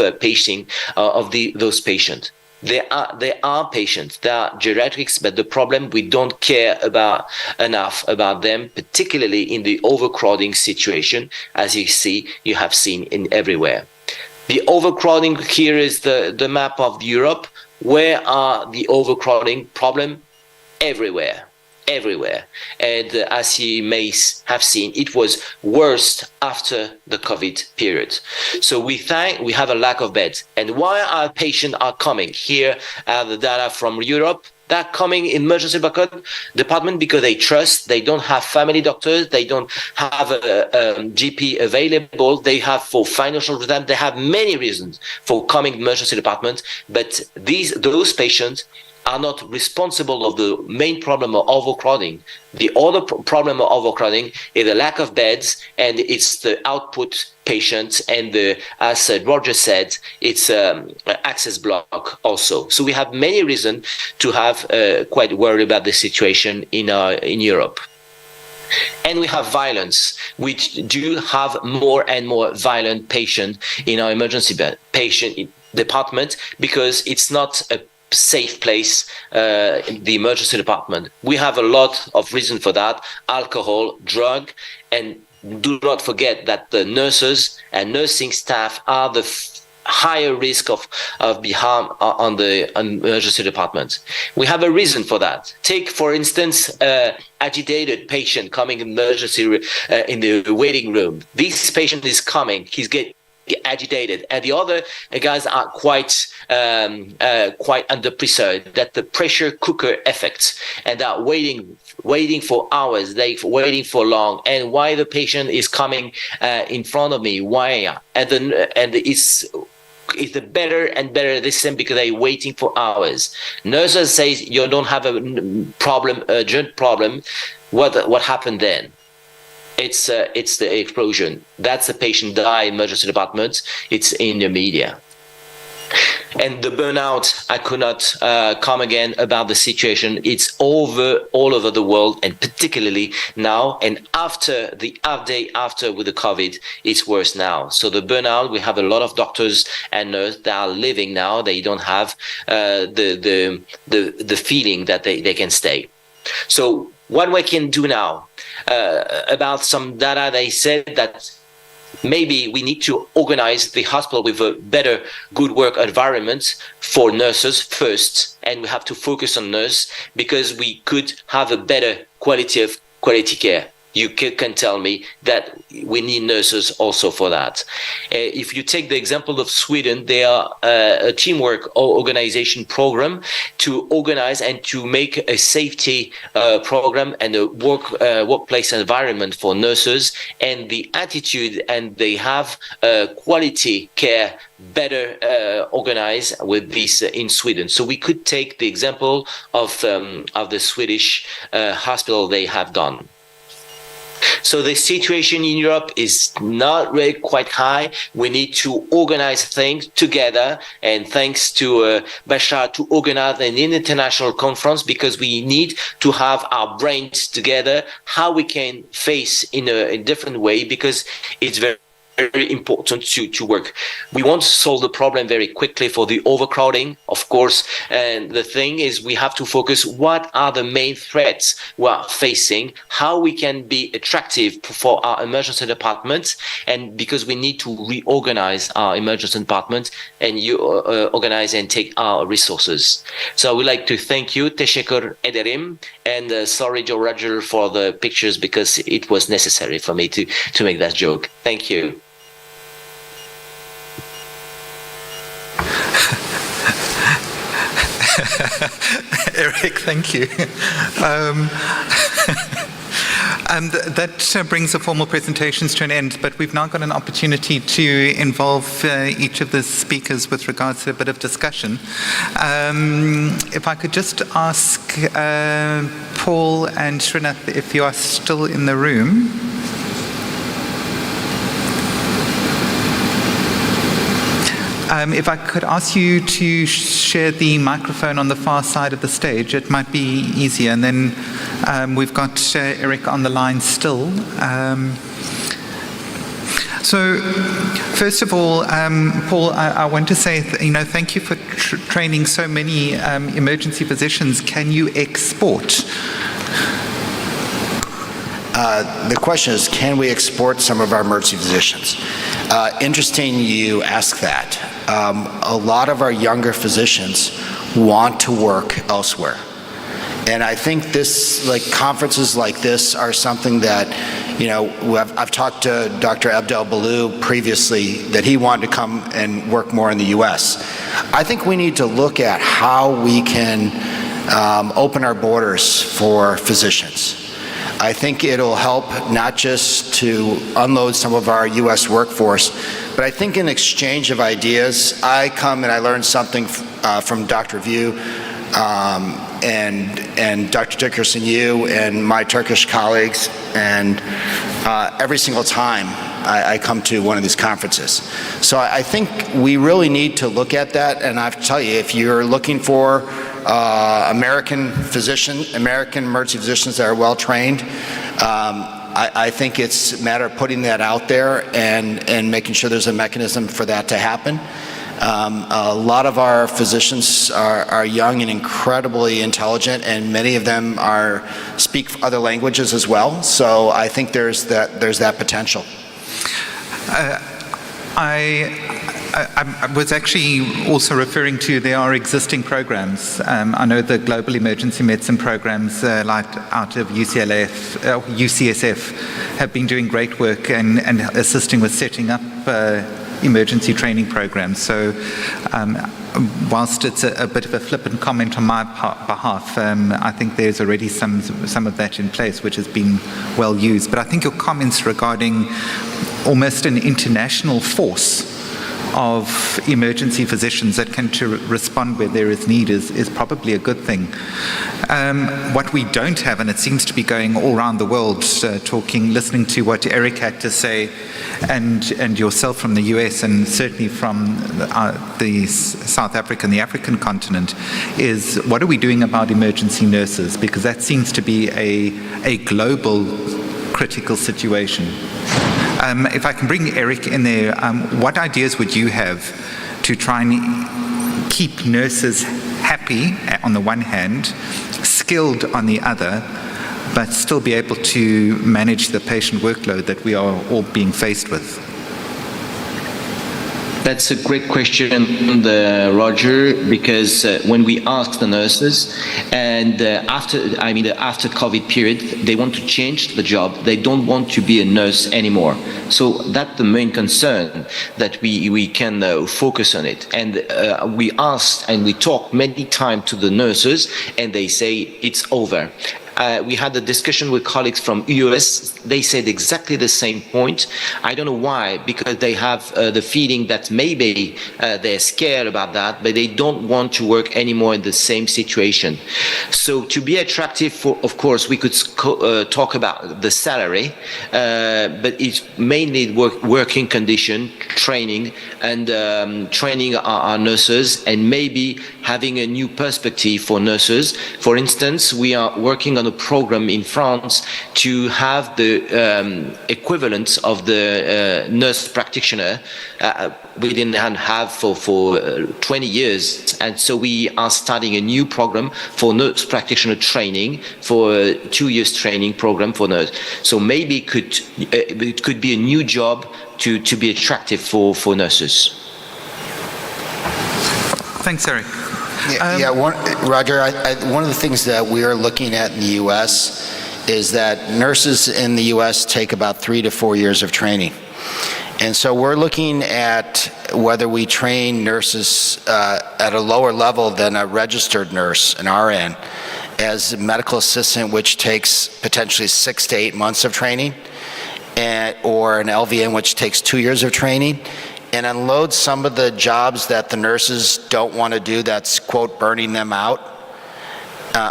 those patients. They are patients, they are geriatrics, but the problem, we don't care enough about them, particularly in the overcrowding situation, as you have seen in everywhere. The overcrowding, here is the map of Europe. Where are the overcrowding problem? Everywhere. And as you may have seen, it was worse after the COVID period. So we have a lack of beds. And why our patients are coming? Here are the data from Europe. They're coming in emergency department because they don't have family doctors, they don't have a GP available, they have for financial reasons, they have many reasons for coming emergency department, but those patients are not responsible of the main problem of overcrowding. The other problem of overcrowding is the lack of beds, and it's the output patients, and as Roger said, it's access block also. So we have many reasons to have quite worried about the situation in Europe. And we have violence. We do have more and more violent patients in our emergency patient department because it's not a safe place in the emergency department. We have a lot of reason for that: alcohol, drug, and do not forget that the nurses and nursing staff are the higher risk of being harmed on the emergency department. We have a reason for that. Take, for instance, agitated patient coming in emergency in the waiting room. This patient is coming, he's getting agitated, and the other guys are quite under pressure, that the pressure cooker effect, and are waiting for hours, they waiting for long. And why the patient is coming in front of me? Why? And it's a better and better system because they're waiting for hours. Nurses say you don't have a problem, urgent problem. What happened then? It's the explosion. That's the patient die in emergency departments. It's in the media. And the burnout, I could not come again about the situation. It's all over the world, and particularly now. And after the day after with the COVID, it's worse now. So the burnout, we have a lot of doctors and nurses that are living now. They don't have the feeling that they can stay. So what we can do now about some data, they said that maybe we need to organize the hospital with a better good work environment for nurses first, and we have to focus on nurse because we could have a better quality care. You can tell me that we need nurses also for that. If you take the example of Sweden, they are a teamwork organization program to organize and to make a safety program and a workplace environment for nurses, and the attitude, and they have quality care better organized with this in Sweden. So we could take the example of the Swedish hospital they have done. So the situation in Europe is not really quite high. We need to organize things together, and thanks to Bashar to organize an international conference, because we need to have our brains together, how we can face in a different way, because it's very important to work. We want to solve the problem very quickly for the overcrowding, of course, and the thing is we have to focus what are the main threats we are facing, how we can be attractive for our emergency departments, and because we need to reorganize our emergency department and organize and take our resources. So I would like to thank you, Teşekkür ederim, and sorry, Joe Roger, for the pictures, because it was necessary for me to make that joke. Thank you. Eric, thank you. That brings the formal presentations to an end, but we've now got an opportunity to involve each of the speakers with regards to a bit of discussion. If I could just ask Paul and Srinath if you are still in the room. If I could ask you to share the microphone on the far side of the stage, it might be easier. And then we've got Eric on the line still. So, first of all, Paul, I want to say, thank you for training so many emergency physicians. Can you export? The question is, can we export some of our emergency physicians? Interesting you ask that. A lot of our younger physicians want to work elsewhere. And I think conferences like this are something that, I've talked to Dr. Abdel Balou previously that he wanted to come and work more in the U.S. I think we need to look at how we can open our borders for physicians. I think it'll help not just to unload some of our U.S. workforce, but I think in exchange of ideas, I come and I learn something from Dr. View and Dr. Dickerson, you and my Turkish colleagues, and every single time I come to one of these conferences. So I think we really need to look at that, and I have to tell you, if you're looking for American emergency physicians that are well trained, I think it's a matter of putting that out there and making sure there's a mechanism for that to happen. A lot of our physicians are young and incredibly intelligent, and many of them speak other languages as well. So I think there's that potential. I was actually also referring to there are existing programs. I know the global emergency medicine programs like out of UCSF have been doing great work and assisting with setting up emergency training programs. So whilst it's a bit of a flippant comment on my behalf, I think there's already some of that in place which has been well used. But I think your comments regarding almost an international force of emergency physicians that can respond where there is need is probably a good thing. What we don't have, and it seems to be going all around the world, listening to what Eric had to say, and yourself from the US, and certainly from the South Africa and the African continent, is what are we doing about emergency nurses? Because that seems to be a global critical situation. If I can bring Eric in there, what ideas would you have to try and keep nurses happy on the one hand, skilled on the other, but still be able to manage the patient workload that we are all being faced with? That's a great question, Roger, because when we ask the nurses, and after COVID period, they want to change the job. They don't want to be a nurse anymore. So that's the main concern, that we can focus on it. And we asked and we talked many times to the nurses, and they say it's over. We had a discussion with colleagues from US. They said exactly the same point. I don't know why, because they have the feeling that maybe they're scared about that, but they don't want to work anymore in the same situation. So to be attractive, of course, we could talk about the salary, but it's mainly working condition, training, and training our nurses, and maybe having a new perspective for nurses. For instance, we are working on a program in France to have the equivalent of the nurse practitioner we didn't have for 20 years. And so we are starting a new program for nurse practitioner training, for a 2 years training program for nurse. So maybe it could be a new job to be attractive for nurses. Thanks, Eric. Roger, one of the things that we are looking at in the U.S. is that nurses in the U.S. take about 3 to 4 years of training. And so we're looking at whether we train nurses at a lower level than a registered nurse, an RN, as a medical assistant, which takes potentially 6 to 8 months of training, or an LVN, which takes 2 years of training, and unload some of the jobs that the nurses don't want to do, that's, quote, burning them out,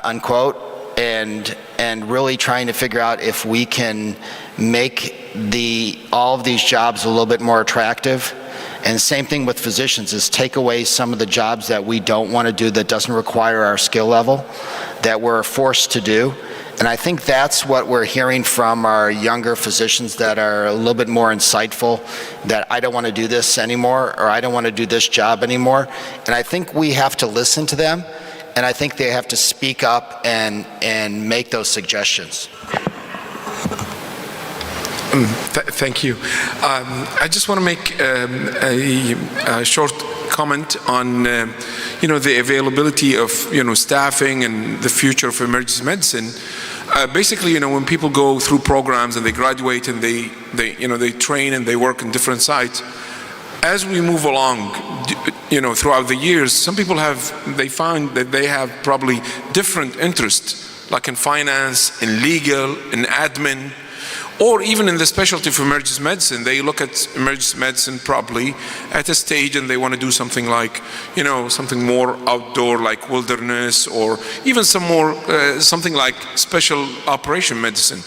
unquote, and really trying to figure out if we can make all of these jobs a little bit more attractive And same thing with physicians, is take away some of the jobs that we don't want to do, that doesn't require our skill level, that we're forced to do. And I think that's what we're hearing from our younger physicians that are a little bit more insightful, that I don't want to do this anymore, or I don't want to do this job anymore. And I think we have to listen to them, and I think they have to speak up and make those suggestions. Thank you. I just want to make a short comment on, the availability of, staffing and the future of emergency medicine. Basically, when people go through programs and they graduate and they train and they work in different sites, as we move along, throughout the years, some people they find that they have probably different interests, like in finance, in legal, in admin, or even in the specialty of emergency medicine. They look at emergency medicine probably at a stage and they want to do something like, something more outdoor, like wilderness, or even something like special operation medicine,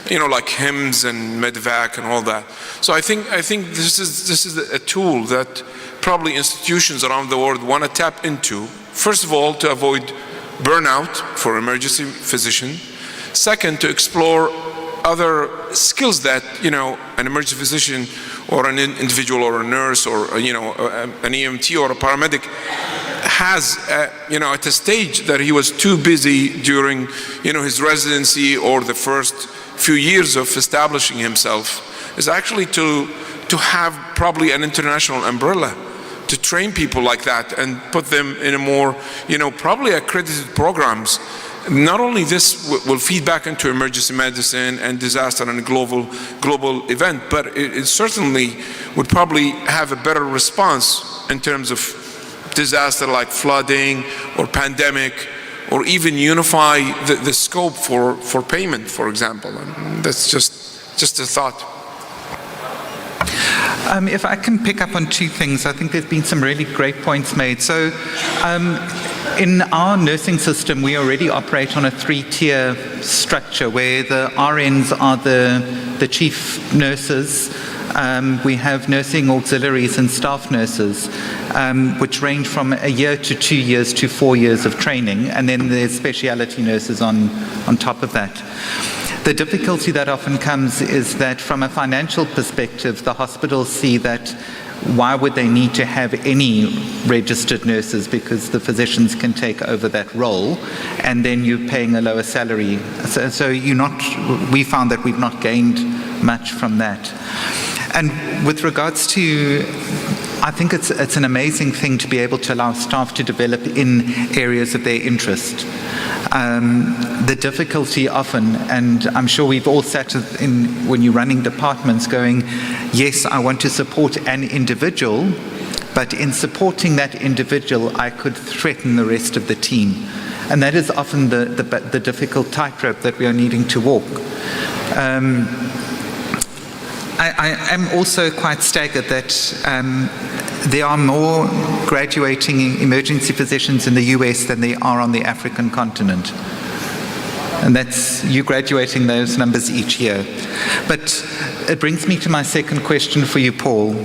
like HIMSS and Medevac and all that. So I think this is a tool that probably institutions around the world want to tap into. First of all, to avoid burnout for emergency physician. Second, to explore other skills that an emergency physician or an individual or a nurse or an EMT or a paramedic has at a stage that he was too busy during his residency or the first few years of establishing himself, is actually to have probably an international umbrella to train people like that and put them in a more probably accredited programs. Not only this will feed back into emergency medicine and disaster and a global event, but it certainly would probably have a better response in terms of disaster like flooding or pandemic, or even unify the scope for payment, for example. And that's just a thought. If I can pick up on two things, I think there's been some really great points made. So in our nursing system, we already operate on a 3-tier structure where the RNs are the chief nurses. We have nursing auxiliaries and staff nurses, which range from a year to 2 years to 4 years of training, and then there's specialty nurses on top of that. The difficulty that often comes is that from a financial perspective, the hospitals see that why would they need to have any registered nurses, because the physicians can take over that role and then you're paying a lower salary. So we found that we've not gained much from that. And with regards to, I think it's an amazing thing to be able to allow staff to develop in areas of their interest. The difficulty often, and I'm sure we've all sat when you're running departments going, yes, I want to support an individual, but in supporting that individual, I could threaten the rest of the team. And that is often the difficult tightrope that we are needing to walk. I am also quite staggered that there are more graduating emergency physicians in the US than there are on the African continent. And that's you graduating those numbers each year. But it brings me to my second question for you, Paul.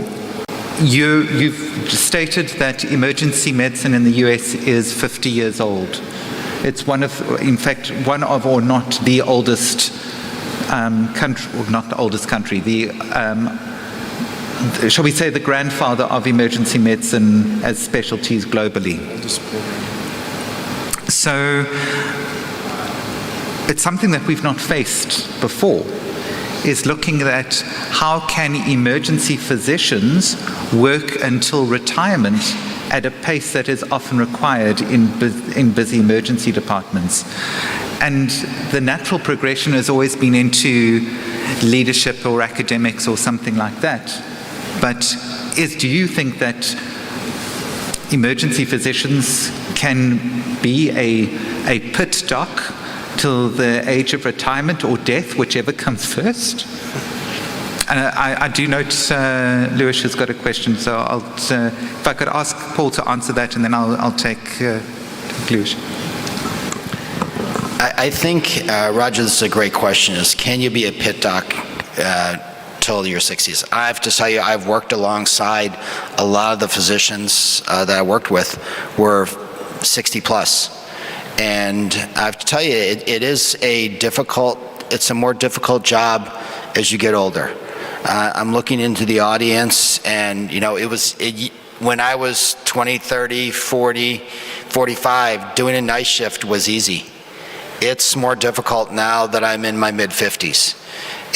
You've stated that emergency medicine in the US is 50 years old. It's one of, or not the oldest country, or not the oldest country, shall we say the grandfather of emergency medicine as specialties globally. So it's something that we've not faced before, is looking at how can emergency physicians work until retirement at a pace that is often required in busy emergency departments. And the natural progression has always been into leadership or academics or something like that. But do you think that emergency physicians can be a pit doc till the age of retirement or death, whichever comes first? And I do note Lewis has got a question, so if I could ask Paul to answer that, and then I'll take Lewis. I think, Roger, this is a great question, is can you be a pit doc till your 60s. I have to tell you, I've worked alongside a lot of the physicians that I worked with were 60 plus. And I have to tell you, it's a more difficult job as you get older. I'm looking into the audience, and when I was 20, 30, 40, 45, doing a night shift was easy. It's more difficult now that I'm in my mid-50s.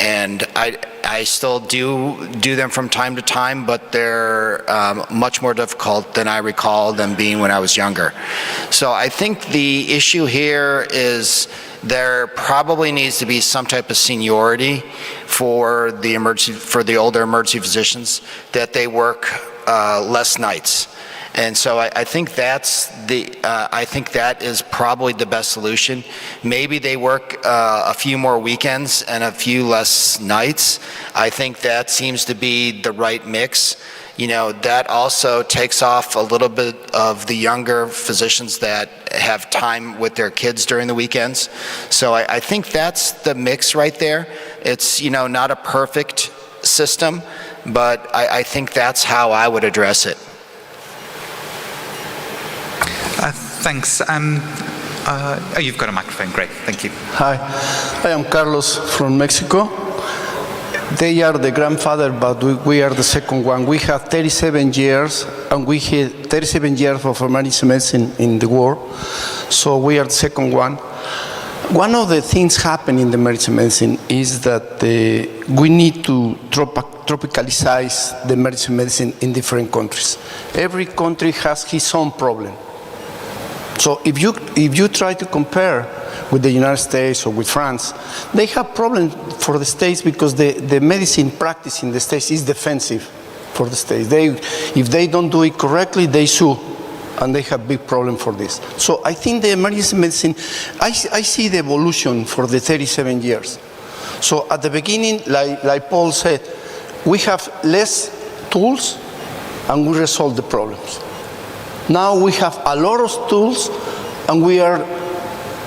And I still do them from time to time, but they're much more difficult than I recall them being when I was younger. So I think the issue here is there probably needs to be some type of seniority for the older emergency physicians, that they work less nights. And so I think that is probably the best solution. Maybe they work a few more weekends and a few less nights. I think that seems to be the right mix. That also takes off a little bit of the younger physicians that have time with their kids during the weekends. So I think that's the mix right there. It's, not a perfect system, but I think that's how I would address it. Thanks. You've got a microphone. Great. Thank you. Hi, I am Carlos from Mexico. They are the grandfather, but we are the second one. We have 37 years, and we had 37 years of emergency medicine in the war, so we are the second one. One of the things happening in the emergency medicine is that we need to tropicalize the emergency medicine in different countries. Every country has its own problem. So if you try to compare with the United States or with France, they have problems for the states because the medicine practice in the states is defensive for the states. If they don't do it correctly, they sue, and they have big problem for this. So I think the emergency medicine, I see the evolution for the 37 years. So at the beginning, like Paul said, we have less tools and we resolve the problems. Now we have a lot of tools and we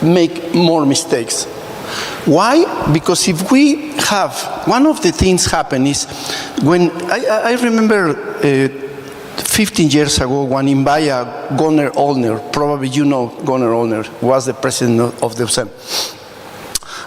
make more mistakes. Why? Because if we have, one of the things happen is when, I remember 15 years ago when in Bahia, Gunnar Ollner, probably you know Gunnar Ollner, was the president of the USEM.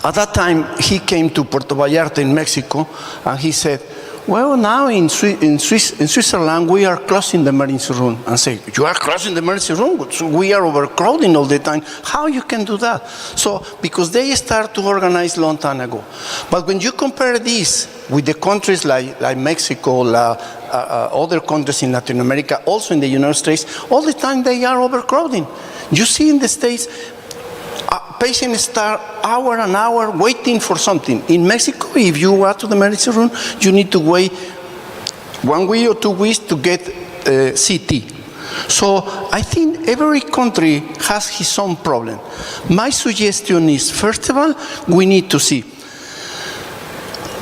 At that time, he came to Puerto Vallarta in Mexico and he said, well, now in Switzerland, we are closing the emergency room. And say, you are closing the emergency room? We are overcrowding all the time. How you can do that? So, because they start to organize long time ago. But when you compare this with the countries like Mexico, other countries in Latin America, also in the United States, all the time they are overcrowding. You see in the States, patients start hour and hour waiting for something. In Mexico, if you go to the emergency room, you need to wait 1 week or 2 weeks to get CT. So I think every country has its own problem. My suggestion is, first of all, we need to see.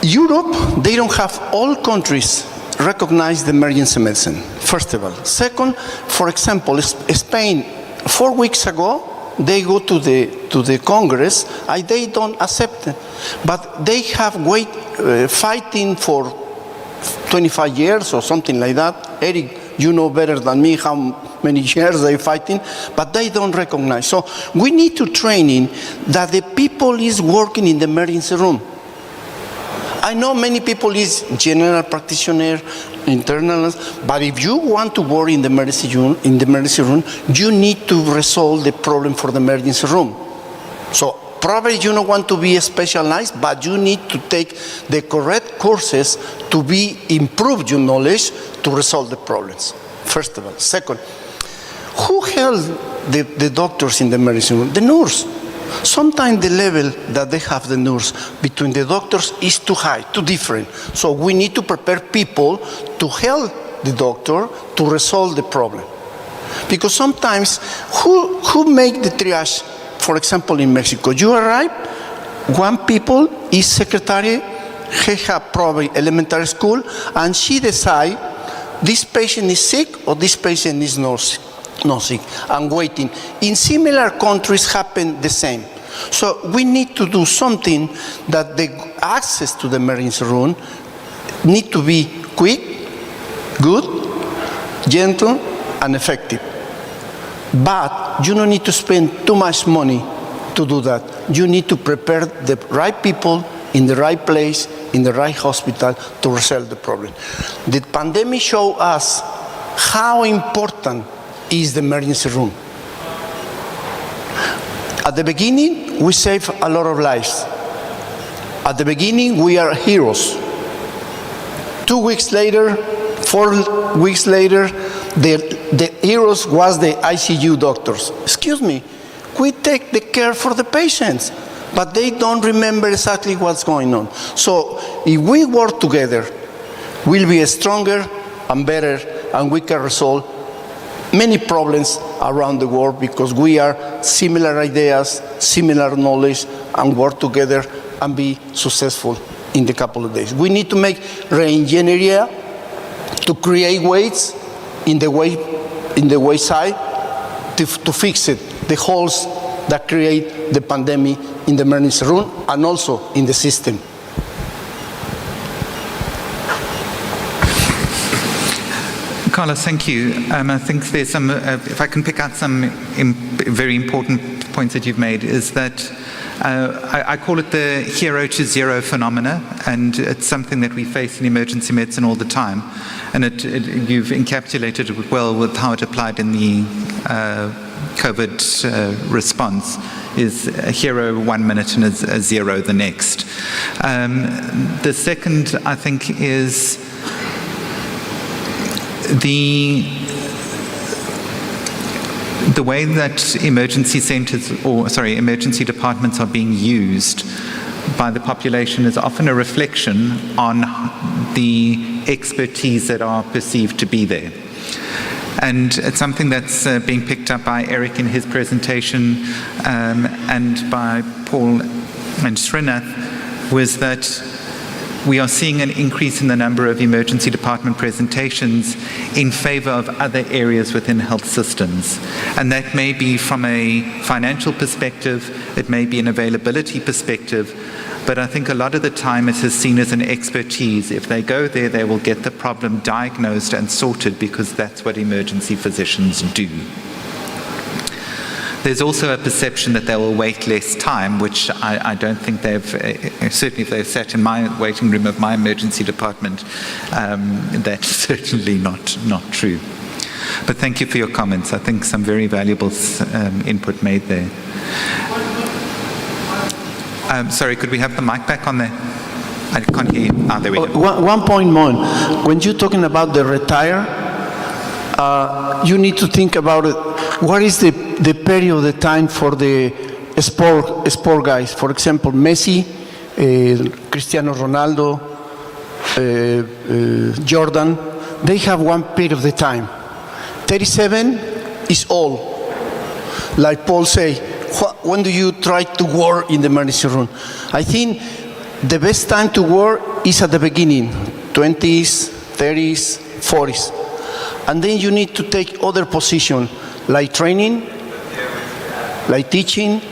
Europe, they don't have all countries recognize the emergency medicine, first of all. Second, for example, Spain, 4 weeks ago, they go to the Congress, and they don't accept it. But they have fighting for 25 years or something like that. Eric, you know better than me how many years they're fighting, but they don't recognize. So we need to training that the people is working in the emergency room. I know many people is general practitioner, internals, but if you want to work in the emergency room, you need to resolve the problem for the emergency room. So probably you don't want to be specialized, but you need to take the correct courses to improve your knowledge to resolve the problems, first of all. Second, who held the doctors in the emergency room? The nurse. Sometimes the level that they have the nurse between the doctors is too high, too different. So we need to prepare people to help the doctor to resolve the problem. Because sometimes, who make the triage? For example, in Mexico, you arrive, one people is secretary, he have probably elementary school, and she decide this patient is sick or this patient is not sick, and waiting. In similar countries happen the same. So we need to do something that the access to the emergency room need to be quick, good, gentle, and effective. But you don't need to spend too much money to do that. You need to prepare the right people in the right place, in the right hospital to resolve the problem. The pandemic showed us how important is the emergency room. At the beginning, we saved a lot of lives. At the beginning, we are heroes. 2 weeks later, 4 weeks later, the heroes was the ICU doctors. Excuse me, we take the care for the patients, but they don't remember exactly what's going on. So if we work together, we'll be stronger and better, and we can resolve many problems around the world because we are similar ideas, similar knowledge, and work together and be successful in the couple of days. We need to make re-engineering to create ways in the wayside to fix it, the holes that create the pandemic in the emergency room and also in the system. Carlos, thank you. I think there's some, if I can pick out some very important points that you've made, is that I call it the hero to zero phenomena, and it's something that we face in emergency medicine all the time. And you've encapsulated it well with how it applied in the COVID response, is a hero 1 minute and a zero the next. The second, I think, is the way that emergency centers, emergency departments are being used by the population is often a reflection on the expertise that are perceived to be there. And it's something that's being picked up by Eric in his presentation and by Paul and Srinath, was that we are seeing an increase in the number of emergency department presentations in favor of other areas within health systems. And that may be from a financial perspective, it may be an availability perspective, but I think a lot of the time it is seen as an expertise. If they go there, they will get the problem diagnosed and sorted because that's what emergency physicians do. There's also a perception that they will wait less time, which I don't think they've, certainly if they've sat in my waiting room of my emergency department, that's certainly not true. But thank you for your comments. I think some very valuable input made there. Sorry, could we have the mic back on there? I can't hear you. There we go. One point more. When you're talking about the retire, you need to think about it. What is the period, the time for the sport guys? For example, Messi, Cristiano Ronaldo, Jordan, they have one period of the time. 37 is all. Like Paul say, when do you try to work in the emergency room? I think the best time to work is at the beginning, 20s, 30s, 40s. And then you need to take other positions, like training, like teaching,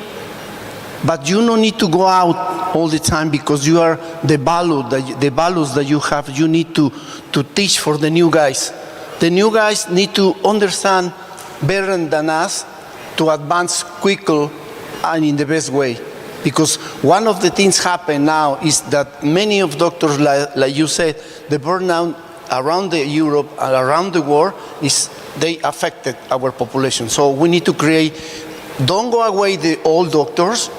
but you don't need to go out all the time because you are the values that you have, you need to teach for the new guys. The new guys need to understand better than us to advance quicker and in the best way. Because one of the things happen now is that many of doctors, like you said, the burnout around Europe and around the world they affected our population. So we need to create, don't go away the old doctors,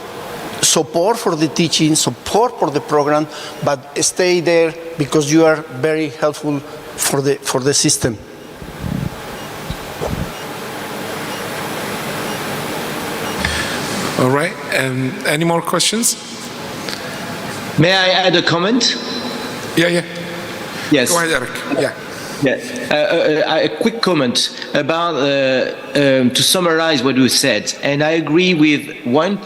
support for the teaching, support for the program, but stay there because you are very helpful for the system. All right, any more questions? May I add a comment? Yeah. Yes. Go ahead, Eric. Yeah. A quick comment about, to summarize what you said, and I agree with one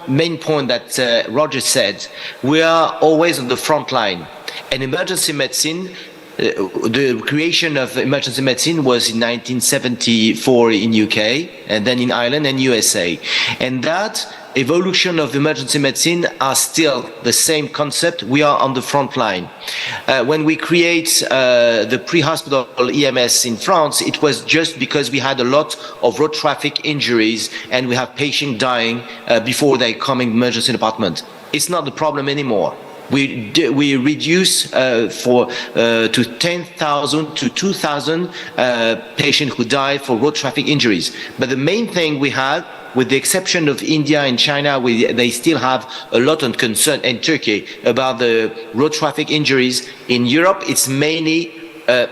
main point that Roger said. We are always on the front line, and emergency medicine, the creation of emergency medicine was in 1974 in UK, and then in Ireland and USA, and that evolution of emergency medicine are still the same concept. We are on the front line. When we create the pre-hospital EMS in France, it was just because we had a lot of road traffic injuries and we have patients dying before they come in emergency department. It's not the problem anymore. We reduce to 10,000 to 2,000 patients who die for road traffic injuries. But the main thing we have, with the exception of India and China, they still have a lot of concern, and Turkey, about the road traffic injuries. In Europe, it's mainly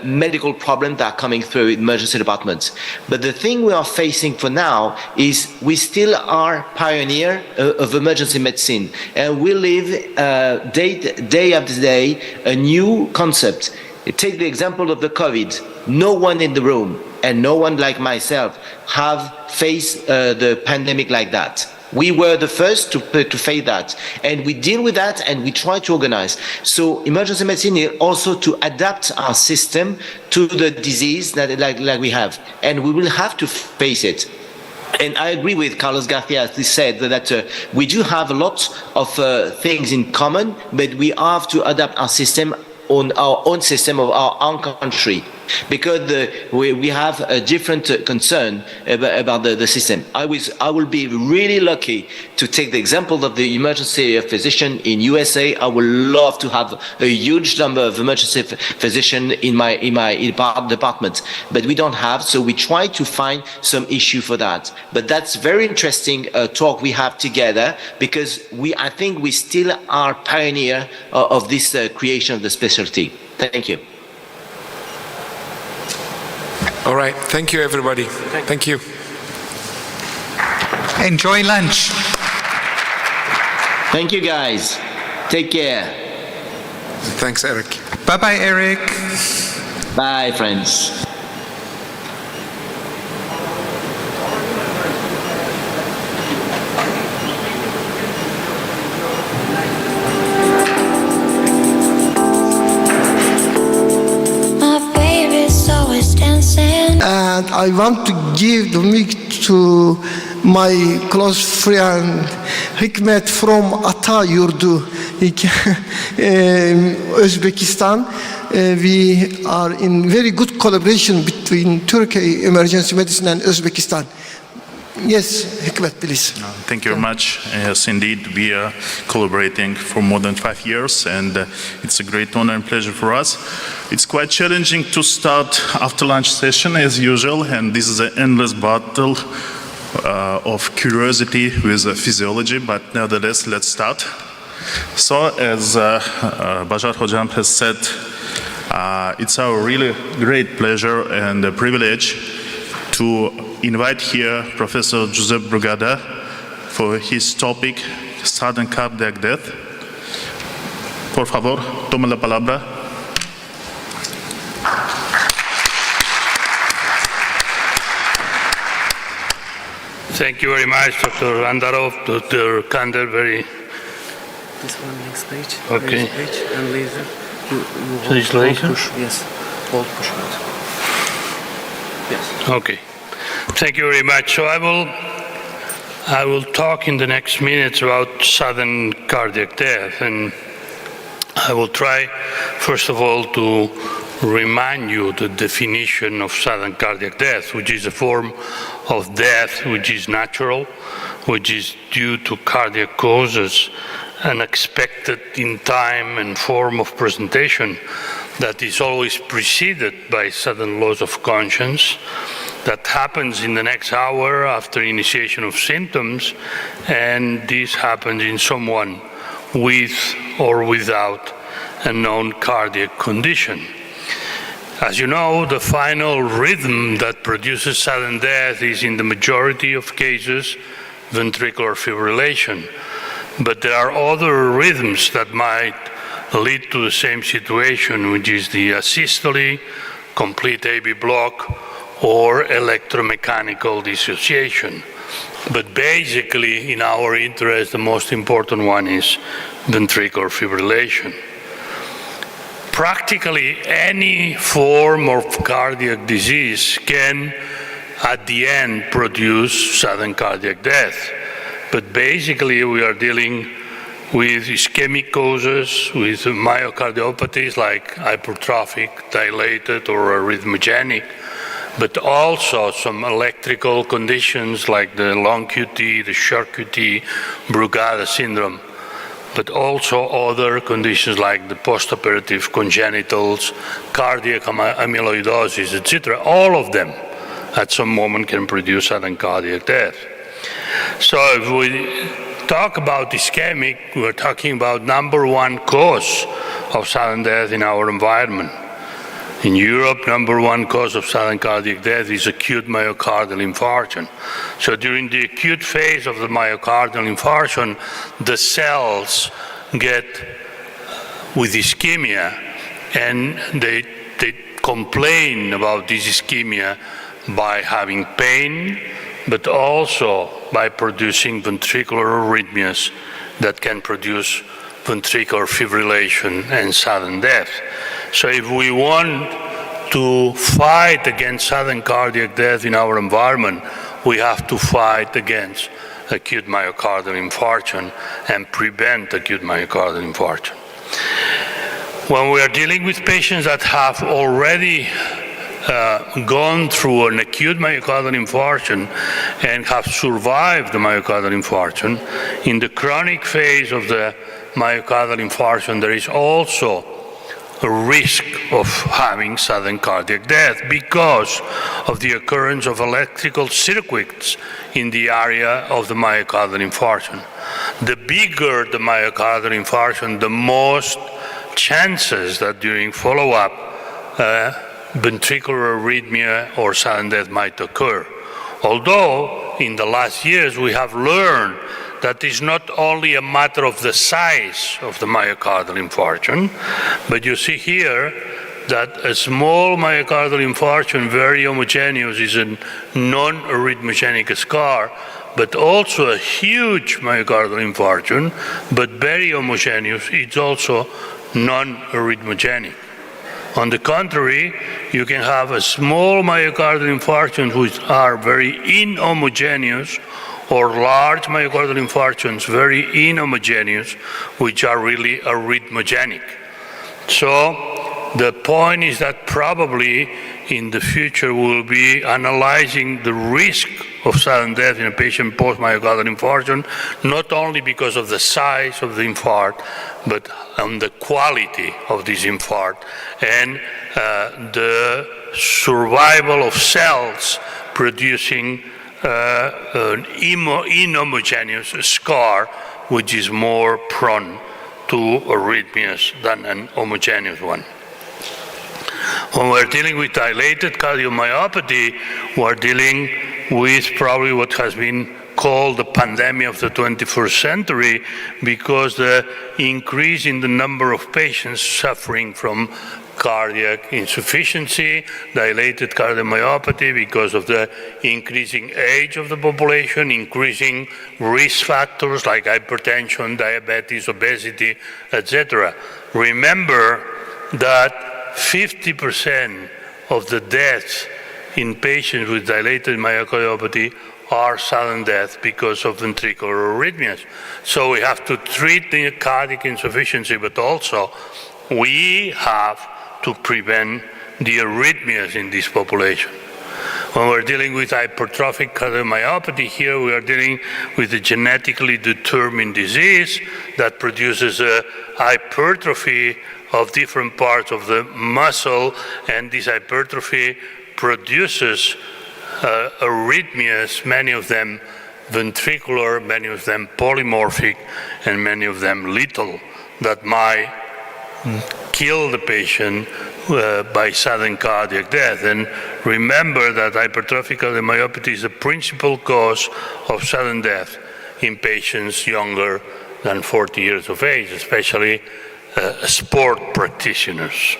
medical problems that are coming through emergency departments. But the thing we are facing for now is we still are pioneer of emergency medicine, and we live day after day a new concept. Take the example of the COVID. No one in the room, and no one like myself, have faced the pandemic like that. We were the first to face that, and we deal with that, and we try to organize. So emergency medicine is also to adapt our system to the disease that like we have, and we will have to face it. And I agree with Carlos Garcia, as he said, that we do have a lot of things in common, but we have to adapt our system on our own system of our own country, because we have a different concern about the system. I will be really lucky to take the example of the emergency physician in USA. I would love to have a huge number of emergency physicians in my department, but we don't have, so we try to find some issue for that. But that's very interesting talk we have together, because I think we still are pioneer of this creation of the specialty. Thank you. All right. Thank you, everybody. Thank you. Enjoy lunch. Thank you, guys. Take care. Thanks, Eric. Bye-bye, Eric. Bye, friends. And I want to give the mic to my close friend Hikmet from Atayurdu, Uzbekistan. We are in very good collaboration between Turkey Emergency Medicine and Uzbekistan. Yes, Hikmet, please. Thank you very much. Yes, indeed, we are collaborating for more than 5 years, and it's a great honor and pleasure for us. It's quite challenging to start after lunch session as usual, and this is an endless battle of curiosity with physiology, but nevertheless, let's start. So, as Bashar Hojam has said, it's our really great pleasure and privilege to invite here Professor Josep Brugada for his topic, Sudden Cardiac Death. Por favor, tome la palabra. Thank you very much, Dr. Andarov, Dr. Canterbury. This one, next page. Okay. Next page, and laser. This laser? Push, yes. Hold push button. Yes. Okay. Thank you very much. So I will talk in the next minutes about sudden cardiac death, and I will try, first of all, to remind you the definition of sudden cardiac death, which is a form of death which is natural, which is due to cardiac causes, unexpected in time and form of presentation, that is always preceded by sudden loss of conscience, that happens in the next hour after initiation of symptoms, and this happens in someone with or without a known cardiac condition. As you know, the final rhythm that produces sudden death is, in the majority of cases, ventricular fibrillation. But there are other rhythms that might lead to the same situation, which is the asystole, complete AV block, or electromechanical dissociation. But basically, in our interest, the most important one is ventricular fibrillation. Practically any form of cardiac disease can, at the end, produce sudden cardiac death. But basically, we are dealing with ischemic causes, with myocardiopathies like hypertrophic, dilated, or arrhythmogenic, but also some electrical conditions like the long QT, the short QT, Brugada syndrome, but also other conditions like the postoperative congenitals, cardiac amyloidosis, etc. All of them at some moment can produce sudden cardiac death. So if we talk about ischemic, we're talking about number one cause of sudden death in our environment. In Europe, number one cause of sudden cardiac death is acute myocardial infarction. So during the acute phase of the myocardial infarction, the cells get with ischemia, and they complain about this ischemia by having pain, but also by producing ventricular arrhythmias that can produce ventricular fibrillation and sudden death. So if we want to fight against sudden cardiac death in our environment, we have to fight against acute myocardial infarction and prevent acute myocardial infarction. When we are dealing with patients that have already gone through an acute myocardial infarction and have survived the myocardial infarction, in the chronic phase of the myocardial infarction, there is also a risk of having sudden cardiac death because of the occurrence of electrical circuits in the area of the myocardial infarction. The bigger the myocardial infarction, the most chances that during follow-up ventricular arrhythmia or sudden death might occur. Although in the last years we have learned that it's not only a matter of the size of the myocardial infarction, but you see here that a small myocardial infarction, very homogeneous, is a non-arrhythmogenic scar, but also a huge myocardial infarction, but very homogeneous, it's also non-arrhythmogenic. On the contrary, you can have a small myocardial infarction which are very inhomogeneous, or large myocardial infarctions, very inhomogeneous, which are really arrhythmogenic. So the point is that probably in the future we'll be analyzing the risk of sudden death in a patient post-myocardial infarction, not only because of the size of the infarct, but on the quality of this infarct and the survival of cells producing an inhomogeneous scar, which is more prone to arrhythmias than an homogeneous one. When we're dealing with dilated cardiomyopathy, we're dealing with probably what has been called the pandemic of the 21st century, because the increase in the number of patients suffering from cardiac insufficiency, dilated cardiomyopathy, because of the increasing age of the population, increasing risk factors like hypertension, diabetes, obesity, etc. Remember that 50% of the deaths in patients with dilated myocardiopathy are sudden death because of ventricular arrhythmias. So we have to treat the cardiac insufficiency, but also we have to prevent the arrhythmias in this population. When we're dealing with hypertrophic cardiomyopathy, here we are dealing with a genetically determined disease that produces a hypertrophy of different parts of the muscle, and this hypertrophy produces arrhythmias, many of them ventricular, many of them polymorphic, and many of them lethal, that might kill the patient by sudden cardiac death. And remember that hypertrophic cardiomyopathy is the principal cause of sudden death in patients younger than 40 years of age, especially sport practitioners.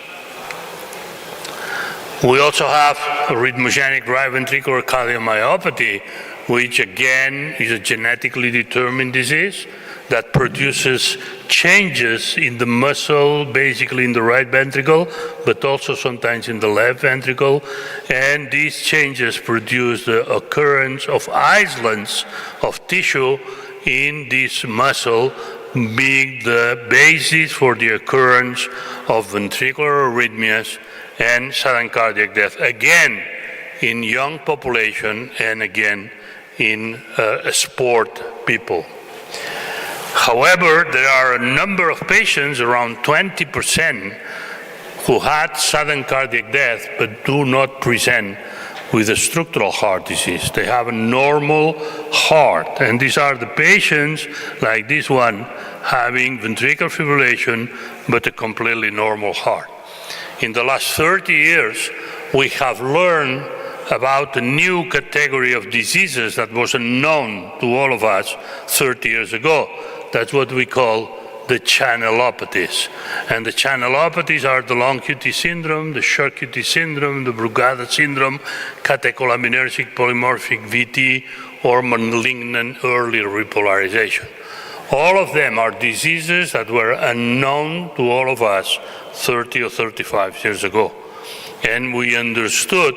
We also have arrhythmogenic right ventricular cardiomyopathy, which again is a genetically determined disease that produces changes in the muscle, basically in the right ventricle, but also sometimes in the left ventricle. And these changes produce the occurrence of islands of tissue in this muscle being the basis for the occurrence of ventricular arrhythmias and sudden cardiac death, again in young population and again in sport people. However, there are a number of patients, around 20%, who had sudden cardiac death but do not present with a structural heart disease. They have a normal heart, and these are the patients like this one having ventricular fibrillation but a completely normal heart. In the last 30 years, we have learned about a new category of diseases that was unknown to all of us 30 years ago. That's what we call the channelopathies. And the channelopathies are the long QT syndrome, the short QT syndrome, the Brugada syndrome, catecholaminergic polymorphic VT, or malignant early repolarization. All of them are diseases that were unknown to all of us 30 or 35 years ago. And we understood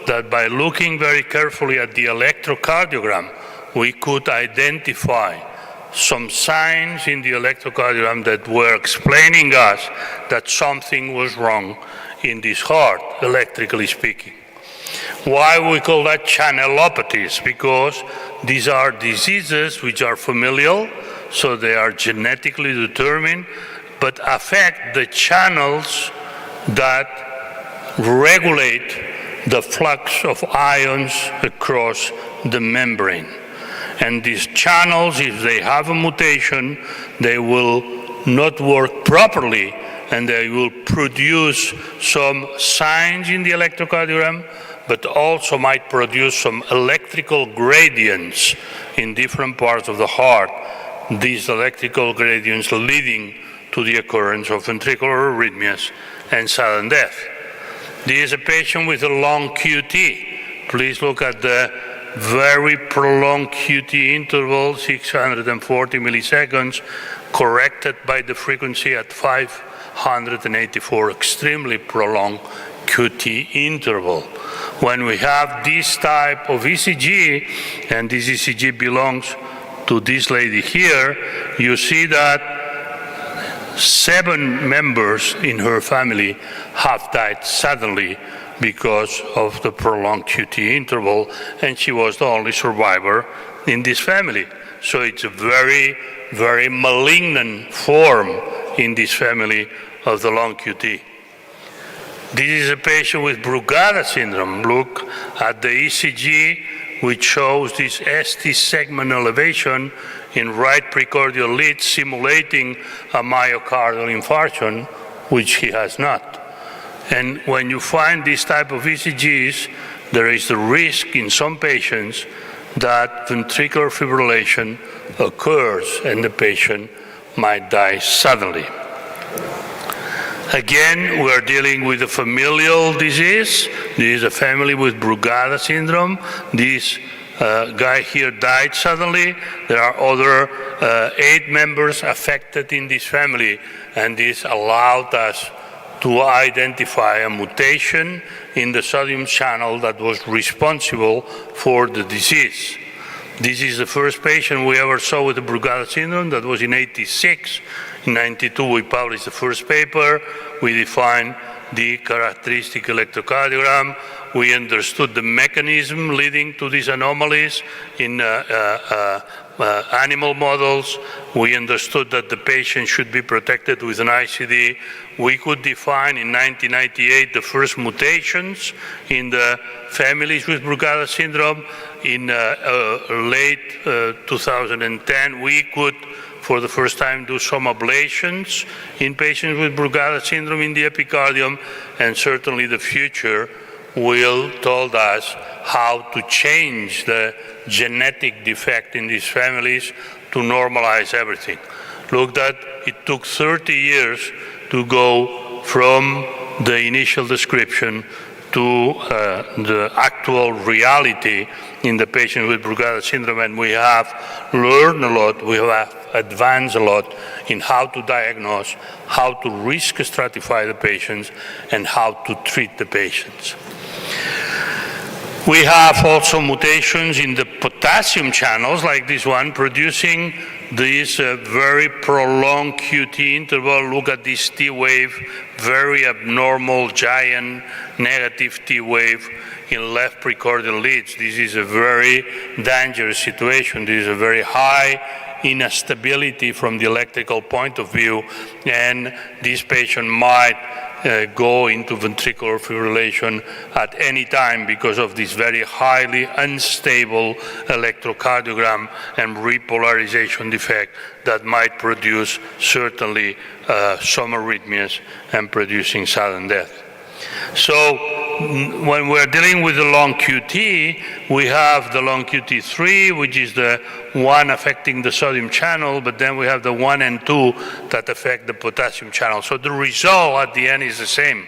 that by looking very carefully at the electrocardiogram, we could identify some signs in the electrocardiogram that were explaining us that something was wrong in this heart, electrically speaking. Why we call that channelopathies? Because these are diseases which are familial, so they are genetically determined, but affect the channels that regulate the flux of ions across the membrane. And these channels, if they have a mutation, they will not work properly, and they will produce some signs in the electrocardiogram, but also might produce some electrical gradients in different parts of the heart, these electrical gradients leading to the occurrence of ventricular arrhythmias and sudden death. This is a patient with a long QT. Please look at the very prolonged QT interval, 640 milliseconds, corrected by the frequency at 584, extremely prolonged QT interval. When we have this type of ECG, and this ECG belongs to this lady here, you see that 7 members in her family have died suddenly because of the prolonged QT interval, and she was the only survivor in this family. So it's a very, very malignant form in this family of the long QT. This is a patient with Brugada syndrome. Look at the ECG, which shows this ST segment elevation in right precordial lead, simulating a myocardial infarction, which he has not. And when you find this type of ECGs, there is the risk in some patients that ventricular fibrillation occurs and the patient might die suddenly. Again, we are dealing with a familial disease. This is a family with Brugada syndrome. This guy here died suddenly. There are other 8 members affected in this family, and this allowed us to identify a mutation in the sodium channel that was responsible for the disease. This is the first patient we ever saw with the Brugada syndrome. That was in '86. In '92, we published the first paper. We defined the characteristic electrocardiogram. We understood the mechanism leading to these anomalies in animal models. We understood that the patient should be protected with an ICD. We could define in 1998 the first mutations in the families with Brugada syndrome. In late 2010, we could, for the first time, do some ablations in patients with Brugada syndrome in the epicardium, and certainly the future will tell us how to change the genetic defect in these families to normalize everything. Look, that it took 30 years to go from the initial description to the actual reality in the patient with Brugada syndrome, and we have learned a lot, we have advanced a lot in how to diagnose, how to risk stratify the patients, and how to treat the patients. We have also mutations in the potassium channels, like this one, producing this very prolonged QT interval. Look at this T wave, very abnormal, giant negative T wave in left precordial leads. This is a very dangerous situation. This is a very high instability from the electrical point of view, and this patient might go into ventricular fibrillation at any time because of this very highly unstable electrocardiogram and repolarization defect that might produce certainly some arrhythmias and producing sudden death. So when we're dealing with the long QT, we have the long QT3, which is the one affecting the sodium channel, but then we have the 1 and 2 that affect the potassium channel. So the result at the end is the same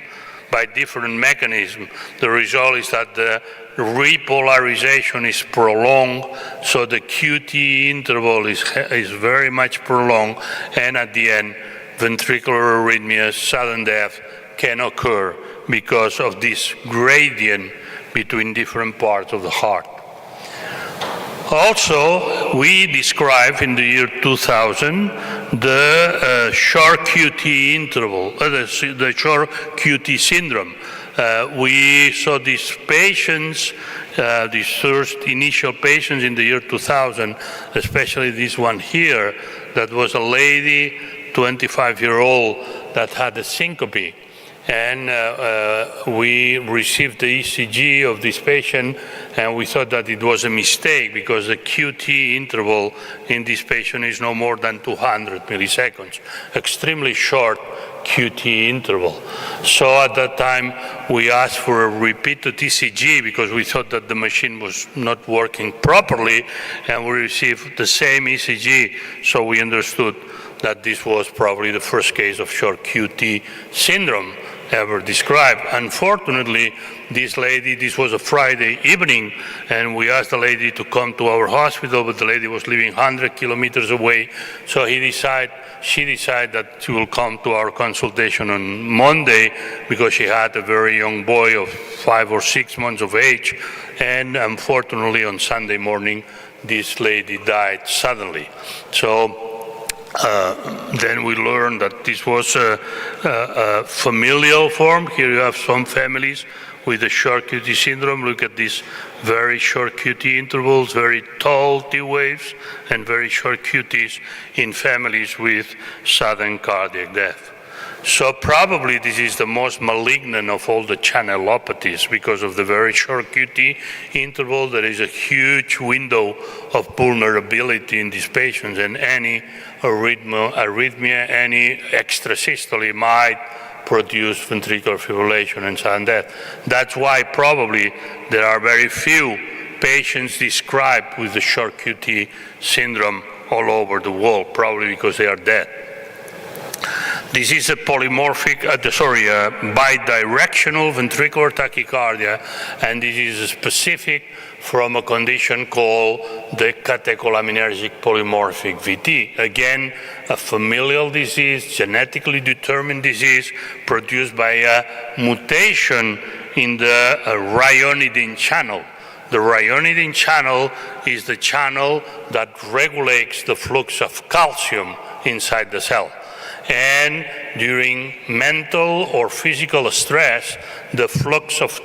by different mechanism. The result is that the repolarization is prolonged, so the QT interval is very much prolonged, and at the end, ventricular arrhythmias, sudden death can occur because of this gradient between different parts of the heart. Also, we described in the year 2000 the short QT interval, the short QT syndrome. We saw these patients, these first initial patients in the year 2000, especially this one here, that was a lady, 25-year-old, that had a syncope. And we received the ECG of this patient, and we thought that it was a mistake because the QT interval in this patient is no more than 200 milliseconds, extremely short QT interval. So at that time, we asked for a repeated ECG because we thought that the machine was not working properly, and we received the same ECG, so we understood that this was probably the first case of short QT syndrome ever described. Unfortunately, this was a Friday evening, and we asked the lady to come to our hospital, but the lady was living 100 kilometers away, so she decided that she will come to our consultation on Monday because she had a very young boy of 5 or 6 months of age, and unfortunately on Sunday morning, this lady died suddenly. So then we learned that this was a familial form. Here you have some families with a short QT syndrome. Look at these very short QT intervals, very tall T waves, and very short QTs in families with sudden cardiac death. So probably this is the most malignant of all the channelopathies because of the very short QT interval. There is a huge window of vulnerability in these patients, and any arrhythmia, any extrasystole might produce ventricular fibrillation and sudden death. That's why probably there are very few patients described with the short QT syndrome all over the world, probably because they are dead. This is a polymorphic, bidirectional ventricular tachycardia, and this is specific from a condition called the catecholaminergic polymorphic VT. Again, a familial disease, genetically determined disease produced by a mutation in the ryanodine channel. The ryanodine channel is the channel that regulates the flux of calcium inside the cell. And during mental or physical stress, the flux of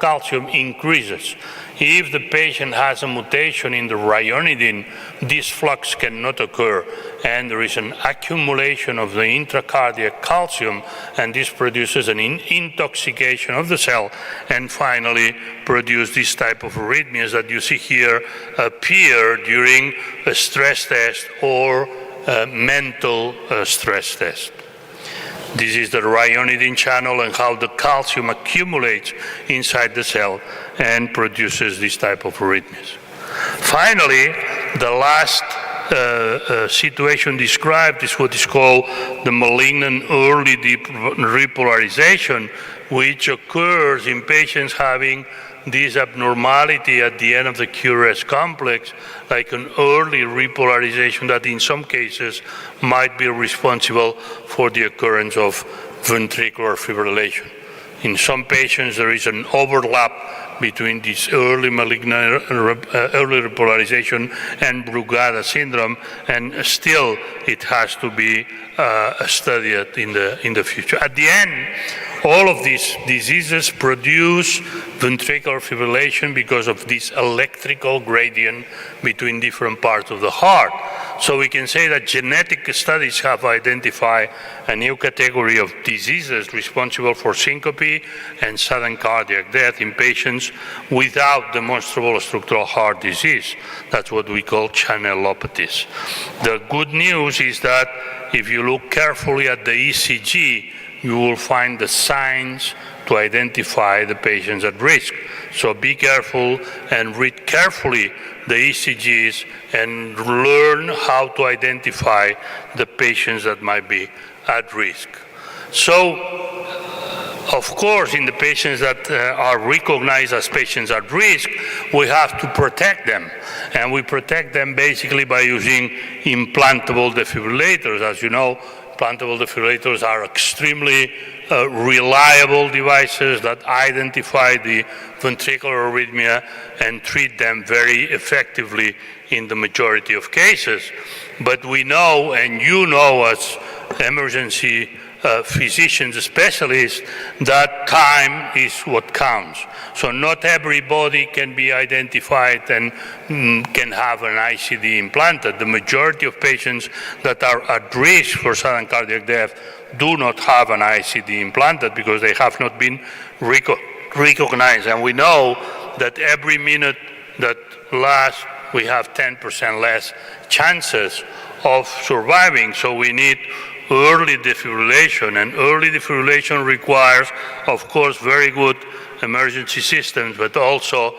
calcium increases. If the patient has a mutation in the ryanodine, this flux cannot occur, and there is an accumulation of the intracardiac calcium, and this produces an intoxication of the cell, and finally produce this type of arrhythmias that you see here appear during a stress test or mental stress test. This is the ryanodine channel and how the calcium accumulates inside the cell and produces this type of arrhythmias. Finally, the last situation described is what is called the malignant early repolarization, which occurs in patients having this abnormality at the end of the QRS complex, like an early repolarization that in some cases might be responsible for the occurrence of ventricular fibrillation. In some patients, there is an overlap between this early malignant, early repolarization and Brugada syndrome, and still it has to be studied in the future. At the end, all of these diseases produce ventricular fibrillation because of this electrical gradient between different parts of the heart. So we can say that genetic studies have identified a new category of diseases responsible for syncope and sudden cardiac death in patients without demonstrable structural heart disease. That's what we call channelopathies. The good news is that if you look carefully at the ECG, you will find the signs to identify the patients at risk. So be careful and read carefully the ECGs and learn how to identify the patients that might be at risk. So, of course, in the patients that are recognized as patients at risk, we have to protect them. And we protect them basically by using implantable defibrillators. As you know, implantable defibrillators are extremely reliable devices that identify the ventricular arrhythmia and treat them very effectively in the majority of cases. But we know, and you know as emergency physicians, specialists, that time is what counts. So not everybody can be identified and can have an ICD implanted. The majority of patients that are at risk for sudden cardiac death do not have an ICD implanted because they have not been recognized. And we know that every minute that lasts, we have 10% less chances of surviving. So we need early defibrillation, and early defibrillation requires, of course, very good emergency systems, but also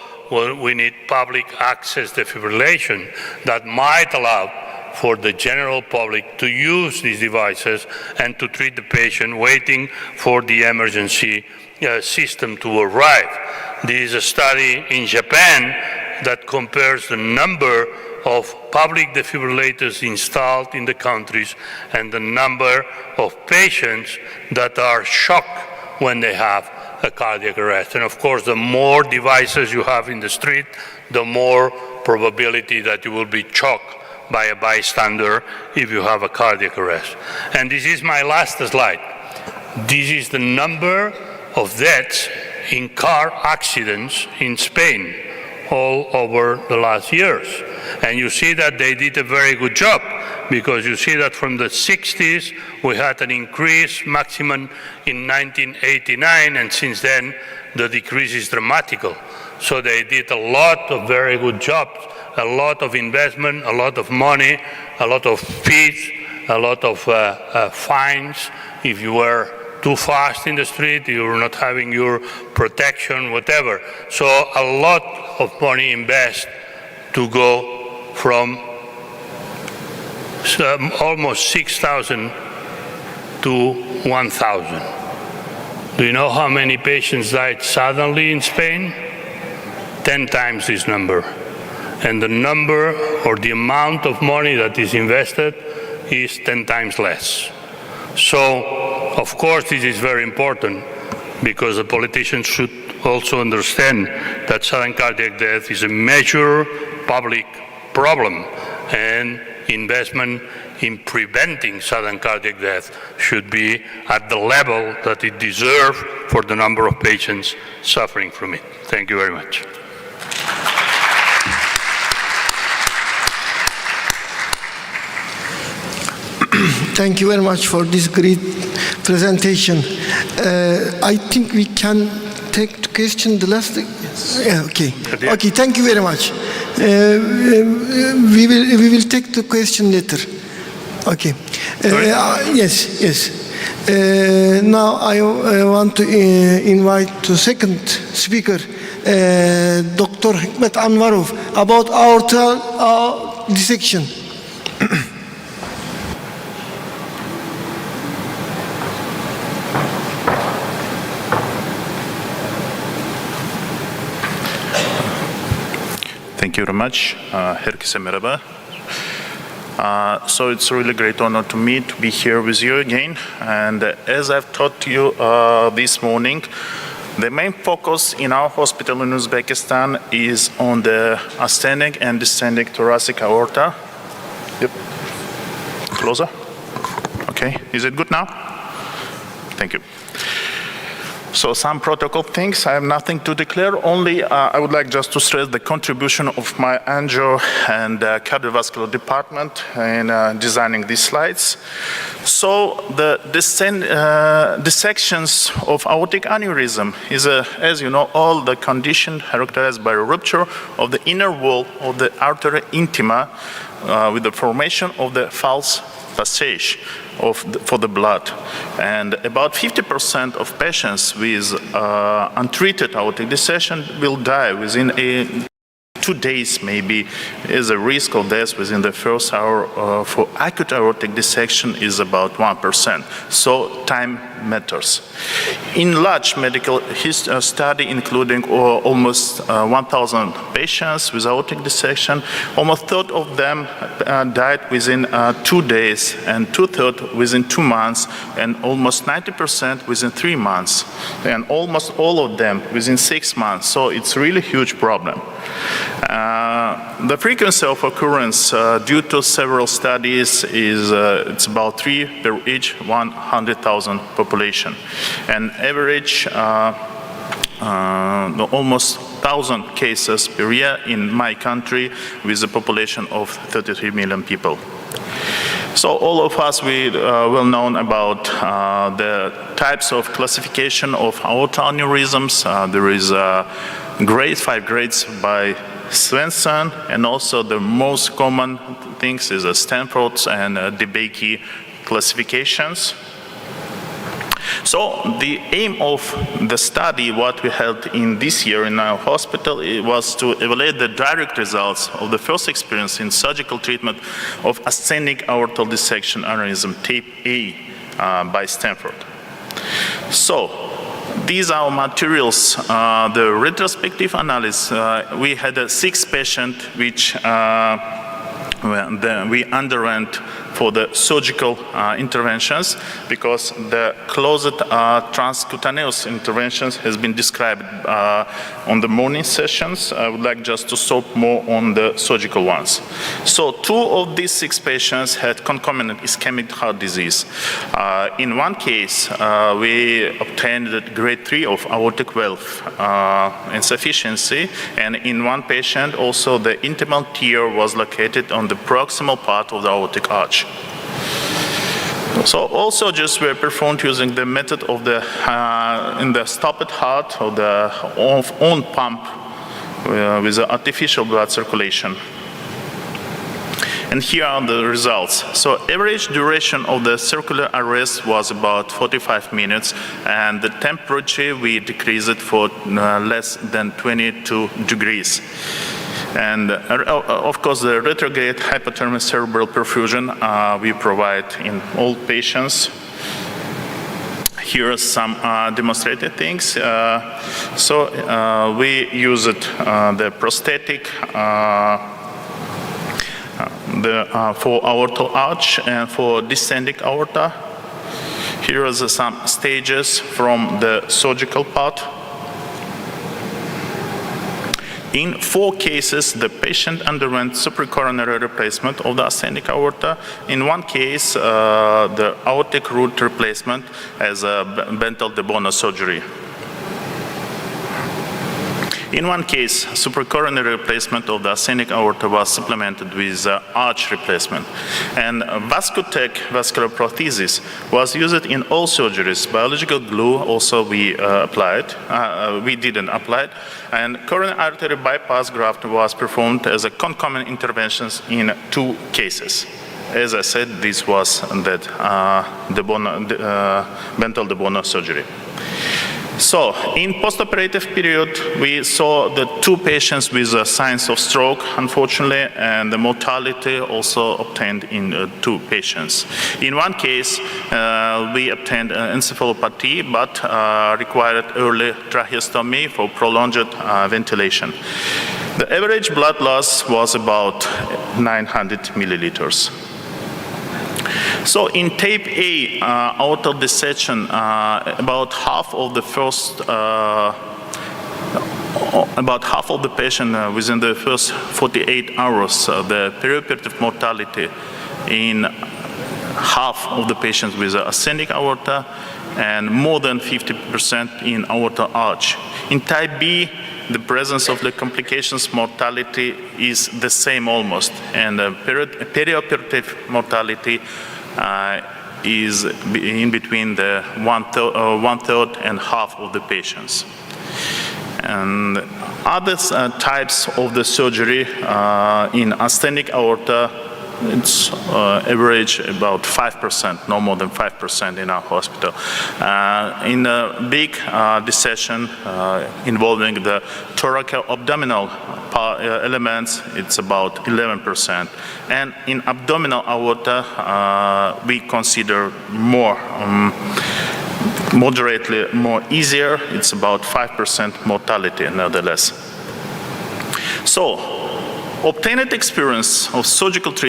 we need public access defibrillation that might allow for the general public to use these devices and to treat the patient waiting for the emergency system to arrive. There is a study in Japan that compares the number of public defibrillators installed in the countries and the number of patients that are shocked when they have a cardiac arrest. And of course, the more devices you have in the street, the more probability that you will be shocked by a bystander if you have a cardiac arrest. And this is my last slide. This is the number of deaths in car accidents in Spain all over the last years. And you see that they did a very good job, because you see that from the 60s we had an increase maximum in 1989, and since then the decrease is dramatical. So they did a lot of very good jobs, a lot of investment, a lot of money, a lot of fees, a lot of fines if you were too fast in the street, you were not having your protection, whatever. So a lot of money invested to go from almost 6,000 to 1,000. Do you know how many patients died suddenly in Spain? 10 times this number. And the number or the amount of money that is invested is 10 times less. So, of course, this is very important, because the politicians should also understand that sudden cardiac death is a major public problem, and investment in preventing sudden cardiac death should be at the level that it deserves for the number of patients suffering from it. Thank you very much. Thank you very much for this great presentation. I think we can take the question, the last. Yeah, okay. Okay, thank you very much. We will take the question later. Okay. Yes, yes. Now I want to invite the second speaker, Dr. Hikmet Anvarov, about aorta dissection. Thank you very much. Herkese merhaba. So it's a really great honor to me to be here with you again. And as I've taught you this morning, The main focus in our hospital in Uzbekistan is on the ascending and descending thoracic aorta. Yep. Closer. Okay, is it good now? Thank you. So some protocol things, I have nothing to declare, only I would like just to stress the contribution of my angio and cardiovascular department in designing these slides. So the dissections of aortic aneurysm is, as you know, all the condition characterized by a rupture of the inner wall of the arteria intima with the formation of the false passage for the blood. And about 50% of patients with untreated aortic dissection will die within 2 days, maybe, is a risk of death within the first hour for acute aortic dissection is about 1%. So time matters. In large medical study, including almost 1,000 patients with aortic dissection, almost a third of them died within 2 days, and 2/3 within 2 months, and almost 90% within 3 months, and almost all of them within 6 months. So it's really a huge problem. The frequency of occurrence due to several studies is it's about 3 per each 100,000 population, and average almost 1,000 cases per year in my country with a population of 33 million people. So all of us, we well known about the types of classification of aortic aneurysms. There is 5 grades by Svensson, and also the most common things is Stanford's and DeBakey classifications. So the aim of the study, what we held in this year in our hospital, it was to evaluate the direct results of the first experience in surgical treatment of ascending aortal dissection aneurysm type A by Stanford. So these are materials, the retrospective analysis. We had 6 patients which we underwent for the surgical interventions, because the closed transcutaneous interventions has been described on the morning sessions. I would like just to stop more on the surgical ones. So 2 of these 6 patients had concomitant ischemic heart disease. In one case, we obtained the grade 3 of aortic valve insufficiency, and in one patient also the intimal tear was located on the proximal part of the aortic arch. So all surgeries were performed using the method of the in the stopped heart or the own pump with the artificial blood circulation. And here are the results. So average duration of the circular arrest was about 45 minutes, and the temperature we decreased it for less than 22 degrees. And of course, the retrograde hypothermic cerebral perfusion we provide in all patients. Here are some demonstrated things. We used the prosthetic for aortal arch and for descending aorta. Here are some stages from the surgical part. In 4 cases, the patient underwent supracoronary replacement of the ascending aorta. In one case, the aortic root replacement as a Bentel de Bono surgery. In one case, supracoronary replacement of the ascending aorta was supplemented with arch replacement. And Vascutech vascular prosthesis was used in all surgeries. Biological glue also we applied. We didn't apply it. And coronary artery bypass graft was performed as a concomitant interventions in 2 cases. As I said, this was that Bentel de Bono surgery. So, in postoperative period, we saw the 2 patients with signs of stroke, unfortunately, and the mortality also obtained in 2 patients. In one case, we obtained encephalopathy, but required early tracheostomy for prolonged ventilation. The average blood loss was about 900 milliliters. So in type A aorta dissection, about half of the patient within the first 48 hours, the perioperative mortality in half of the patients with ascending aorta and more than 50% in aorta arch. In type B, the presence of the complications mortality is the same almost, and the perioperative mortality is in between the one third and half of the patients. And other types of the surgery in ascending aorta, it's average about 5%, no more than 5% in our hospital. In a big dissection involving the thoraco-abdominal elements, it's about 11%. And in abdominal aorta, we consider more moderately more easier. It's about 5% mortality nevertheless. So, obtained experience of surgical treatment